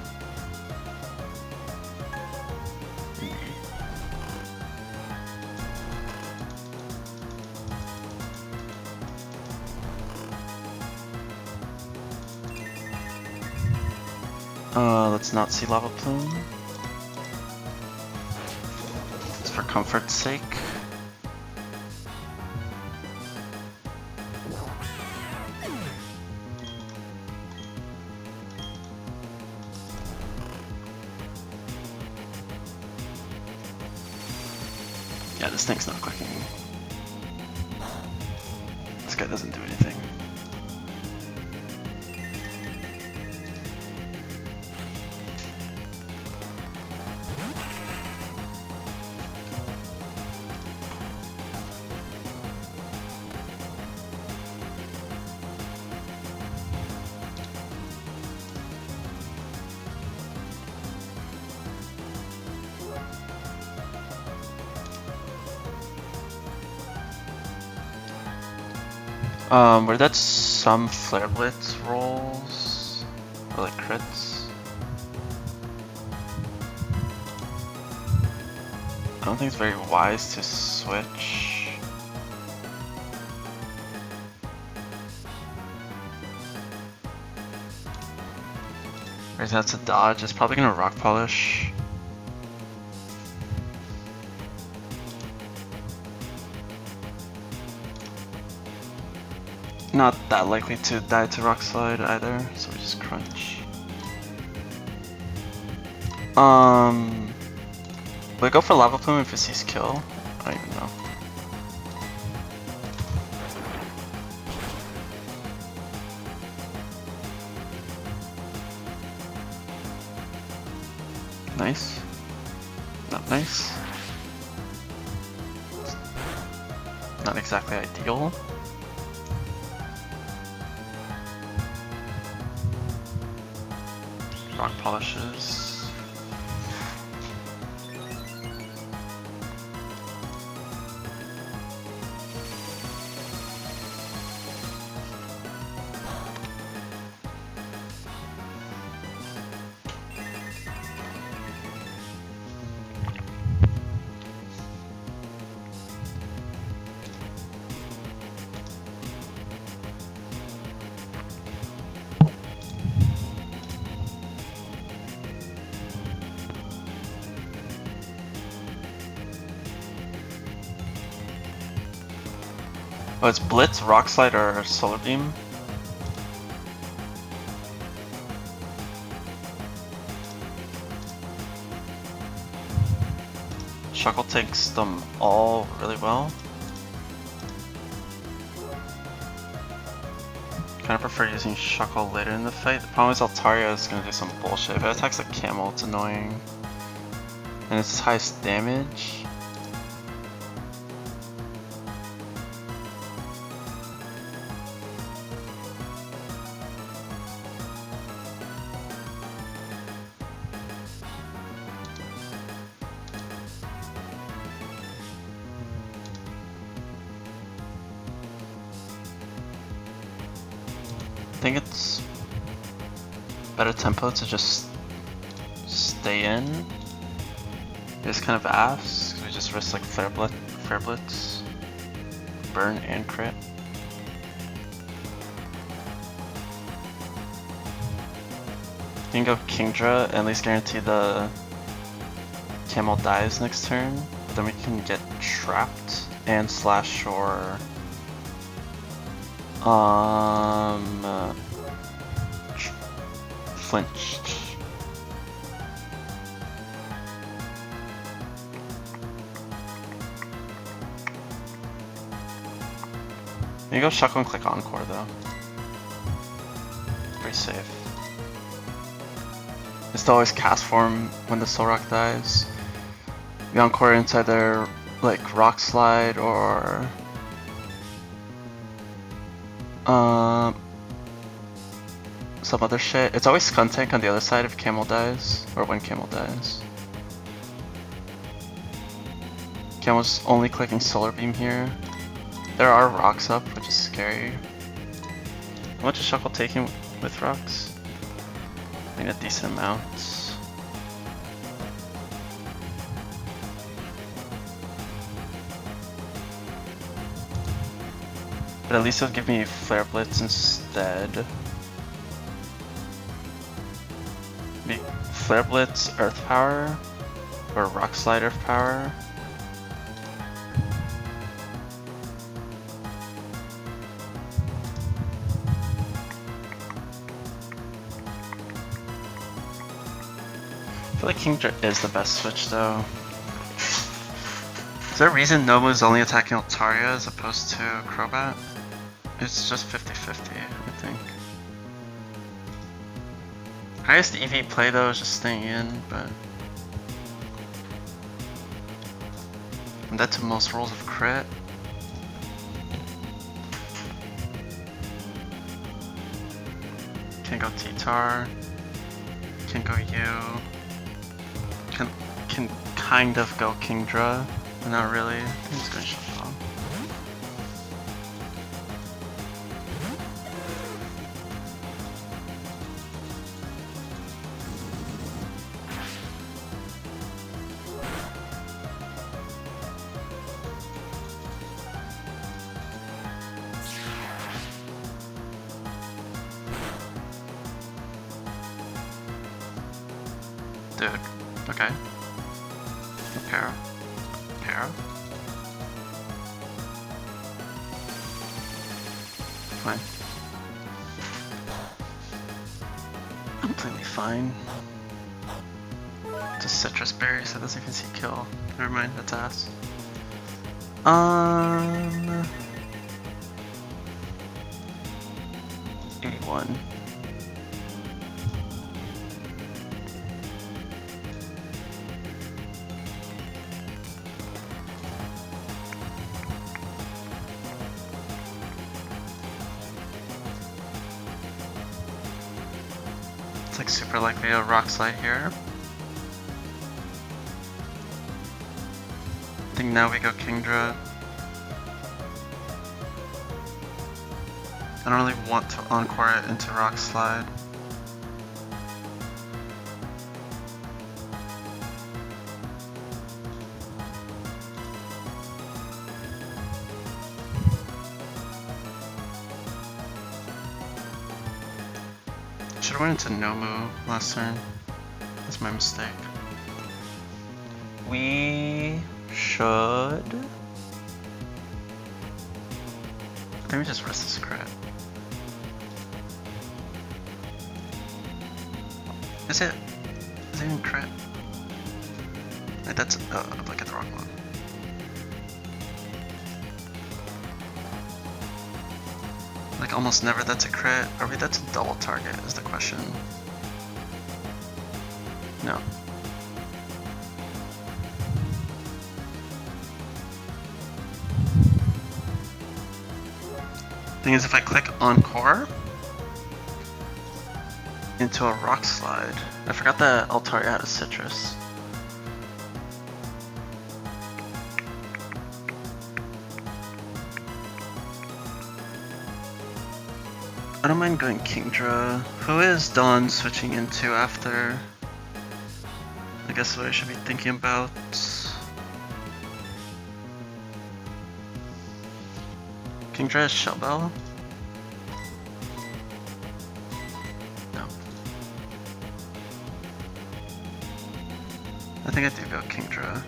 Let's not see lava plume. It's for comfort's sake. Yeah, this thing's not clicking. This guy doesn't do anything. Were that some Flare Blitz rolls? Or like crits? I don't think it's very wise to switch. Or that's a dodge, it's probably gonna rock polish. Not that likely to die to Rock Slide either, so we just crunch. Will it go for Lava Plume if it sees kill? I don't even know. Nice. Not nice. Not exactly ideal. Rock polishes. Oh, it's Blitz, Rock Slide, or Solar Beam. Shuckle takes them all really well. Kinda prefer using Shuckle later in the fight. The problem is Altaria is gonna do some bullshit. If it attacks a Camel, it's annoying. And it's highest damage. I think it's better tempo to just stay in. Just kind of ass. We just risk like Flare Blitz, burn and crit. You can go Kingdra and at least guarantee the Camel dies next turn. But then we can get trapped and slash or flinched. You go shuckle and click Encore though. Pretty safe. It's always cast form when the Soul Rock dies. You Encore into either like Rock Slide or some other shit. It's always Skun Tank on the other side if Camel dies, or when Camel dies. Camel's only clicking Solar Beam here. There are rocks up, which is scary. How much is Shuckle taking with rocks? I think a decent amount. But at least it'll give me Flare Blitz instead. Maybe Flare Blitz, Earth Power, or Rock Slide Earth Power. I feel like Kingdra is the best switch though. Is there a reason Nobu's only attacking Altaria as opposed to Crobat? It's just 50-50, I think. Highest EV play though is just staying in, but I'm dead to most rolls of crit. Can't go T-Tar. Can't go U. Can kind of go Kingdra, but not really. I think it's gonna shut off. Dude, okay. Para. Para. Fine. Completely fine. It's a citrus berry, so it doesn't even see kill. Never mind, that's ass. 81. It's like super likely a Rock Slide here. I think now we go Kingdra. I don't really want to Encore it into Rock Slide. Should've went into Nomu last turn. That's my mistake. We should... I think we just risk this crit. Is it? Is it even crit? Wait, that's... I'm looking at the wrong one. Like almost never that's a crit. Or wait, that's a double target is the question. No. Thing is, if I click Encore into a Rock Slide, I forgot that Altaria had a citrus. I don't mind going Kingdra. Who is Dawn switching into after? I guess what I should be thinking about. Kingdra is Shellbell? No. I think I do go Kingdra.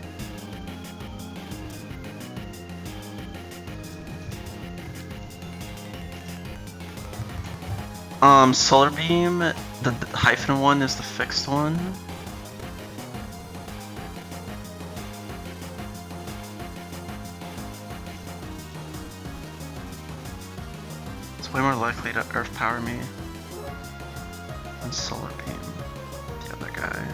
Solar Beam, the hyphen one is the fixed one. It's way more likely to Earth Power me than Solar Beam, the other guy.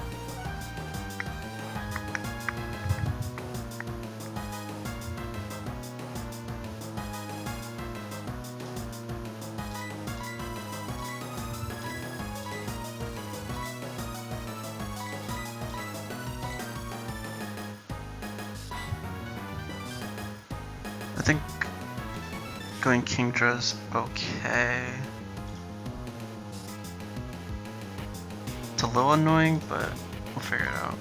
I think going Kingdra's okay. It's a little annoying, but we'll figure it out.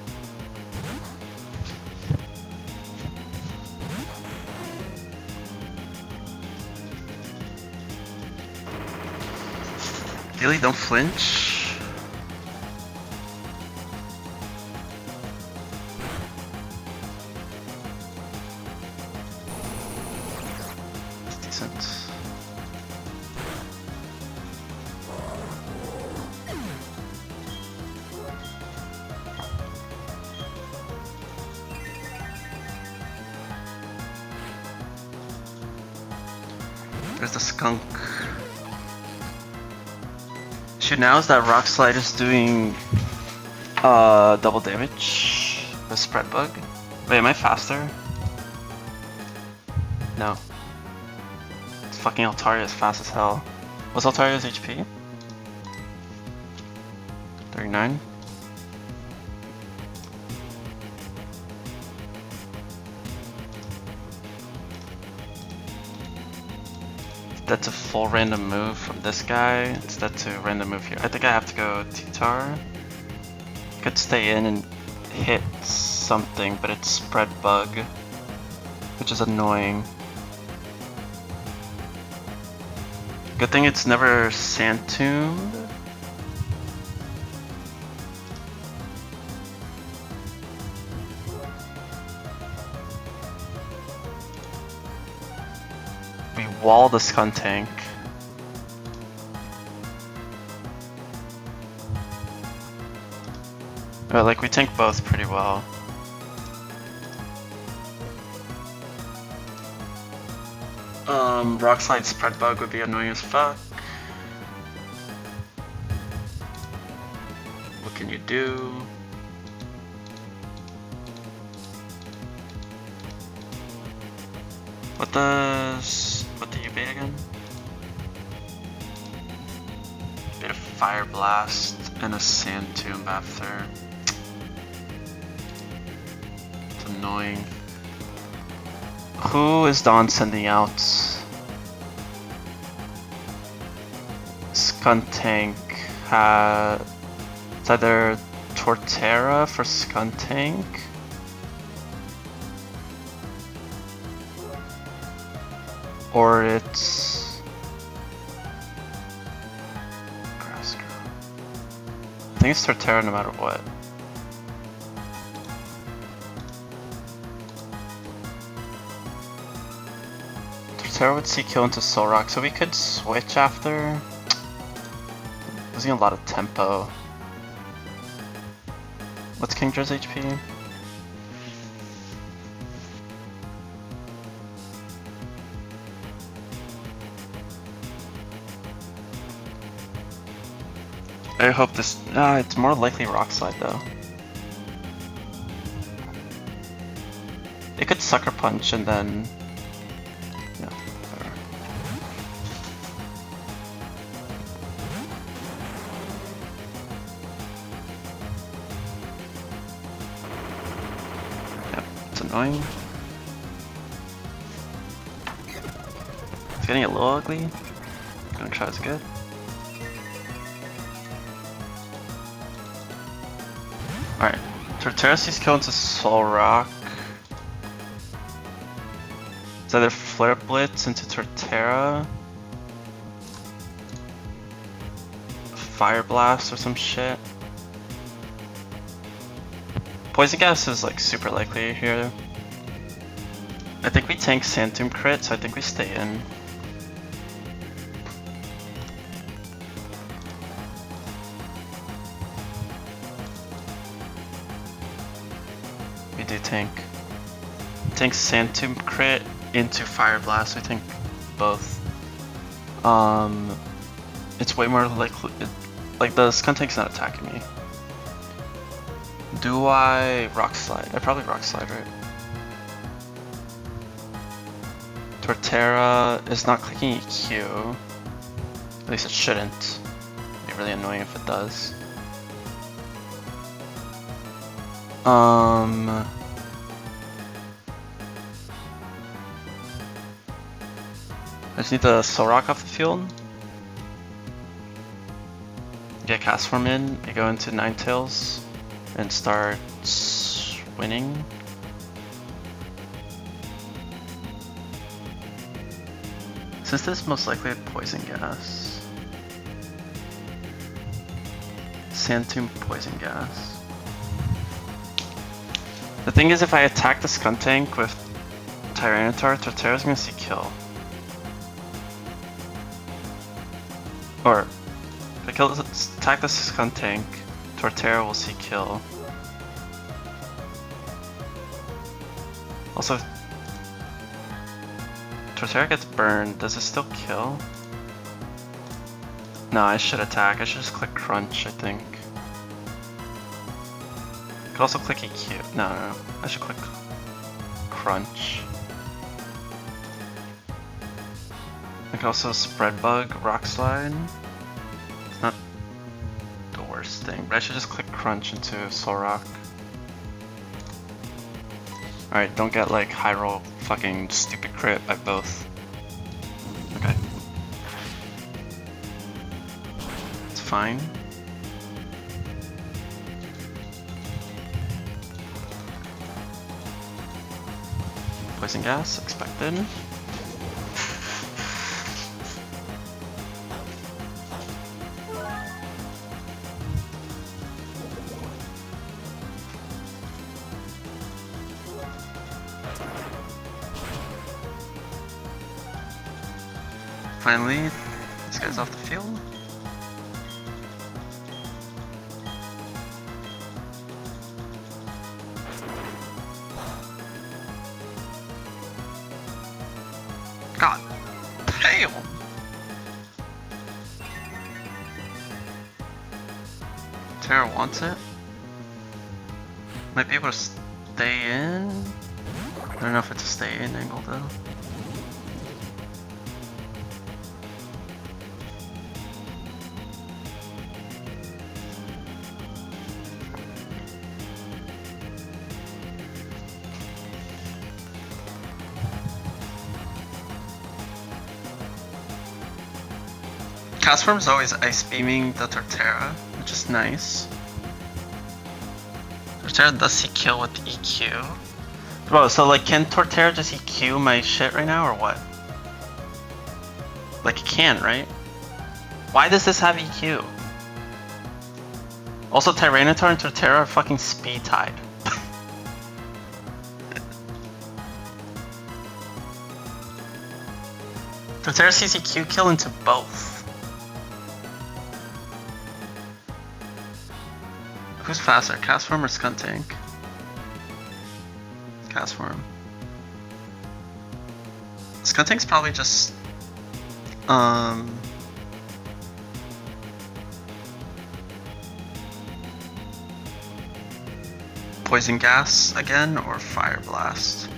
Really, don't flinch. There's the skunk. Issue now is that Rock Slide is doing double damage with Spread Bug. Wait, am I faster? No. It's fucking Altaria is fast as hell. What's Altaria's HP? 39? That's a full random move from this guy instead to random move here. I think I have to go T-Tar. Could stay in and hit something, but it's Spread Bug, which is annoying. Good thing it's never Sand Tombed. We wall the Skuntank. But like we tank both pretty well. Rock Slide Spread Bug would be annoying as fuck. What can you do? What do you be again? Bit of Fire Blast and a Sand Tomb after. It's annoying. Who is Dawn sending out? Skuntank has it's either Torterra for Skuntank or it's Grassgrow. I think it's Torterra no matter what. Torterra would CQ into Solrock, so we could switch after. Losing a lot of tempo. What's Kingdra's HP? I hope this. It's more likely Rock Slide though. It could Sucker Punch and then. Yeah, whatever. Yep, it's annoying. It's getting a little ugly. Gonna try as good. Alright, Torterra sees kill into Solrock. It's either Flare Blitz into Torterra, Fire Blast or some shit. Poison Gas is like super likely here. I think we tank Sand Tomb crit, so I think we stay in. We do tank. Tank Sand Tomb crit into Fire Blast, I think both.
It's way more likely. Like the Skuntank's not attacking me. Do I Rock Slide? I probably Rock Slide, right? Torterra is not clicking EQ. At least it shouldn't. It'd be really annoying if it does. I just need the Soul Rock off the field. Get Cast Form in, you go into Ninetales, and start winning. Since this is most likely a Poison Gas. Sand Tomb Poison Gas. The thing is, if I attack the Skuntank with Tyranitar, Torterra's gonna see kill. Or, if I attack the Skuntank, Torterra will see kill. Also, Torterra gets burned, does it still kill? No, I should attack, I should just click Crunch, I think. I could also click EQ. No, I should click Crunch. I could also Spread Bug, Rock Slide. It's not the worst thing, but I should just click Crunch into Soul Rock. Alright, don't get like high roll fucking stupid crit by both. Okay. It's fine. Poison Gas, expected. Finally, this guy's off the field. God damn! Terra wants it. Might be able to stay in. I don't know if it's a stay in angle though. Castform's always Ice Beaming the Torterra, which is nice. Torterra does see kill with EQ. Bro, so like can Torterra just EQ my shit right now or what? Like it can, right? Why does this have EQ? Also Tyranitar and Torterra are fucking speed tied. Torterra sees EQ kill into both. Who's faster, Castform or Skuntank? Castform. Skuntank's probably just Poison Gas again or Fire Blast.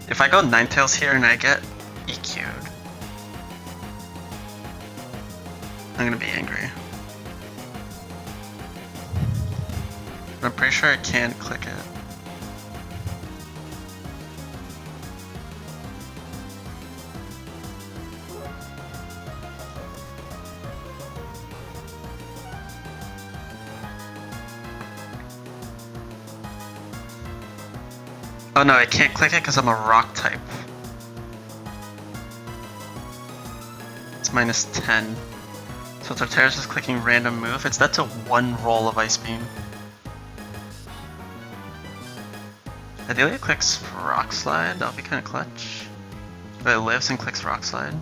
If I go Ninetales here and I get EQ'd, I'm gonna be angry. But I'm pretty sure I can click it. Oh no, I can't click it because I'm a rock type. It's -10. So Torterra's just clicking random move. That's a one roll of Ice Beam. Ideally it clicks Rock Slide, that'll be kinda clutch. But it lives and clicks Rock Slide.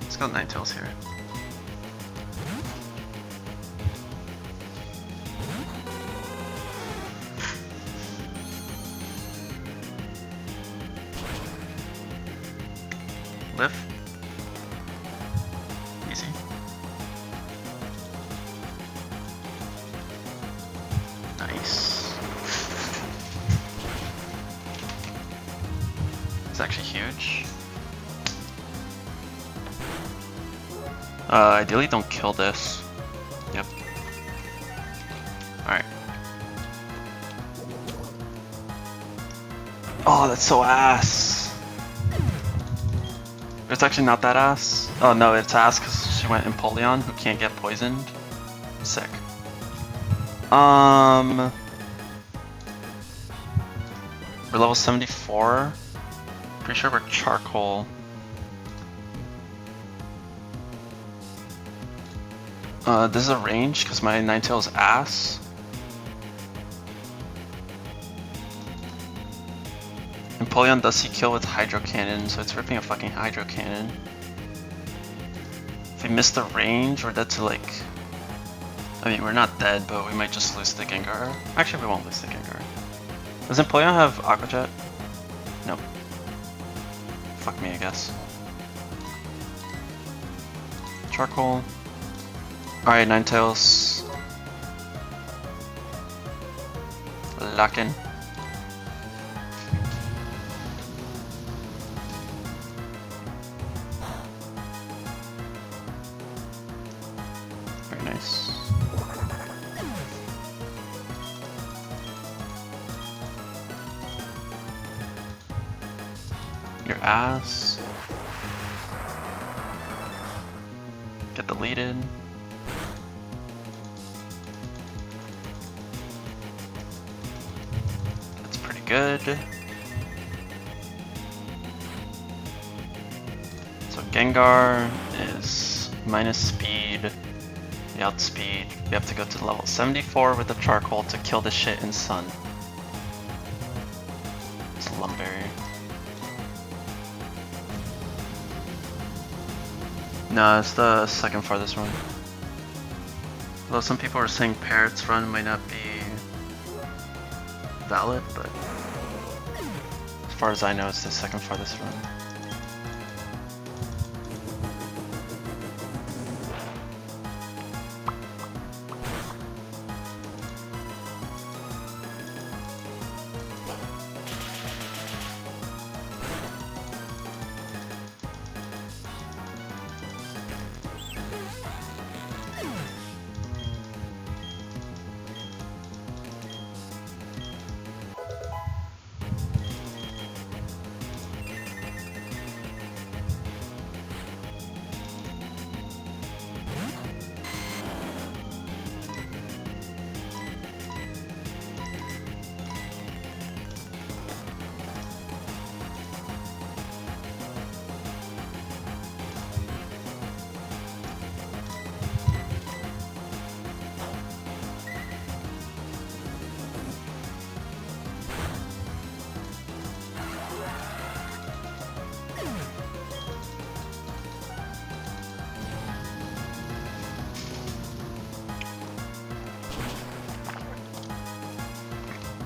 Let's go Ninetales here.
live. Easy. Nice. It's actually huge. Ideally don't kill this. Yep. Alright. Oh, that's so ass. It's actually not that ass. Oh no, it's ass because she went Empoleon, who can't get poisoned. Sick. We're level 74. Pretty sure we're charcoal. This is a range because my Ninetales ass. Empoleon does see kill with Hydro Cannon, so it's ripping a fucking Hydro Cannon. If we miss the range, we're dead to like... I mean, we're not dead, but we might just lose the Gengar. Actually, we won't lose the Gengar. Does Empoleon have Aqua Jet? Nope. Fuck me, I guess. Charcoal. Alright, Ninetales. Lock in. Very nice. Your ass. Get the lead in. That's pretty good. So Gengar is minus speed. We outspeed. We have to go to level 74 with the charcoal to kill the shit in Sun. It's Lumberry. No, it's the second farthest run. Although some people are saying Parrot's run might not be valid, but as far as I know, it's the second farthest run.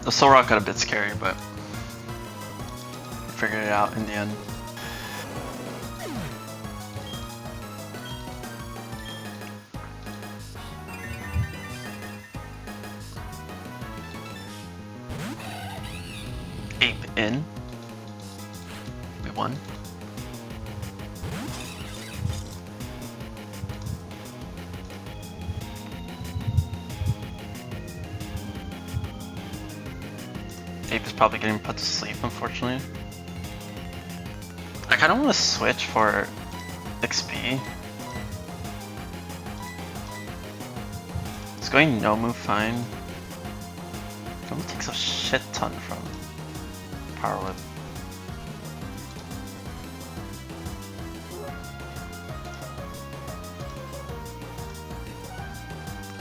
The Soul Rock got a bit scary, but we figured it out in the end. Ape in. We won. Ape is probably getting put to sleep, unfortunately. I kind of want to switch for XP. It's going no move fine. It only takes a shit ton from Power Whip.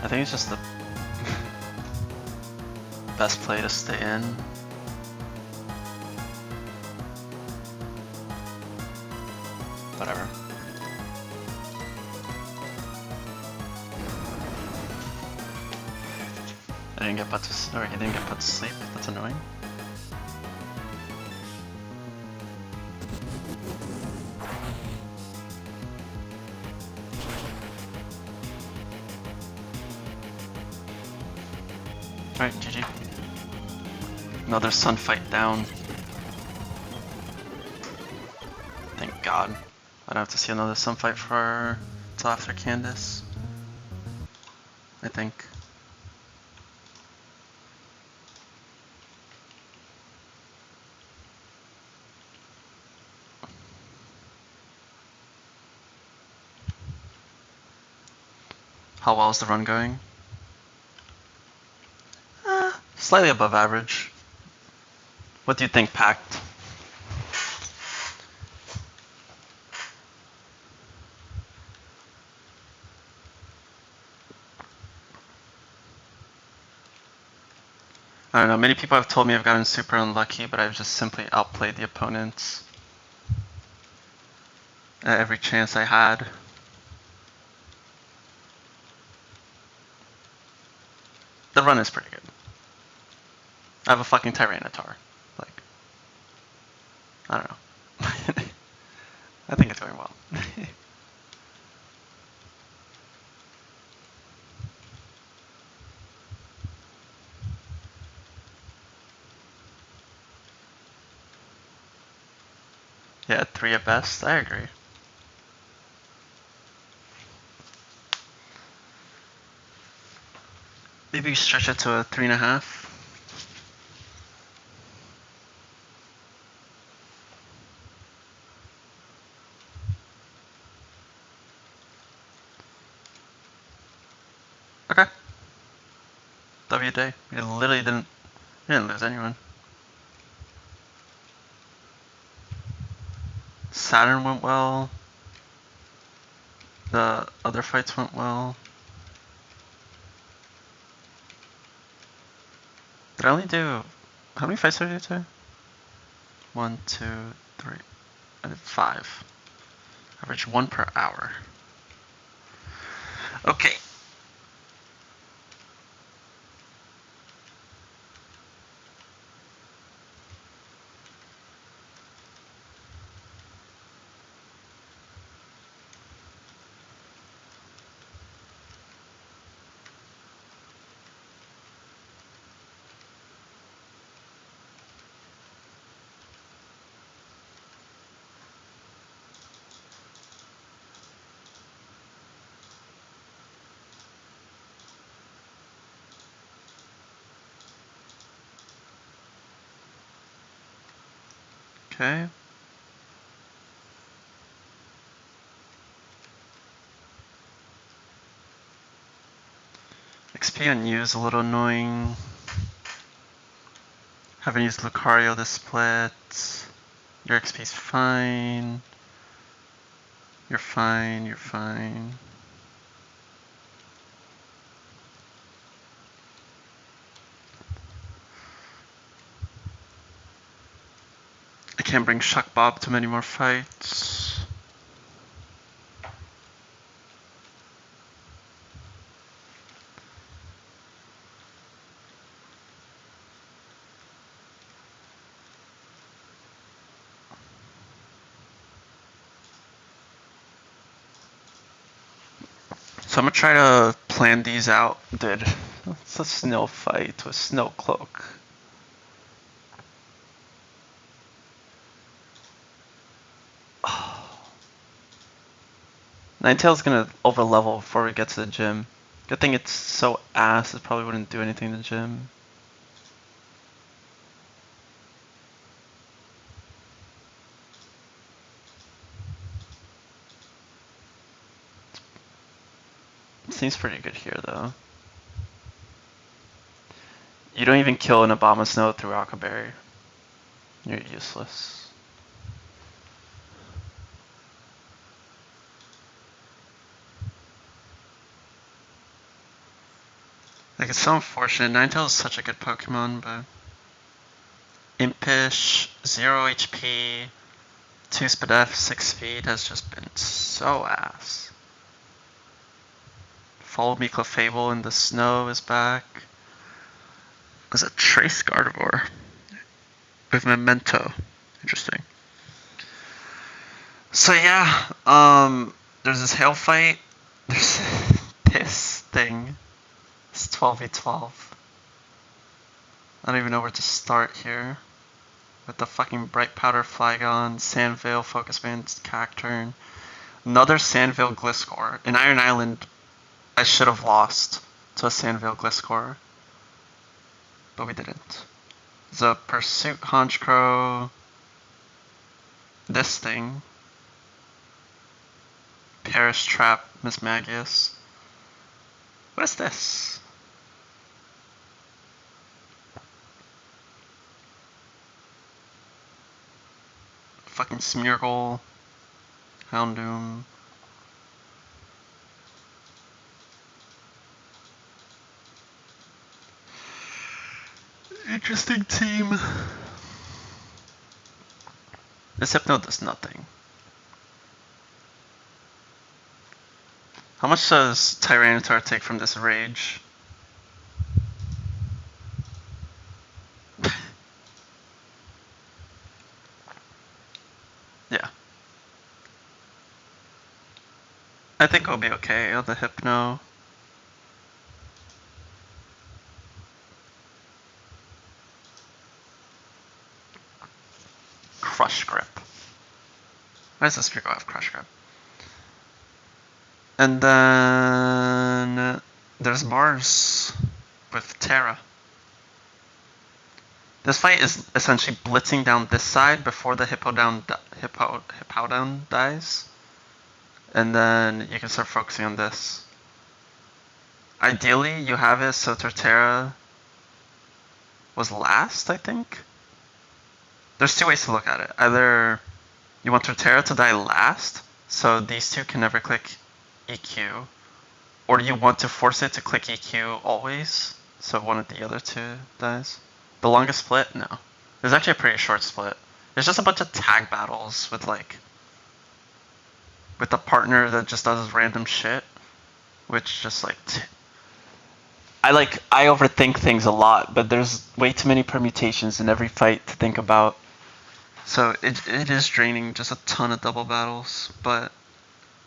I think it's just the best play to stay in. Whatever. I didn't get put to, or he didn't get put to sleep. That's annoying. Alright, GG. Another sun fight down. Thank God. I don't have to see another sun fight for till after Candice. I think. How well is the run going? Slightly above average. What do you think, Pact? I don't know, many people have told me I've gotten super unlucky, but I've just simply outplayed the opponents at every chance I had. The run is pretty good. I have a fucking Tyranitar. Like, I don't know. I think it's going well. Yeah, 3 at best. I agree. Maybe stretch it to a 3.5. Okay. W day. We literally didn't lose anyone. Saturn went well. The other fights went well. Did I only do... How many fights did I do today? 1, 2, 3. I did 5. Average 1 per hour. Okay. Okay. XP on you is a little annoying. Haven't used Lucario this split. Your XP's fine. You're fine, you're fine. I can't bring Shuck Bob to many more fights. So I'm gonna try to plan these out. Dude, it's a snow fight with Snow Cloak. Ninetale's gonna overlevel before we get to the gym. Good thing it's so ass, it probably wouldn't do anything in the gym. It seems pretty good here though. You don't even kill an Abomasnow through Alkaberry. You're useless. Like, it's so unfortunate. Ninetale is such a good Pokemon, but... Impish, 0 HP, 2 Spadef, 6 speed has just been so ass. Follow Me Clefable in the snow is back. There's a Trace Gardevoir with Memento. Interesting. So yeah, there's this hail fight. There's this thing. It's 12v12. I don't even know where to start here. With the fucking Bright Powder Flygon, Sandvale, Focus Band, Cacturn. Another Sandvale Gliscor. In Iron Island, I should have lost to a Sandvale Gliscor. But we didn't. The Pursuit Honchkrow. This thing. Paris Trap, Miss Magius. What is this? Fucking Smeargle. Houndoom. Interesting team. This Hypno does nothing. How much does Tyranitar take from this Rage? Yeah. I think I'll be okay on the Hypno. Crush Grip. Why does this Spearow have Crush Grip? And then there's Mars with Terra. This fight is essentially blitzing down this side before the Hippowdon dies. And then you can start focusing on this. Ideally, you have it so Torterra was last, I think? There's two ways to look at it. Either you want Torterra to die last, so these two can never click EQ, or you want to force it to click EQ always, so one of the other two dies. The longest split? No. There's actually a pretty short split. There's just a bunch of tag battles with with a partner that just does random shit, which just I overthink things a lot, but there's way too many permutations in every fight to think about. So it is draining just a ton of double battles, but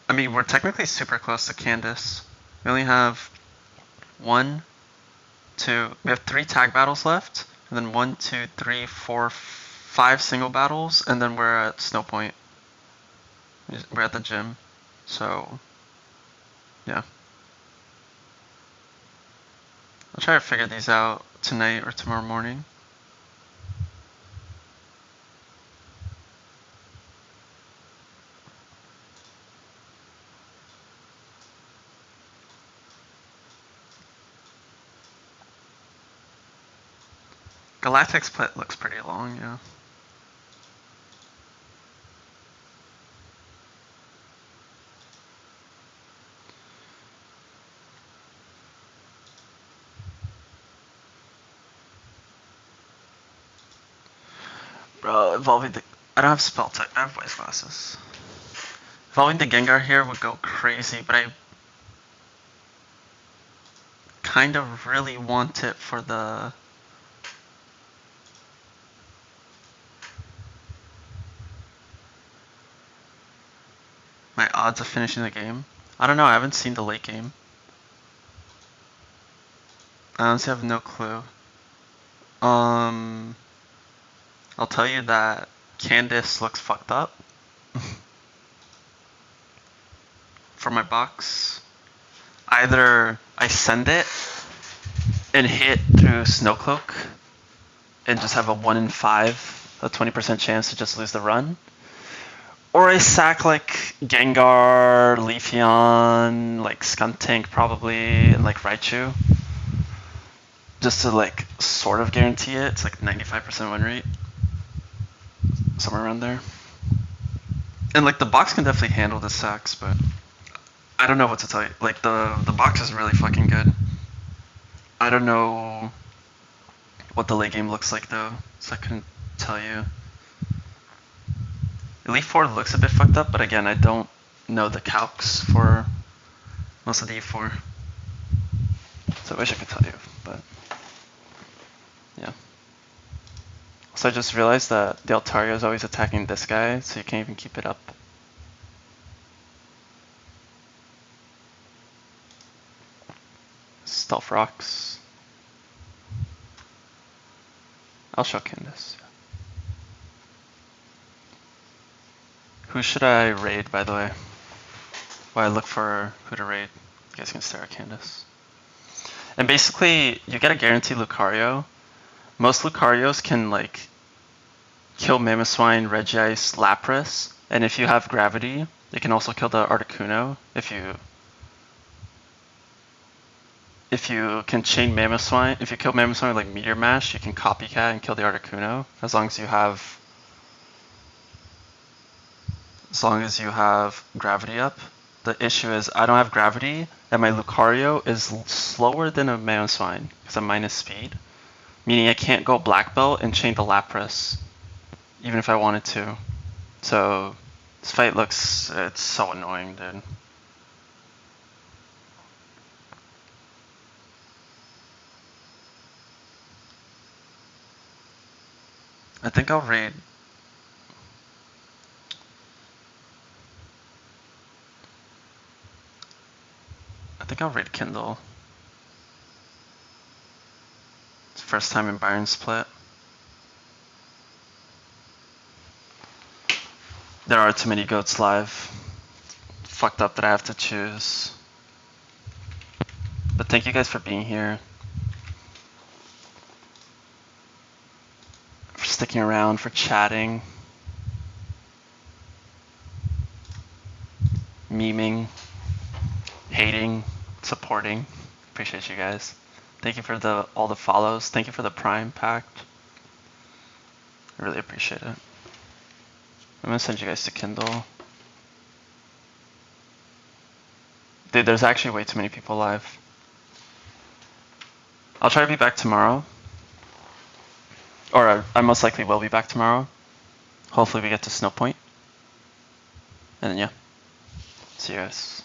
I mean we're technically super close to Candice. We only have we have 3 tag battles left, and then 1, 2, 3, 4, 5 single battles, and then we're at Snow Point. We're at the gym, so yeah. I'll try to figure these out tonight or tomorrow morning. Galactic Split looks pretty long, yeah. Bro, evolving the... I don't have spell type, I have voice glasses. Evolving the Gengar here would go crazy, but I kind of really want it for the... my odds of finishing the game. I don't know, I haven't seen the late game. I honestly have no clue. I'll tell you that Candice looks fucked up. For my box. Either I send it and hit through Snowcloak and just have a 1 in 5, a 20% chance to just lose the run. Or I sack Gengar, Leafeon, Skuntank probably, and Raichu. Just to sort of guarantee it. It's 95% win rate. Somewhere around there. And the box can definitely handle the sacks, but I don't know what to tell you. The box is really fucking good. I don't know what the late game looks like though, so I couldn't tell you. Elite Four looks a bit fucked up, but again, I don't know the calcs for most of the E4. So I wish I could tell you, but yeah. So I just realized that the Altaria is always attacking this guy, so you can't even keep it up. Stealth Rocks.
I'll show Candice. Who should I raid, by the way? While I look for who to raid, you guys can stare at Candice. And basically, you get a guaranteed Lucario. Most Lucarios can like kill Mamoswine, Regice, Lapras, and if you have Gravity, you can also kill the Articuno. If you can chain Mamoswine, if you kill Mamoswine with like Meteor Mash, you can copycat and kill the Articuno as long as you have Gravity up. The issue is I don't have Gravity, and my Lucario is slower than a Mamoswine because I'm minus speed, meaning I can't go Black Belt and chain the Lapras, even if I wanted to. So this fight it's so annoying, dude. I think I'll raid. I think I'll raid Kindle. It's first time in Byron Split. There are too many goats live. Fucked up that I have to choose. But thank you guys for being here. For sticking around, for chatting. Memeing. Hating. Supporting. Appreciate you guys. Thank you for all the follows. Thank you for the Prime Pact. I really appreciate it. I'm gonna send you guys to Kindle. Dude, there's actually way too many people live. I'll try to be back tomorrow. Or I most likely will be back tomorrow. Hopefully we get to Snow Point. And then yeah. See you guys.